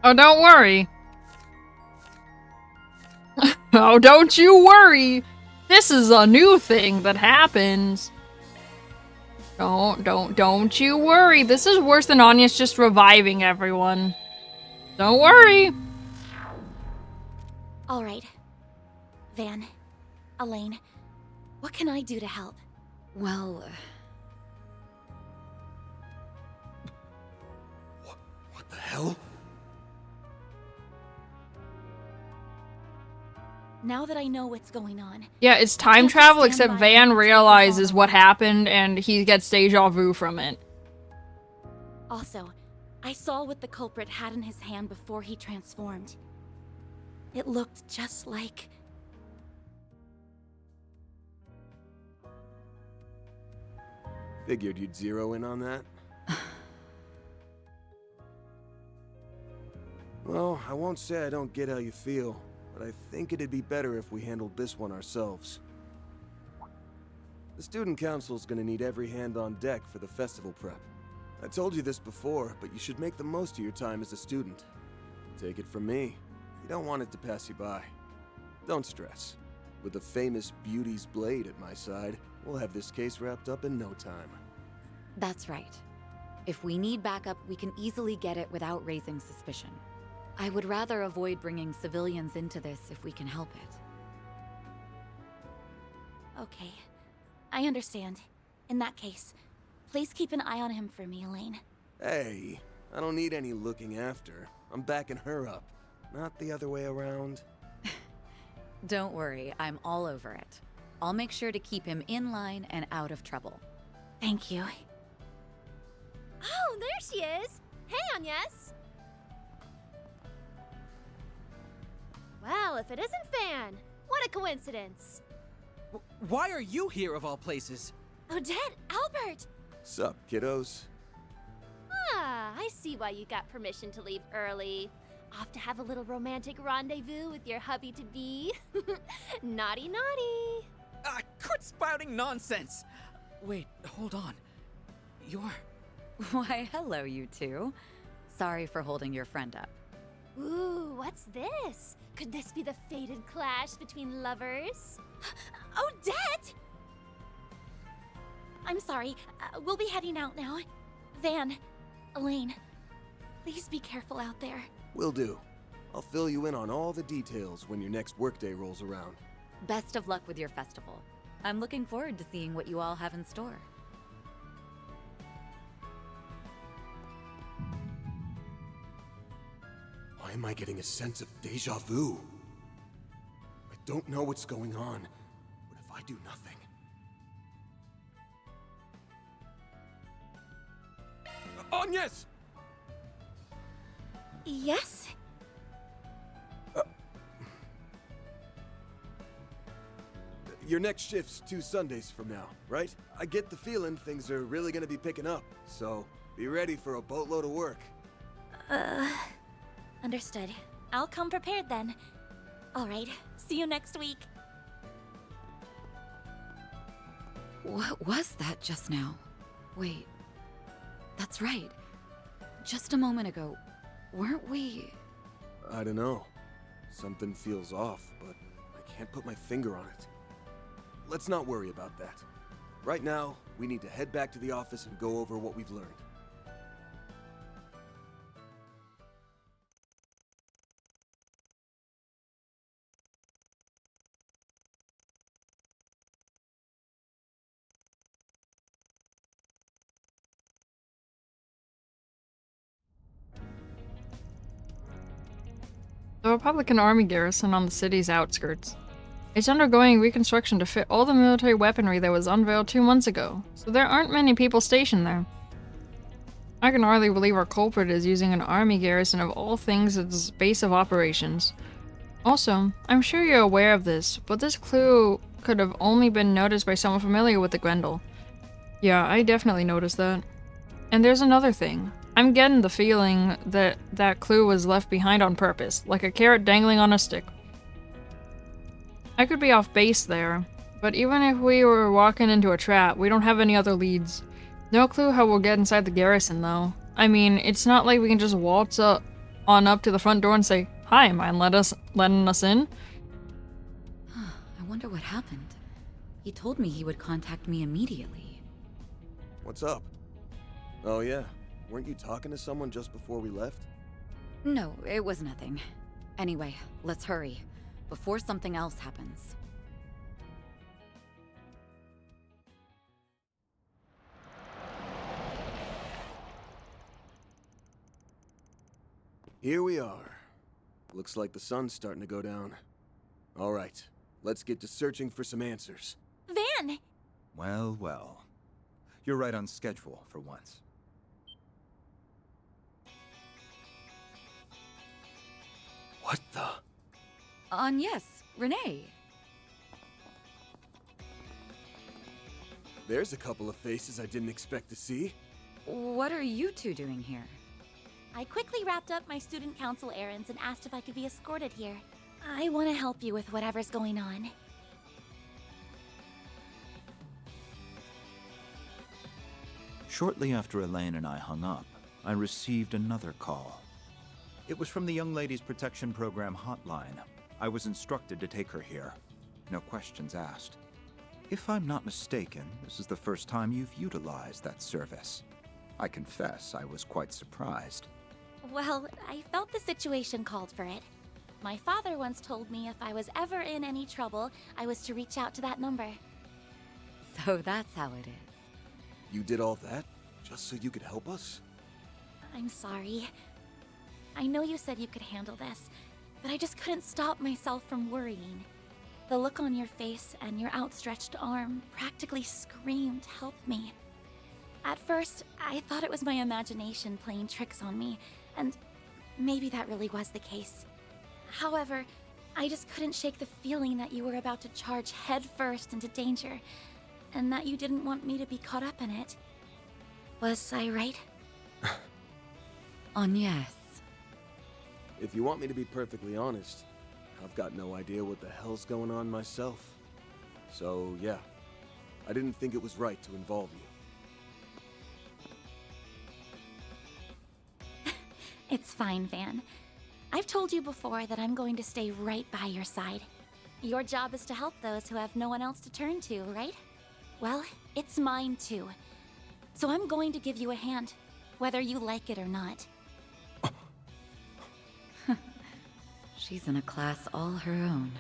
Oh, don't worry. Oh, don't you worry. This is a new thing that happens. Don't you worry. This is worse than Anya's just reviving everyone. Don't worry. All right. Van, Elaine, what can I do to help? Well... What the hell? Now that I know what's going on... Yeah, it's time travel, except Van realizes what happened and he gets deja vu from it. Also, I saw what the culprit had in his hand before he transformed. It looked just like... Figured you'd zero in on that. Well, I won't say I don't get how you feel, but I think it'd be better if we handled this one ourselves. The student council's gonna need every hand on deck for the festival prep. I told you this before, but you should make the most of your time as a student. Take it from me, you don't want it to pass you by. Don't stress. With the famous Beauty's blade at my side, we'll have this case wrapped up in no time. That's right. If we need backup, we can easily get it without raising suspicion. I would rather avoid bringing civilians into this if we can help it. Okay, I understand. In that case, please keep an eye on him for me, Elaine. Hey, I don't need any looking after. I'm backing her up, not the other way around. Don't worry, I'm all over it. I'll make sure to keep him in line and out of trouble. Thank you. Oh, there she is! Hey, Agnes! Well, if it isn't Van, what a coincidence! Why are you here of all places? Odette, Albert! Sup, kiddos? Ah, I see why you got permission to leave early. Off to have a little romantic rendezvous with your hubby-to-be. Naughty, naughty. Quit spouting nonsense! Wait, hold on. You're... Why, hello, you two. Sorry for holding your friend up. Ooh, what's this? Could this be the fated clash between lovers? Odette! I'm sorry, we'll be heading out now. Van, Elaine, please be careful out there. Will do. I'll fill you in on all the details when your next workday rolls around. Best of luck with your festival. I'm looking forward to seeing what you all have in store. Why am I getting a sense of déjà vu? I don't know what's going on, but if I do nothing... Agnes! Yes? Your next shift's 2 Sundays from now, right? I get the feeling things are really gonna be picking up, so be ready for a boatload of work. Understood. I'll come prepared then. Alright, see you next week. What was that just now? Wait. That's right. Just a moment ago, weren't we... I don't know. Something feels off, but I can't put my finger on it. Let's not worry about that. Right now, we need to head back to the office and go over what we've learned. The Republican Army garrison on the city's outskirts. It's undergoing reconstruction to fit all the military weaponry that was unveiled 2 months ago, so there aren't many people stationed there. I can hardly believe our culprit is using an army garrison of all things as its base of operations. Also, I'm sure you're aware of this, but this clue could have only been noticed by someone familiar with the Grendel. Yeah, I definitely noticed that. And there's another thing. I'm getting the feeling that that clue was left behind on purpose, like a carrot dangling on a stick. I could be off base there, but even if we were walking into a trap, we don't have any other leads. No clue how we'll get inside the garrison, though. I mean, it's not like we can just waltz up to the front door and say, "Hi, mind letting us in?" I wonder what happened. He told me he would contact me immediately. What's up? Oh yeah, weren't you talking to someone just before we left? No, it was nothing. Anyway, let's hurry, before something else happens. Here we are. Looks like the sun's starting to go down. All right, let's get to searching for some answers. Van! Well, well. You're right on schedule for once. What the? Yes, Renee. There's a couple of faces I didn't expect to see. What are you two doing here? I quickly wrapped up my student council errands and asked if I could be escorted here. I want to help you with whatever's going on. Shortly after Elaine and I hung up, I received another call. It was from the Young Ladies Protection Program hotline. I was instructed to take her here. No questions asked. If I'm not mistaken, this is the first time you've utilized that service. I confess I was quite surprised. Well, I felt the situation called for it. My father once told me if I was ever in any trouble, I was to reach out to that number. So that's how it is. You did all that just so you could help us? I'm sorry. I know you said you could handle this, but I just couldn't stop myself from worrying. The look on your face and your outstretched arm practically screamed, "Help me." At first, I thought it was my imagination playing tricks on me, and maybe that really was the case. However, I just couldn't shake the feeling that you were about to charge headfirst into danger, and that you didn't want me to be caught up in it. Was I right? Yes. If you want me to be perfectly honest, I've got no idea what the hell's going on myself. So, yeah, I didn't think it was right to involve you. It's fine, Van. I've told you before that I'm going to stay right by your side. Your job is to help those who have no one else to turn to, right? Well, it's mine too. So I'm going to give you a hand, whether you like it or not. She's in a class all her own.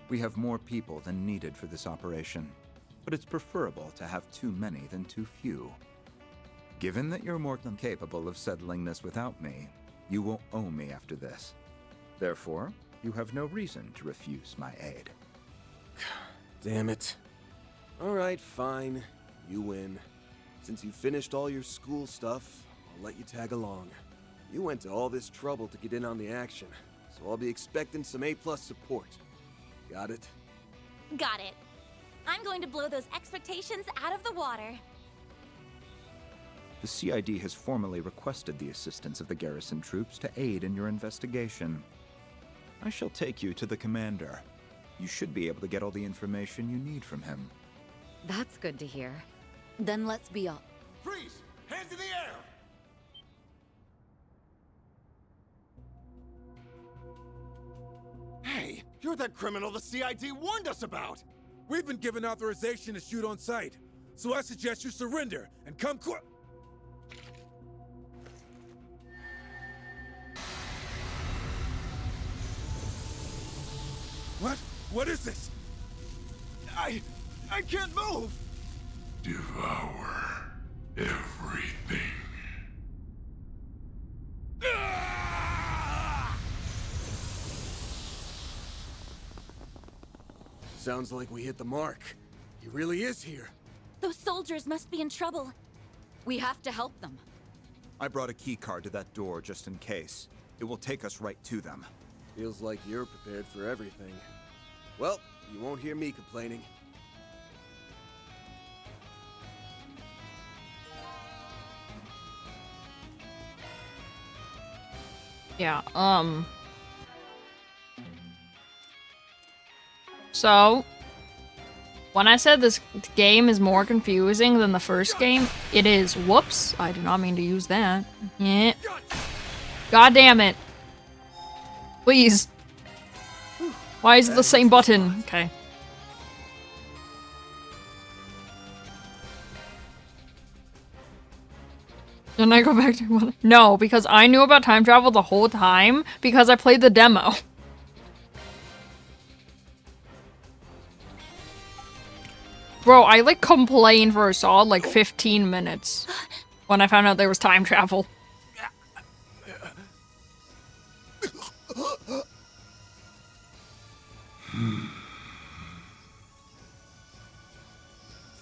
We have more people than needed for this operation, but it's preferable to have too many than too few. Given that you're more than capable of settling this without me, you will owe me after this. Therefore, you have no reason to refuse my aid. Damn it. Alright, fine. You win. Since you finished all your school stuff, I'll let you tag along. You went to all this trouble to get in on the action, so I'll be expecting some A+ support. Got it? Got it. I'm going to blow those expectations out of the water. The CID has formally requested the assistance of the garrison troops to aid in your investigation. I shall take you to the commander. You should be able to get all the information you need from him. That's good to hear. Then let's be up. Freeze! Hands in the air! Hey, you're that criminal the CID warned us about! We've been given authorization to shoot on sight, so I suggest you surrender and come quick. What? What is this? I can't move! Devour everything. Sounds like we hit the mark. He really is here. Those soldiers must be in trouble. We have to help them. I brought a key card to that door just in case. It will take us right to them. Feels like you're prepared for everything. Well, you won't hear me complaining. Yeah, So, when I said this game is more confusing than the first game, it is. Whoops, I did not mean to use that. Yeah. God damn it. Please. Why is it the same button? Okay. Didn't I go back to... No, because I knew about time travel the whole time because I played the demo. Bro, I like complained for a solid like 15 minutes when I found out there was time travel.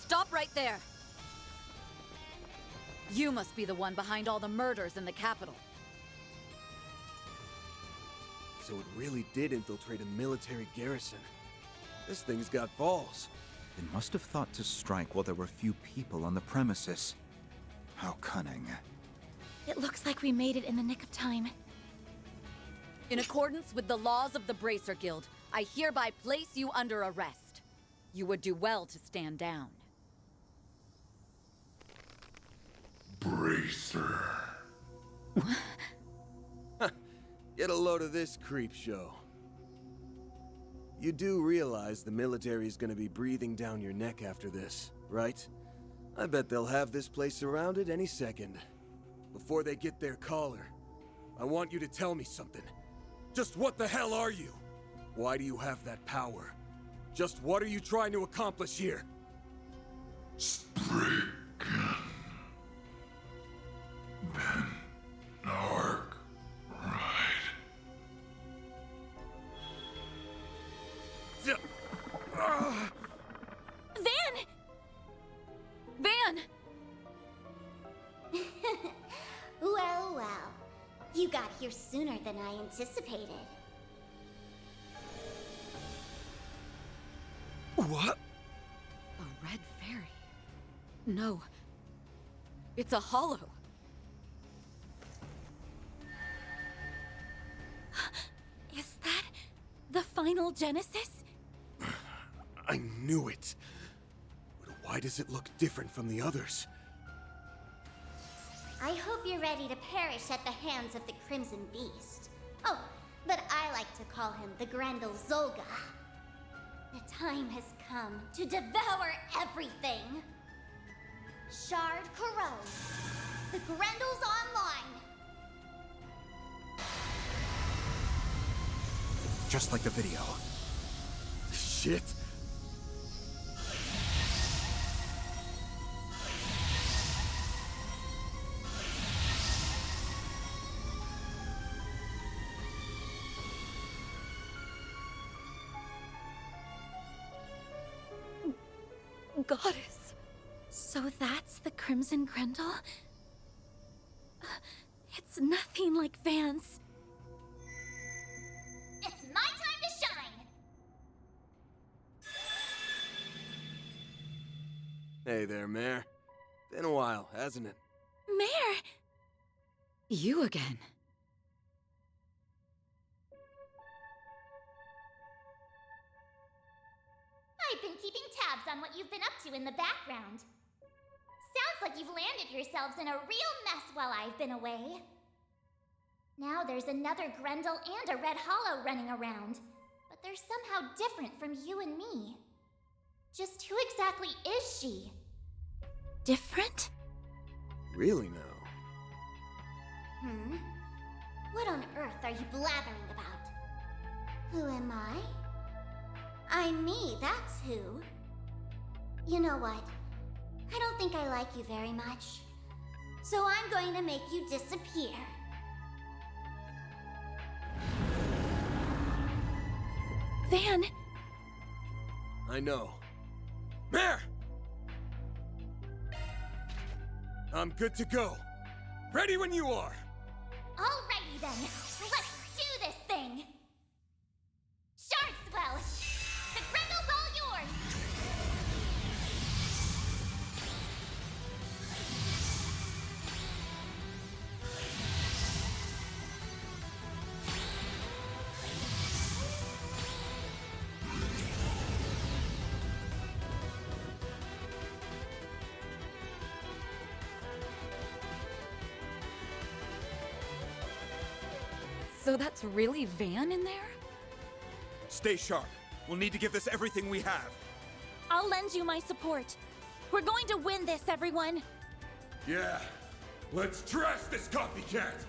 Stop right there! You must be the one behind all the murders in the capital. So it really did infiltrate a military garrison. This thing's got balls. They must have thought to strike while there were few people on the premises. How cunning. It looks like we made it in the nick of time. In accordance with the laws of the Bracer Guild, I hereby place you under arrest. You would do well to stand down. Bracer. Get a load of this creep show. You do realize the military's gonna be breathing down your neck after this, right? I bet they'll have this place surrounded any second. Before they get their collar, I want you to tell me something. Just what the hell are you? Why do you have that power? Just what are you trying to accomplish here? Spriggan. Ben Nark Ride. Van! Van! Well, well. You got here sooner than I anticipated. What? A red fairy? No. It's a hollow. Is that the final Genesis? I knew it. But why does it look different from the others? I hope you're ready to perish at the hands of the Crimson Beast. Oh, but I like to call him the Grendel Zolga. The time has come to devour everything. Shard Corrode. The Grendel's online. Just like the video. Shit. Goddess. So that's the Crimson Grendel? It's nothing like Van's. It's my time to shine! Hey there, Mare. Been a while, hasn't it? Mare! You again. I've been keeping tabs on what you've been up to in the background. Sounds like you've landed yourselves in a real mess while I've been away. Now there's another Grendel and a Red Hollow running around, but they're somehow different from you and me. Just who exactly is she? Different? Really now? What on earth are you blathering about? Who am I? I'm me, that's who. You know what? I don't think I like you very much. So I'm going to make you disappear. Van! I know. Mare! I'm good to go. Ready when you are. Alrighty then, let's do this thing! Sharkswell! The Grendel's all yours! So that's really Van in there? Stay sharp. We'll need to give this everything we have. I'll lend you my support. We're going to win this, everyone! Yeah. Let's trash this copycat!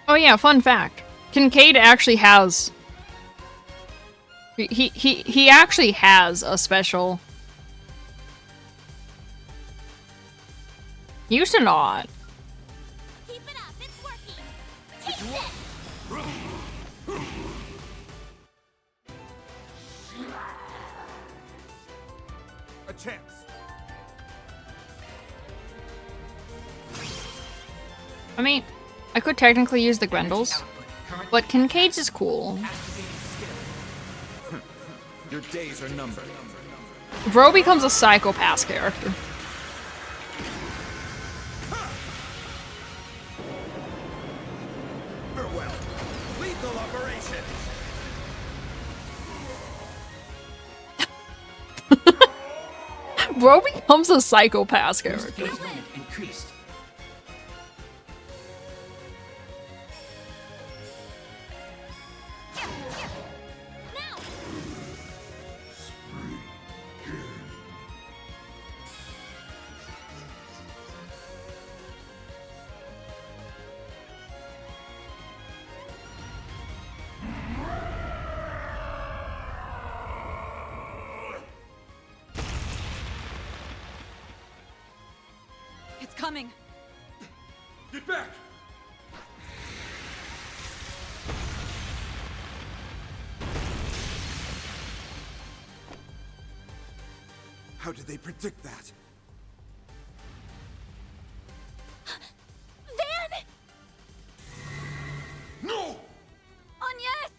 Oh yeah, fun fact. Kincaid actually has... He actually has a special. He used to not. Keep it up, it's working! Taste it! chance. I mean, I could technically use the Grendels, but Kincaid's is cool. Your days are numbered. Bro becomes a psychopath character. Farewell. Lethal operation. Bro becomes a psychopath character. Increased. It's coming. Get back! How did they predict that? Van! No! Agnes!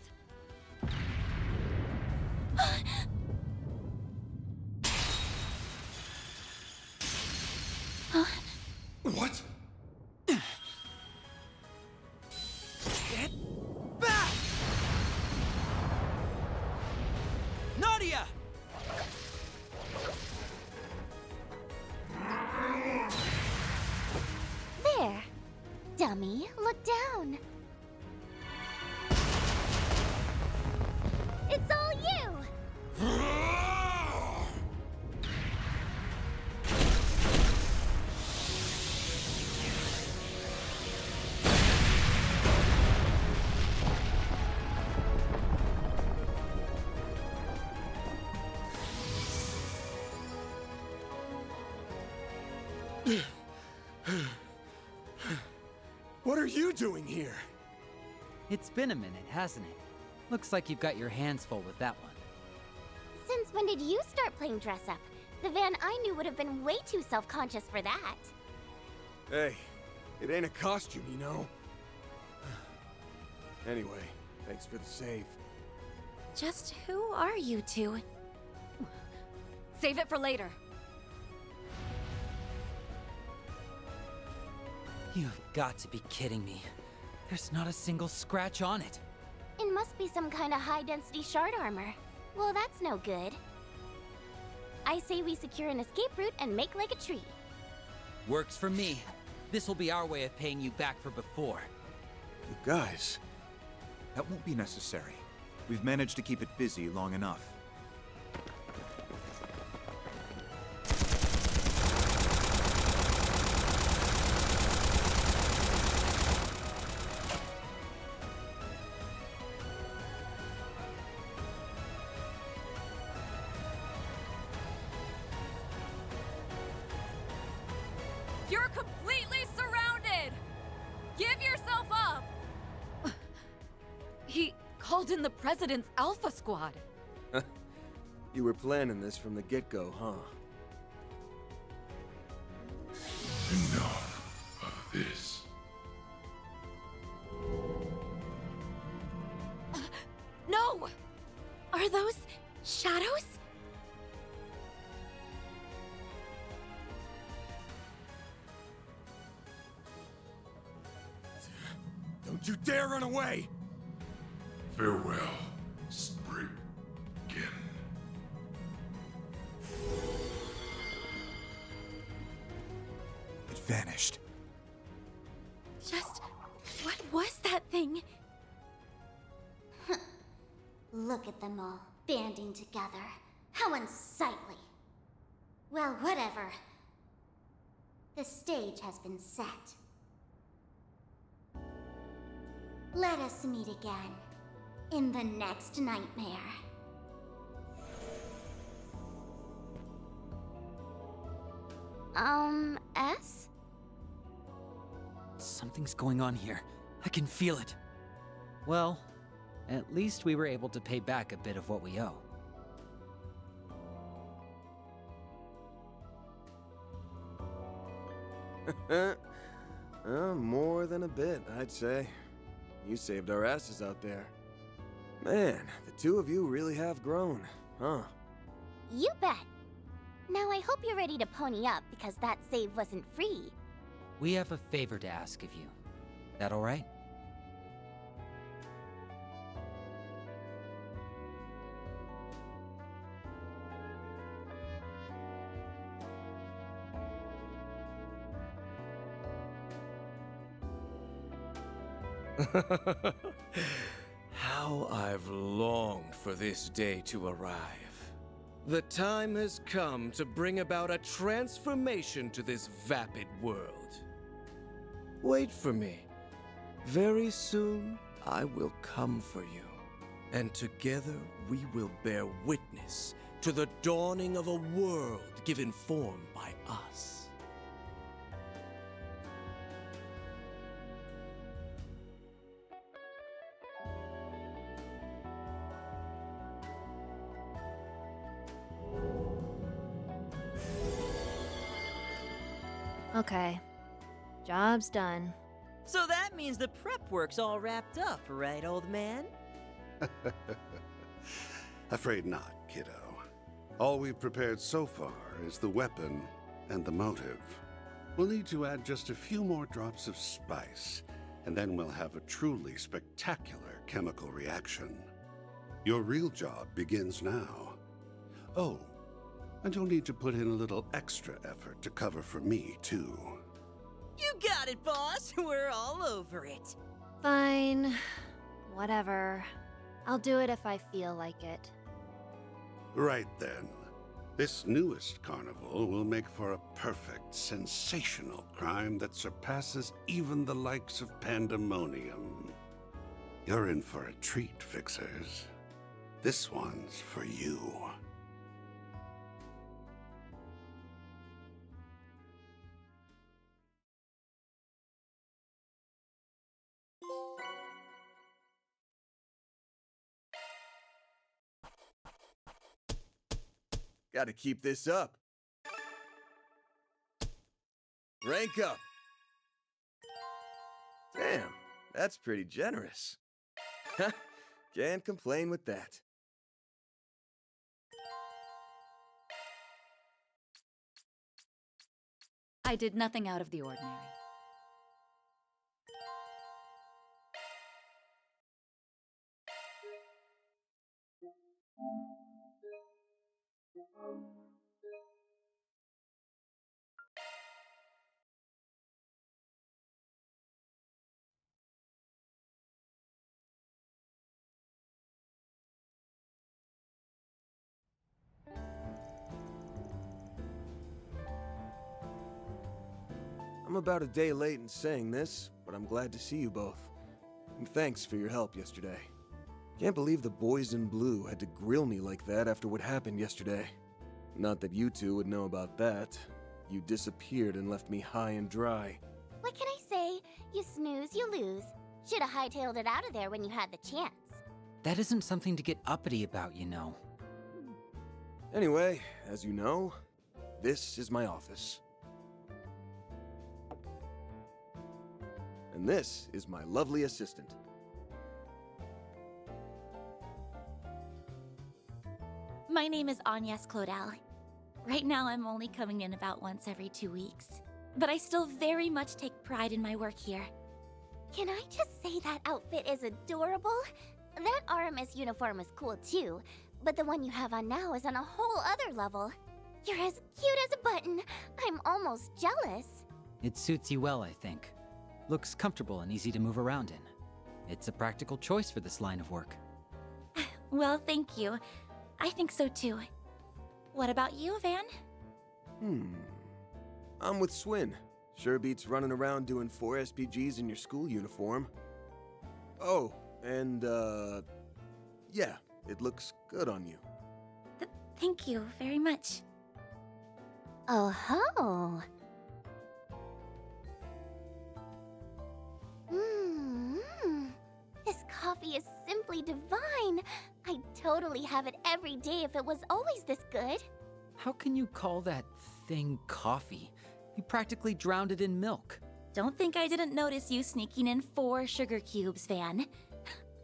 What? Get back! Nadia! There. Dummy, look down. It's all you! What are you doing here? It's been a minute, hasn't it? Looks like you've got your hands full with that one. Since when did you start playing dress up? The Van I knew would have been way too self-conscious for that. Hey, it ain't a costume, you know? Anyway, thanks for the save. Just who are you two? Save it for later. You've got to be kidding me. There's not a single scratch on it. It must be some kind of high-density shard armor. Well, that's no good. I say we secure an escape route and make like a tree. Works for me. This will be our way of paying you back for before. You guys... That won't be necessary. We've managed to keep it busy long enough. You're completely surrounded! Give yourself up! He called in the President's Alpha Squad. You were planning this from the get-go, huh? Enough of this. No! Are those shadows? Don't you dare run away! Farewell, Spriggan. It vanished. Just... what was that thing? Look at them all, banding together. How unsightly. Well, whatever. The stage has been set. Let us meet again in the next nightmare. S? Something's going on here. I can feel it. Well, at least we were able to pay back a bit of what we owe. More than a bit, I'd say. You saved our asses out there. Man, the two of you really have grown, huh? You bet. Now I hope you're ready to pony up because that save wasn't free. We have a favor to ask of you. That all right? How I've longed for this day to arrive. The time has come to bring about a transformation to this vapid world. Wait for me. Very soon, I will come for you. And together, we will bear witness to the dawning of a world given form by us. Okay. Job's done. So that means the prep work's all wrapped up, right, old man? Afraid not, kiddo. All we've prepared so far is the weapon and the motive. We'll need to add just a few more drops of spice, and then we'll have a truly spectacular chemical reaction. Your real job begins now. Oh, and you'll need to put in a little extra effort to cover for me, too. You got it, boss! We're all over it. Fine. Whatever. I'll do it if I feel like it. Right then. This newest carnival will make for a perfect, sensational crime that surpasses even the likes of Pandemonium. You're in for a treat, Fixers. This one's for you. Gotta keep this up. Rank up. Damn, that's pretty generous. Can't complain with that. I did nothing out of the ordinary. I'm about a day late in saying this, but I'm glad to see you both. And thanks for your help yesterday. Can't believe the boys in blue had to grill me like that after what happened yesterday. Not that you two would know about that. You disappeared and left me high and dry. What can I say? You snooze, you lose. Should have hightailed it out of there when you had the chance. That isn't something to get uppity about, you know. Anyway, as you know, this is my office. And this is my lovely assistant. My name is Agnes Claudel. Right now I'm only coming in about once every 2 weeks. But I still very much take pride in my work here. Can I just say that outfit is adorable? That RMS uniform is cool too, but the one you have on now is on a whole other level. You're as cute as a button. I'm almost jealous. It suits you well, I think. Looks comfortable and easy to move around in. It's a practical choice for this line of work. Well, thank you. I think so too. What about you, Van? I'm with Swin. Sure beats running around doing 4 SPGs in your school uniform. Oh, and yeah, it looks good on you. Thank you very much. Oh ho! This coffee is simply divine. I'd totally have it every day if it was always this good. How can you call that thing coffee? You practically drowned it in milk. Don't think I didn't notice you sneaking in 4 sugar cubes, Van.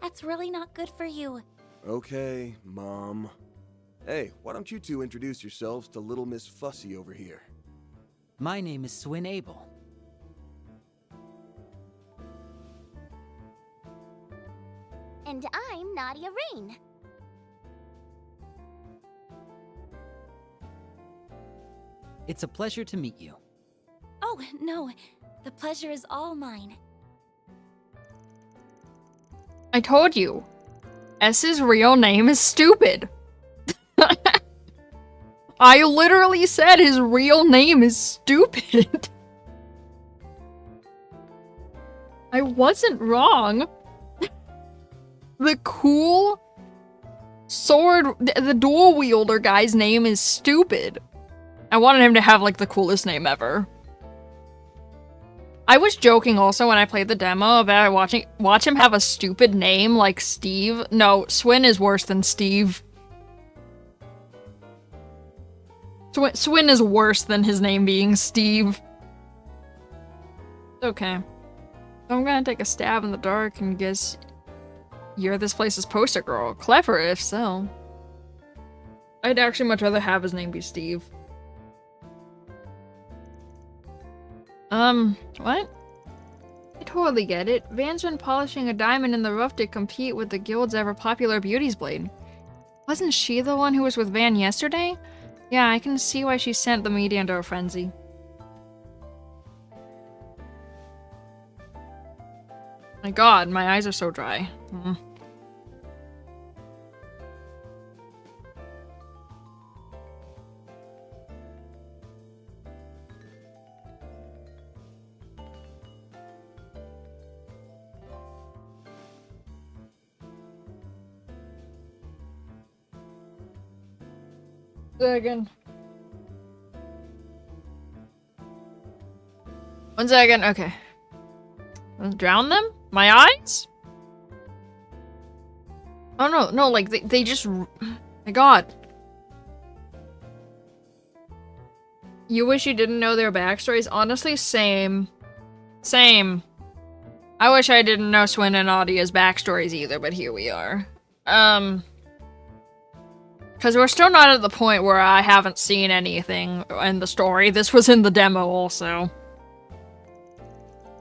That's really not good for you. Okay, Mom. Hey, why don't you two introduce yourselves to Little Miss Fussy over here? My name is Swin Abel. And I'm Nadia Rain. It's a pleasure to meet you. Oh, no. The pleasure is all mine. I told you. S's real name is stupid. I literally said his real name is stupid. I wasn't wrong. The cool sword, the dual wielder guy's name is stupid. I wanted him to have like the coolest name ever. I was joking also when I played the demo about watch him have a stupid name like Steve. No, Swin is worse than Steve. Swin is worse than his name being Steve. Okay. I'm gonna take a stab in the dark and guess you're this place's poster girl. Clever if so. I'd actually much rather have his name be Steve. What? I totally get it. Van's been polishing a diamond in the rough to compete with the guild's ever-popular Beauty's Blade. Wasn't she the one who was with Van yesterday? Yeah, I can see why she sent the media into a frenzy. My god, my eyes are so dry. Second. 1 second, okay. Drown them? My eyes? Oh no, like they just... My god. You wish you didn't know their backstories? Honestly, same. Same. I wish I didn't know Swin and Nadia's backstories either, but here we are. Because we're still not at the point where I haven't seen anything in the story. This was in the demo also.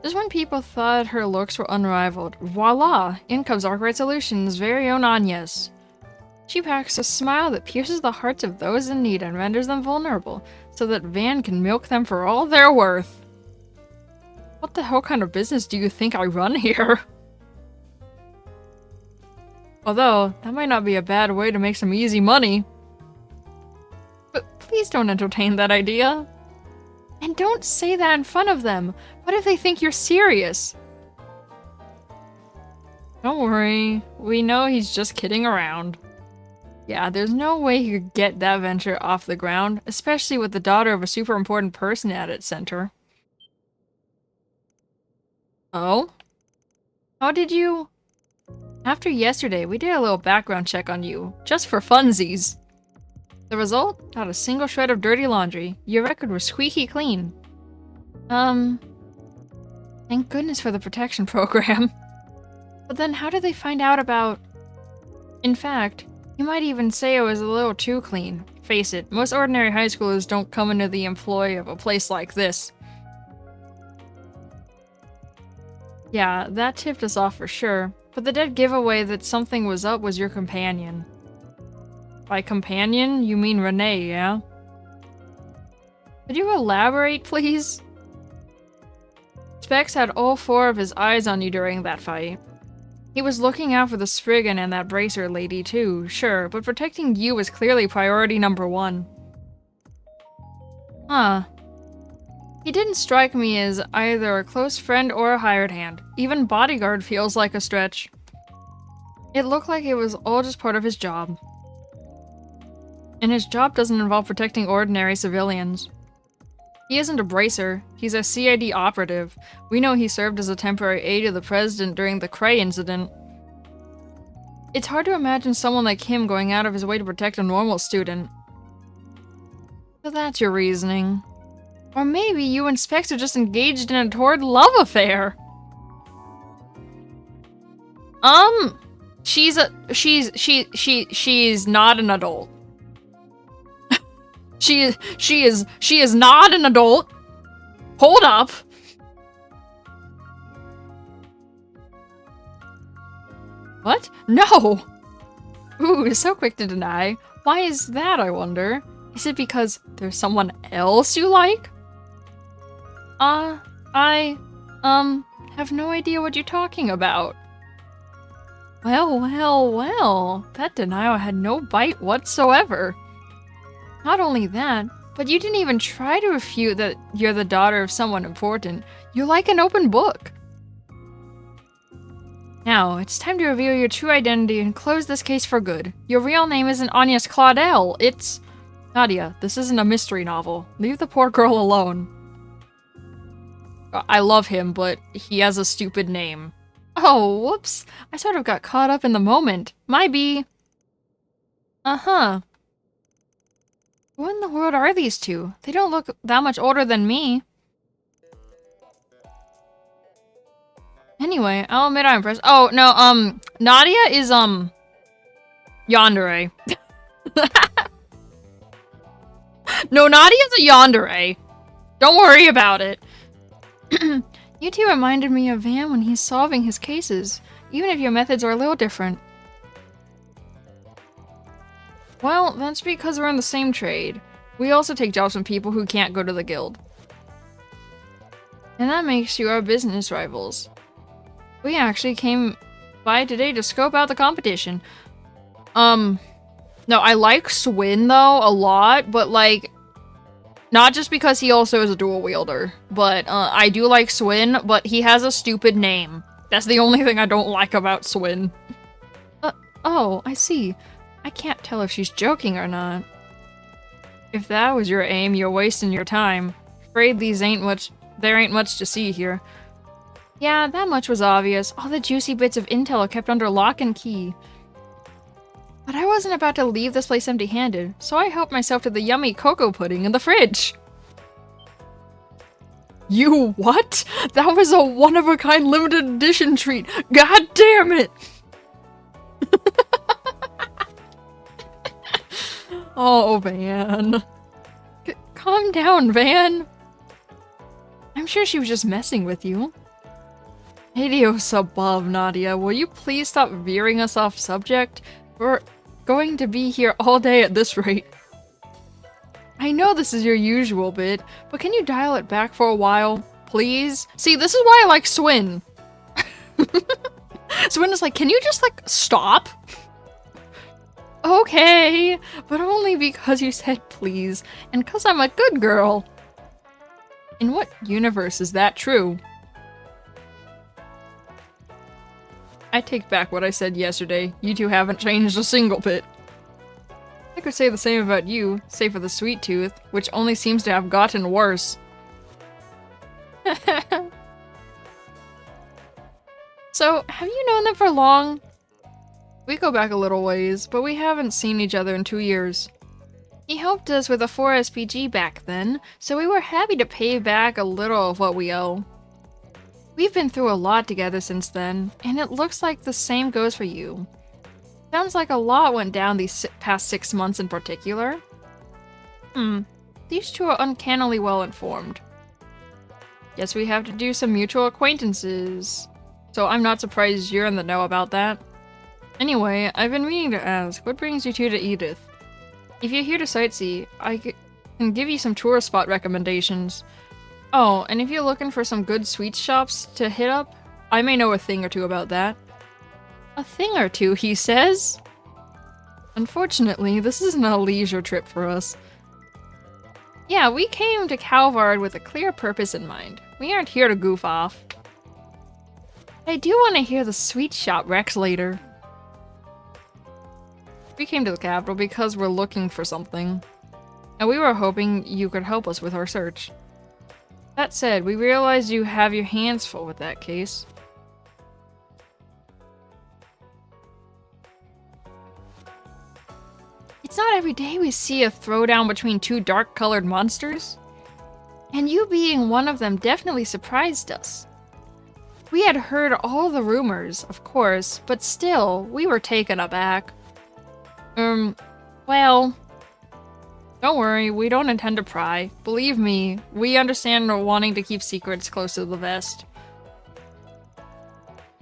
Just when people thought her looks were unrivaled, voila! In comes Arkwright Solutions' very own Agnes. She packs a smile that pierces the hearts of those in need and renders them vulnerable, so that Van can milk them for all they're worth. What the hell kind of business do you think I run here? Although, that might not be a bad way to make some easy money. But please don't entertain that idea. And don't say that in front of them. What if they think you're serious? Don't worry. We know he's just kidding around. Yeah, there's no way he could get that venture off the ground, especially with the daughter of a super important person at its center. Oh? How did you... After yesterday, we did a little background check on you, just for funsies. The result? Not a single shred of dirty laundry. Your record was squeaky clean. Thank goodness for the protection program. But then how did they find out about... In fact, you might even say it was a little too clean. Face it, most ordinary high schoolers don't come into the employ of a place like this. Yeah, that tipped us off for sure. But the dead giveaway that something was up was your companion. By companion, you mean Renee, yeah? Could you elaborate, please? Specs had all 4 of his eyes on you during that fight. He was looking out for the Spriggan and that Bracer lady too, sure, but protecting you was clearly priority number 1. Huh. He didn't strike me as either a close friend or a hired hand. Even bodyguard feels like a stretch. It looked like it was all just part of his job. And his job doesn't involve protecting ordinary civilians. He isn't a bracer, he's a CID operative. We know he served as a temporary aide to the president during the Cray incident. It's hard to imagine someone like him going out of his way to protect a normal student. So that's your reasoning. Or maybe you and Specs are just engaged in a torrid love affair. She's not an adult. she is not an adult. Hold up. What? No! Ooh, so quick to deny. Why is that, I wonder? Is it because there's someone else you like? I have no idea what you're talking about. Well, that denial had no bite whatsoever. Not only that, but you didn't even try to refute that you're the daughter of someone important. You're like an open book. Now, it's time to reveal your true identity and close this case for good. Your real name isn't Agnes Claudel, it's... Nadia, this isn't a mystery novel. Leave the poor girl alone. I love him, but he has a stupid name. Oh, whoops. I sort of got caught up in the moment. My bee. Uh-huh. Who in the world are these two? They don't look that much older than me. Anyway, I'll admit I'm impressed. Oh, no, Nadia is, yandere. No, Nadia's a yandere. Don't worry about it. You two reminded me of Van when he's solving his cases, even if your methods are a little different. Well, that's because we're in the same trade. We also take jobs from people who can't go to the guild. And that makes you our business rivals. We actually came by today to scope out the competition. No, I like Swin, though, a lot, but, like, not just because he also is a dual wielder, but, I do like Swin, but he has a stupid name. That's the only thing I don't like about Swin. Oh, I see. I can't tell if she's joking or not. If that was your aim, you're wasting your time. Afraid there ain't much to see here. Yeah, that much was obvious. All the juicy bits of intel are kept under lock and key. But I wasn't about to leave this place empty-handed, so I helped myself to the yummy cocoa pudding in the fridge. You what? That was a one-of-a-kind limited edition treat. God damn it! Oh, Van. Calm down, Van. I'm sure she was just messing with you. Adios above, Nadia. Will you please stop veering us off subject? We're going to be here all day at this rate. I know this is your usual bit, but can you dial it back for a while, please? See, this is why I like Swin. Swin is like, can you just, like, stop? Okay, but only because you said please, and because I'm a good girl. In what universe is that true? I take back what I said yesterday. You two haven't changed a single bit. I could say the same about you, save for the sweet tooth, which only seems to have gotten worse. So, have you known them for long? We go back a little ways, but we haven't seen each other in 2 years. He helped us with a 4SPG back then, so we were happy to pay back a little of what we owe. We've been through a lot together since then, and it looks like the same goes for you. Sounds like a lot went down these past 6 months in particular. These two are uncannily well informed. Guess we have to do some mutual acquaintances. So I'm not surprised you're in the know about that. Anyway, I've been meaning to ask, what brings you two to Edith? If you're here to sightsee, I can give you some tourist spot recommendations. Oh, and if you're looking for some good sweets shops to hit up, I may know a thing or two about that. A thing or two, he says? Unfortunately, this isn't a leisure trip for us. Yeah, we came to Calvard with a clear purpose in mind. We aren't here to goof off. I do want to hear the sweet shop Rex later. We came to the capital because we're looking for something, and we were hoping you could help us with our search. That said, we realize you have your hands full with that case. It's not every day we see a throwdown between two dark-colored monsters. And you being one of them definitely surprised us. We had heard all the rumors, of course, but still, we were taken aback. Well, don't worry, we don't intend to pry. Believe me, we understand wanting to keep secrets close to the vest.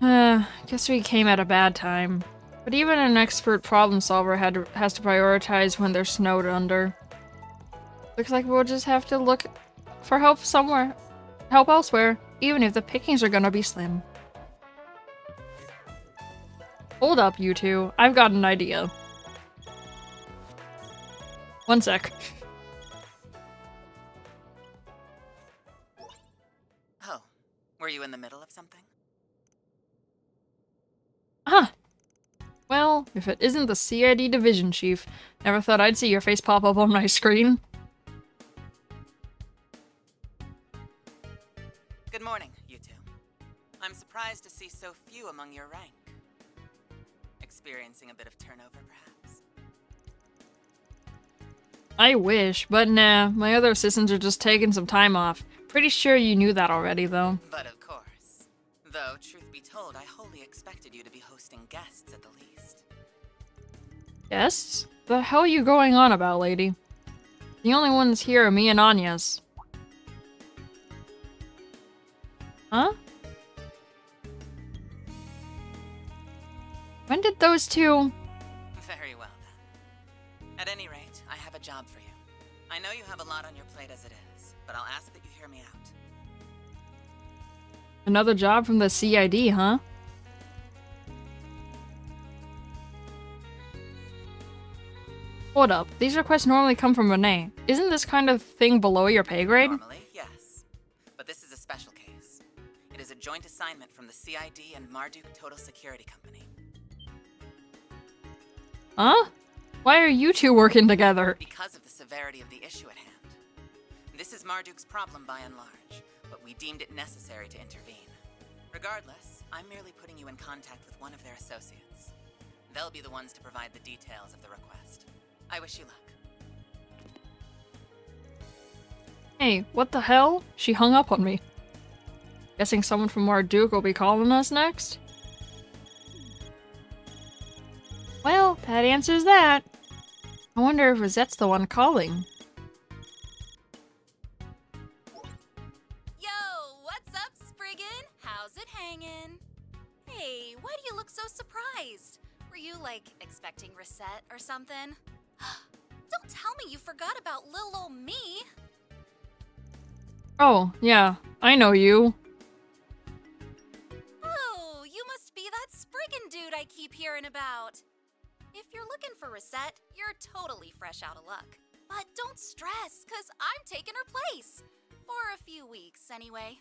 Guess we came at a bad time. But even an expert problem solver has to prioritize when they're snowed under. Looks like we'll just have to look for help elsewhere, even if the pickings are gonna be slim. Hold up, you two. I've got an idea. One sec. Oh, were you in the middle of something? Huh. Well, if it isn't the CID division chief, never thought I'd see your face pop up on my screen. Good morning, you two. I'm surprised to see so few among your rank. Experiencing a bit of turnover, perhaps? I wish, but nah, my other assistants are just taking some time off. Pretty sure you knew that already, though. But of course. Though, truth be told, I wholly expected you to be hosting guests at the least. Guests? The hell are you going on about, lady? The only ones here are me and Anya's. Huh? When did those two... Very well, then. At any rate, I have a job for you. I know you have a lot on your plate as it is, but I'll ask that you hear me out. Another job from the CID, huh? Hold up. These requests normally come from Renee. Isn't this kind of thing below your pay grade? Normally, yes. But this is a special case. It is a joint assignment from the CID and Marduk Total Security Company. Huh? Why are you two working together? Because of the severity of the issue at hand. This is Marduk's problem by and large, but we deemed it necessary to intervene. Regardless, I'm merely putting you in contact with one of their associates. They'll be the ones to provide the details of the request. I wish you luck. Hey, what the hell? She hung up on me. Guessing someone from Marduk will be calling us next? Well, that answers that. I wonder if Rosette's the one calling. Yo, what's up, Spriggan? How's it hanging? Hey, why do you look so surprised? Were you, like, expecting Rosette or something? Don't tell me you forgot about little ol' me! Oh, yeah, I know you. Oh, you must be that Spriggan dude I keep hearing about. If you're looking for Rosette, you're totally fresh out of luck. But don't stress, cause I'm taking her place. For a few weeks, anyway.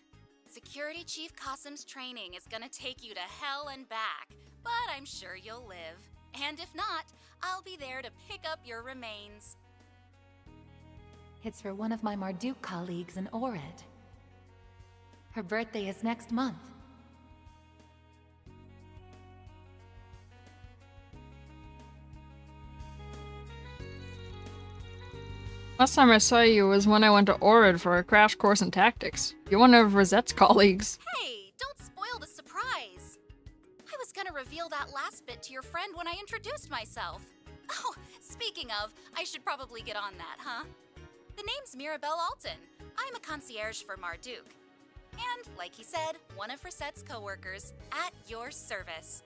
Security Chief Qasim's training is gonna take you to hell and back, but I'm sure you'll live. And if not, I'll be there to pick up your remains. It's for one of my Marduk colleagues in Orid. Her birthday is next month. Last time I saw you was when I went to Orid for a crash course in tactics. You're one of Rosette's colleagues. Hey, don't spoil the surprise. I was gonna reveal that last bit to your friend when I introduced myself. Oh, speaking of, I should probably get on that, huh? The name's Mirabelle Alton. I'm a concierge for Marduk. And, like he said, one of Rosette's co-workers, at your service.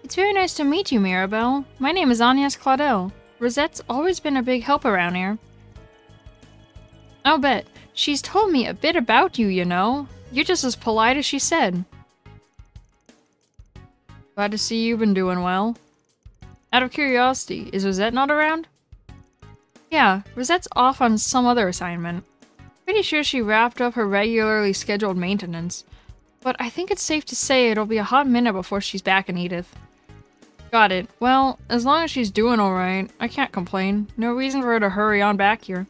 It's very nice to meet you, Mirabelle. My name is Agnes Claudel. Rosette's always been a big help around here. I'll bet. She's told me a bit about you, you know. You're just as polite as she said. Glad to see you've been doing well. Out of curiosity, is Rosette not around? Yeah, Rosette's off on some other assignment. Pretty sure she wrapped up her regularly scheduled maintenance. But I think it's safe to say it'll be a hot minute before she's back in Edith. Got it. Well, as long as she's doing alright, I can't complain. No reason for her to hurry on back here.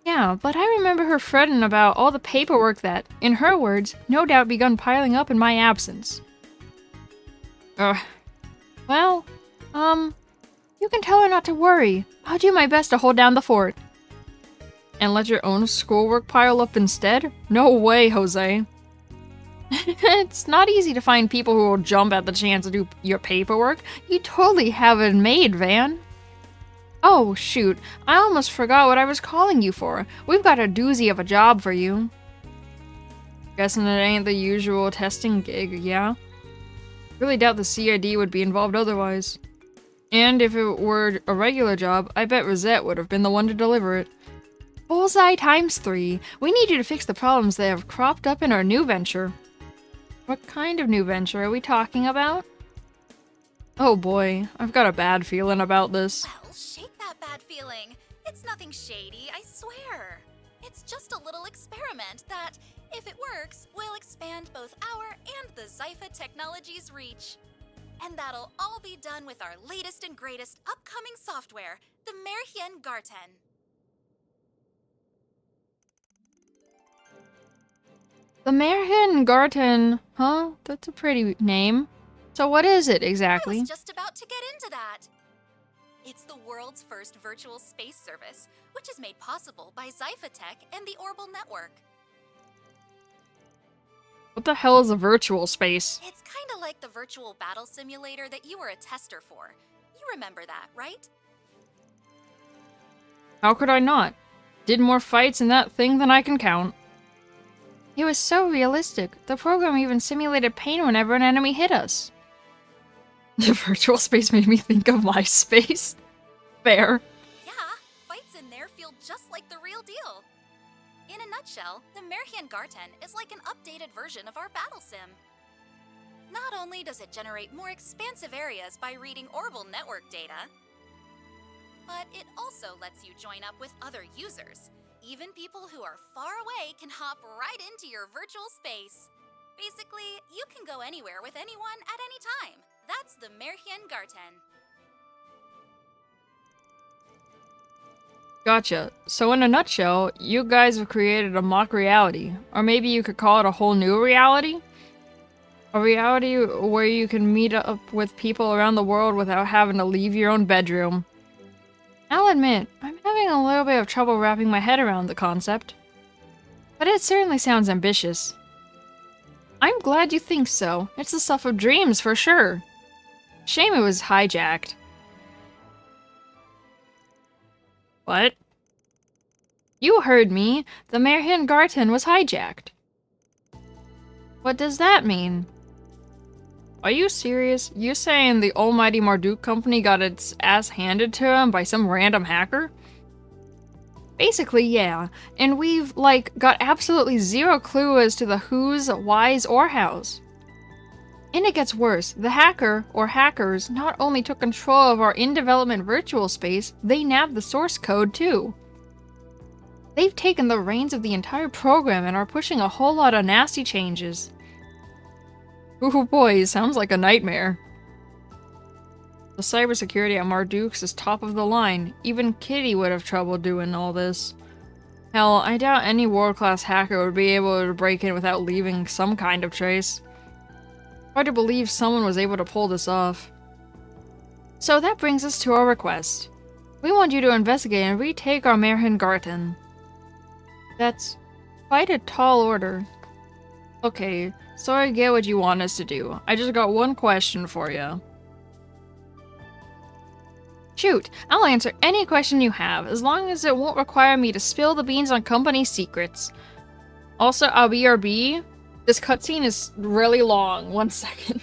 Yeah, but I remember her fretting about all the paperwork that, in her words, no doubt begun piling up in my absence. Well, you can tell her not to worry. I'll do my best to hold down the fort. And let your own schoolwork pile up instead? No way, Jose. It's not easy to find people who will jump at the chance to do your paperwork. You totally have it made, Van. Oh, shoot. I almost forgot what I was calling you for. We've got a doozy of a job for you. Guessing it ain't the usual testing gig, yeah? Really doubt the CID would be involved otherwise. And if it were a regular job, I bet Rosette would have been the one to deliver it. Bullseye times 3. We need you to fix the problems that have cropped up in our new venture. What kind of new venture are we talking about? Oh boy, I've got a bad feeling about this. Well, shake that bad feeling. It's nothing shady, I swear. It's just a little experiment that, if it works, will expand both our and the Zypha Technologies' reach. And that'll all be done with our latest and greatest upcoming software, the Merhien Garten. The Merhien Garten, huh? That's a pretty name. So what is it exactly? I was just about to get into that. It's the world's first virtual space service, which is made possible by Zypha Tech and the Orbital Network. What the hell is a virtual space? It's kinda like the virtual battle simulator that you were a tester for. You remember that, right? How could I not? Did more fights in that thing than I can count. It was so realistic. The program even simulated pain whenever an enemy hit us. The virtual space made me think of my space. Fair. Yeah, fights in there feel just like the real deal. In a nutshell, the Merhien Garten is like an updated version of our battle sim. Not only does it generate more expansive areas by reading Orbital Network data, but it also lets you join up with other users. Even people who are far away can hop right into your virtual space. Basically, you can go anywhere with anyone at any time. That's the Merhien Garten. Gotcha. So in a nutshell, you guys have created a mock reality. Or maybe you could call it a whole new reality? A reality where you can meet up with people around the world without having to leave your own bedroom. I'll admit, I'm having a little bit of trouble wrapping my head around the concept. But it certainly sounds ambitious. I'm glad you think so. It's the stuff of dreams for sure. Shame it was hijacked. What? You heard me. The Merhien Garten was hijacked. What does that mean? Are you serious? You saying the almighty Marduk company got its ass handed to him by some random hacker? Basically, yeah. And we've, got absolutely zero clue as to the who's, why's, or how's. And it gets worse. The hacker, or hackers, not only took control of our in-development virtual space, they nabbed the source code, too. They've taken the reins of the entire program and are pushing a whole lot of nasty changes. Ooh boy, sounds like a nightmare. The cybersecurity at Marduk's is top of the line. Even Kitty would have trouble doing all this. Hell, I doubt any world-class hacker would be able to break in without leaving some kind of trace. Hard to believe someone was able to pull this off. So that brings us to our request. We want you to investigate and retake our Merhien Garten. That's quite a tall order. Okay, so I get what you want us to do. I just got one question for you. Shoot, I'll answer any question you have, as long as it won't require me to spill the beans on company secrets. Also, BRB, this cutscene is really long. 1 second.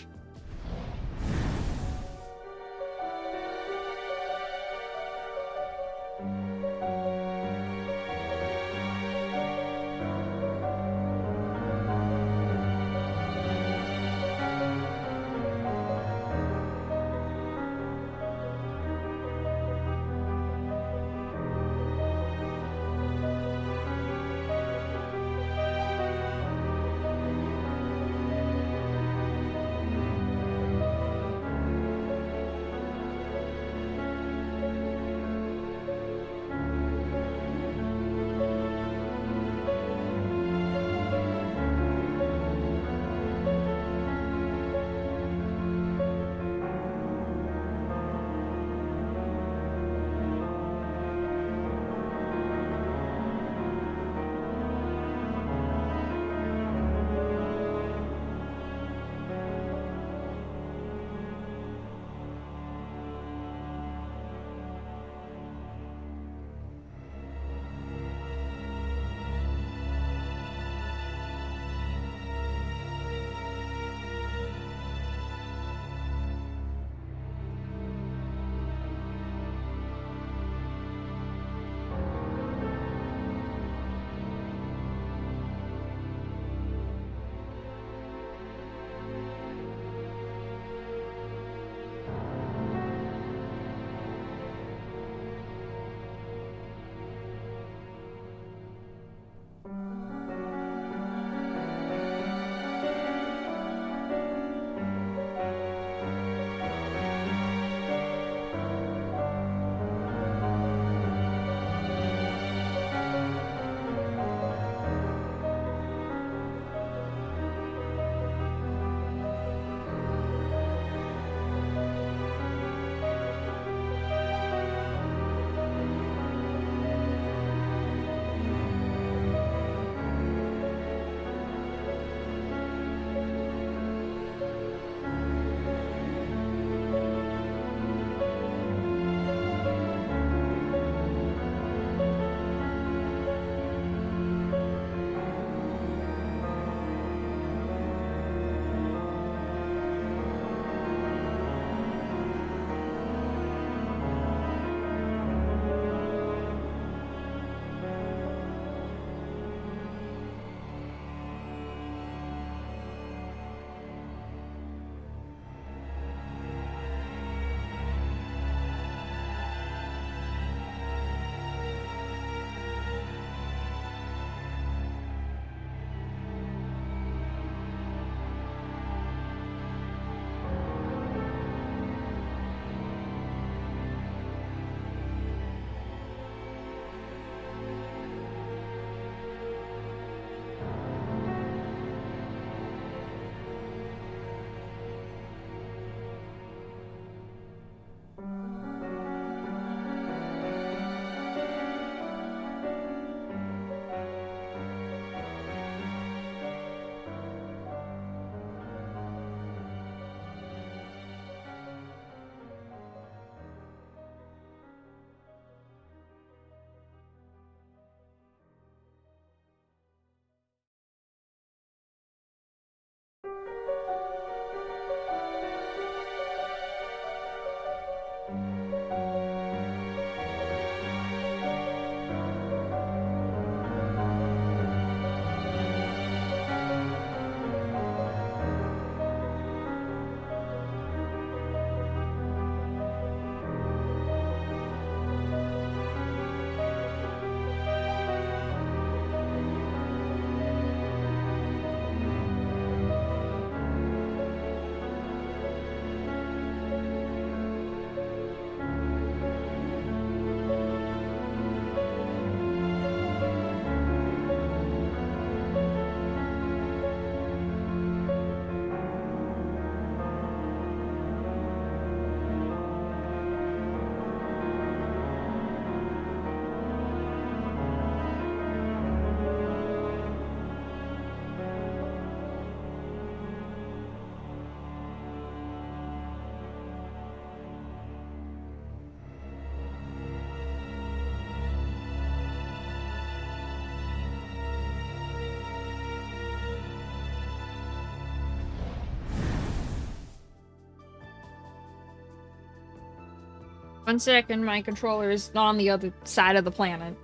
1 second, my controller is on the other side of the planet.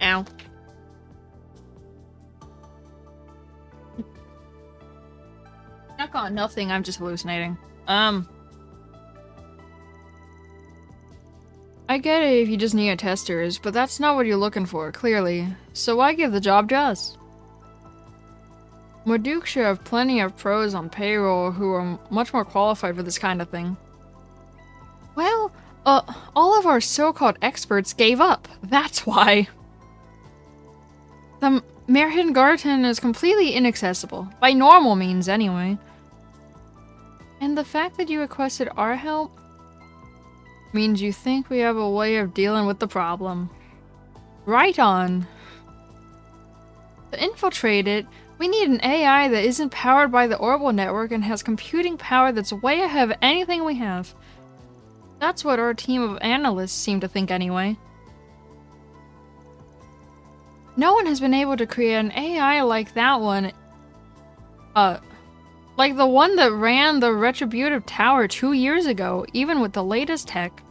Ow. I got nothing, I'm just hallucinating. I get it if you just need testers, but that's not what you're looking for, clearly. So why give the job to us? Maduke should have plenty of pros on payroll who are much more qualified for this kind of thing. Well, all of our so-called experts gave up. That's why. The Merhin Garten is completely inaccessible. By normal means, anyway. And the fact that you requested our help means you think we have a way of dealing with the problem. Right on. To infiltrate it, we need an AI that isn't powered by the Orbital Network and has computing power that's way ahead of anything we have. That's what our team of analysts seem to think anyway. No one has been able to create an AI like that one. Like the one that ran the Retributive Tower 2 years ago, even with the latest tech.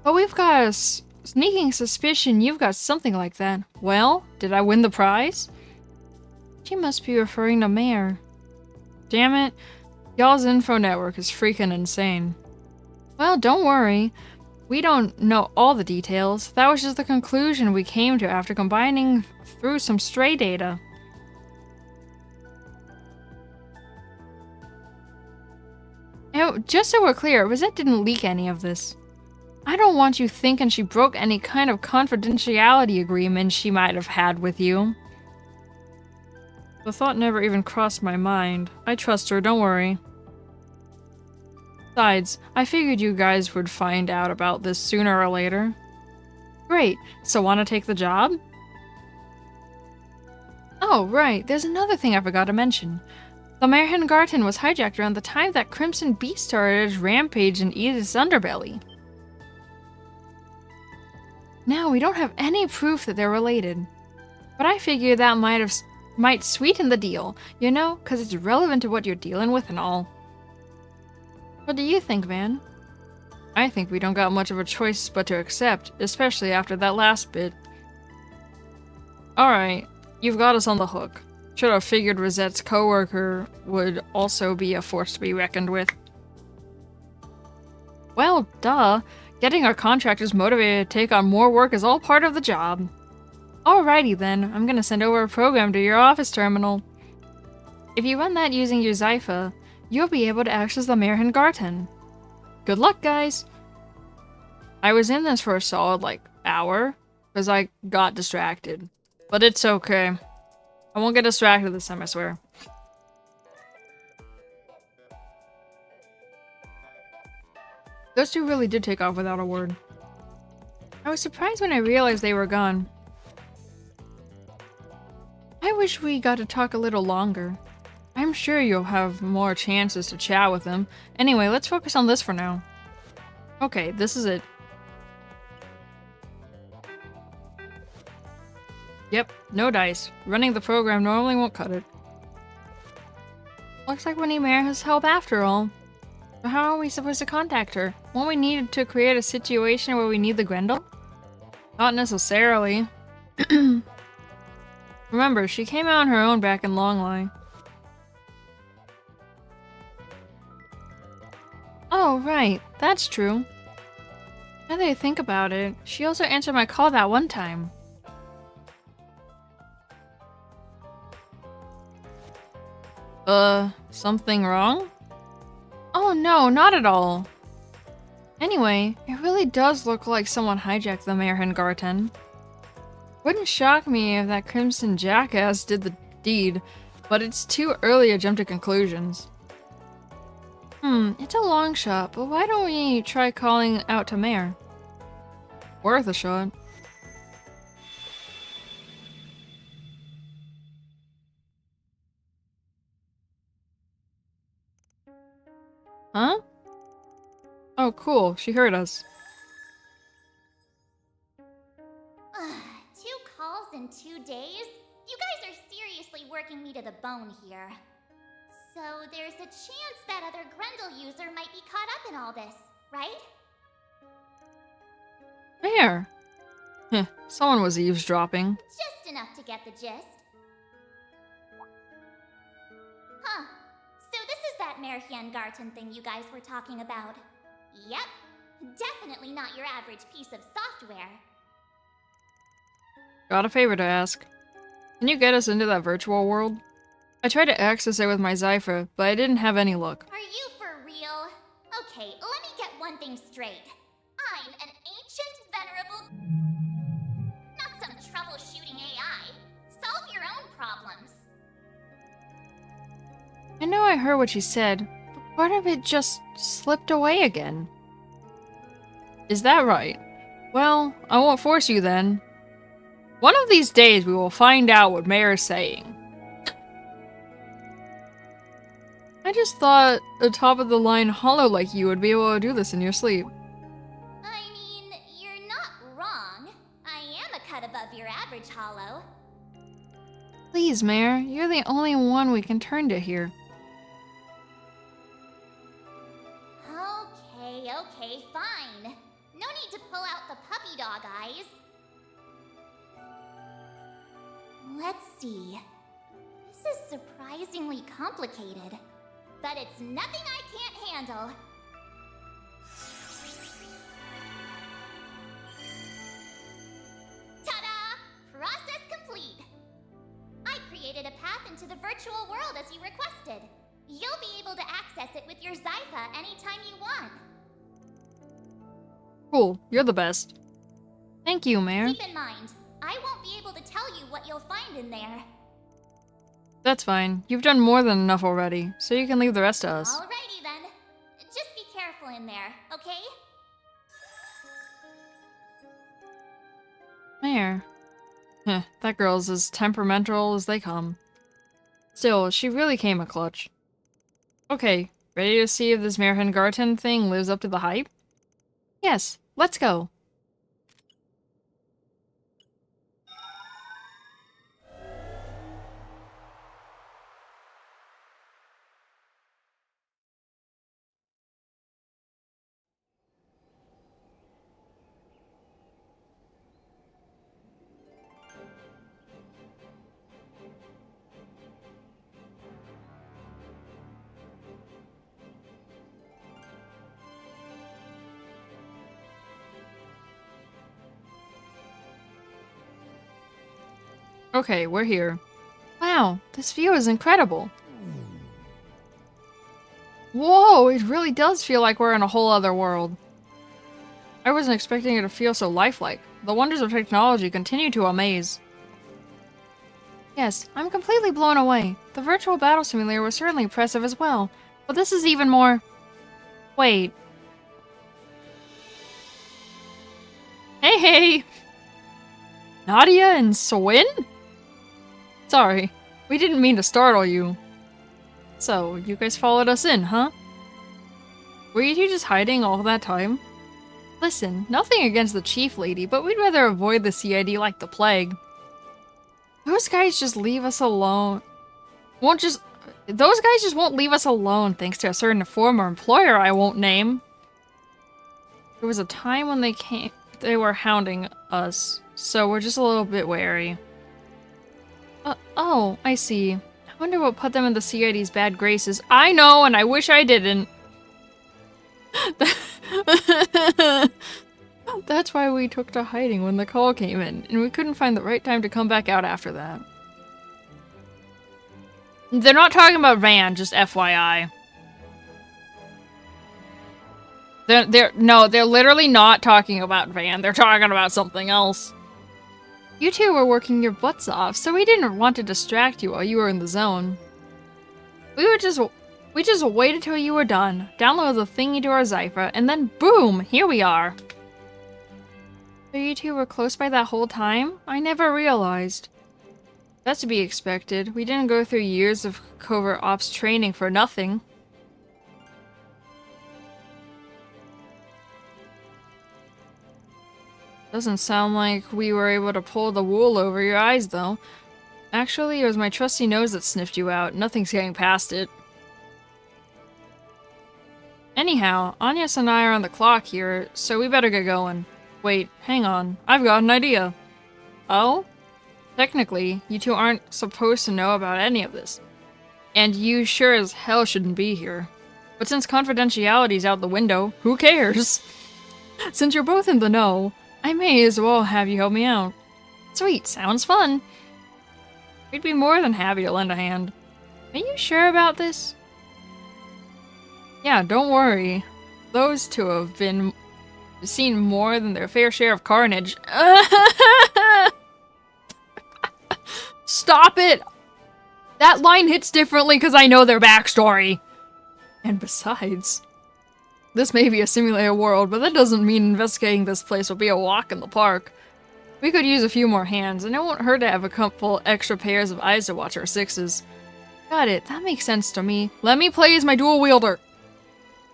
But we've got a sneaking suspicion you've got something like that. Well, did I win the prize? She must be referring to Mayor. Damn it, y'all's info network is freaking insane. Well, don't worry. We don't know all the details. That was just the conclusion we came to after combining through some stray data. And just so we're clear, Rosette didn't leak any of this. I don't want you thinking she broke any kind of confidentiality agreement she might have had with you. The thought never even crossed my mind. I trust her, don't worry. Besides, I figured you guys would find out about this sooner or later. Great, so wanna take the job? Oh, right, there's another thing I forgot to mention. The Merhin Garten was hijacked around the time that Crimson Beast started its rampage in Edith's underbelly. Now, we don't have any proof that they're related. But I figure that might sweeten the deal, you know, because it's relevant to what you're dealing with and all. What do you think, Van? I think we don't got much of a choice but to accept, especially after that last bit. Alright, you've got us on the hook. Should have figured Rosette's coworker would also be a force to be reckoned with. Well, duh. Getting our contractors motivated to take on more work is all part of the job. Alrighty then, I'm gonna send over a program to your office terminal. If you run that using your Zypha, you'll be able to access the Merhin Garten. Good luck, guys! I was in this for a solid, hour, because I got distracted. But it's okay. I won't get distracted this time, I swear. Those two really did take off without a word. I was surprised when I realized they were gone. I wish we got to talk a little longer. I'm sure you'll have more chances to chat with them. Anyway, let's focus on this for now. Okay, this is it. Yep, no dice. Running the program normally won't cut it. Looks like we need Mara's help after all. But how are we supposed to contact her? Won't we need to create a situation where we need the Grendel? Not necessarily. Remember, she came out on her own back in Longley. Oh, right. That's true. Now that I think about it, she also answered my call that one time. Something wrong? Oh no, not at all. Anyway, it really does look like someone hijacked the Merhin Garten. Wouldn't shock me if that Crimson Jackass did the deed, but it's too early to jump to conclusions. It's a long shot, but why don't we try calling out to Mare? Worth a shot. Huh? Oh, cool. She heard us. 2 calls in 2 days? You guys are serious. seriously working me to the bone here. So there's a chance that other Grendel user might be caught up in all this, right? Where? Heh, someone was eavesdropping. Just enough to get the gist. Huh. So this is that Märchengarten thing you guys were talking about. Yep. Definitely not your average piece of software. Got a favor to ask. Can you get us into that virtual world? I tried to access it with my Zypher, but I didn't have any luck. Are you for real? Okay, let me get one thing straight. I'm an ancient, venerable... not some troubleshooting AI. Solve your own problems. I know I heard what she said, but part of it just slipped away again. Is that right? Well, I won't force you then. One of these days we will find out what Mayor is saying. I just thought a top-of-the-line hollow like you would be able to do this in your sleep. I mean, you're not wrong. I am a cut above your average hollow. Please, Mayor, you're the only one we can turn to here. Okay, fine. No need to pull out the puppy dog eyes. Let's see. This is surprisingly complicated, but it's nothing I can't handle. Ta-da! Process complete! I created a path into the virtual world as you requested. You'll be able to access it with your Zypha anytime you want. Cool, you're the best. Thank you, Mayor. Keep in mind, I won't be able to tell you what you'll find in there. That's fine. You've done more than enough already, so you can leave the rest to us. Alrighty then. Just be careful in there, okay? Mayor. Heh, that girl's as temperamental as they come. Still, she really came a clutch. Okay, ready to see if this Märchengarten thing lives up to the hype? Yes, let's go. Okay, we're here. Wow, this view is incredible. Whoa, it really does feel like we're in a whole other world. I wasn't expecting it to feel so lifelike. The wonders of technology continue to amaze. Yes, I'm completely blown away. The virtual battle simulator was certainly impressive as well, but this is even more... Wait. Hey! Nadia and Swin? Sorry, we didn't mean to startle you. So, you guys followed us in, huh? Were you two just hiding all that time? Listen, nothing against the chief lady, but we'd rather avoid the CID like the plague. Those guys just leave us alone. Those guys just won't leave us alone thanks to a certain former employer I won't name. There was a time when they were hounding us, so we're just a little bit wary. Oh, I see. I wonder what put them in the CID's bad graces. I know, and I wish I didn't. That's why we took to hiding when the call came in, and we couldn't find the right time to come back out after that. They're not talking about Van, just FYI. They're literally not talking about Van. They're talking about something else. You two were working your butts off, so we didn't want to distract you while you were in the zone. We just waited till you were done, downloaded the thingy to our Zypher, and then boom, here we are. So you two were close by that whole time? I never realized. That's to be expected. We didn't go through years of covert ops training for nothing. Doesn't sound like we were able to pull the wool over your eyes, though. Actually, it was my trusty nose that sniffed you out. Nothing's getting past it. Anyhow, Agnes and I are on the clock here, so we better get going. Wait, hang on. I've got an idea. Oh? Technically, you two aren't supposed to know about any of this. And you sure as hell shouldn't be here. But since confidentiality's out the window, who cares? Since you're both in the know, I may as well have you help me out. Sweet, sounds fun. We'd be more than happy to lend a hand. Are you sure about this? Yeah, don't worry. Those two have seen more than their fair share of carnage. Stop it! That line hits differently because I know their backstory. And besides, this may be a simulated world, but that doesn't mean investigating this place will be a walk in the park. We could use a few more hands, and it won't hurt to have a couple extra pairs of eyes to watch our sixes. Got it, that makes sense to me. Let me play as my dual wielder.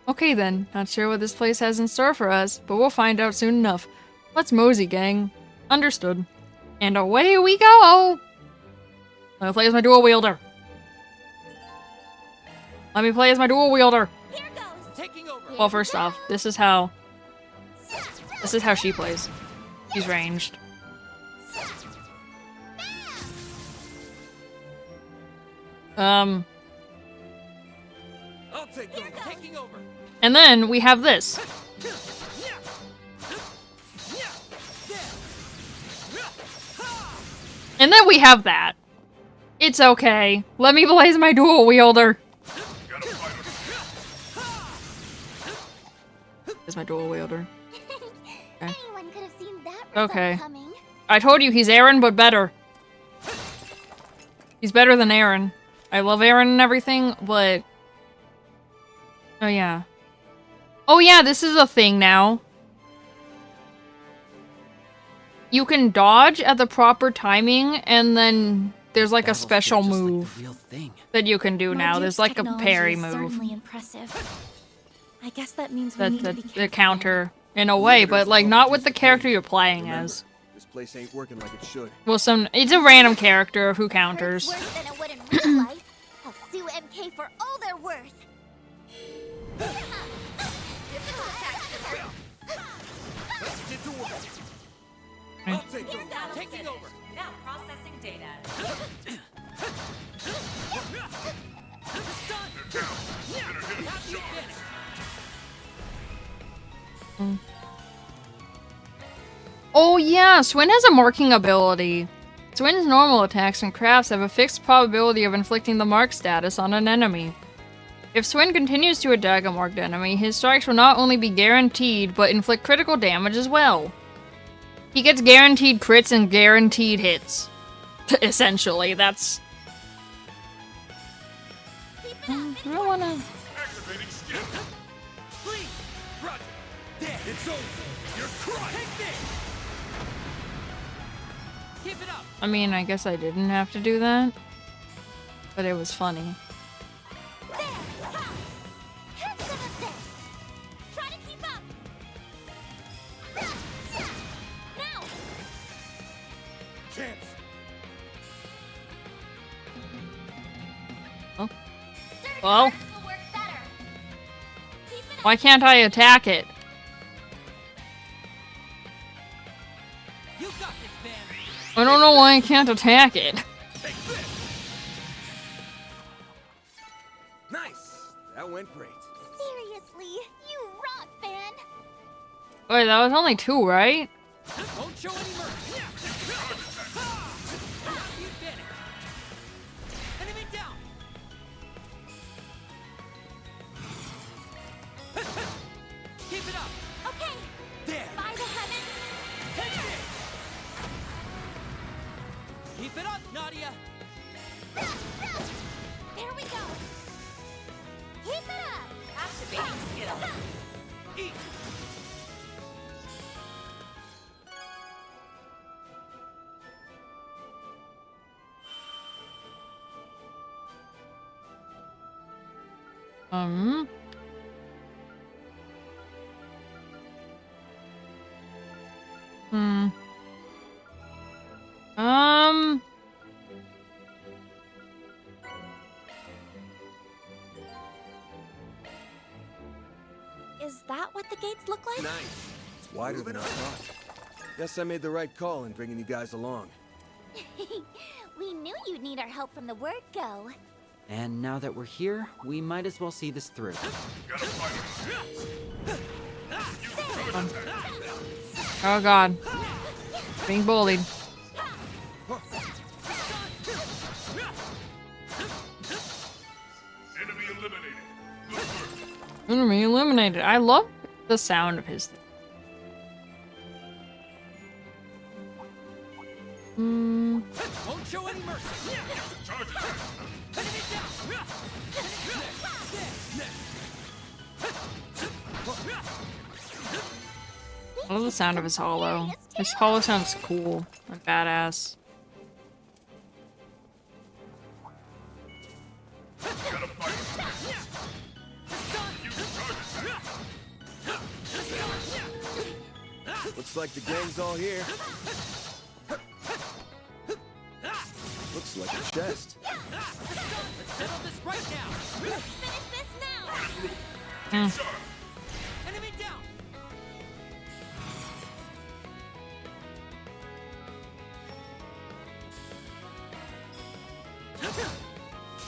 Okay then, not sure what this place has in store for us, but we'll find out soon enough. Let's mosey, gang. Understood. And away we go! Let me play as my dual wielder. Let me play as my dual wielder. Here goes. Taking over. Well, first off, this is how she plays. She's ranged. I'll take over. Taking over. And then we have this. And then we have that. It's okay. Let me play as my dual wielder. Is my dual wielder. Okay. Anyone could have seen that Okay. coming. I told you he's Aaron, but better. He's better than Aaron. I love Aaron and everything, but... Oh yeah. Oh yeah, this is a thing now. You can dodge at the proper timing, and then there's like a special move that you can do now. There's like a parry move. Certainly impressive. I guess that means we That's need to be the counter in a way, but like not with the character you're playing as. This place ain't working like it should. Well, it's a random character who counters. Worse than it would in real life. I'll sue MK for all they're worth. I'll take over. Taking over. Now processing data. Oh yeah, Swin has a marking ability. Swin's normal attacks and crafts have a fixed probability of inflicting the mark status on an enemy. If Swin continues to attack a marked enemy, his strikes will not only be guaranteed, but inflict critical damage as well. He gets guaranteed crits and guaranteed hits. Essentially, that's... I don't wanna... Activating skill. Please. Roger. There. It's over. You're crushed. Take this. Keep it up. I mean, I guess I didn't have to do that. But it was funny. Oh. Well. Why can't I attack it? I don't know why I can't attack it. Nice. That went great. Seriously, you rock, fan. Wait, that was only 2, right? Don't show any mercy. Enemy down. Keep it up. Okay. There. By the heavens. Take it. Keep it up, Nadia. There we go. Keep it up. Activating skill. Eat. that what the gates look like? Nice. It's wider than I thought. Guess I made the right call in bringing you guys along. We knew you'd need our help from the word go. And now that we're here, we might as well see this through. Oh god. Being bullied. Enemy eliminated. Good work. Enemy eliminated. I love the sound of his. Won't show any mercy. I love the sound of his hollow. His hollow sounds cool and badass. Looks like the gang's all here. Looks like a chest. Let's settle this right now. Let's finish this now. Enemy down.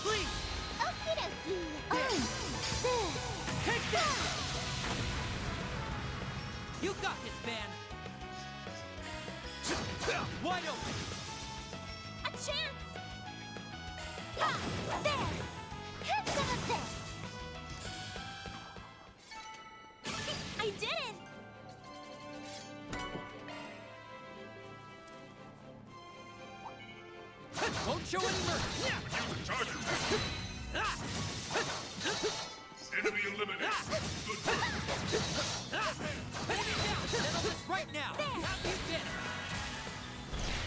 Please. Okie dokie. Take that. You got this, man. Wide open. A chance. There. Have some of this. I did it. Won't show any mercy. Enemy eliminated. Good work. Enemy down. Settle this right now. Have you been?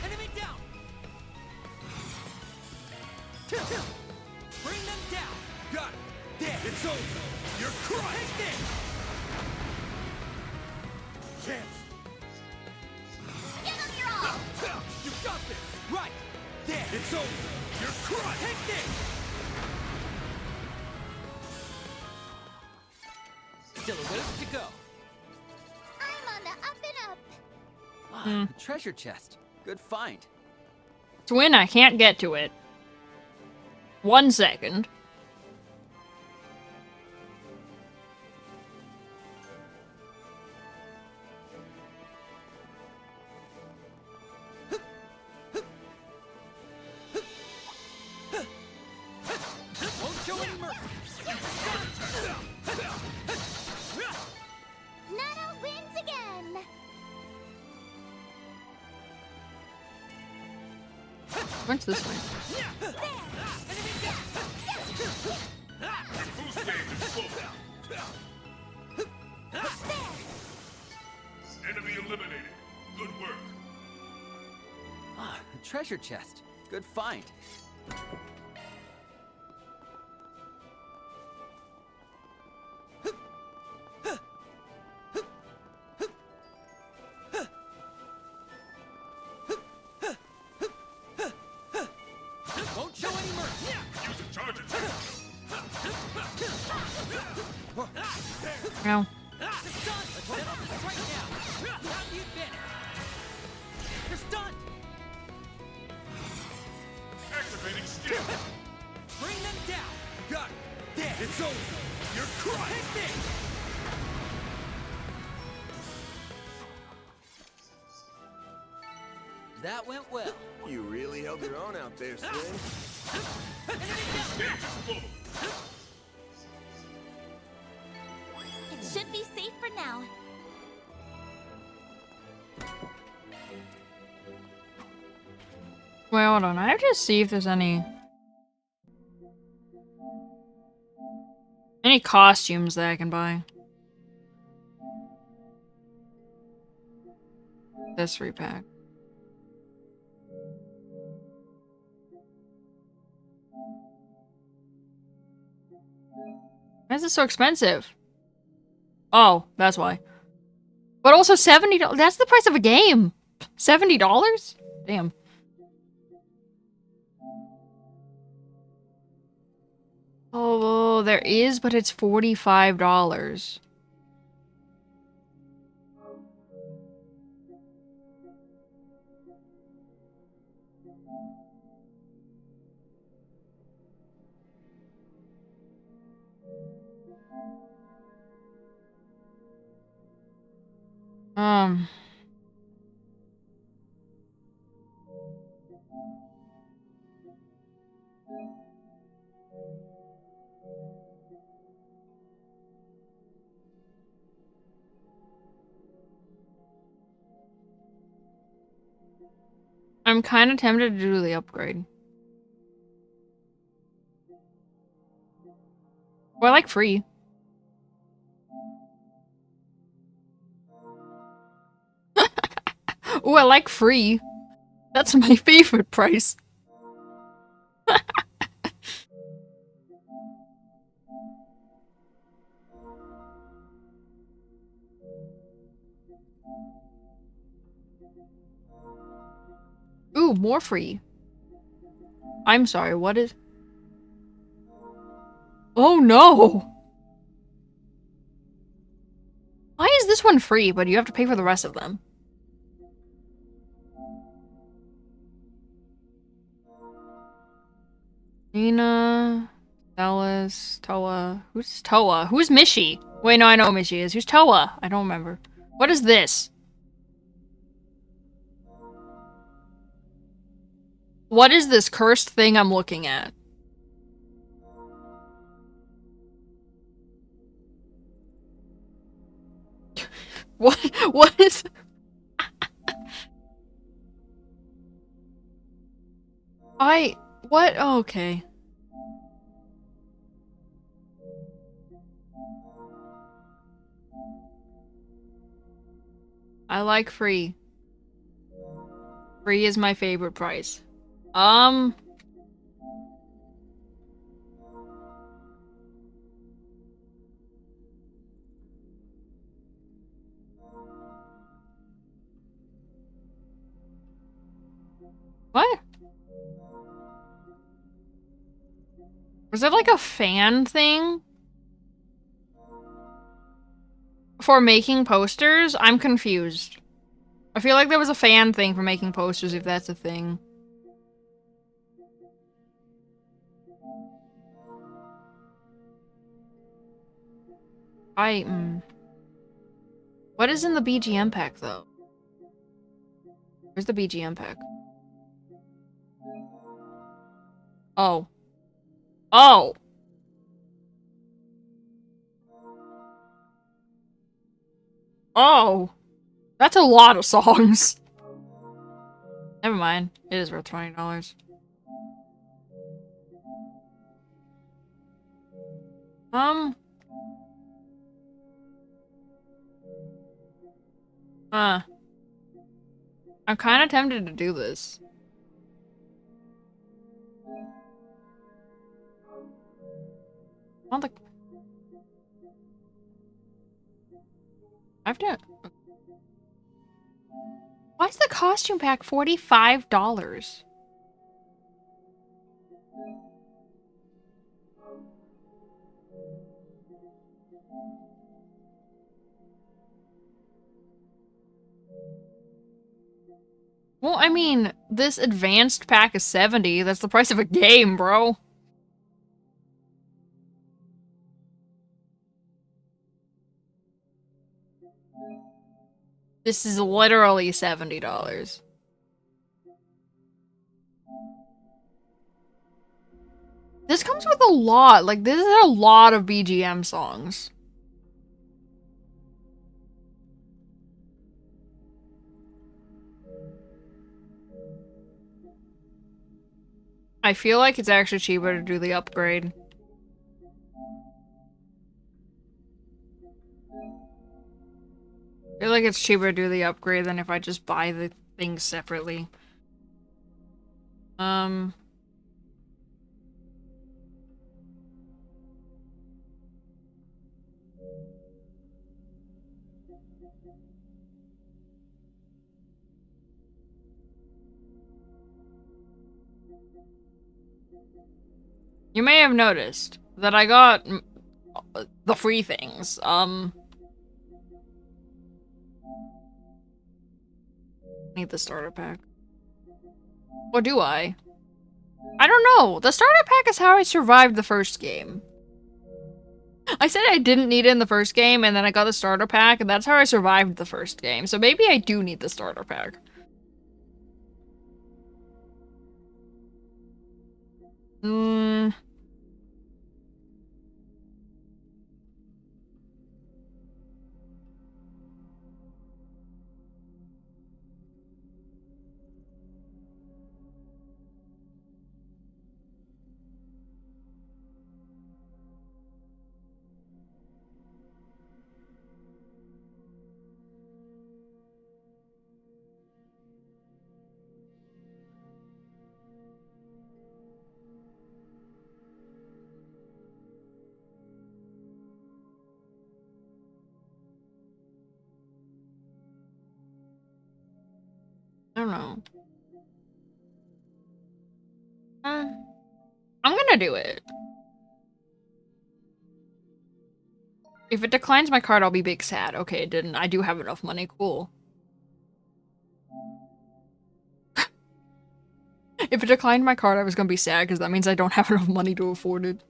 Enemy down. Bring them down. Got it. Dead. It's over. You're crushed. Take this. Chance. Give them your all. You got this. Right. Dead. It's over. You're crushed. Take this. Still a ways to go. I'm on the up and up. Wow, a treasure chest. Good find. Twin, I can't get to it. 1 second. Won't show any mercy. Nana wins again. What's this way? Boost gauge is full. Enemy eliminated. Good work. Ah, a treasure chest. Good find. Won't show any mercy. Use a charge attack. No. Let's settle this right now. Have you been? You're stunned. Activating skill. Bring them down. Got it. Dead. It's over. You're crushed. Take this. That went well. You really held your own out there, Sling. Enemy Gauge down. is full. It should be safe for now. Wait, hold on. I have to see if there's any costumes that I can buy. This repack. Why is this so expensive? Oh, that's why. But also $70. That's the price of a game. $70? Damn. Oh, there is, but it's $45. Um. I'm kind of tempted to do the upgrade. Well, I like free. Oh, I like free. That's my favorite price. Ooh, more free. I'm sorry, what is... Oh no! Why is this one free, but you have to pay for the rest of them? Nina, Dallas, Toa. Who's Toa? Who's Mishi? Wait, no, I know who Mishi is. Who's Toa? I don't remember. What is this? What is this cursed thing I'm looking at? What is... What? Oh, okay. I like free. Free is my favorite price. What? Was that like a fan thing? For making posters? I'm confused. I feel like there was a fan thing for making posters, if that's a thing. What is in the BGM pack, though? Where's the BGM pack? Oh. Oh! Oh! That's a lot of songs. Never mind. It is worth $20. I'm kind of tempted to do this. I have to... Why is the costume pack $45? Well, I mean, this advanced pack is $70. That's the price of a game, bro. This is literally $70. This comes with a lot. Like, this is a lot of BGM songs. I feel like it's actually cheaper to do the upgrade. I feel like it's cheaper to do the upgrade than if I just buy the things separately. You may have noticed that I got the free things. Need the starter pack. Or do I? I don't know. The starter pack is how I survived the first game. I said I didn't need it in the first game, and then I got the starter pack, and that's how I survived the first game. So maybe I do need the starter pack. I don't know. I'm gonna do it. If it declines my card, I'll be big sad. Okay, it didn't. I do have enough money. Cool. If it declined my card, I was gonna be sad because that means I don't have enough money to afford it.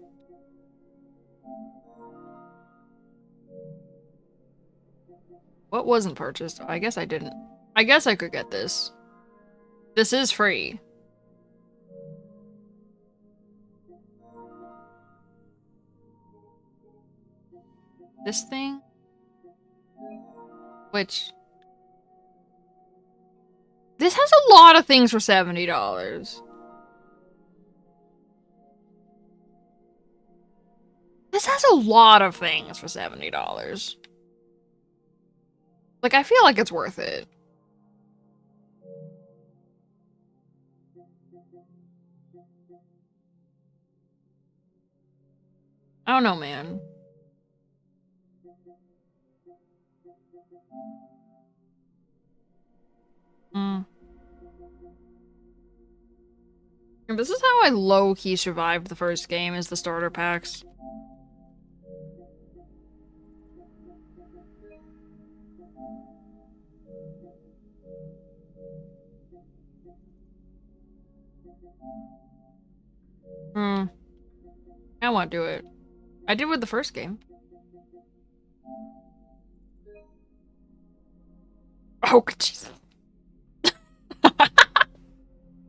What wasn't purchased? I guess I didn't. I guess I could get this. This is free. This thing? Which... This has a lot of things for $70. This has a lot of things for $70. Like, I feel like it's worth it. I don't know, man. This is how I low-key survived the first game, is the starter packs. I won't do it. I did with the first game. Oh, jeez.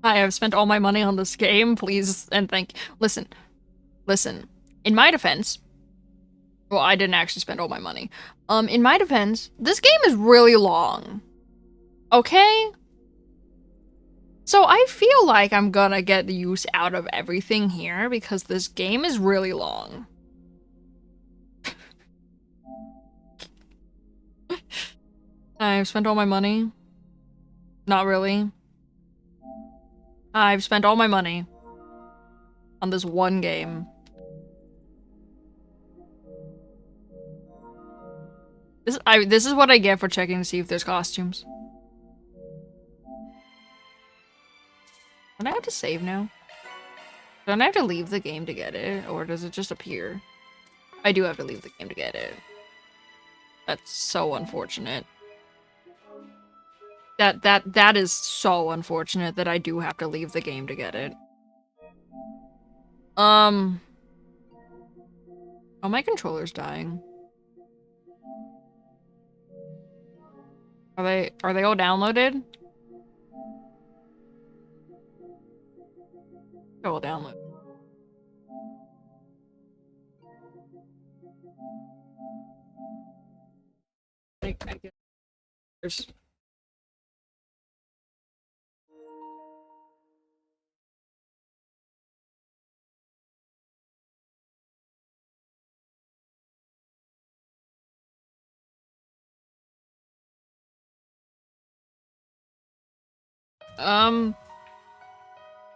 I have spent all my money on this game, please, and listen. In my defense, well, I didn't actually spend all my money. In my defense, this game is really long. Okay? So I feel like I'm gonna get the use out of everything here because this game is really long. I've spent all my money. Not really. I've spent all my money on this one game. This is what I get for checking to see if there's costumes. Don't I have to save now? Don't I have to leave the game to get it? Or does it just appear? I do have to leave the game to get it. That's so unfortunate. That is so unfortunate that I do have to leave the game to get it. Oh, my controller's dying. Are they all downloaded? They're all downloaded. There's...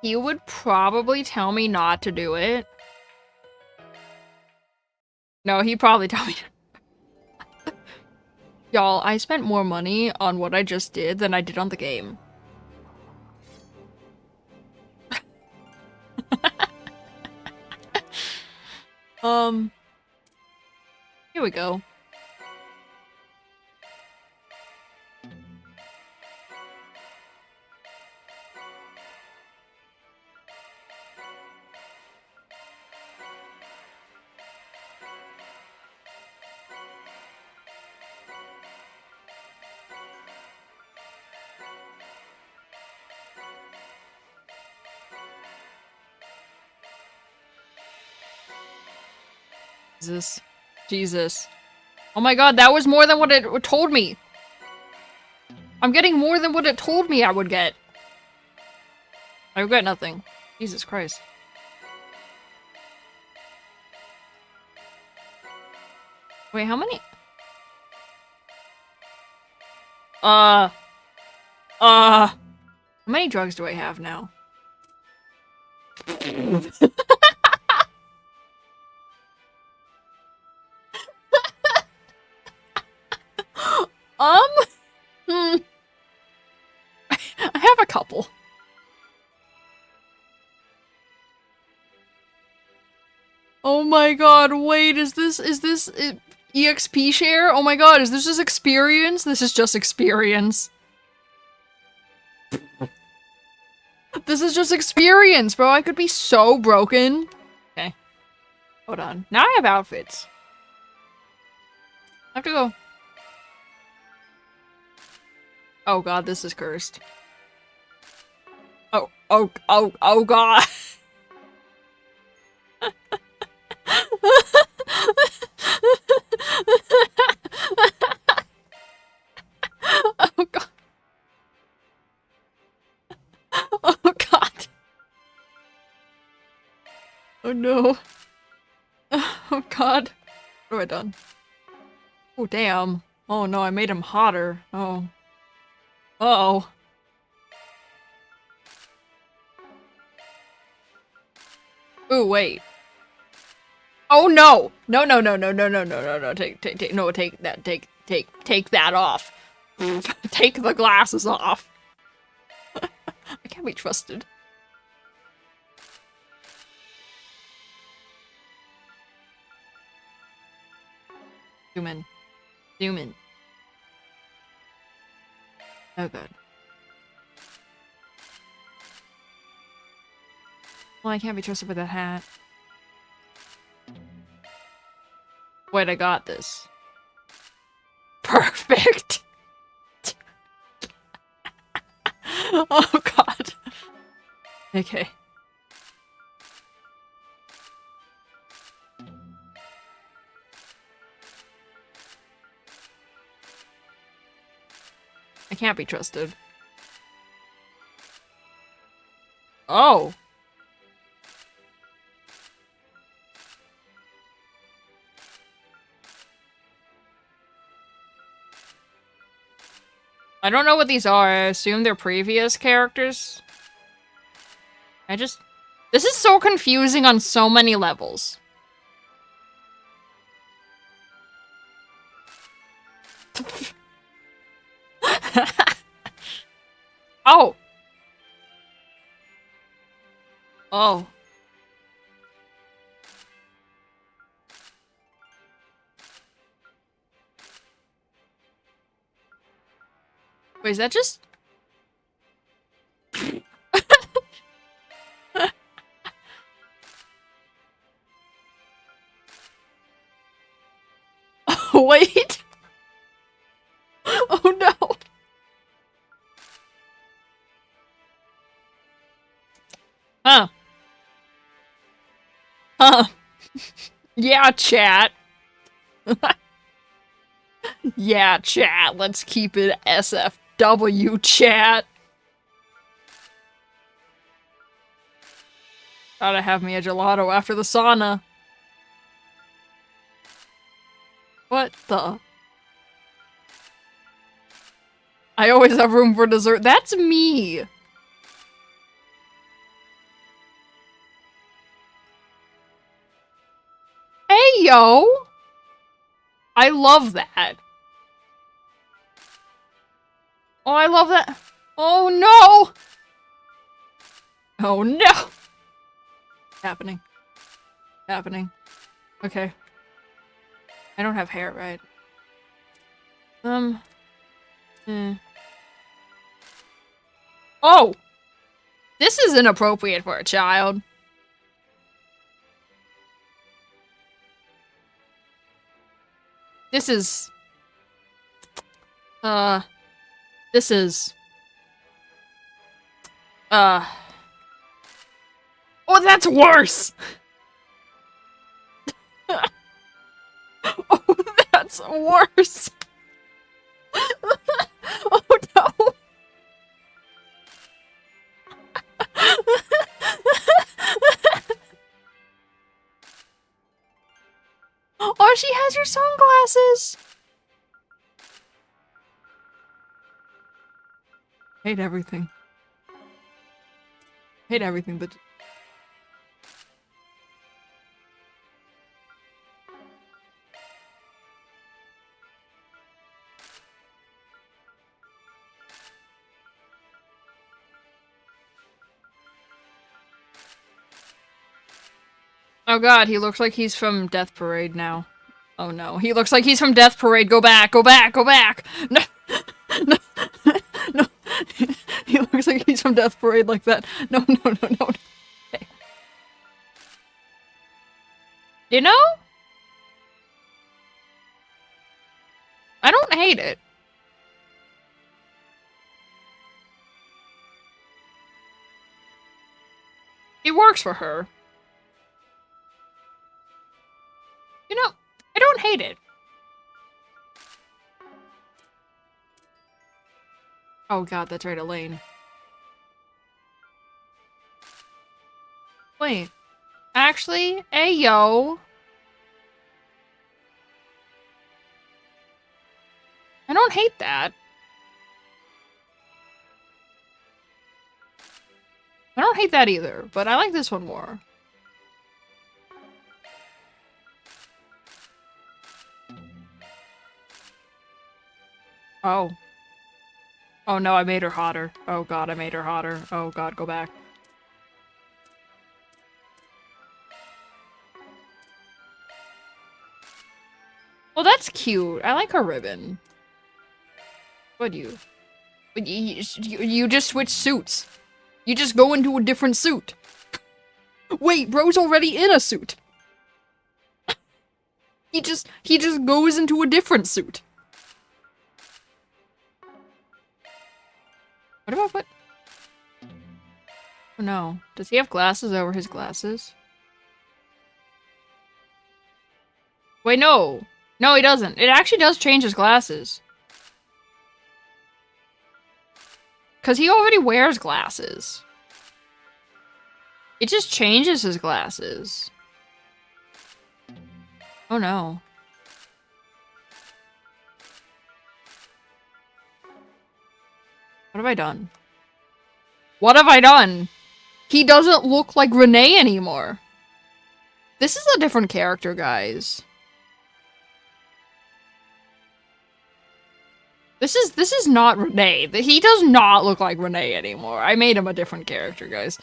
He would probably tell me not to do it. No, he'd probably tell me. Y'all, I spent more money on what I just did than I did on the game. Here we go. Jesus. Jesus. Oh my god, that was more than what it told me. I'm getting more than what it told me I would get. I regret nothing. Jesus Christ. Wait, how many? How many drugs do I have now? I have a couple. Oh my god, wait, is this EXP share? Oh my god, is this just experience? This is just experience. This is just experience, bro. I could be so broken. Okay. Hold on. Now I have outfits. I have to go. Oh god, this is cursed. Oh god. Oh god. Oh god. Oh no. Oh god. What have I done? Oh damn. Oh no, I made him hotter. Oh. Uh-oh. Ooh, wait. Oh no! No, no, no, no, no, no, no, no, no. Take that off. Take the glasses off. I can't be trusted. Zoom in. Zoom in. Oh god. Well, I can't be trusted with that hat. Wait, I got this. Perfect! Oh god. Okay. I can't be trusted. Oh. I don't know what these are. I assume they're previous characters. This is so confusing on so many levels. Oh. Oh. Wait, is that just... Oh, wait. Oh no. Huh. Huh. Yeah, chat. Yeah, chat. Let's keep it SFW, chat. Gotta have me a gelato after the sauna. What the? I always have room for dessert. That's me. Hey, yo. I love that. Oh, I love that. Oh, no. Oh, no. Happening. Happening. Okay. I don't have hair, right? Oh! This is inappropriate for a child. This is... This is... Oh, that's worse! Oh, that's worse. Oh no. Oh, she has her sunglasses. Hate everything. Hate everything that. Oh god, he looks like he's from Death Parade now. Oh no, he looks like he's from Death Parade. Go back, go back, go back! No! No! No! He looks like he's from Death Parade like that. No, no, no, no. Okay. You know? I don't hate it. It works for her. You know, I don't hate it. Oh god, that's right, Elaine. Wait. Actually, ayo. I don't hate that. I don't hate that either, but I like this one more. Oh. Oh no, I made her hotter. Oh god, I made her hotter. Oh god, go back. Well, that's cute. I like her ribbon. What do you? You just switch suits. You just go into a different suit. Wait, bro's already in a suit. He just goes into a different suit. What about what? Oh no. Does he have glasses over his glasses? Wait, no. No, he doesn't. It actually does change his glasses. Because he already wears glasses. It just changes his glasses. Oh no. What have I done? What have I done? He doesn't look like Renee anymore. This is a different character, guys. This is not Renee. He does not look like Renee anymore. I made him a different character, guys.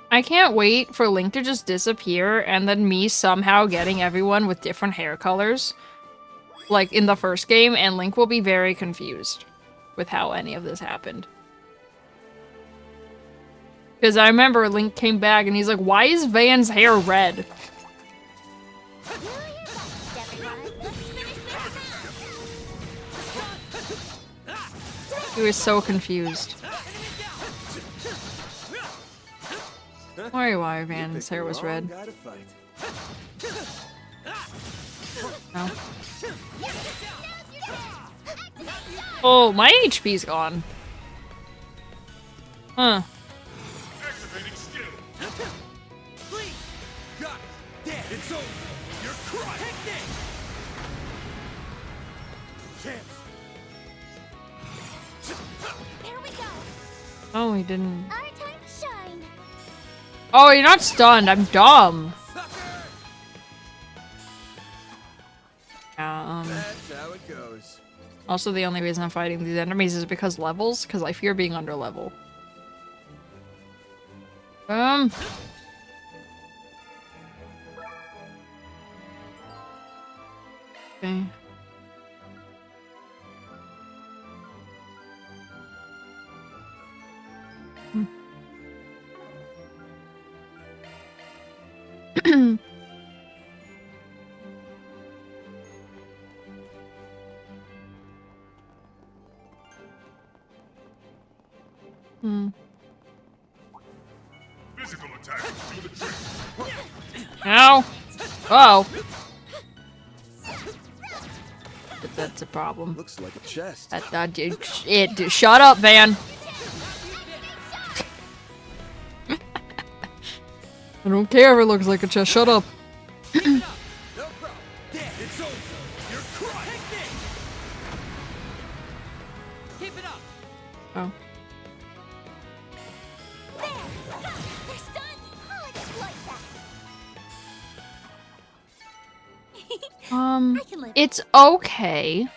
I can't wait for Link to just disappear and then me somehow getting everyone with different hair colors. Like in the first game, and Link will be very confused with how any of this happened. Because I remember Link came back and he's like, why is Van's hair red? He was so confused. Why Van's hair was red. No. Oh, my HP's gone. Huh. Activating skill. It's over. You're crushed. There we go. Oh, he didn't. Our time to shine. Oh, you're not stunned. I'm dumb. Yeah, That's how it goes. Also, the only reason I'm fighting these enemies is because levels, because I fear being under level. Okay. Physical attack. Do the trick. Ow! Oh. But that's a problem. Looks like a chest. Shut up, Van. I don't care if it looks like a chest. Shut up. Oh. It's okay.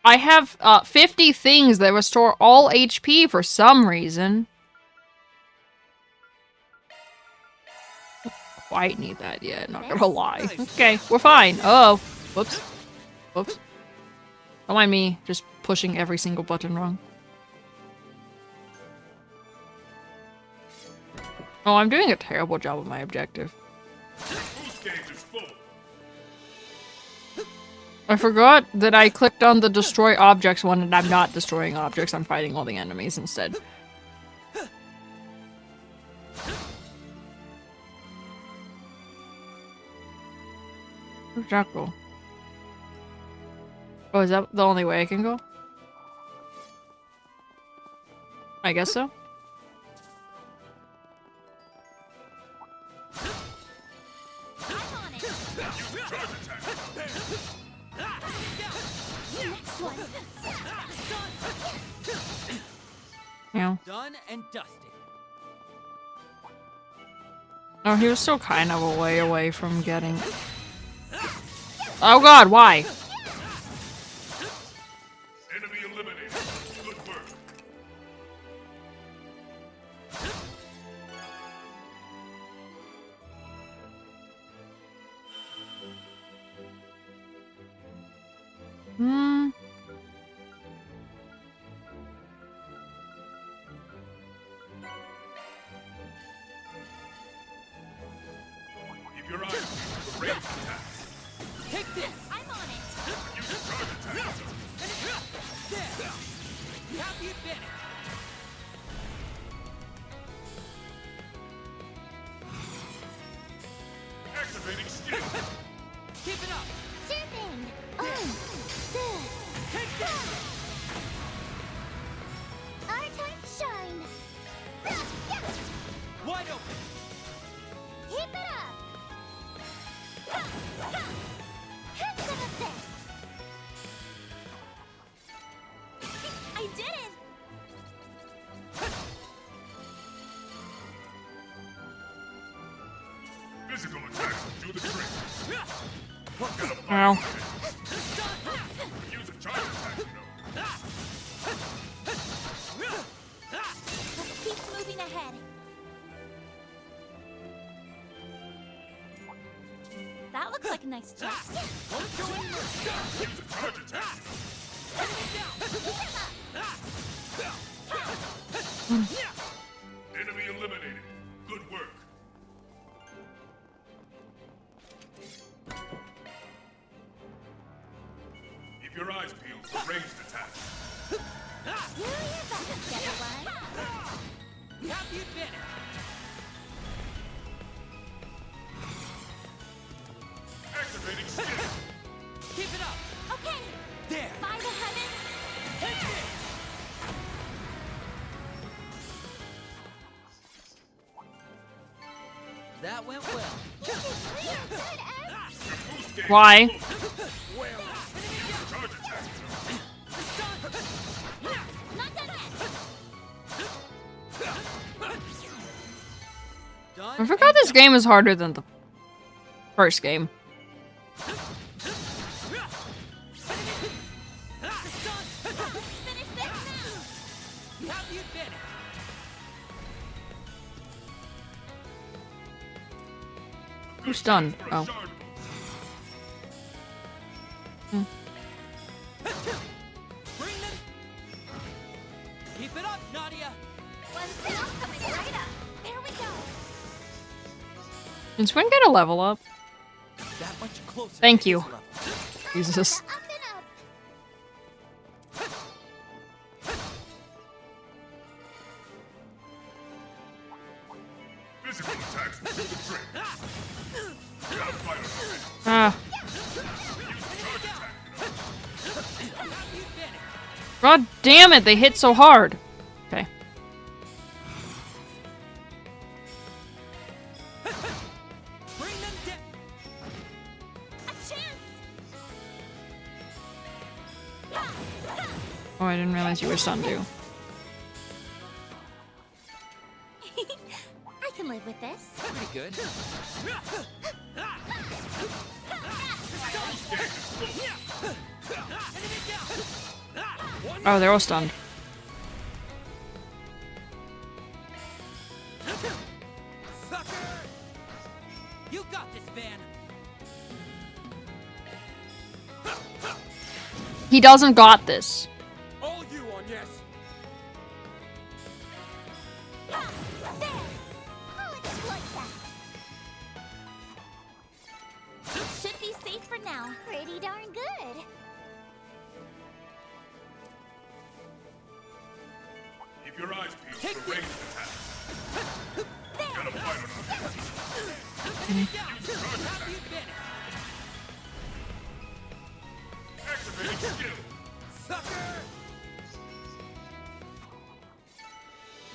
I have 50 things that restore all HP for some reason. Don't quite need that yet, not gonna lie. Okay, we're fine. Oh, whoops. Whoops. Don't mind me just pushing every single button wrong. Oh, I'm doing a terrible job of my objective. I forgot that I clicked on the destroy objects one and I'm not destroying objects, I'm fighting all the enemies instead. Where'd that go? Oh, is that the only way I can go? I guess so. Yeah. Done and dusted. Oh, he was still kind of a way away from getting... Oh god, why? Enemy eliminated. Good work. Keep your eyes on the range attack. Take this. I'm on it. Use a charge attack. There. You have the advantage. Activating skill. Keep it up. Sure thing. Good. Take this. Our time to shine. Wide open. Keep it up. Have some of this. I did it. Physical attack. Do the trick. Ow. Use a charge attack, you know. Let's keep moving ahead. That looks like a nice chest. Use a charge attack. Enemy eliminated. Good work. Keep your eyes peeled for ranged attacks. Do your best, everyone. You have the advantage. Activating skill. Keep it up. Okay. There. By the heavens. Take this. That went well. This is real good, Ed. Why? Charge attack. Not done yet. I forgot this game is harder than the first game. You have the advantage. Who's done? Oh. Bring them. Keep it up, Nadia. One cell coming right up. There we go. Can Swin get a level up? That much closer. Thank you. Jesus. Up and up. God damn it, they hit so hard. Okay. Oh, I didn't realize you were stunned too. I can live with this. Pretty good. Oh, they're all stunned. Sucker! You got this, Van. He doesn't got this. All you on, yes. Should be safe for now. Pretty darn good. Keep your eyes peeled for ranged attacks. Got a fighter on you. Use charge attack. Activating skill. Sucker!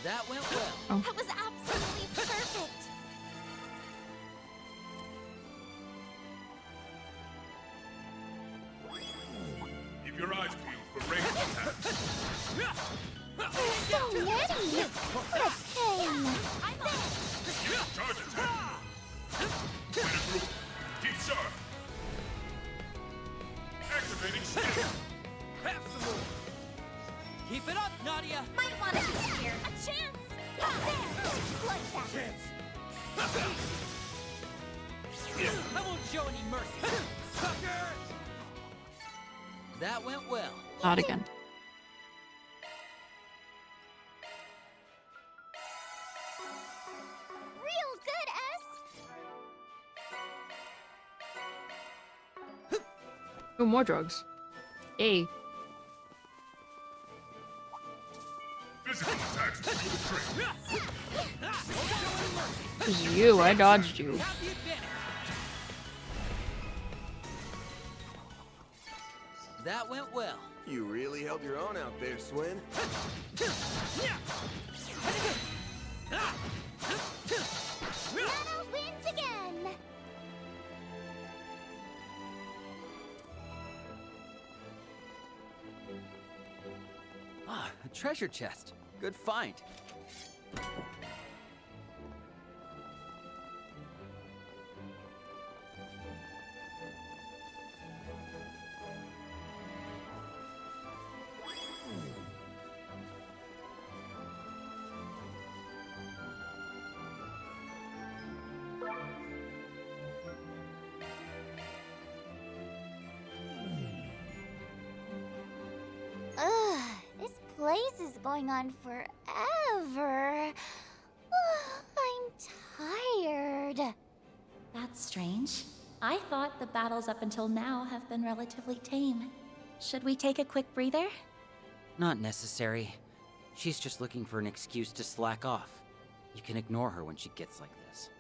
That went well. Oh. That was absolutely perfect. Keep your eyes peeled for ranged attacks. So many! What a pain! Charge attack. Fighter group, keep sharp. Activating skill. Have some more. Keep it up, Nadia. Might want to be here. A chance! There! Like that. Chance. I won't show any mercy. Sucker! That went well. Not again. Real good, S! Oh, more drugs. Yay. Physical attacks will do the trick. It was you, I dodged you. That went well. You really held your own out there, Swin. Nana wins again! Ah, a treasure chest. Good find. Ugh, this place is going on forever. I'm tired. That's strange. I thought the battles up until now have been relatively tame. Should we take a quick breather? Not necessary. She's just looking for an excuse to slack off. You can ignore her when she gets like this.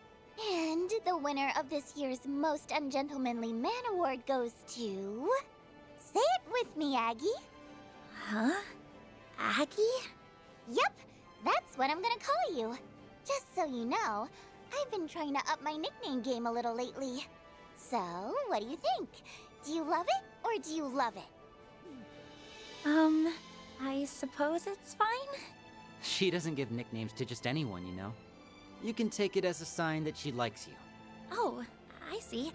And the winner of this year's Most Ungentlemanly Man Award goes to... Say it with me, Aggie. Huh? Aggie? Yep, that's what I'm gonna call you. Just so you know, I've been trying to up my nickname game a little lately. So, what do you think? Do you love it, or do you love it? I suppose it's fine? She doesn't give nicknames to just anyone, you know? You can take it as a sign that she likes you. Oh, I see.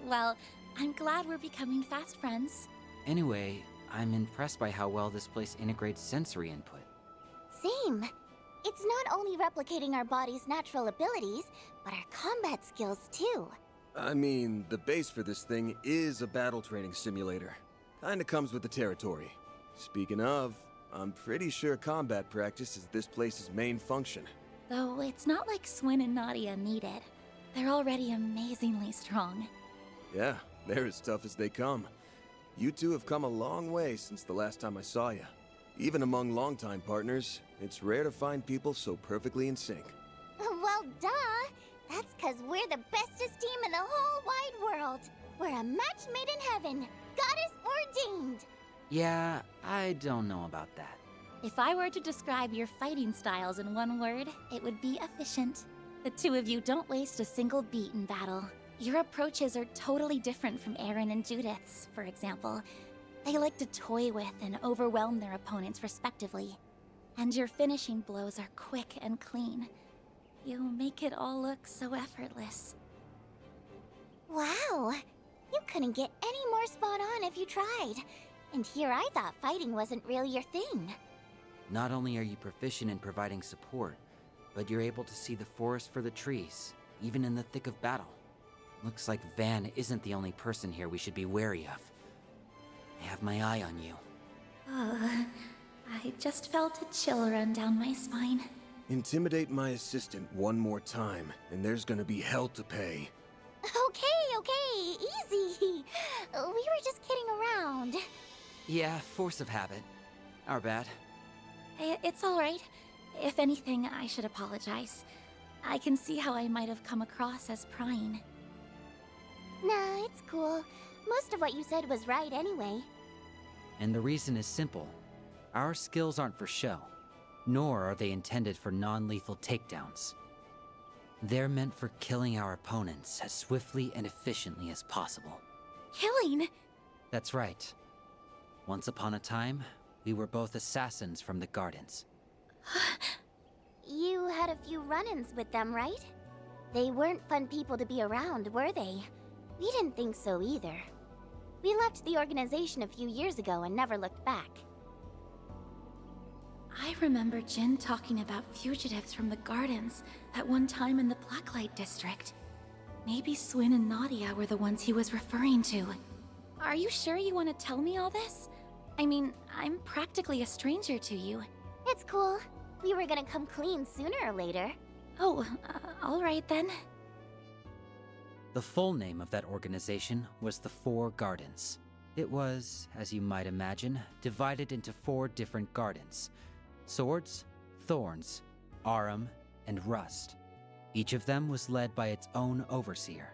Well, I'm glad we're becoming fast friends. Anyway, I'm impressed by how well this place integrates sensory input. Same. It's not only replicating our body's natural abilities, but our combat skills too. I mean, the base for this thing is a battle training simulator. Kinda comes with the territory. Speaking of, I'm pretty sure combat practice is this place's main function. Though it's not like Swin and Nadia need it. They're already amazingly strong. Yeah, they're as tough as they come. You two have come a long way since the last time I saw you. Even among longtime partners, it's rare to find people so perfectly in sync. Well, duh! That's 'cause we're the bestest team in the whole wide world. We're a match made in heaven, goddess ordained. Yeah, I don't know about that. If I were to describe your fighting styles in one word, it would be efficient. The two of you don't waste a single beat in battle. Your approaches are totally different from Aaron and Judith's, for example. They like to toy with and overwhelm their opponents respectively. And your finishing blows are quick and clean. You make it all look so effortless. Wow! You couldn't get any more spot on if you tried. And here I thought fighting wasn't really your thing. Not only are you proficient in providing support, but you're able to see the forest for the trees, even in the thick of battle. Looks like Van isn't the only person here we should be wary of. I have my eye on you. I just felt a chill run down my spine. Intimidate my assistant one more time, and there's gonna be hell to pay. Okay, easy. We were just kidding around. Yeah, force of habit. Our bad. It's alright. If anything, I should apologize. I can see how I might have come across as prying. Nah, it's cool. Most of what you said was right anyway. And the reason is simple. Our skills aren't for show, nor are they intended for non-lethal takedowns. They're meant for killing our opponents as swiftly and efficiently as possible. Killing? That's right. Once upon a time, we were both assassins from the Gardens. You had a few run-ins with them, right? They weren't fun people to be around, were they? We didn't think so either. We left the organization a few years ago and never looked back. I remember Jin talking about fugitives from the Gardens at one time in the Blacklight District. Maybe Swin and Nadia were the ones he was referring to. Are you sure you want to tell me all this? I mean, I'm practically a stranger to you. It's cool. We were gonna come clean sooner or later. Oh, alright then. The full name of that organization was the Four Gardens. It was, as you might imagine, divided into 4 different gardens: Swords, Thorns, Arum, and Rust. Each of them was led by its own overseer.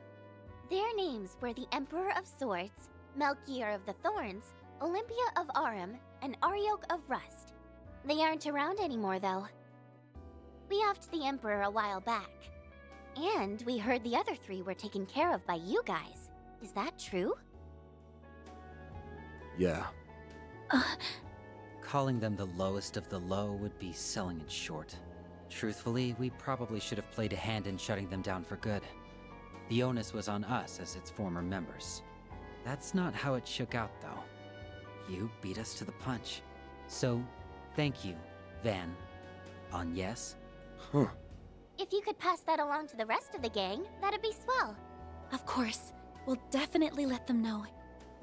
Their names were the Emperor of Swords, Melchior of the Thorns, Olympia of Arum, and Ariok of Rust. They aren't around anymore, though. We offed the Emperor a while back. And we heard the other 3 were taken care of by you guys. Is that true? Yeah. Calling them the lowest of the low would be selling it short. Truthfully, we probably should have played a hand in shutting them down for good. The onus was on us as its former members. That's not how it shook out, though. You beat us to the punch. So, thank you, Van. On yes? Huh. If you could pass that along to the rest of the gang, that'd be swell. Of course. We'll definitely let them know.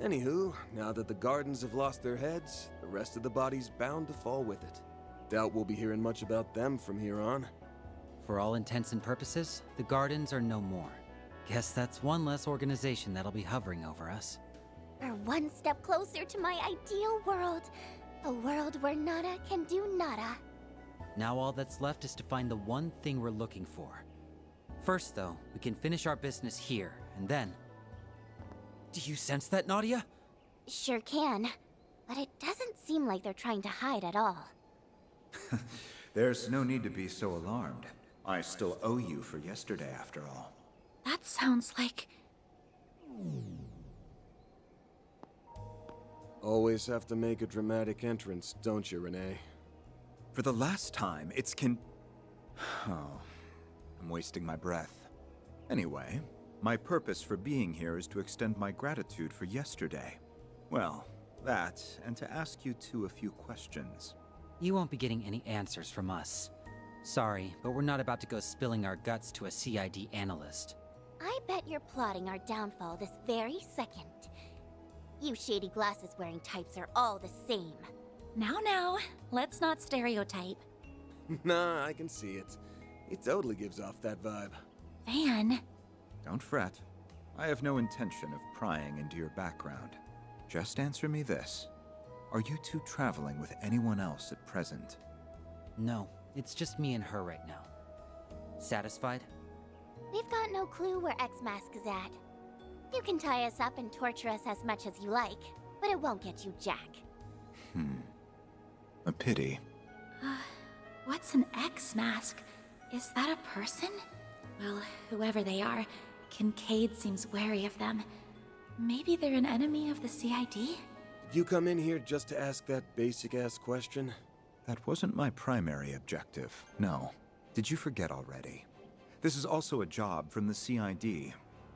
Anywho, now that the Gardens have lost their heads, the rest of the body's bound to fall with it. Doubt we'll be hearing much about them from here on. For all intents and purposes, the Gardens are no more. Guess that's one less organization that'll be hovering over us. We're one step closer to my ideal world. A world where nada can do nada. Now all that's left is to find the one thing we're looking for. First, though, we can finish our business here, and then... Do you sense that, Nadia? Sure can. But it doesn't seem like they're trying to hide at all. There's no need to be so alarmed. I still owe you for yesterday, after all. That sounds like... Always have to make a dramatic entrance, don't you, Renee? For the last time, Oh, I'm wasting my breath. Anyway, my purpose for being here is to extend my gratitude for yesterday. Well, that, and to ask you two a few questions. You won't be getting any answers from us. Sorry, but we're not about to go spilling our guts to a CID analyst. I bet you're plotting our downfall this very second. You shady glasses-wearing types are all the same. Now, let's not stereotype. Nah, I can see it. He totally gives off that vibe. Van. Don't fret. I have no intention of prying into your background. Just answer me this. Are you two traveling with anyone else at present? No, it's just me and her right now. Satisfied? We've got no clue where X-Mask is at. You can tie us up and torture us as much as you like, but it won't get you jack. A pity. What's an X mask? Is that a person? Well, whoever they are, Kincaid seems wary of them. Maybe they're an enemy of the CID? Did you come in here just to ask that basic-ass question? That wasn't my primary objective, no. Did you forget already? This is also a job from the CID.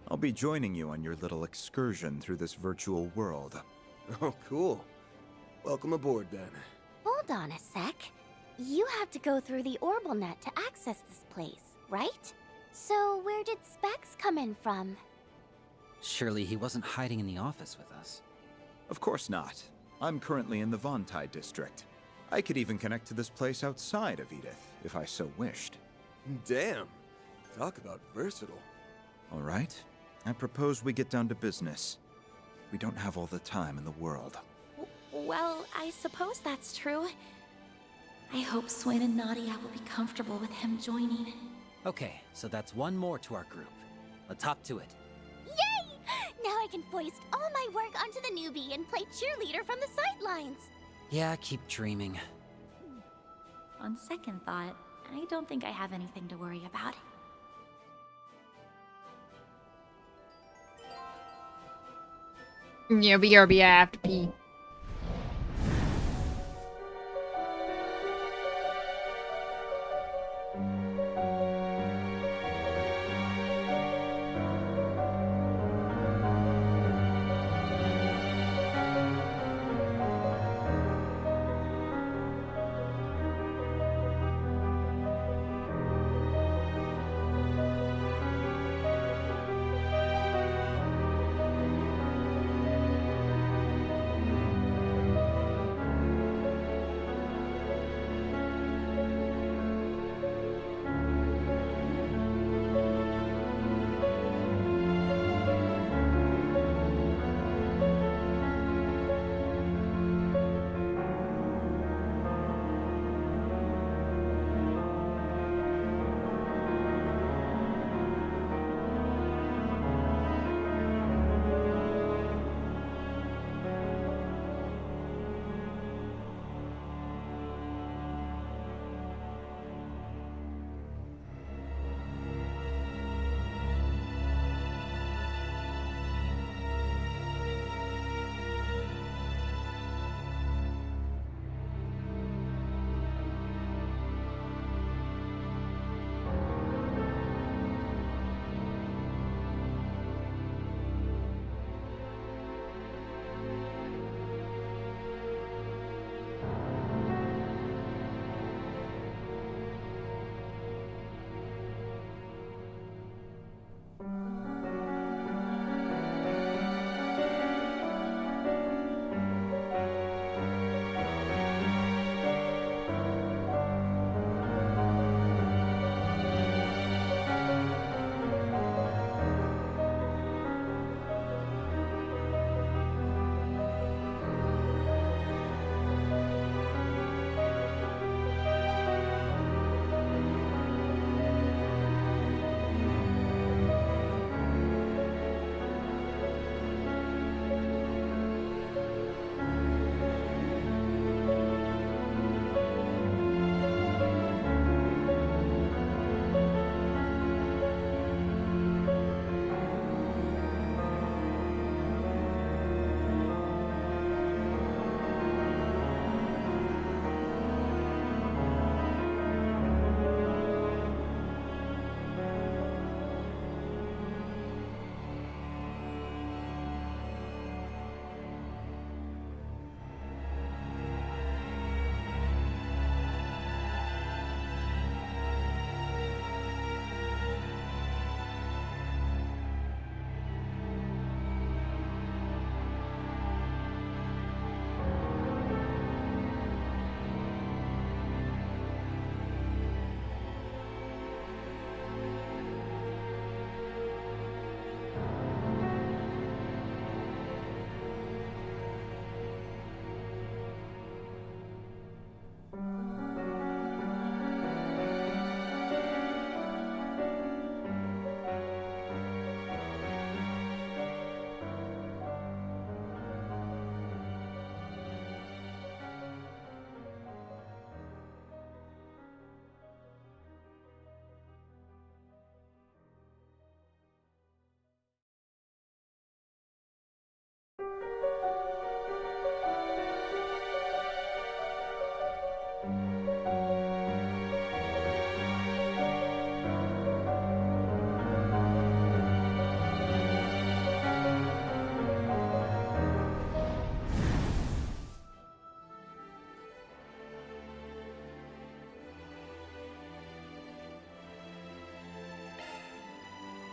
I'll be joining you on your little excursion through this virtual world. Oh, cool. Welcome aboard, then. Hold on a sec. You have to go through the Orbal Net to access this place, right? So where did Specs come in from? Surely he wasn't hiding in the office with us. Of course not. I'm currently in the Vontai district. I could even connect to this place outside of Edith, if I so wished. Damn. Talk about versatile. All right. I propose we get down to business. We don't have all the time in the world. Well, I suppose that's true. I hope Swain and Nadia will be comfortable with him joining. Okay, so that's one more to our group. Let's hop to it. Yay! Now I can foist all my work onto the newbie and play cheerleader from the sidelines. Yeah, keep dreaming. On second thought, I don't think I have anything to worry about. Yeah, BRB, I have to pee.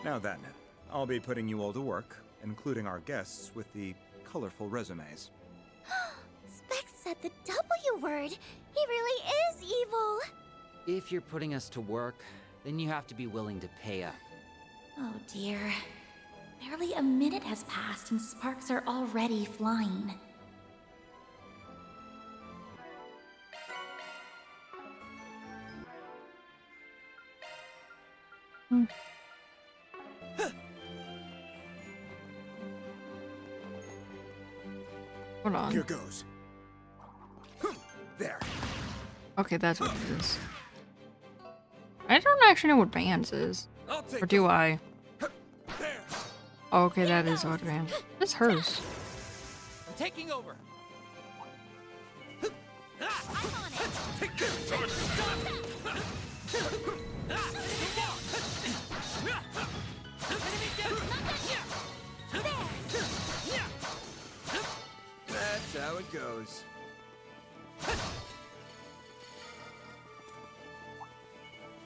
Now then, I'll be putting you all to work, including our guests with the colorful resumes. Specs said the W word. He really is evil. If you're putting us to work, then you have to be willing to pay up. Oh dear. Barely a minute has passed and sparks are already flying. Hold on. Here goes. There. Okay, that's what it is. I don't actually know what bands is. Or do I? Oh, okay, that is what band. It's hers. I'm taking over. That's how it goes.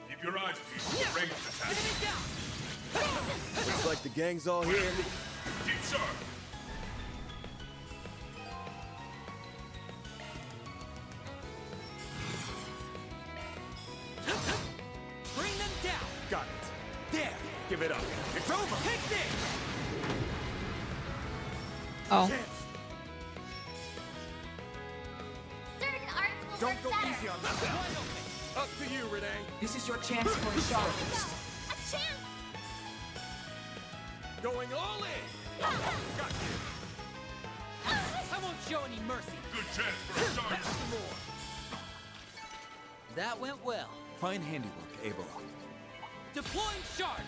Keep your eyes peeled for ranged attacks. Looks like the gang's all here. Keep sharp. Bring them down. Got it. There. Give it up. It's over. Take this. Oh. Certain arts will Don't work go better. easy on that. Up to you, Renee. This is your chance for a shot. A chance. Going all in. Got you. I won't show any mercy. Good chance for a start. Some more. That went well. Fine handiwork, Abel. Deploying shards.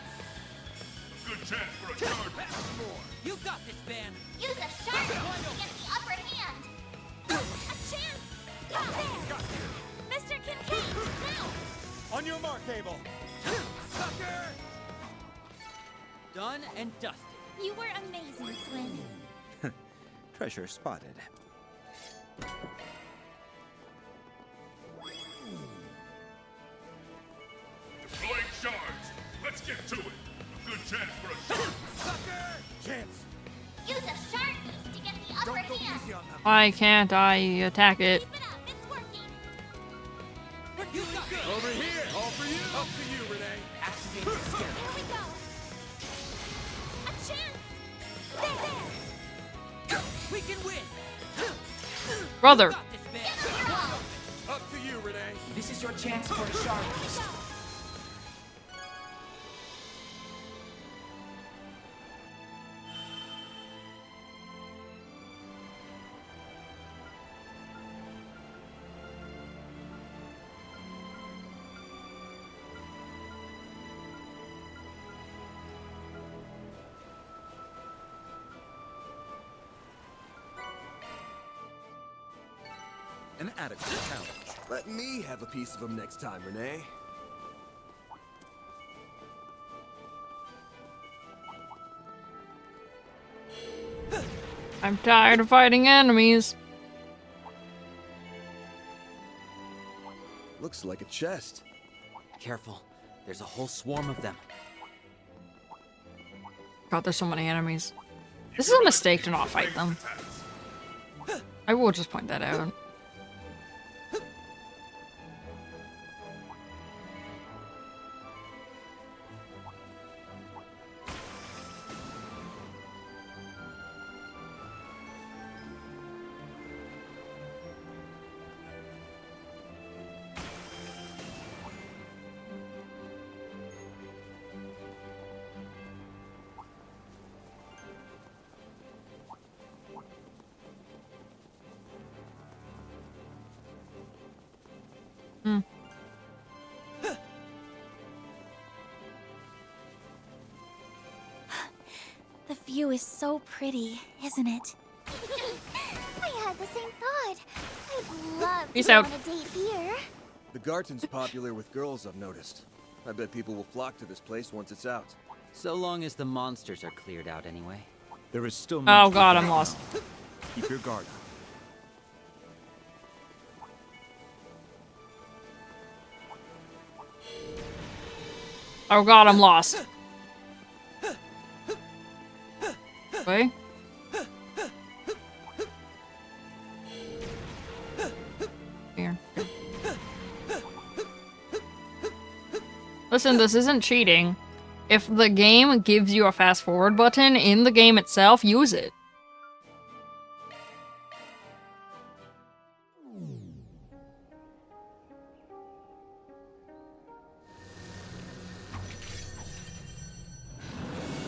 Good chance for a charge. More. You got this, Van. Use a sharp to get the upper hand. A chance. Got you. Mr. Kincaid, now. On your mark, Abel. Sucker! Done and dusted. You were amazing, Swin. Treasure spotted. Deploying shards. Let's get to it. A good chance for a shard. Sucker! Chance. Use a sharp piece to get the upper Don't go hand. easy on them. Why can't I attack it? Keep it up, it's working. You got it. Over here. All for you. Up to you, Renee. Activate the skill. Here we go. A chance. There. We can win. Brother. Got this, Van. Up to you, Renee. This is your chance for a shot. An adequate challenge. Let me have a piece of him next time, Renee. I'm tired of fighting enemies. Looks like a chest. Careful. There's a whole swarm of them. God, there's so many enemies. This is a mistake to not fight them. I will just point that out. The view is so pretty, isn't it? I had the same thought. I'd love Peace to go out. on a date here. The Garton's popular with girls, I've noticed. I bet people will flock to this place once it's out. So long as the monsters are cleared out anyway. There is still Oh much god, to I'm do. lost. Keep your guard up. Oh god, I'm lost. Way. Here. Listen, this isn't cheating. If the game gives you a fast forward button in the game itself, use it.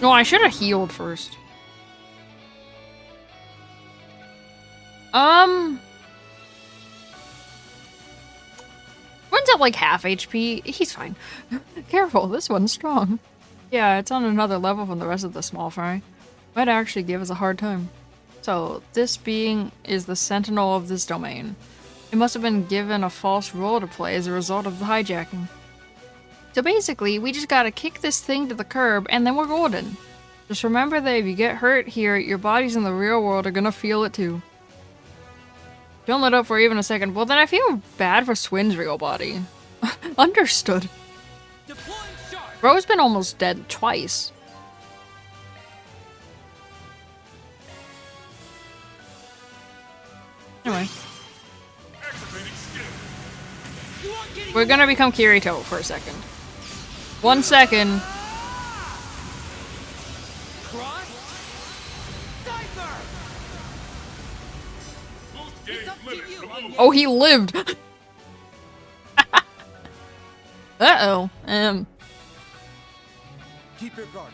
No, I should have healed first. One's at like half HP. He's fine. Careful, this one's strong. Yeah, it's on another level from the rest of the small fry. Might actually give us a hard time. So, this being is the sentinel of this domain. It must have been given a false role to play as a result of the hijacking. So basically, we just gotta kick this thing to the curb and then we're golden. Just remember that if you get hurt here, your bodies in the real world are gonna feel it too. Don't let up for even a second. Well, then I feel bad for Swin's real body. Understood. Bro's been almost dead twice. Anyway. We're gonna become Kirito for a second. 1 second. Oh, he lived! Uh-oh. Keep your guard.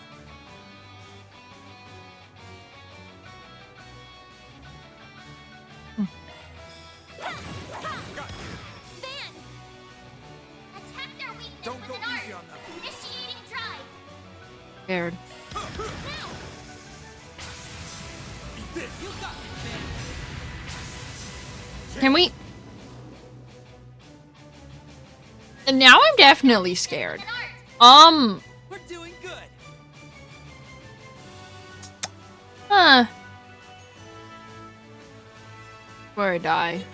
Don't go easy on them. Initiating drive. Scared. Can we? And now I'm definitely scared. We're doing good. Huh. Where I die.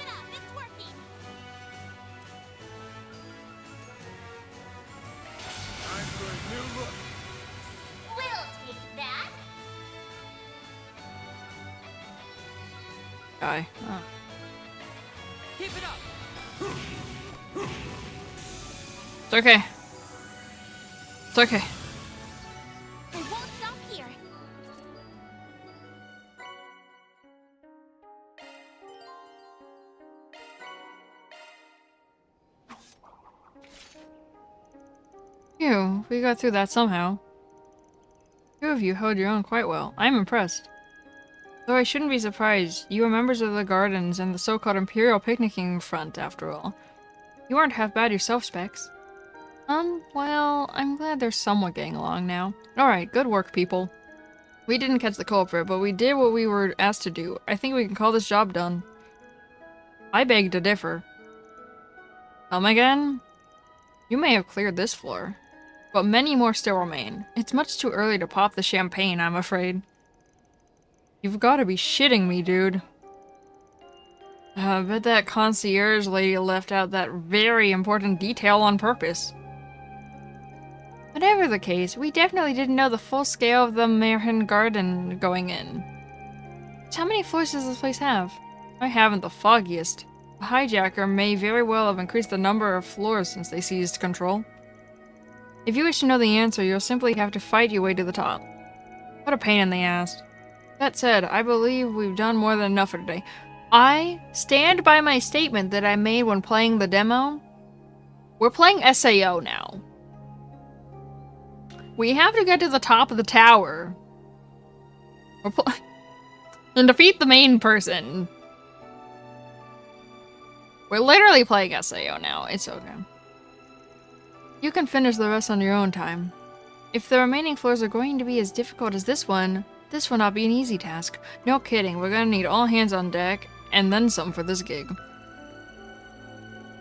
We'll take that. Die. Oh. Keep it up. It's okay. It's okay. I won't stop here. Phew, we got through that somehow. Two of you held your own quite well. I'm impressed. Though I shouldn't be surprised. You are members of the Gardens and the so-called Imperial Picnicking Front, after all. You aren't half bad yourself, Specs. Well, I'm glad they're somewhat getting along now. Alright, good work, people. We didn't catch the culprit, but we did what we were asked to do. I think we can call this job done. I beg to differ. Come again? You may have cleared this floor, but many more still remain. It's much too early to pop the champagne, I'm afraid. You've got to be shitting me, dude. I bet that concierge lady left out that very important detail on purpose. Whatever the case, we definitely didn't know the full scale of the Merhin Garden going in. So how many floors does this place have? I haven't the foggiest. The hijacker may very well have increased the number of floors since they seized control. If you wish to know the answer, you'll simply have to fight your way to the top. What a pain in the ass. That said, I believe we've done more than enough for today. I stand by my statement that I made when playing the demo. We're playing SAO now. We have to get to the top of the tower. And defeat the main person. We're literally playing SAO now. It's okay. You can finish the rest on your own time. If the remaining floors are going to be as difficult as this will not be an easy task. No kidding, we're gonna need all hands on deck, and then some for this gig.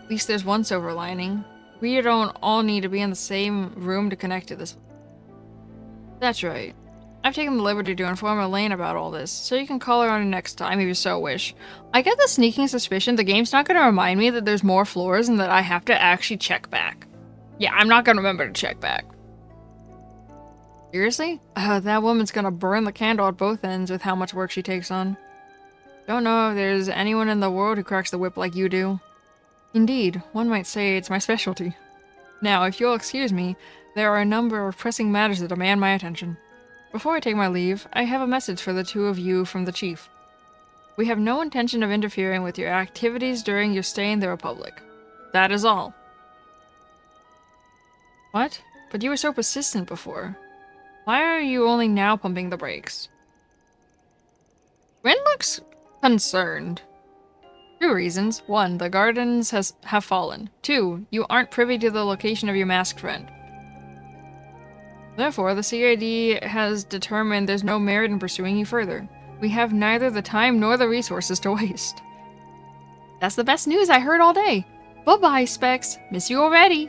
At least there's one silver lining. We don't all need to be in the same room to connect to this. That's right. I've taken the liberty to inform Elaine about all this, so you can call her on her next time if you so wish. I get the sneaking suspicion the game's not gonna remind me that there's more floors and that I have to actually check back. Yeah, I'm not gonna remember to check back. Seriously? That woman's gonna burn the candle at both ends with how much work she takes on. Don't know if there's anyone in the world who cracks the whip like you do. Indeed, one might say it's my specialty. Now, if you'll excuse me, there are a number of pressing matters that demand my attention. Before I take my leave, I have a message for the two of you from the Chief. We have no intention of interfering with your activities during your stay in the Republic. That is all. What? But you were so persistent before. Why are you only now pumping the brakes? Rin looks concerned. 2 reasons. 1, the gardens have fallen. 2, you aren't privy to the location of your masked friend. Therefore, the CID has determined there's no merit in pursuing you further. We have neither the time nor the resources to waste. That's the best news I heard all day. Bye-bye, Specs. Miss you already.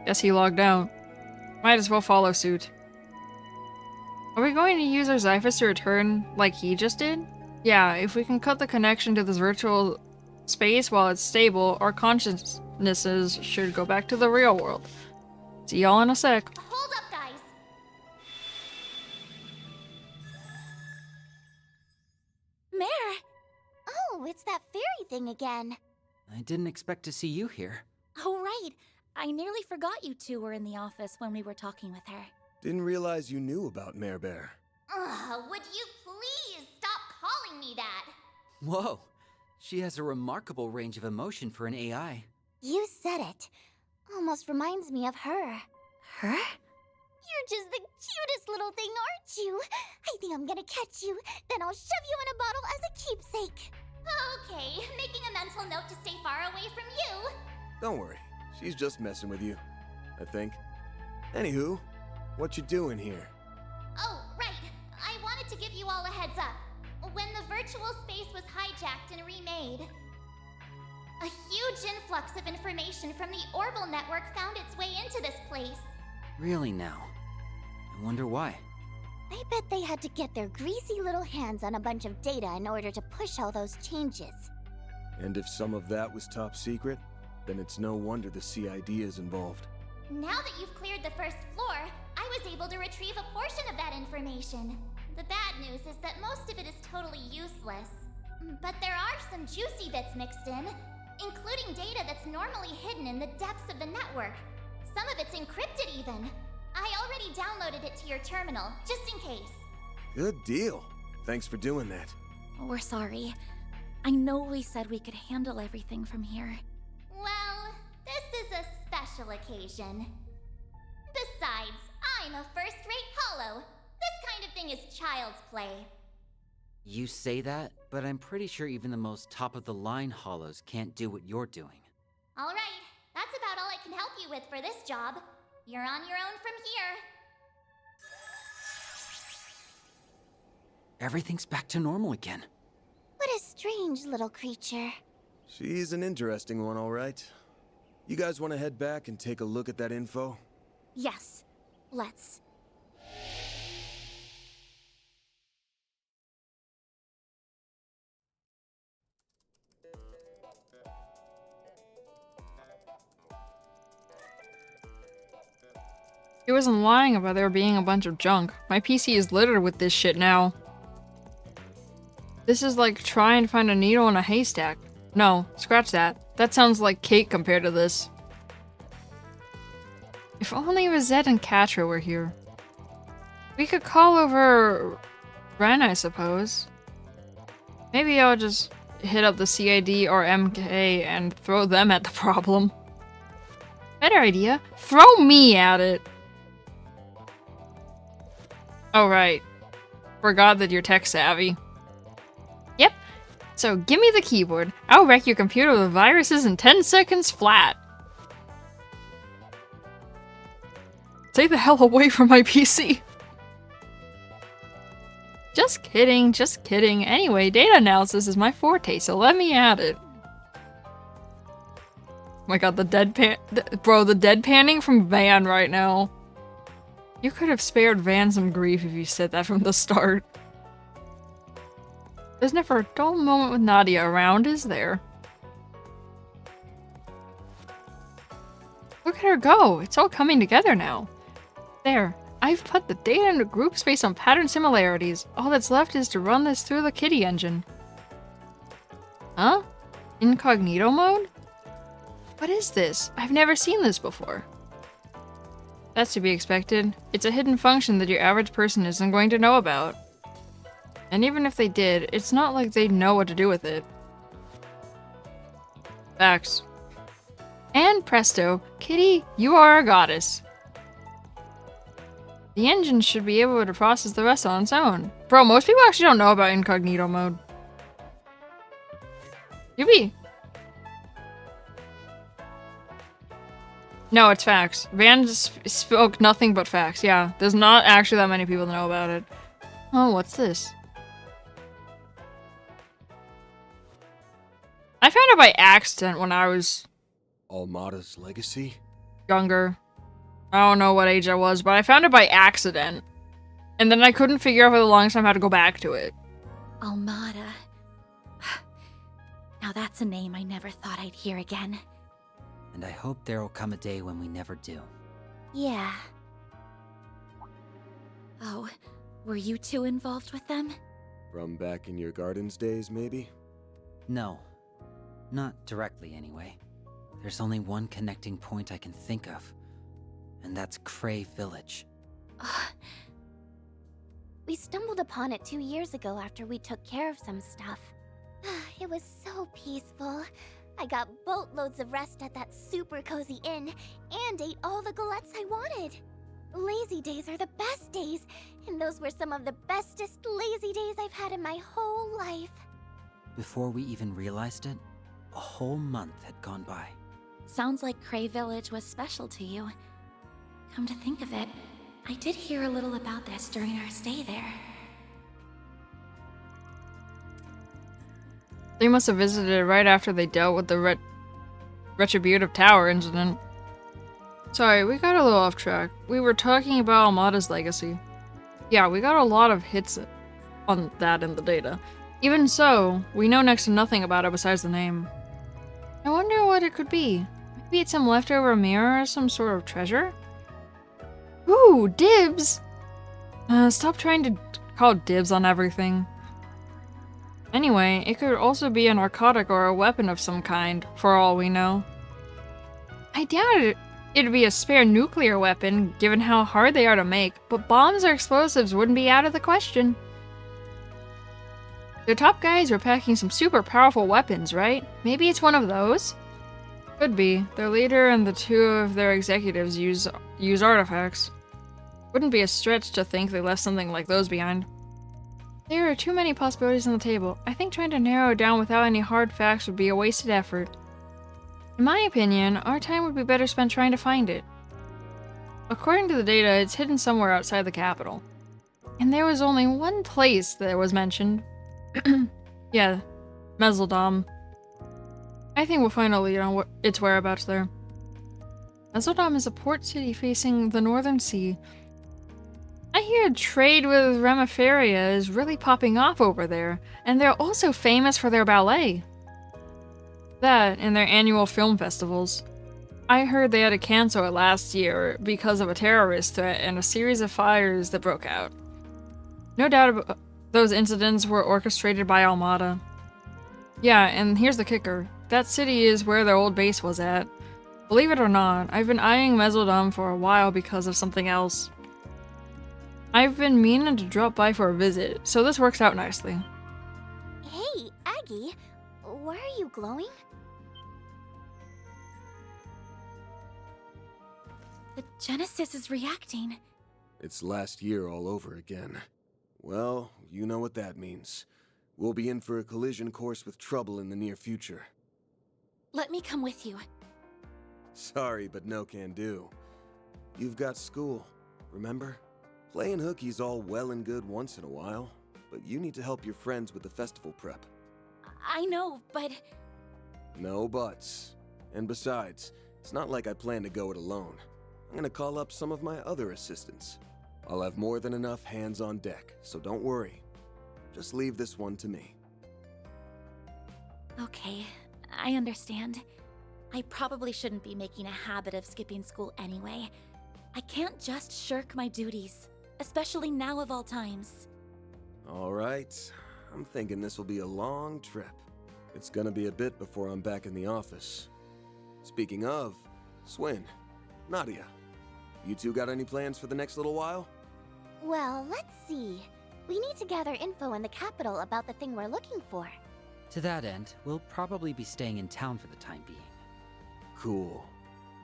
Guess he logged out. Might as well follow suit. Are we going to use our Xiphus to return like he just did? Yeah, if we can cut the connection to this virtual space while it's stable, our consciousnesses should go back to the real world. See y'all in a sec. Hold up, guys! Mare! Oh, it's that fairy thing again. I didn't expect to see you here. Oh, right. I nearly forgot you two were in the office when we were talking with her. Didn't realize you knew about Mare Bear. Ugh, would you please stop calling me that? Whoa, she has a remarkable range of emotion for an AI. You said it. Almost reminds me of her. Her? You're just the cutest little thing, aren't you? I think I'm gonna catch you, then I'll shove you in a bottle as a keepsake. Okay, making a mental note to stay far away from you. Don't worry, she's just messing with you, I think. Anywho, what you doing here? Oh, right. I wanted to give you all a heads up. When the virtual space was hijacked and remade, a huge influx of information from the Orbital network found its way into this place. Really now? I wonder why. I bet they had to get their greasy little hands on a bunch of data in order to push all those changes. And if some of that was top secret, then it's no wonder the CID is involved. Now that you've cleared the first floor, I was able to retrieve a portion of that information. The bad news is that most of it is totally useless. But there are some juicy bits mixed in, including data that's normally hidden in the depths of the network. Some of it's encrypted even. I already downloaded it to your terminal, just in case. Good deal. Thanks for doing that. We're sorry. I know we said we could handle everything from here. Well, this is a special occasion. Besides, I'm a first-rate holo. This kind of thing is child's play. You say that, but I'm pretty sure even the most top-of-the-line hollows can't do what you're doing. All right, that's about all I can help you with for this job. You're on your own from here. Everything's back to normal again. What a strange little creature. She's an interesting one, all right. You guys want to head back and take a look at that info? Yes, let's. He wasn't lying about there being a bunch of junk. My PC is littered with this shit now. This is like trying to find a needle in a haystack. No, scratch that. That sounds like cake compared to this. If only Rosette and Catra were here. We could call over Ren, I suppose. Maybe I'll just hit up the CID or MK and throw them at the problem. Better idea. Throw me at it! Oh, right. Forgot that you're tech savvy. Yep. So give me the keyboard. I'll wreck your computer with viruses in 10 seconds flat. Stay the hell away from my PC. Just kidding, just kidding. Anyway, data analysis is my forte, so let me at it. Oh my god, the deadpan- bro, the deadpanning from Van right now. You could have spared Van some grief if you said that from the start. There's never a dull moment with Nadia around, is there? Look at her go! It's all coming together now. There. I've put the data into groups based on pattern similarities. All that's left is to run this through the Kitty engine. Huh? Incognito mode? What is this? I've never seen this before. That's to be expected. It's a hidden function that your average person isn't going to know about. And even if they did, it's not like they'd know what to do with it. Facts. And presto, Kitty, you are a goddess. The engine should be able to process the rest on its own. Bro, most people actually don't know about incognito mode. Yubi. No, it's facts. Van spoke nothing but facts. Yeah, there's not actually that many people that know about it. Oh, what's this? I found it by accident when I was... Almada's legacy? Younger. I don't know what age I was, but I found it by accident. And then I couldn't figure out for the longest time how to go back to it. Almada. Now that's a name I never thought I'd hear again. And I hope there'll come a day when we never do. Yeah. Oh, were you two involved with them? From back in your gardens days, maybe? No. Not directly, anyway. There's only one connecting point I can think of. And that's Cray Village. We stumbled upon it 2 years ago after we took care of some stuff. It was so peaceful. I got boatloads of rest at that super cozy inn and ate all the galettes I wanted. Lazy days are the best days, and those were some of the bestest lazy days I've had in my whole life. Before we even realized it, a whole month had gone by. Sounds like Cray Village was special to you. Come to think of it, I did hear a little about this during our stay there. They must have visited it right after they dealt with the Retributive Tower incident. Sorry, we got a little off track. We were talking about Almada's legacy. Yeah, we got a lot of hits on that in the data. Even so, we know next to nothing about it besides the name. I wonder what it could be. Maybe it's some leftover mirror or some sort of treasure? Ooh, dibs! Stop trying to call dibs on everything. Anyway, it could also be a narcotic or a weapon of some kind, for all we know. I doubt it'd be a spare nuclear weapon, given how hard they are to make, but bombs or explosives wouldn't be out of the question. The top guys were packing some super powerful weapons, right? Maybe it's one of those? Could be. Their leader and the 2 of their executives use artifacts. Wouldn't be a stretch to think they left something like those behind. There are too many possibilities on the table. I think trying to narrow it down without any hard facts would be a wasted effort. In my opinion, our time would be better spent trying to find it. According to the data, it's hidden somewhere outside the capital. And there was only one place that was mentioned. Yeah, Meseldom. I think we'll find a lead on its whereabouts there. Meseldom is a port city facing the Northern Sea. I hear trade with Remiferia is really popping off over there, and they're also famous for their ballet. That and their annual film festivals. I heard they had to cancel it last year because of a terrorist threat and a series of fires that broke out. No doubt those incidents were orchestrated by Almada. Yeah, and here's the kicker. That city is where their old base was at. Believe it or not, I've been eyeing Meseldom for a while because of something else. I've been meaning to drop by for a visit, so this works out nicely. Hey, Aggie, why are you glowing? The Genesis is reacting. It's last year all over again. Well, you know what that means. We'll be in for a collision course with trouble in the near future. Let me come with you. Sorry, but no can do. You've got school, remember? Playing hookie's all well and good once in a while, but you need to help your friends with the festival prep. I know, but... No buts. And besides, it's not like I plan to go it alone. I'm gonna call up some of my other assistants. I'll have more than enough hands on deck, so don't worry. Just leave this one to me. Okay, I understand. I probably shouldn't be making a habit of skipping school anyway. I can't just shirk my duties, especially now of all times. All right, I'm thinking this will be a long trip. It's gonna be a bit before I'm back in the office. Speaking of, Swin, Nadia, you two got any plans for the next little while? Well, let's see. We need to gather info in the capital about the thing we're looking for. To that end, we'll probably be staying in town for the time being. Cool.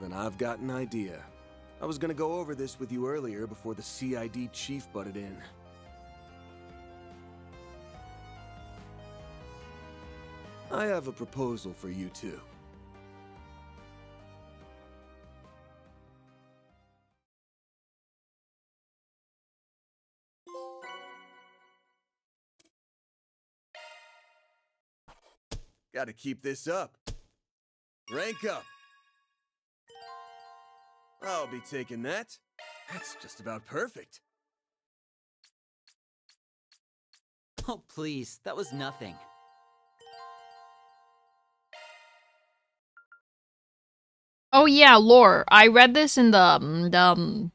Then I've got an idea. I was gonna go over this with you earlier before the CID chief butted in. I have a proposal for you two. Gotta keep this up. Rank up. I'll be taking that. That's just about perfect. Oh, please, that was nothing. Oh yeah, lore. I read this in the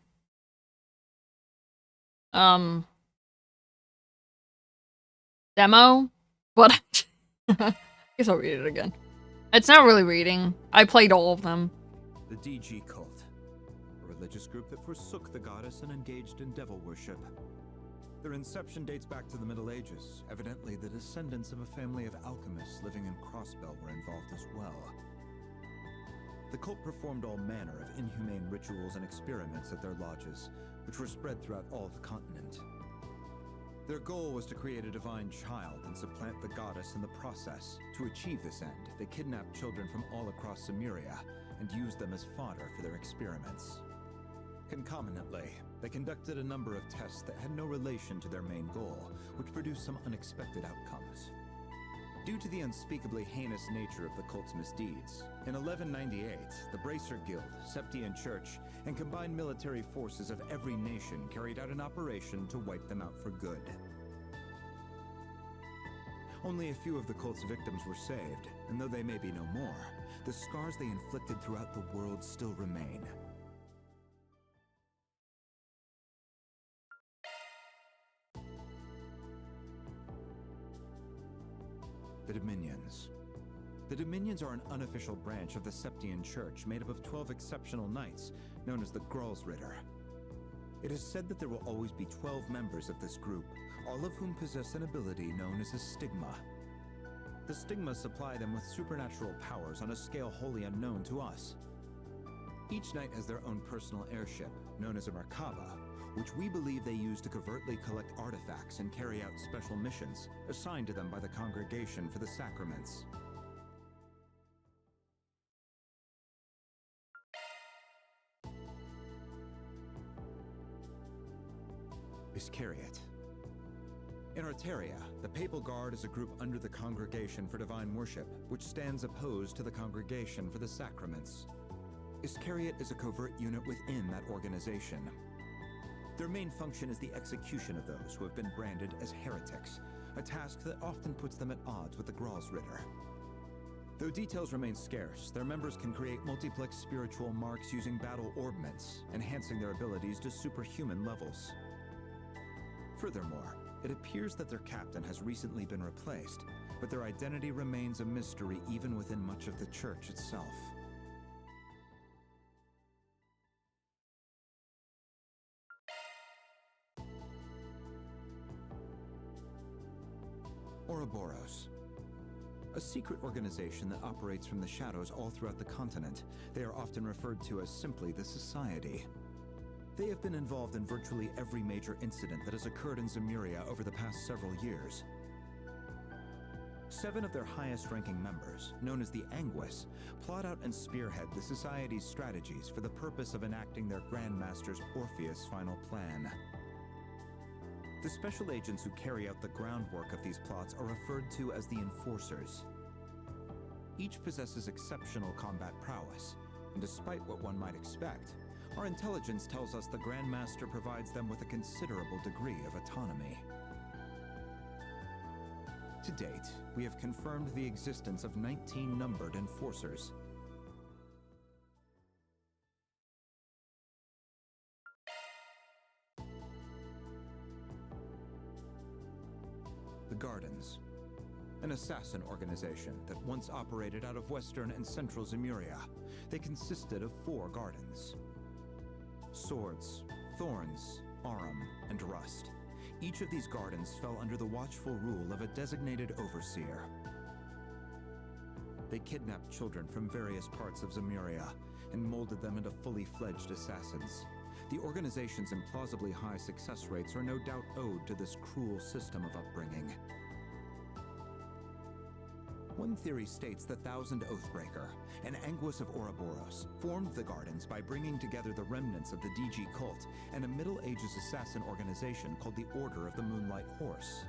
demo, but I guess I'll read it again. It's not really reading. I played all of them. The DG cult, a religious group that forsook the goddess and engaged in devil worship. Their inception dates back to the Middle Ages. Evidently, the descendants of a family of alchemists living in Crossbell were involved as well. The cult performed all manner of inhumane rituals and experiments at their lodges, which were spread throughout all the continent. Their goal was to create a divine child and supplant the goddess in the process. To achieve this end, they kidnapped children from all across Cimmeria and used them as fodder for their experiments. Concomitantly, they conducted a number of tests that had no relation to their main goal, which produced some unexpected outcomes. Due to the unspeakably heinous nature of the cult's misdeeds, in 1198, the Bracer Guild, Septian Church, and combined military forces of every nation carried out an operation to wipe them out for good. Only a few of the cult's victims were saved, and though they may be no more, the scars they inflicted throughout the world still remain. The Dominions. The Dominions are an unofficial branch of the Septian Church made up of 12 exceptional knights, known as the Gralsritter. It is said that there will always be 12 members of this group, all of whom possess an ability known as a stigma. The stigmas supply them with supernatural powers on a scale wholly unknown to us. Each knight has their own personal airship, known as a Merkaba, which we believe they use to covertly collect artifacts and carry out special missions, assigned to them by the Congregation for the Sacraments. Iscariot. In Arteria, the Papal Guard is a group under the Congregation for Divine Worship, which stands opposed to the Congregation for the Sacraments. Iscariot is a covert unit within that organization. Their main function is the execution of those who have been branded as heretics, a task that often puts them at odds with the Gralsritter. Though details remain scarce, their members can create multiplex spiritual marks using battle orbments, enhancing their abilities to superhuman levels. Furthermore, it appears that their captain has recently been replaced, but their identity remains a mystery even within much of the church itself. Ouroboros. A secret organization that operates from the shadows all throughout the continent. They are often referred to as simply the Society. They have been involved in virtually every major incident that has occurred in Zemuria over the past several years. 7 of their highest-ranking members, known as the Anguis, plot out and spearhead the Society's strategies for the purpose of enacting their Grandmaster's Orpheus' final plan. The special agents who carry out the groundwork of these plots are referred to as the Enforcers. Each possesses exceptional combat prowess, and despite what one might expect, our intelligence tells us the Grandmaster provides them with a considerable degree of autonomy. To date, we have confirmed the existence of 19 numbered Enforcers. The Gardens. An assassin organization that once operated out of western and central Zemuria. They consisted of 4 gardens. Swords, Thorns, Arum, and Rust. Each of these gardens fell under the watchful rule of a designated overseer. They kidnapped children from various parts of Zemuria and molded them into fully fledged assassins. The organization's implausibly high success rates are no doubt owed to this cruel system of upbringing. One theory states the Thousand Oathbreaker, an Anguis of Ouroboros, formed the Gardens by bringing together the remnants of the DG cult and a Middle Ages assassin organization called the Order of the Moonlight Horse.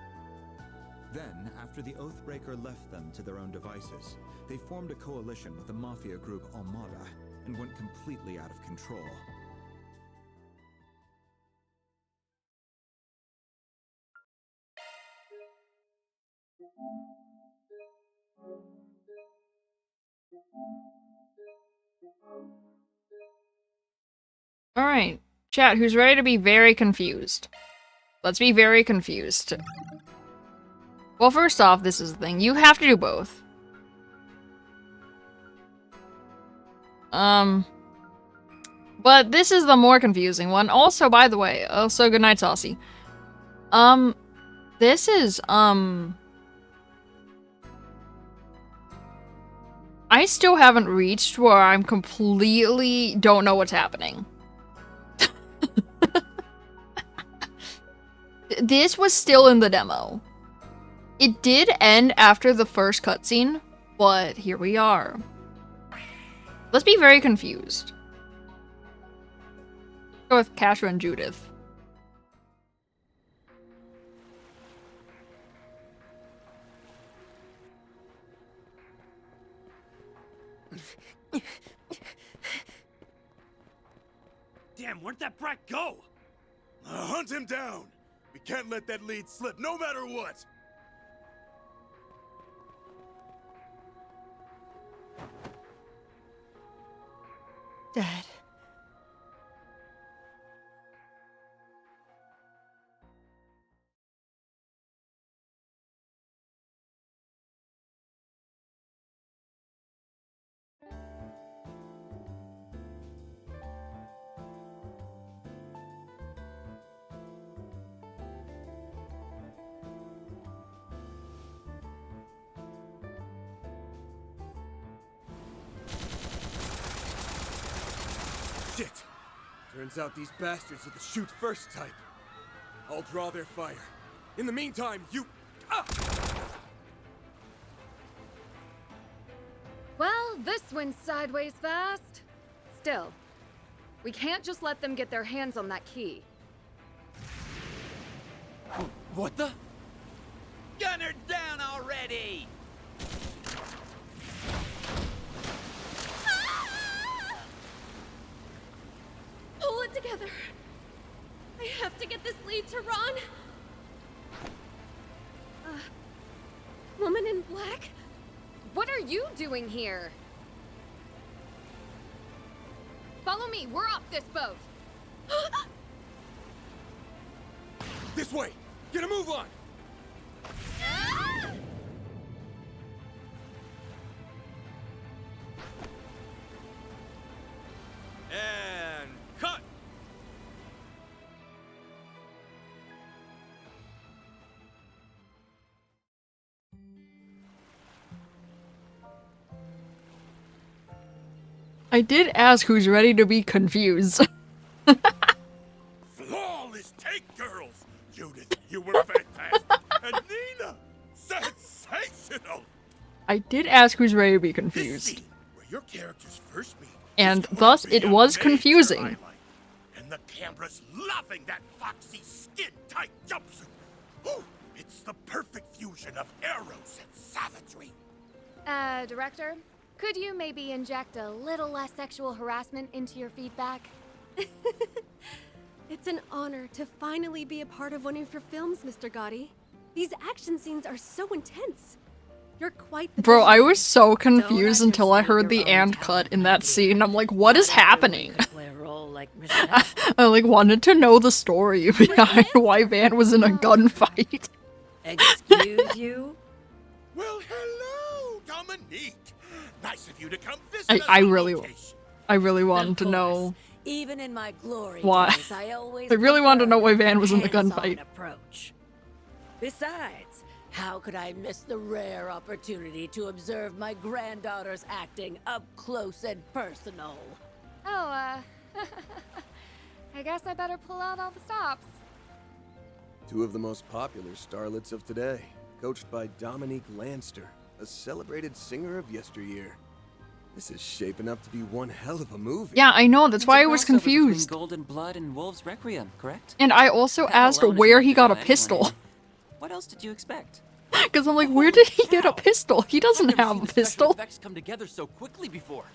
Then, after the Oathbreaker left them to their own devices, they formed a coalition with the mafia group Armada and went completely out of control. Alright, chat, who's ready to be very confused? Let's be very confused. Well, first off, this is the thing. You have to do both. But this is the more confusing one. Also, by the way, also good night, Saucy. This is, I still haven't reached where I'm completely don't know what's happening. This was still in the demo. It did end after the first cutscene, but here we are. Let's be very confused. Go with Kasha and Judith. Damn, where'd that brat go? Hunt him down! We can't let that lead slip, no matter what! Dad. Shit! Turns out these bastards are the shoot first type. I'll draw their fire. In the meantime, you... Ah! Well, this went sideways fast. Still, we can't just let them get their hands on that key. What the? Gun her down already! Pull it together. I have to get this lead to Ron. Woman in black? What are you doing here? Follow me, we're off this boat. This way! Get a move on! And cut! I did ask who's ready to be confused. Flawless take, girls! Judith, you were fantastic! And Nina, sensational! I did ask who's ready to be This confused. scene, where your characters first meet, And thus it was confusing. and the camera's loving that foxy skin-tight jumpsuit. Ooh, it's the perfect fusion of arrows and savagery. Director, could you maybe inject a little less sexual harassment into your feedback? It's an honor to finally be a part of one of your films, Mr. Gotti. These action scenes are so intense. You're quite the Bro, I visionary. was so confused until I heard the and cut in that scene. I'm like, what is happening? Play a role like I like wanted to know the story behind why Van was in a gunfight. Excuse you? Well, hello, Dominique. Nice of you to come visit us I on really location. wanted to know Even in my glory why. days, I always I really wanted to know why Van was in the hands-on gunfight. approach. Besides, how could I miss the rare opportunity to observe my granddaughter's acting up close and personal? Oh, I guess I better pull out all the stops. Two of the most popular starlets of today, coached by Dominique Lanster, a celebrated singer of yesteryear. This is shaping up to be one hell of a movie. Yeah, I know. That's why I was It's a crossover between confused. Golden Blood and Wolves Requiem, correct? And I also That asked alone is where enough he to got a draw anyone pistol. in. What else did you expect? Because I'm like, where did he get a pistol? He doesn't have a pistol. Effects come together so quickly before.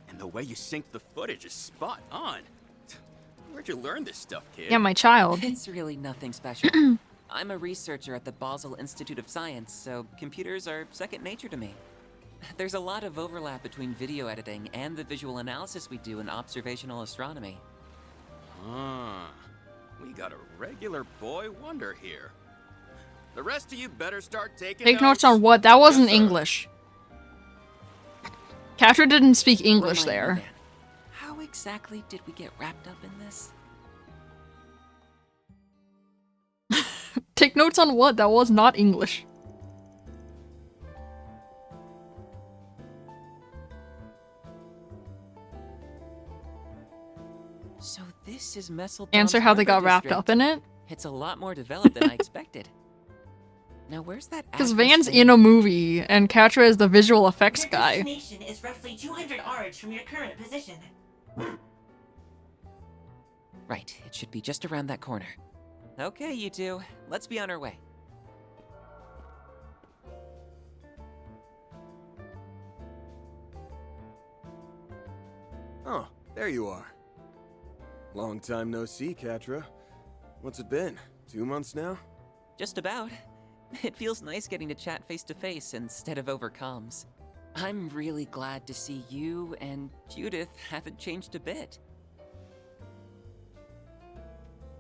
And the way you sync the footage is spot on. Where'd you learn this stuff, kid? Yeah, my child. It's really nothing special. I'm a researcher at the Basel Institute of Science, so computers are second nature to me. There's a lot of overlap between video editing and the visual analysis we do in observational astronomy. Ah, we got a regular boy wonder here. The rest of you better start taking Take notes on what? That wasn't Yes, sir. English. Catra didn't speak English Remind me, there. Van, how exactly did we get wrapped up in this? Take notes on what? That was not English. So this is Messeldon's Answer how they got river wrapped district. up in it? It's a lot more developed than I expected. Now where's that Because address Van's thing? in a movie, and Catra is the visual effects Your guy. destination is roughly 200 ards from your current position. Right, it should be just around that corner. Okay, you two, let's be on our way. Oh, there you are. Long time no see, Catra. What's it been? 2 months now? Just about. It feels nice getting to chat face to face instead of over comms. I'm really glad to see you and Judith haven't changed a bit.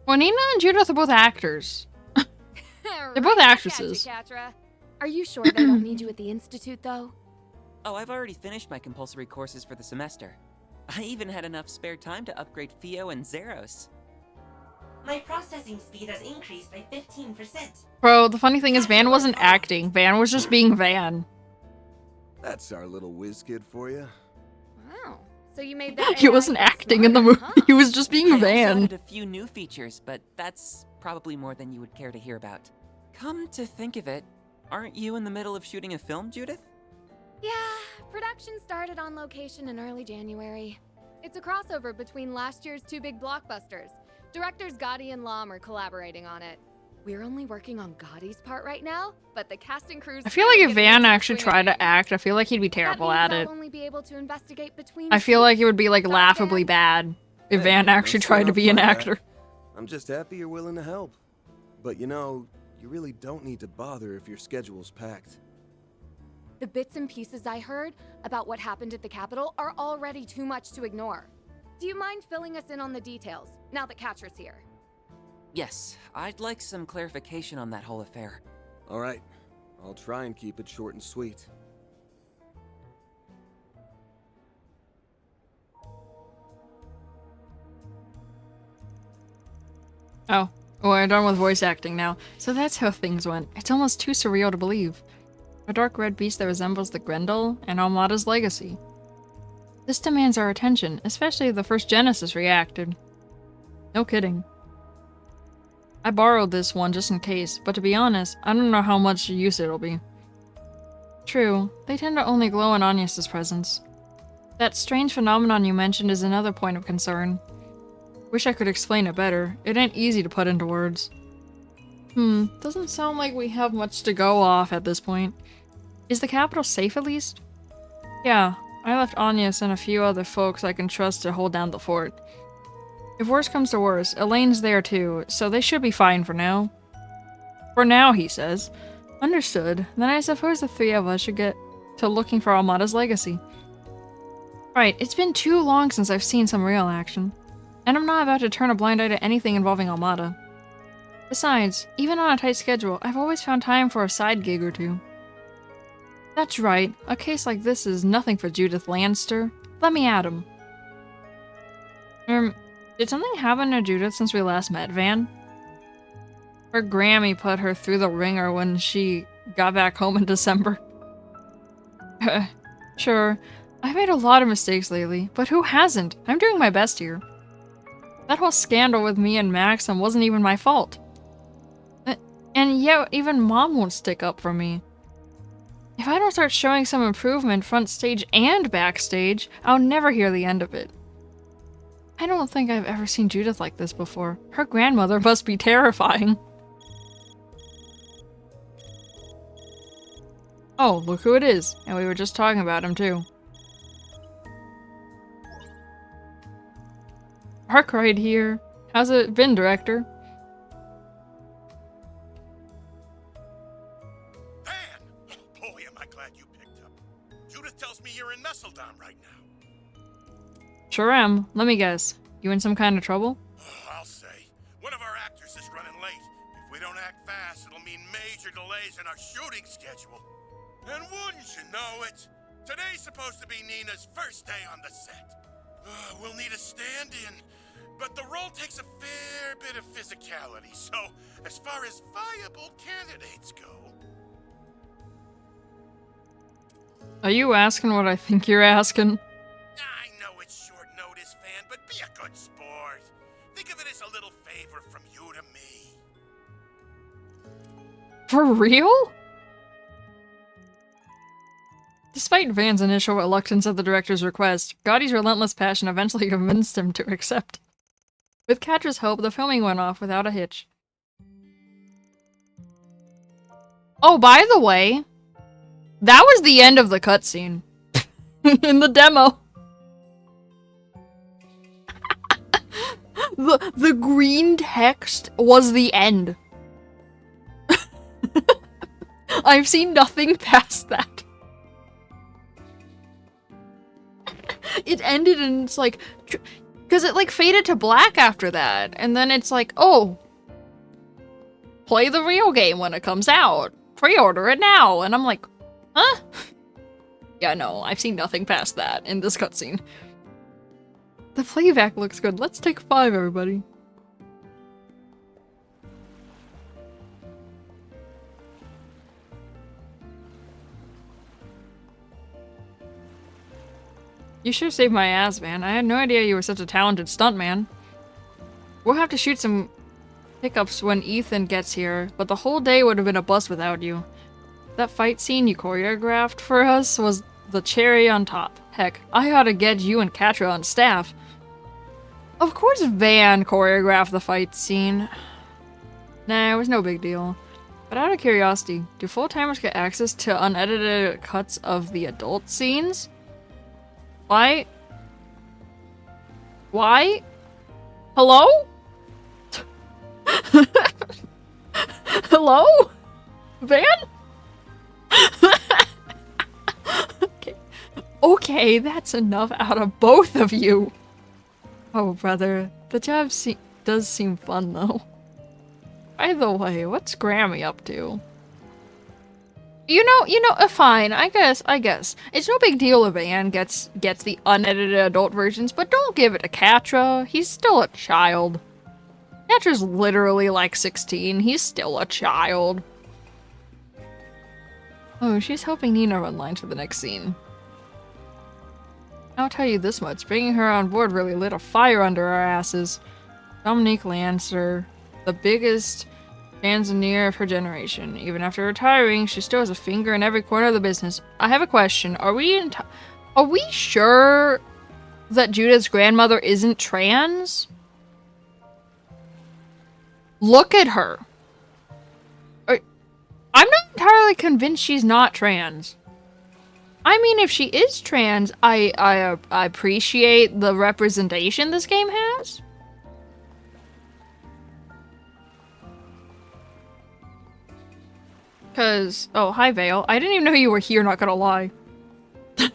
Juanina and Judith are both actors. They're both actresses. Catra. Are you sure they don't need you at the Institute, though? Oh, I've already finished my compulsory courses for the semester. I even had enough spare time to upgrade Theo and Zeros. My processing speed has increased by 15%. Bro, the funny thing is Van wasn't acting. Van was just being Van. That's our little whiz kid for you. Wow. So you made that He AI wasn't look acting in the smarter, movie. huh? He was just being I also Van. added a few new features, but that's probably more than you would care to hear about. Come to think of it, aren't you in the middle of shooting a film, Judith? Yeah, production started on location in early January. It's a crossover between last year's two big blockbusters. Directors Gotti and Lam are collaborating on it. We're only working on Gotti's part right now, but the cast and crew's I feel like really if getting Van into the actually swing of tried to things. act, I feel like he'd be That terrible means at I'll it. only be able to investigate between I feel like it shoots. would be like laughably bad if Van actually tried to be an actor. I'm just happy you're willing to help. But you know, you really don't need to bother if your schedule's packed. The bits and pieces I heard about what happened at the Capitol are already too much to ignore. Do you mind filling us in on the details, now that Catra's here? Yes, I'd like some clarification on that whole affair. All right, I'll try and keep it short and sweet. Oh, we're done with voice acting now. So that's how things went. It's almost too surreal to believe. A dark red beast that resembles the Grendel and Almada's legacy. This demands our attention, especially if the first Genesis reacted. No kidding. I borrowed this one just in case, but to be honest, I don't know how much use it'll be. True, they tend to only glow in Agnes' presence. That strange phenomenon you mentioned is another point of concern. Wish I could explain it better. It ain't easy to put into words. Doesn't sound like we have much to go off at this point. Is the capital safe at least? Yeah, I left Agnes and a few other folks I can trust to hold down the fort. If worse comes to worse, Elaine's there too, so they should be fine for now. For now, he says. Understood. Then I suppose the three of us should get to looking for Almada's legacy. Right, it's been too long since I've seen some real action. And I'm not about to turn a blind eye to anything involving Almada. Besides, even on a tight schedule, I've always found time for a side gig or two. That's right, a case like this is nothing for Judith Lanster. Let me at him. Did something happen to Judith since we last met, Van? Her Grammy put her through the ringer when she got back home in December. Sure, I've made a lot of mistakes lately, but who hasn't? I'm doing my best here. That whole scandal with me and Maxim wasn't even my fault. And yet, even Mom won't stick up for me. If I don't start showing some improvement front stage and backstage, I'll never hear the end of it. I don't think I've ever seen Judith like this before. Her grandmother must be terrifying. Oh, look who it is. And we were just talking about him, too. Arc right here. How's it been, Director? Boy, am I glad you picked up. Judith tells me you're in Messeldom right now. Sure am. Let me guess. You in some kind of trouble? Oh, I'll say. One of our actors is running late. If we don't act fast, it'll mean major delays in our shooting schedule. And wouldn't you know it? Today's supposed to be Nina's first day on the set. We'll need a stand-in, but the role takes a fair bit of physicality, so as far as viable candidates go... Are you asking what I think you're asking? I know it's short notice, Fan, but be a good sport. Think of it as a little favor from you to me. For real? Despite Van's initial reluctance at the director's request, Gotti's relentless passion eventually convinced him to accept. With Katra's help, the filming went off without a hitch. Oh, by the way, that was the end of the cutscene. In the demo. The green text was the end. I've seen nothing past that. It ended and it's like... Because it like faded to black after that. And then it's like, oh. Play the real game when it comes out. Pre-order it now. And I'm like, huh? Yeah, no, I've seen nothing past that in this cutscene. The playback looks good. Let's take 5, everybody. You sure saved my ass, man. I had no idea you were such a talented stuntman. We'll have to shoot some pickups when Ethan gets here, but the whole day would have been a bust without you. That fight scene you choreographed for us was the cherry on top. Heck, I ought to get you and Katra on staff. Of course Van choreographed the fight scene. Nah, it was no big deal. But out of curiosity, do full-timers get access to unedited cuts of the adult scenes? Why? Why? Hello? Hello? Van? Okay. Okay, that's enough out of both of you. Oh, brother. The job does seem fun, though. By the way, what's Grammy up to? You know, fine, I guess. It's no big deal if Van gets the unedited adult versions, but don't give it to Katra. He's still a child. Katra's literally like 16. He's still a child. Oh, she's helping Nina run lines for the next scene. I'll tell you this much, bringing her on board really lit a fire under our asses. Dominique Lancer, the biggest engineer of her generation. Even after retiring, she still has a finger in every corner of the business. I have a question. Are we sure that Judith's grandmother isn't trans? Look at her. I'm not entirely convinced she's not trans. I mean, if she is trans, I appreciate the representation this game has. Cause, oh, hi Vale. I didn't even know you were here, not gonna lie. I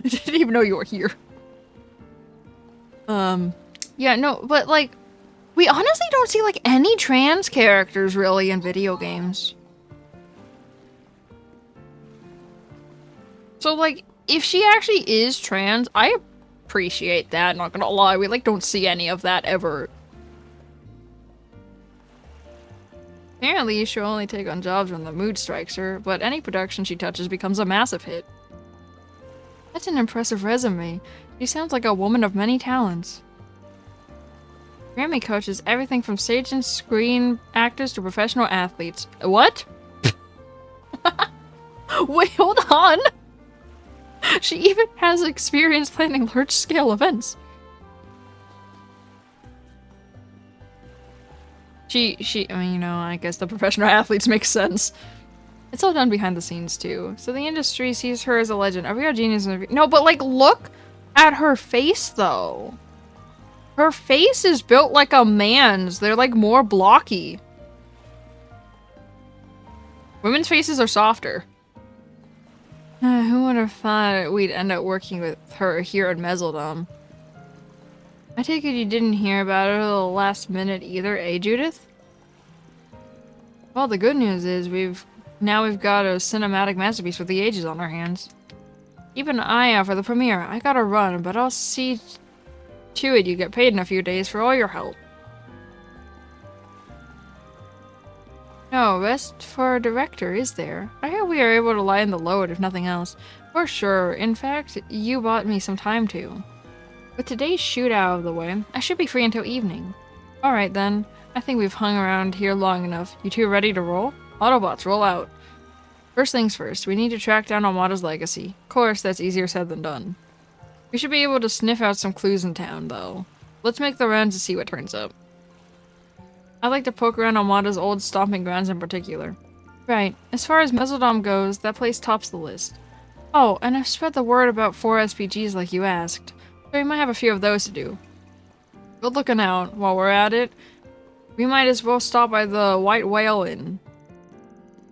didn't even know you were here. Yeah, no, but like, We honestly don't see like any trans characters really in video games. So like, if she actually is trans, I appreciate that, not gonna lie. We like don't see any of that ever. Apparently, she'll only take on jobs when the mood strikes her, but any production she touches becomes a massive hit. That's an impressive resume. She sounds like a woman of many talents. Grammy coaches everything from stage and screen actors to professional athletes. What? Wait, hold on! She even has experience planning large-scale events. I mean, you know, I guess the professional athletes make sense. It's all done behind the scenes, too. So the industry sees her as a legend. A real genius. No, but, like, look at her face, though. Her face is built like a man's. They're, like, more blocky. Women's faces are softer. Who would have thought we'd end up working with her here in Mezzaldom? I take it you didn't hear about her the last minute either, eh, Judith? Well, the good news is we've got a cinematic masterpiece for the ages on our hands. Keep an eye out for the premiere. I gotta run, but I'll see to it you get paid in a few days for all your help. No rest for a director, is there? I hope we are able to lighten the load, if nothing else. For sure. In fact, you bought me some time to. With today's shoot out of the way, I should be free until evening. Alright then. I think we've hung around here long enough. You two ready to roll? Autobots, roll out. First things first, we need to track down Amada's legacy. Of course, that's easier said than done. We should be able to sniff out some clues in town, though. Let's make the rounds to see what turns up. I'd like to poke around Amada's old stomping grounds in particular. Right. As far as Mezzaldom goes, that place tops the list. Oh, and I've spread the word about 4 SPGs like you asked. So we might have a few of those to do. Good looking out. While we're at it, we might as well stop by the White Whale Inn.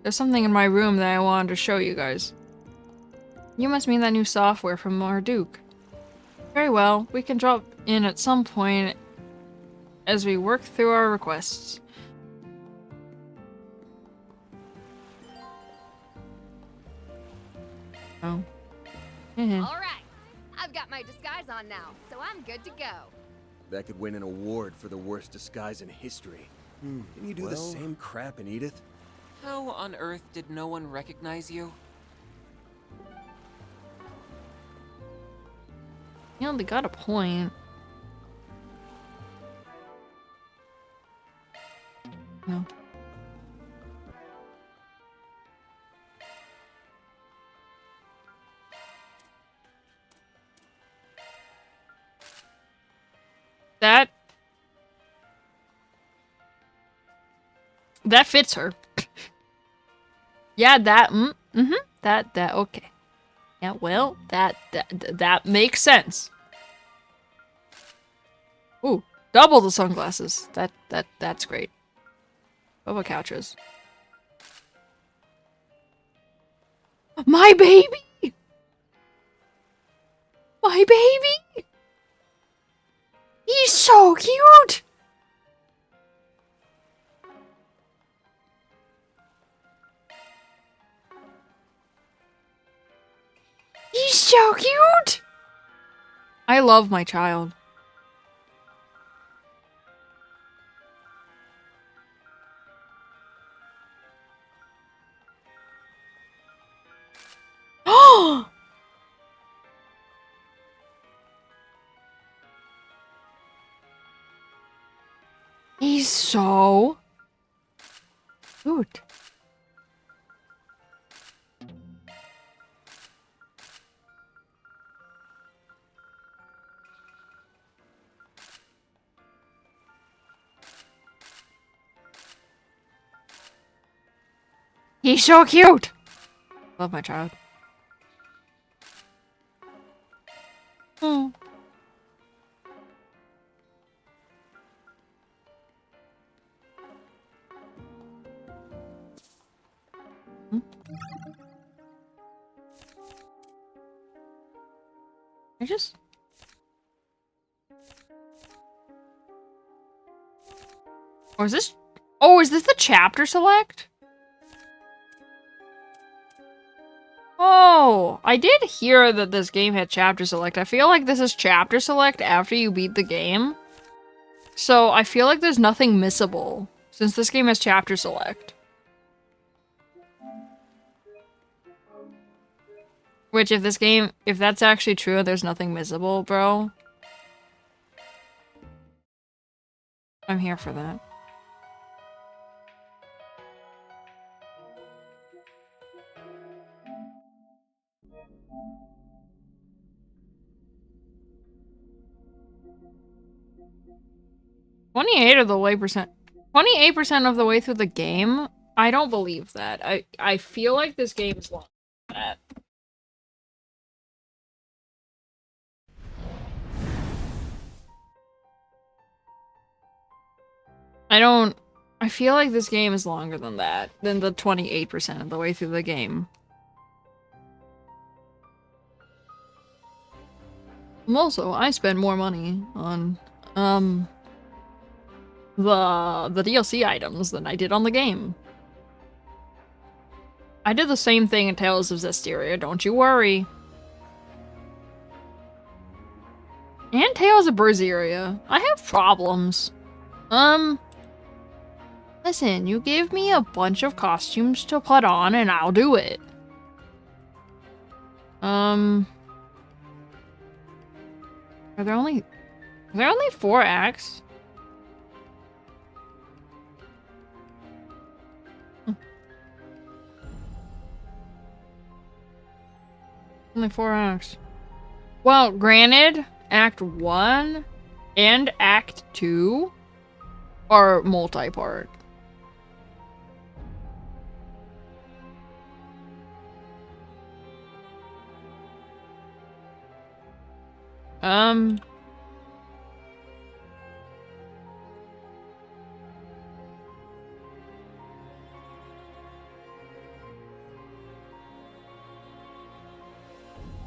There's something in my room that I wanted to show you guys. You must mean that new software from Marduk. Very well, we can drop in at some point as we work through our requests. Oh. Alright, I've got my disguise on now, so I'm good to go. That could win an award for the worst disguise in history. Can you do the same crap in Edith? How on earth did no one recognize you? You know, they got a point. No. That fits her. Yeah, that, okay. Yeah, well, that makes sense. Ooh, double the sunglasses. That's great. Boba couches. My baby! My baby! He's so cute! He's so cute! I love my child. Oh! He's so cute. He's so cute! Love my child. Hmm. I just... Or is this... Oh, is this the chapter select? Oh, I did hear that this game had chapter select. I feel like this is chapter select after you beat the game. So I feel like there's nothing missable since this game has chapter select. Which if that's actually true, there's nothing missable, bro. I'm here for that. $28 of the way percent. 28% of the way through the game? I don't believe that. I feel like this game is long than that. I feel like this game is longer than that, than the 28% of the way through the game. Also, I spend more money on, the DLC items than I did on the game. I did the same thing in Tales of Zestiria, don't you worry. And Tales of Berseria. I have problems. Listen, you give me a bunch of costumes to put on and I'll do it. Are there only 4 acts? Only 4 acts. Well, granted, Act 1 and Act 2 are multi-part.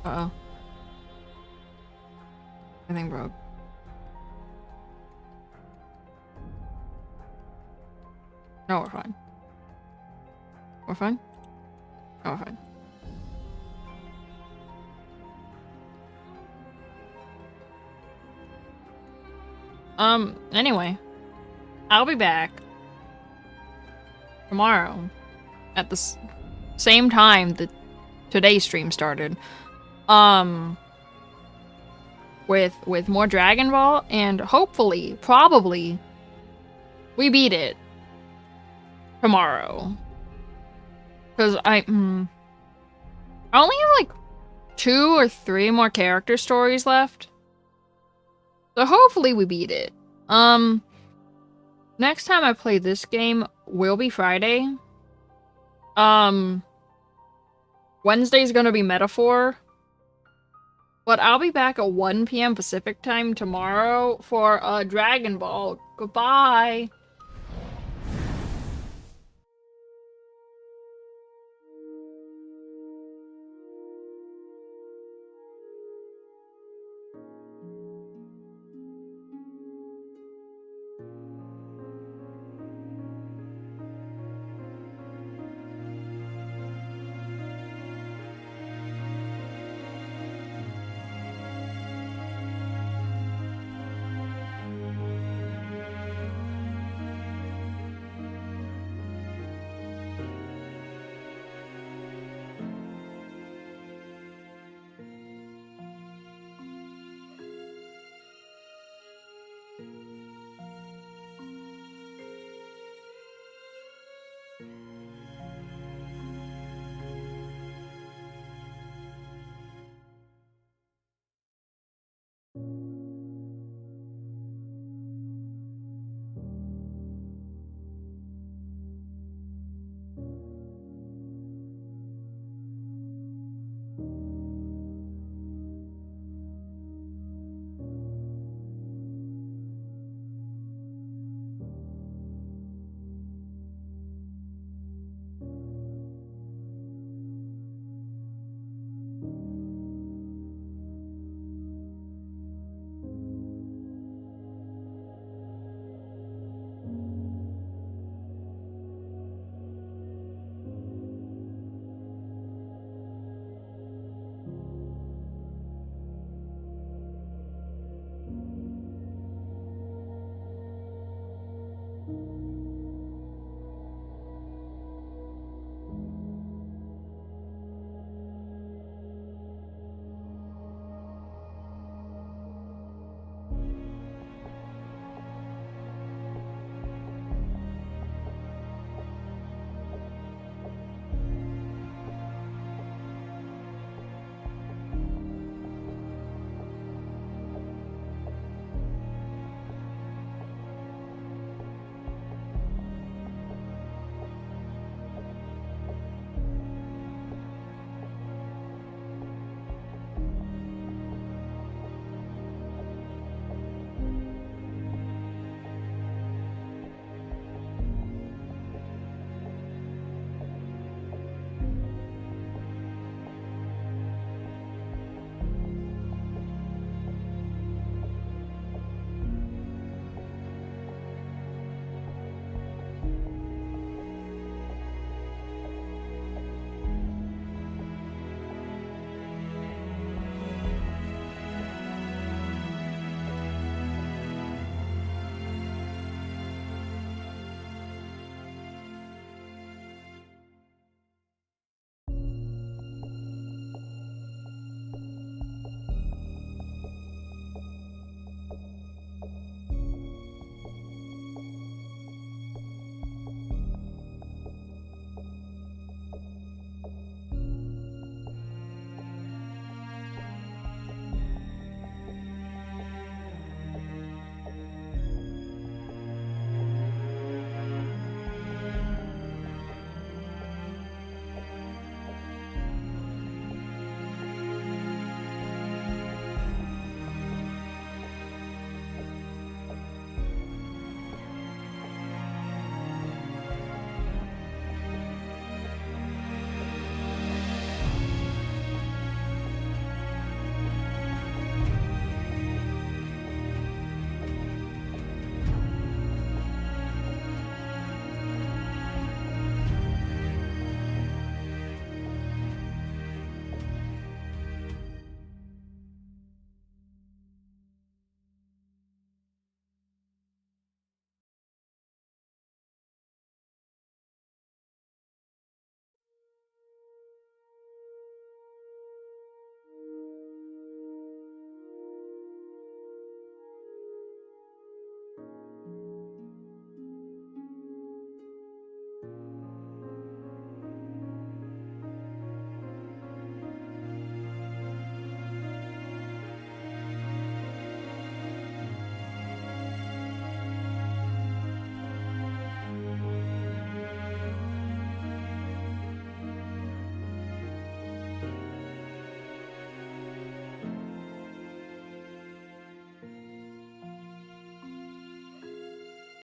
Uh-oh. Everything broke. No, we're fine. We're fine? No, we're fine. Anyway. I'll be back tomorrow at the same time that today's stream started. With more Dragon Ball, and hopefully, probably, we beat it tomorrow. Because I only have like 2 or 3 more character stories left. So hopefully we beat it. Next time I play this game will be Friday. Wednesday's gonna be Metaphor. But I'll be back at 1 p.m. Pacific time tomorrow for Dragon Ball. Goodbye!